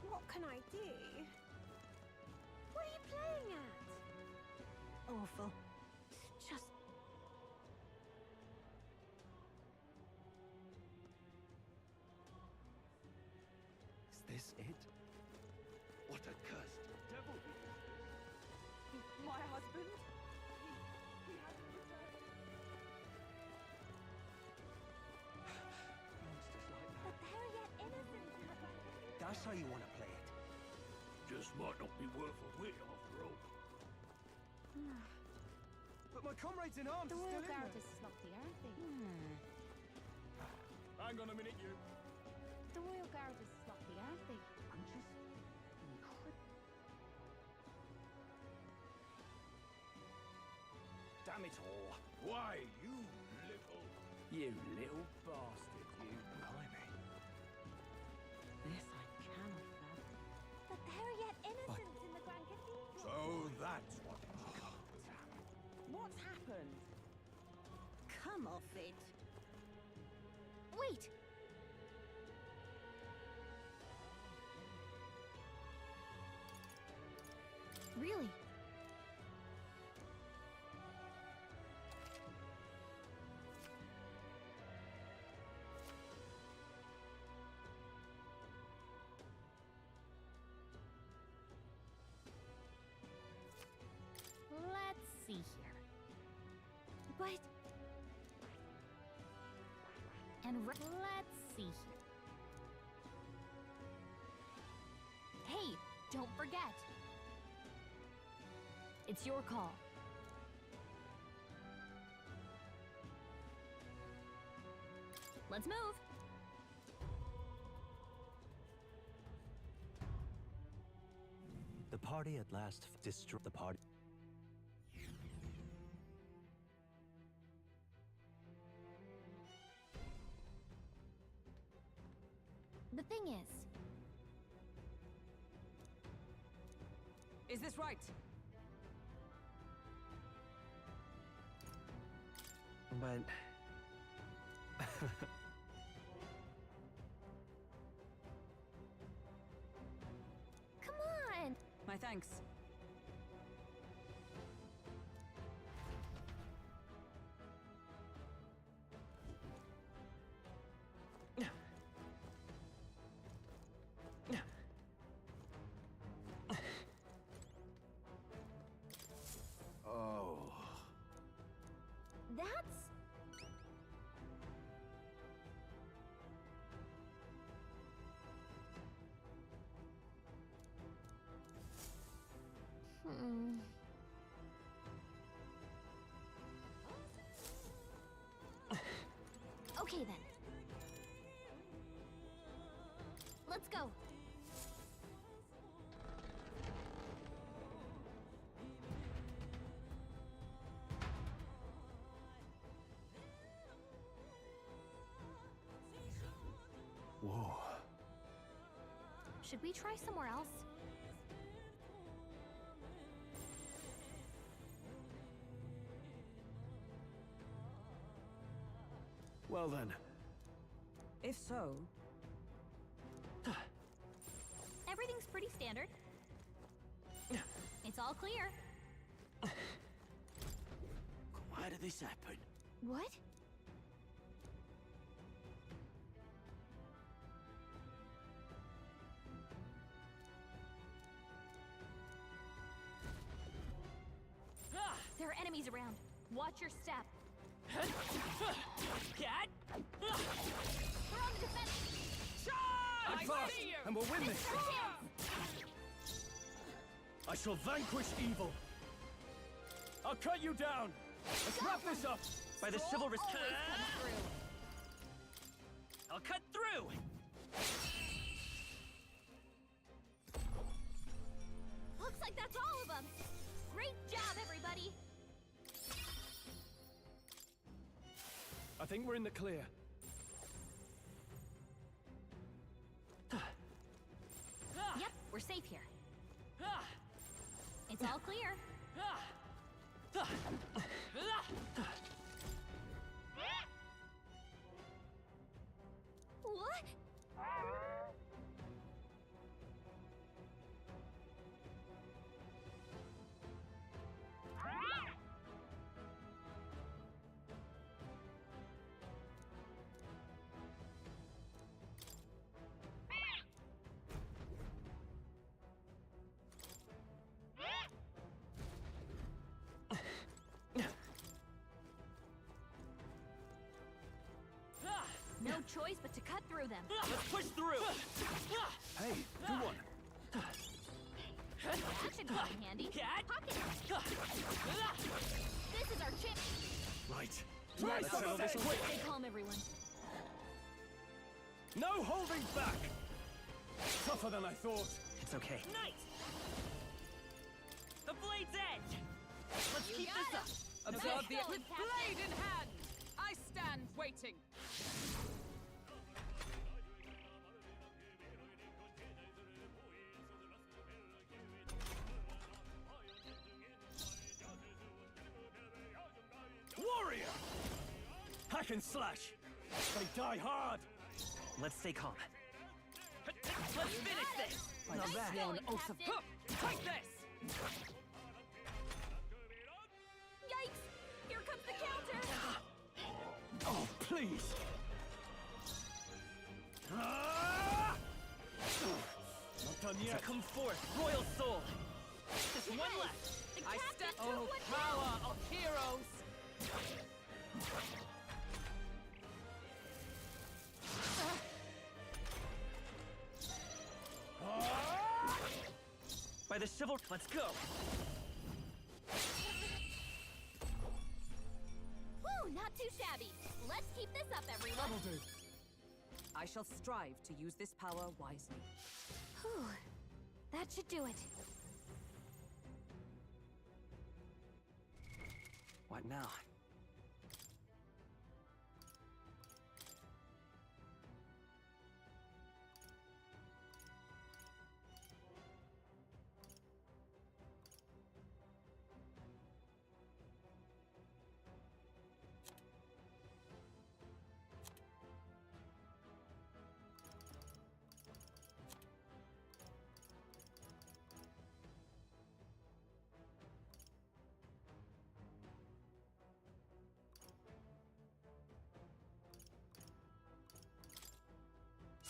What can I do? awful. Just... Is this it? What a cursed devil he is! My husband? Monsters like that. But they're yet innocent in the blanket. That's how you want to play it. Just might not be worth a whit after all. But my comrades in arms The are Royal still in Guard there. is sloppy, aren't they? Hang on a minute, you. The Royal Guard is sloppy, aren't they? I'm just incredible. Damn it all. Why, you little... You little bastard, you. Blimey. This I cannot fathom. But they're yet innocent in the Grand Cathedral. So that's what it's come to. What's happened? Come off it. Wait! Really? Let's see here. But... Let's see here. Hey, don't forget. It's your call. Let's move. The party at last destroyed the party. The thing is... Is this right? But... Come on! My thanks. Oh. That's... Okay then. Let's go. Whoa. Should we try somewhere else? Well then. If so... Everything's pretty standard. It's all clear. Why did this happen? What? There are enemies around. Watch your step. Cat! We're on the defense. Charge! I'm fast, and we'll win this. It's our chance. I shall vanquish evil. I'll cut you down. Let's wrap this up. By the Stroll chivalrous... always comes through. I'll cut through! Looks like that's all of them. Great job, everybody. I think we're in the clear. Yep, we're safe here. It's all clear. What? have choice but to cut through them. Let's push through! Hey, good one. That should come in handy. Pocket. This is our chance. Right. Let's settle this quick. Stay calm, everyone. No holding back! Tougher than I thought. It's okay. Knight! The blade's edge! Let's You keep got this it. up! Observe Nice the... going, With Captain. blade in hand! I stand waiting! Warrior! Hack and slash! They die hard! Let's stay calm. Let's finish this! By the sworn oath of... Take this! Yikes! Here comes the counter! Oh, please! Ah! Not done yet. So come forth, royal soul! Just one left! The I captain step... took Oh, one power of heroes! By the chivalry... Let's go! Whew, not too shabby. Let's keep this up, everyone. I shall strive to use this power wisely. Whew. That should do it. What now?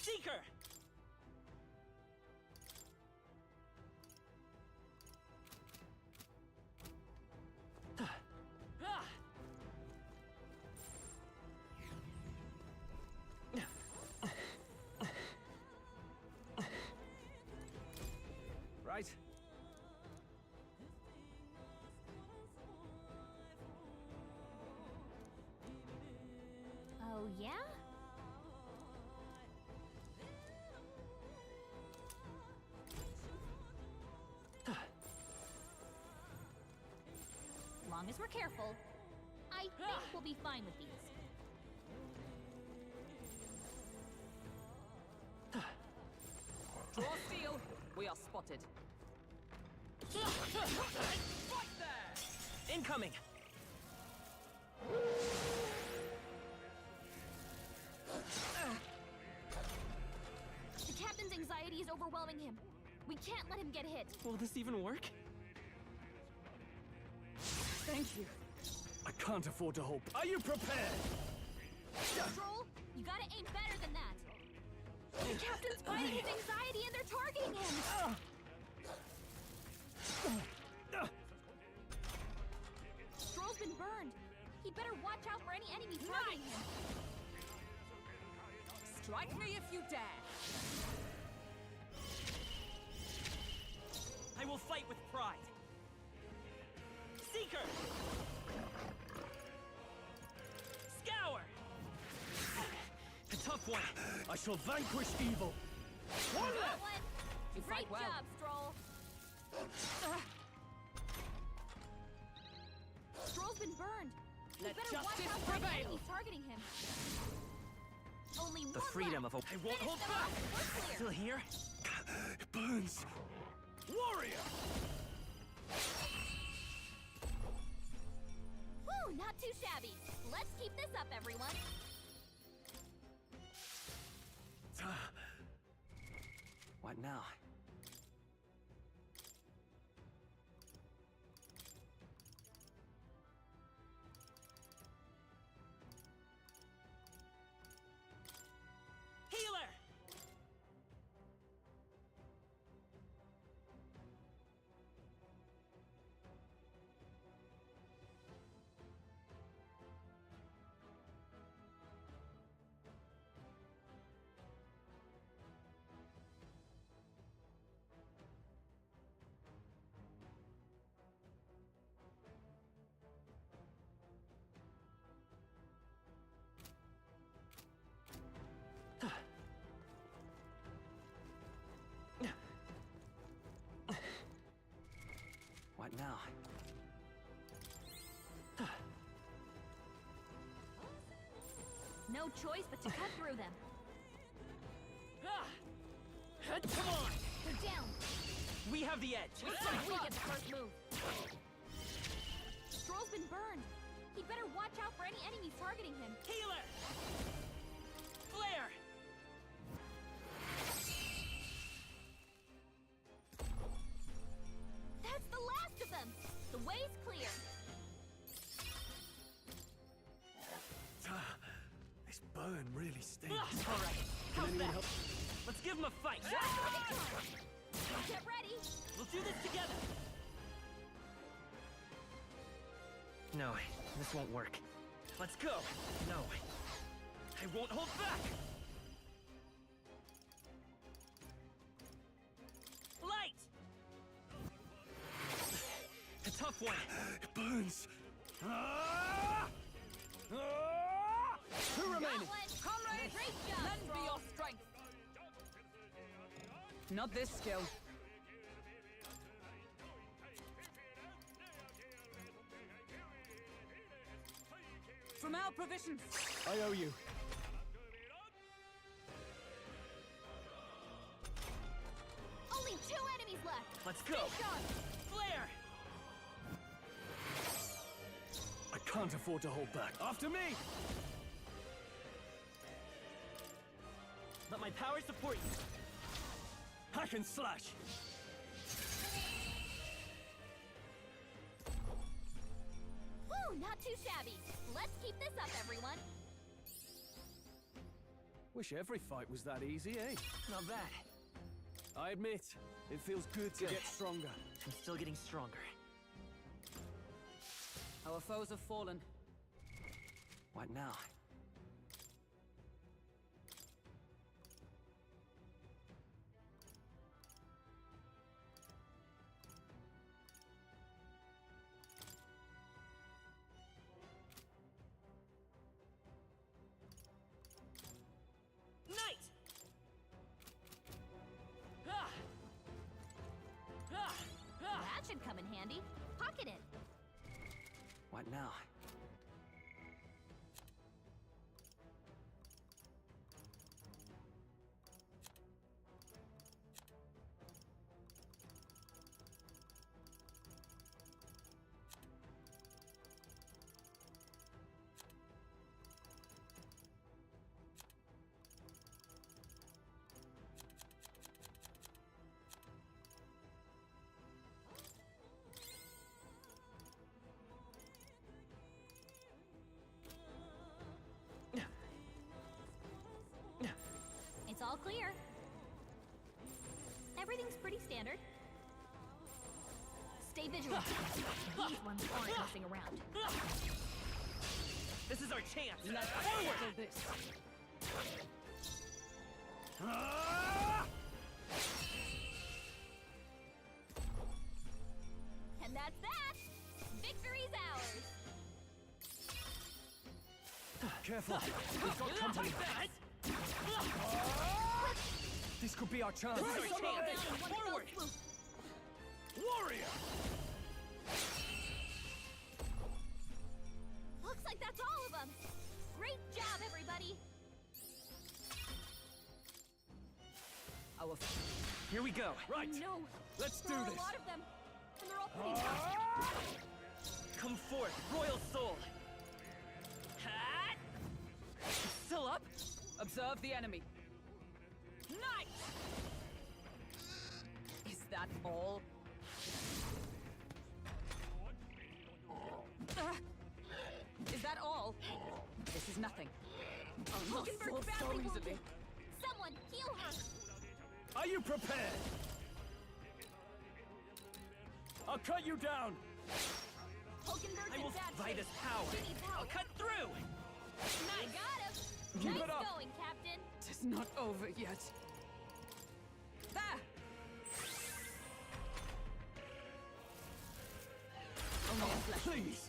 Seeker! Right? Oh, yeah? Long as we're careful, I think we'll be fine with these. Draw steel! We are spotted. Right there! Incoming! The captain's anxiety is overwhelming him. We can't let him get hit. Will this even work? Thank you. I can't afford to hope. Are you prepared? Stroll, you gotta aim better than that. The captain's fighting his anxiety and they're targeting him. Stroll's been burned. He'd better watch out for any enemies targeting him. Strike me if you dare! I will fight with pride! Seeker! Scour! A tough one! I shall vanquish evil! One left! You Great fight well. job, Stroll. Stroll's been burned. He Let better watch justice out for any prevail. enemies targeting him. Only The one freedom left. of a... I won't hold Finish them back! off. We're clear. Still here? It burns! Warrior! Whew, not too shabby. Let's keep this up, everyone. What now? Healer! No choice but to cut through them. Come on! They're down. We have the edge. We get the first move. Stroll's been burned. He'd better watch out for any enemies targeting him. Healer! Flare! That's the last of them. The way's clear. This burn really stinks. All right, how's that? Let's give him a fight. Get ready. We'll do this together. No, this won't work. Let's go. No, I won't hold back. Light. A tough one. It burns. Who remaining? Comrade, great job. Lend me your strength. Not this skill. From our provisions. I owe you. Only 2 enemies left. Let's go. Flare. I can't afford to hold back. After me! Let my power support you. Hack and slash! Woo, not too shabby. Let's keep this up, everyone. Wish every fight was that easy, eh? Not bad. I admit, it feels good to get stronger. I'm still getting stronger. Our foes have fallen. What now? Knight! That should come in handy. Pocket it. What now? It's all clear. Everything's pretty standard. Stay vigilant. These ones aren't messing around. This is our chance. Let's Forward! this. And that's that. Victory's ours. Careful! We've got company! This could be our chance! This is our chance! Forward! Warrior! Looks like that's all of them. Great job, everybody. Here we go. Right! No. Let's do There are this! a lot of them. And they're all pretty tough. Come forth, Royal Soul. Hat! Still up? Observe the enemy. Knight! Is that all? Is that all? This is nothing. I'll not fall Hulkenberg's so badly easily. wounded. Someone heal her. Are you prepared? I'll cut you down! Hulkenberg's I in will bad fight shape. his power. She needs help. I'll cut through! I got him. Keep nice it up. going, Captain. It's not over yet. There! Only in flesh. Please!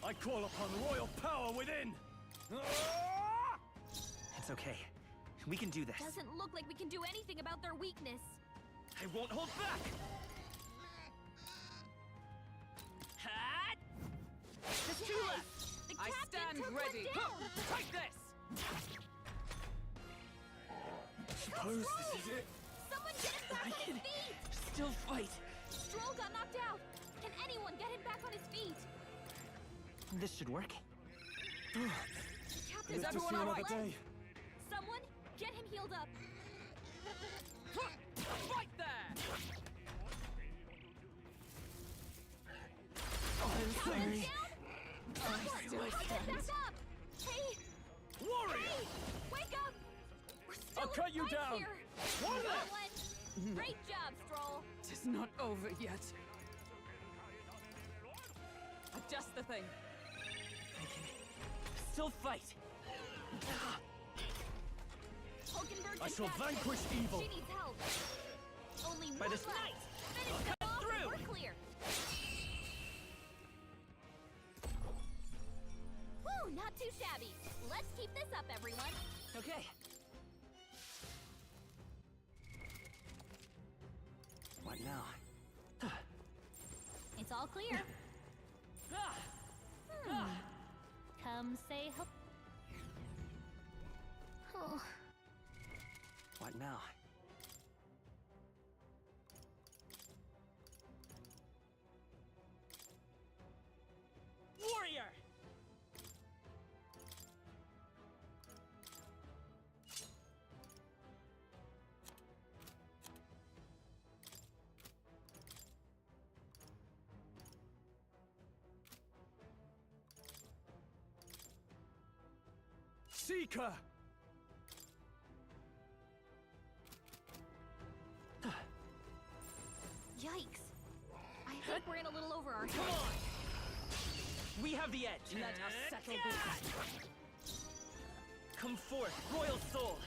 I call upon royal power within! It's okay. We can do this. Doesn't look like we can do anything about their weakness. I won't hold back! Hat! ready. Take this! Suppose this is it. Someone get him back on his feet! Still fight. Stroll got knocked out. Can anyone get him back on his feet? This should work. Captain, Is everyone all right? Someone get him healed up. Right there! I'm sorry. Someone, still help him stand. back up! Hey! Warrior! Hey! Wake up! We're still I'll cut in you fight down. Here. One Got left. one. Great job, Stroll. It's not over yet. Adjust the thing. Still fight. Hulkenberg I can shall catch vanquish it. evil. She needs help. Only By one this left. night, Finish I'll them cut off through. and we're clear. Woo, not too shabby. Let's keep this up, everyone. Okay. What now? It's all clear. Come say hello. Oh. What now? Warrior! Seeker! Yikes. I think we're in a little over our Come on! We have the edge. Let us settle this. Come forth, royal soul.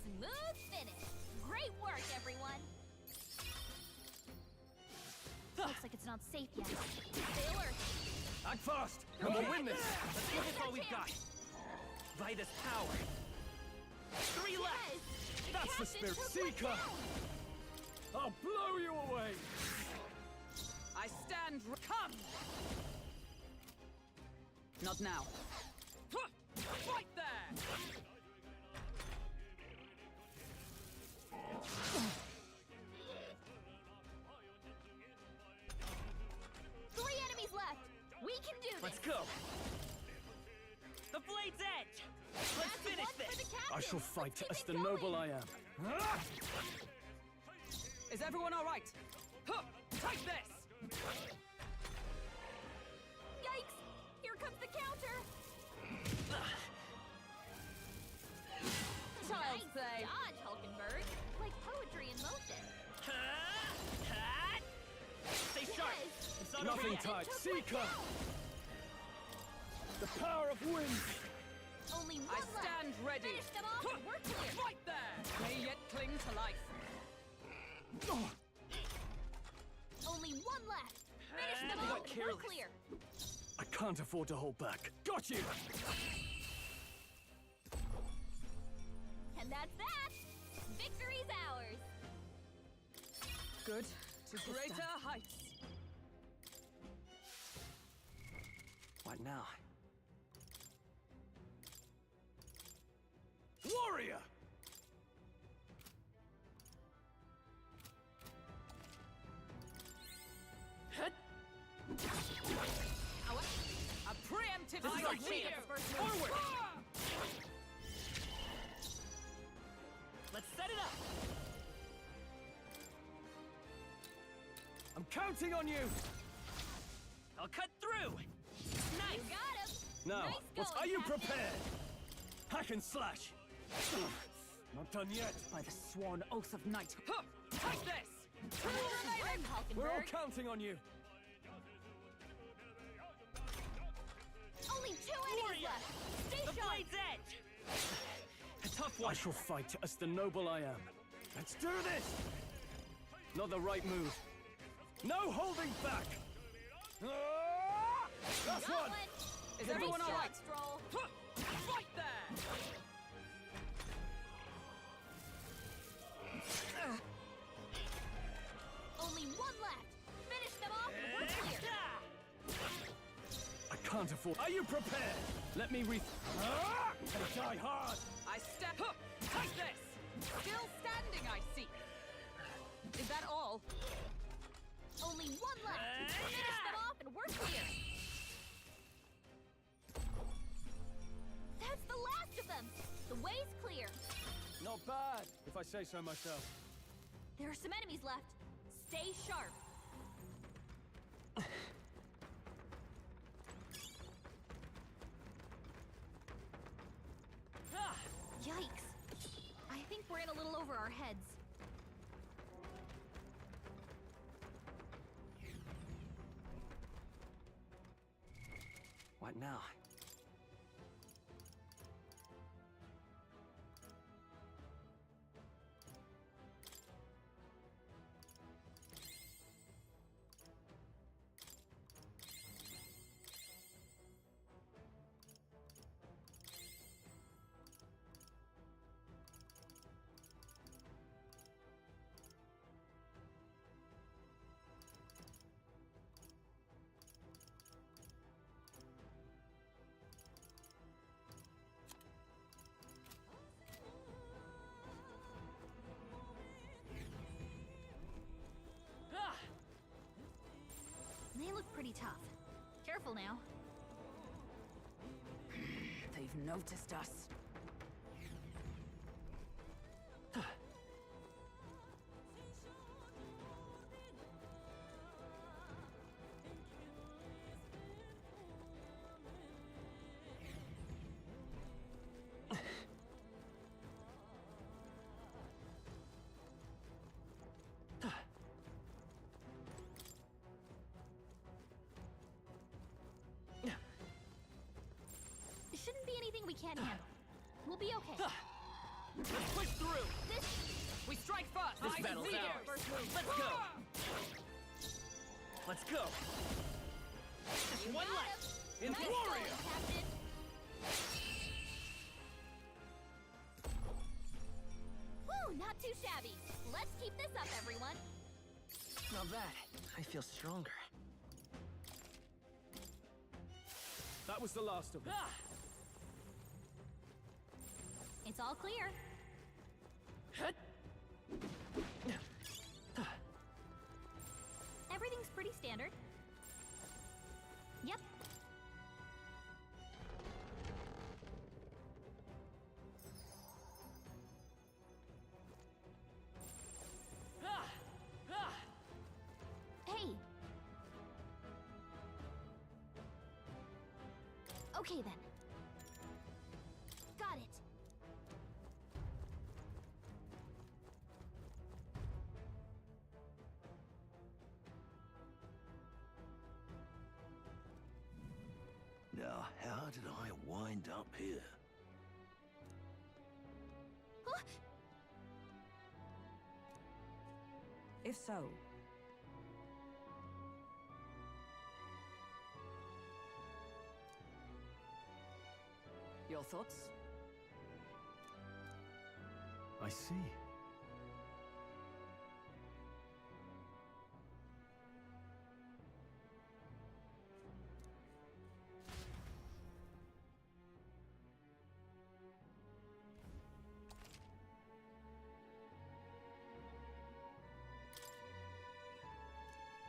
Smooth finish. Great work, everyone. Looks like it's not safe yet. Stay alert. Act fast! And we'll win this! Let's give this all we've got. By this power. 3 left! That's the spirit. Seeker! I'll blow you away! I stand. Come! Not now. Right there! Three enemies left. We can do this. Let's go! The blade's edge! Let's That's finish one for this! the captain. I shall fight Let's keep as it the going. noble I am. Is everyone all right? Take this! Yikes! Here comes the counter. Child's Nice play. dodge, Hulkenberg. Like poetry in motion. Stay sharp! Yes. It's not Nothing over yet. tight. Seeker. The power of wind! Only one I left. stand ready. Finish them off and we're clear. Right there! May yet cling to life. Only one left. Finish them off and we're careless. clear. I can't afford to hold back. Got you! And that's that. Victory's ours. Good to greater heights. What now? Warrior! A preemptive This is our strike. chance. Forward! Let's set it up! I'm counting on you! I'll cut through! Nice! You got him. Now, Nice going, are you Captain. prepared? Hack and slash! Not done yet. By the sworn oath of night. Take this! Two remaining! We're all Hulkenberg. counting on you. Only 2 enemies left. Stay The sharp. blade's edge! A tough one. I shall fight as the noble I am. Let's do this! Not the right move. No holding back! That's Got one! Is Nice everyone all job, right? Stroll. Right there! Only one left. Finish them off and can't afford... Are you prepared? Let me They die hard! I step up! Take this! Still standing, I see! Is that all? Only one left! Finish them off and we're clear! That's the last of them! The way's clear! Not bad, if I say so myself. There are some enemies left. Stay sharp. Yikes. I think we're in a little over our heads. What now? They look pretty tough. Careful now. They've noticed us. Shouldn't be anything we can't handle. We'll be okay. Let's push through! This... We strike first! This battle's ours. First move. Let's go! Let's go! You One got left! him. In Nice Gloria! going, Captain. Whew, not too shabby. Let's keep this up, everyone. Not bad. I feel stronger. That was the last of them. It's all clear. Everything's pretty standard. Yep. Hey. Okay then. Got it. Now, how did I wind up here? Huh? If so, Your thoughts? I see.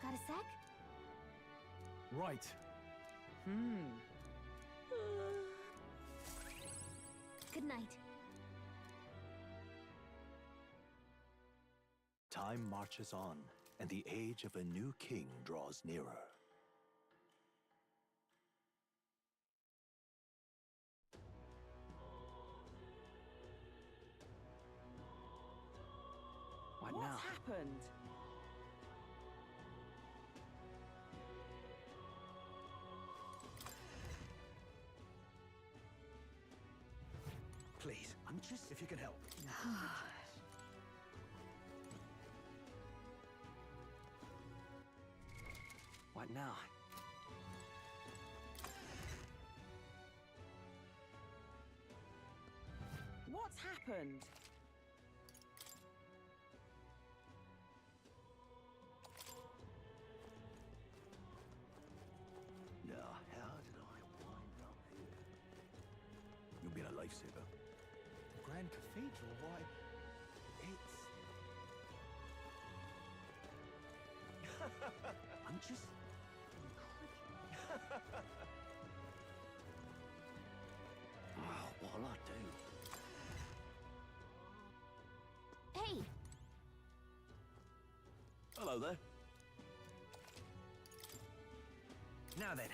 Got a sec? Right. Good night. Time marches on, and the age of a new king draws nearer. What What's now? happened? Please, I'm just if you can help. What now? What's happened? Now, how did I cathedral, why, it's... I'm just incredulous. Oh, what'll I do? Hey! Hello there. Now then.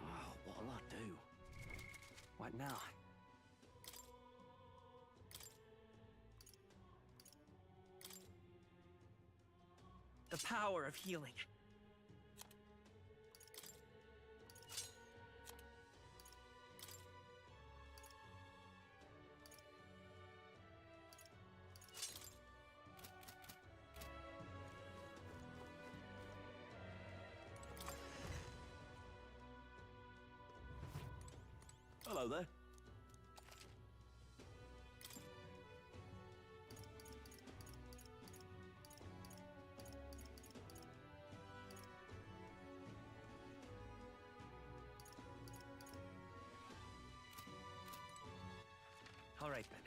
Oh, what'll I do? What now? The power of healing. Hello there. All right, then.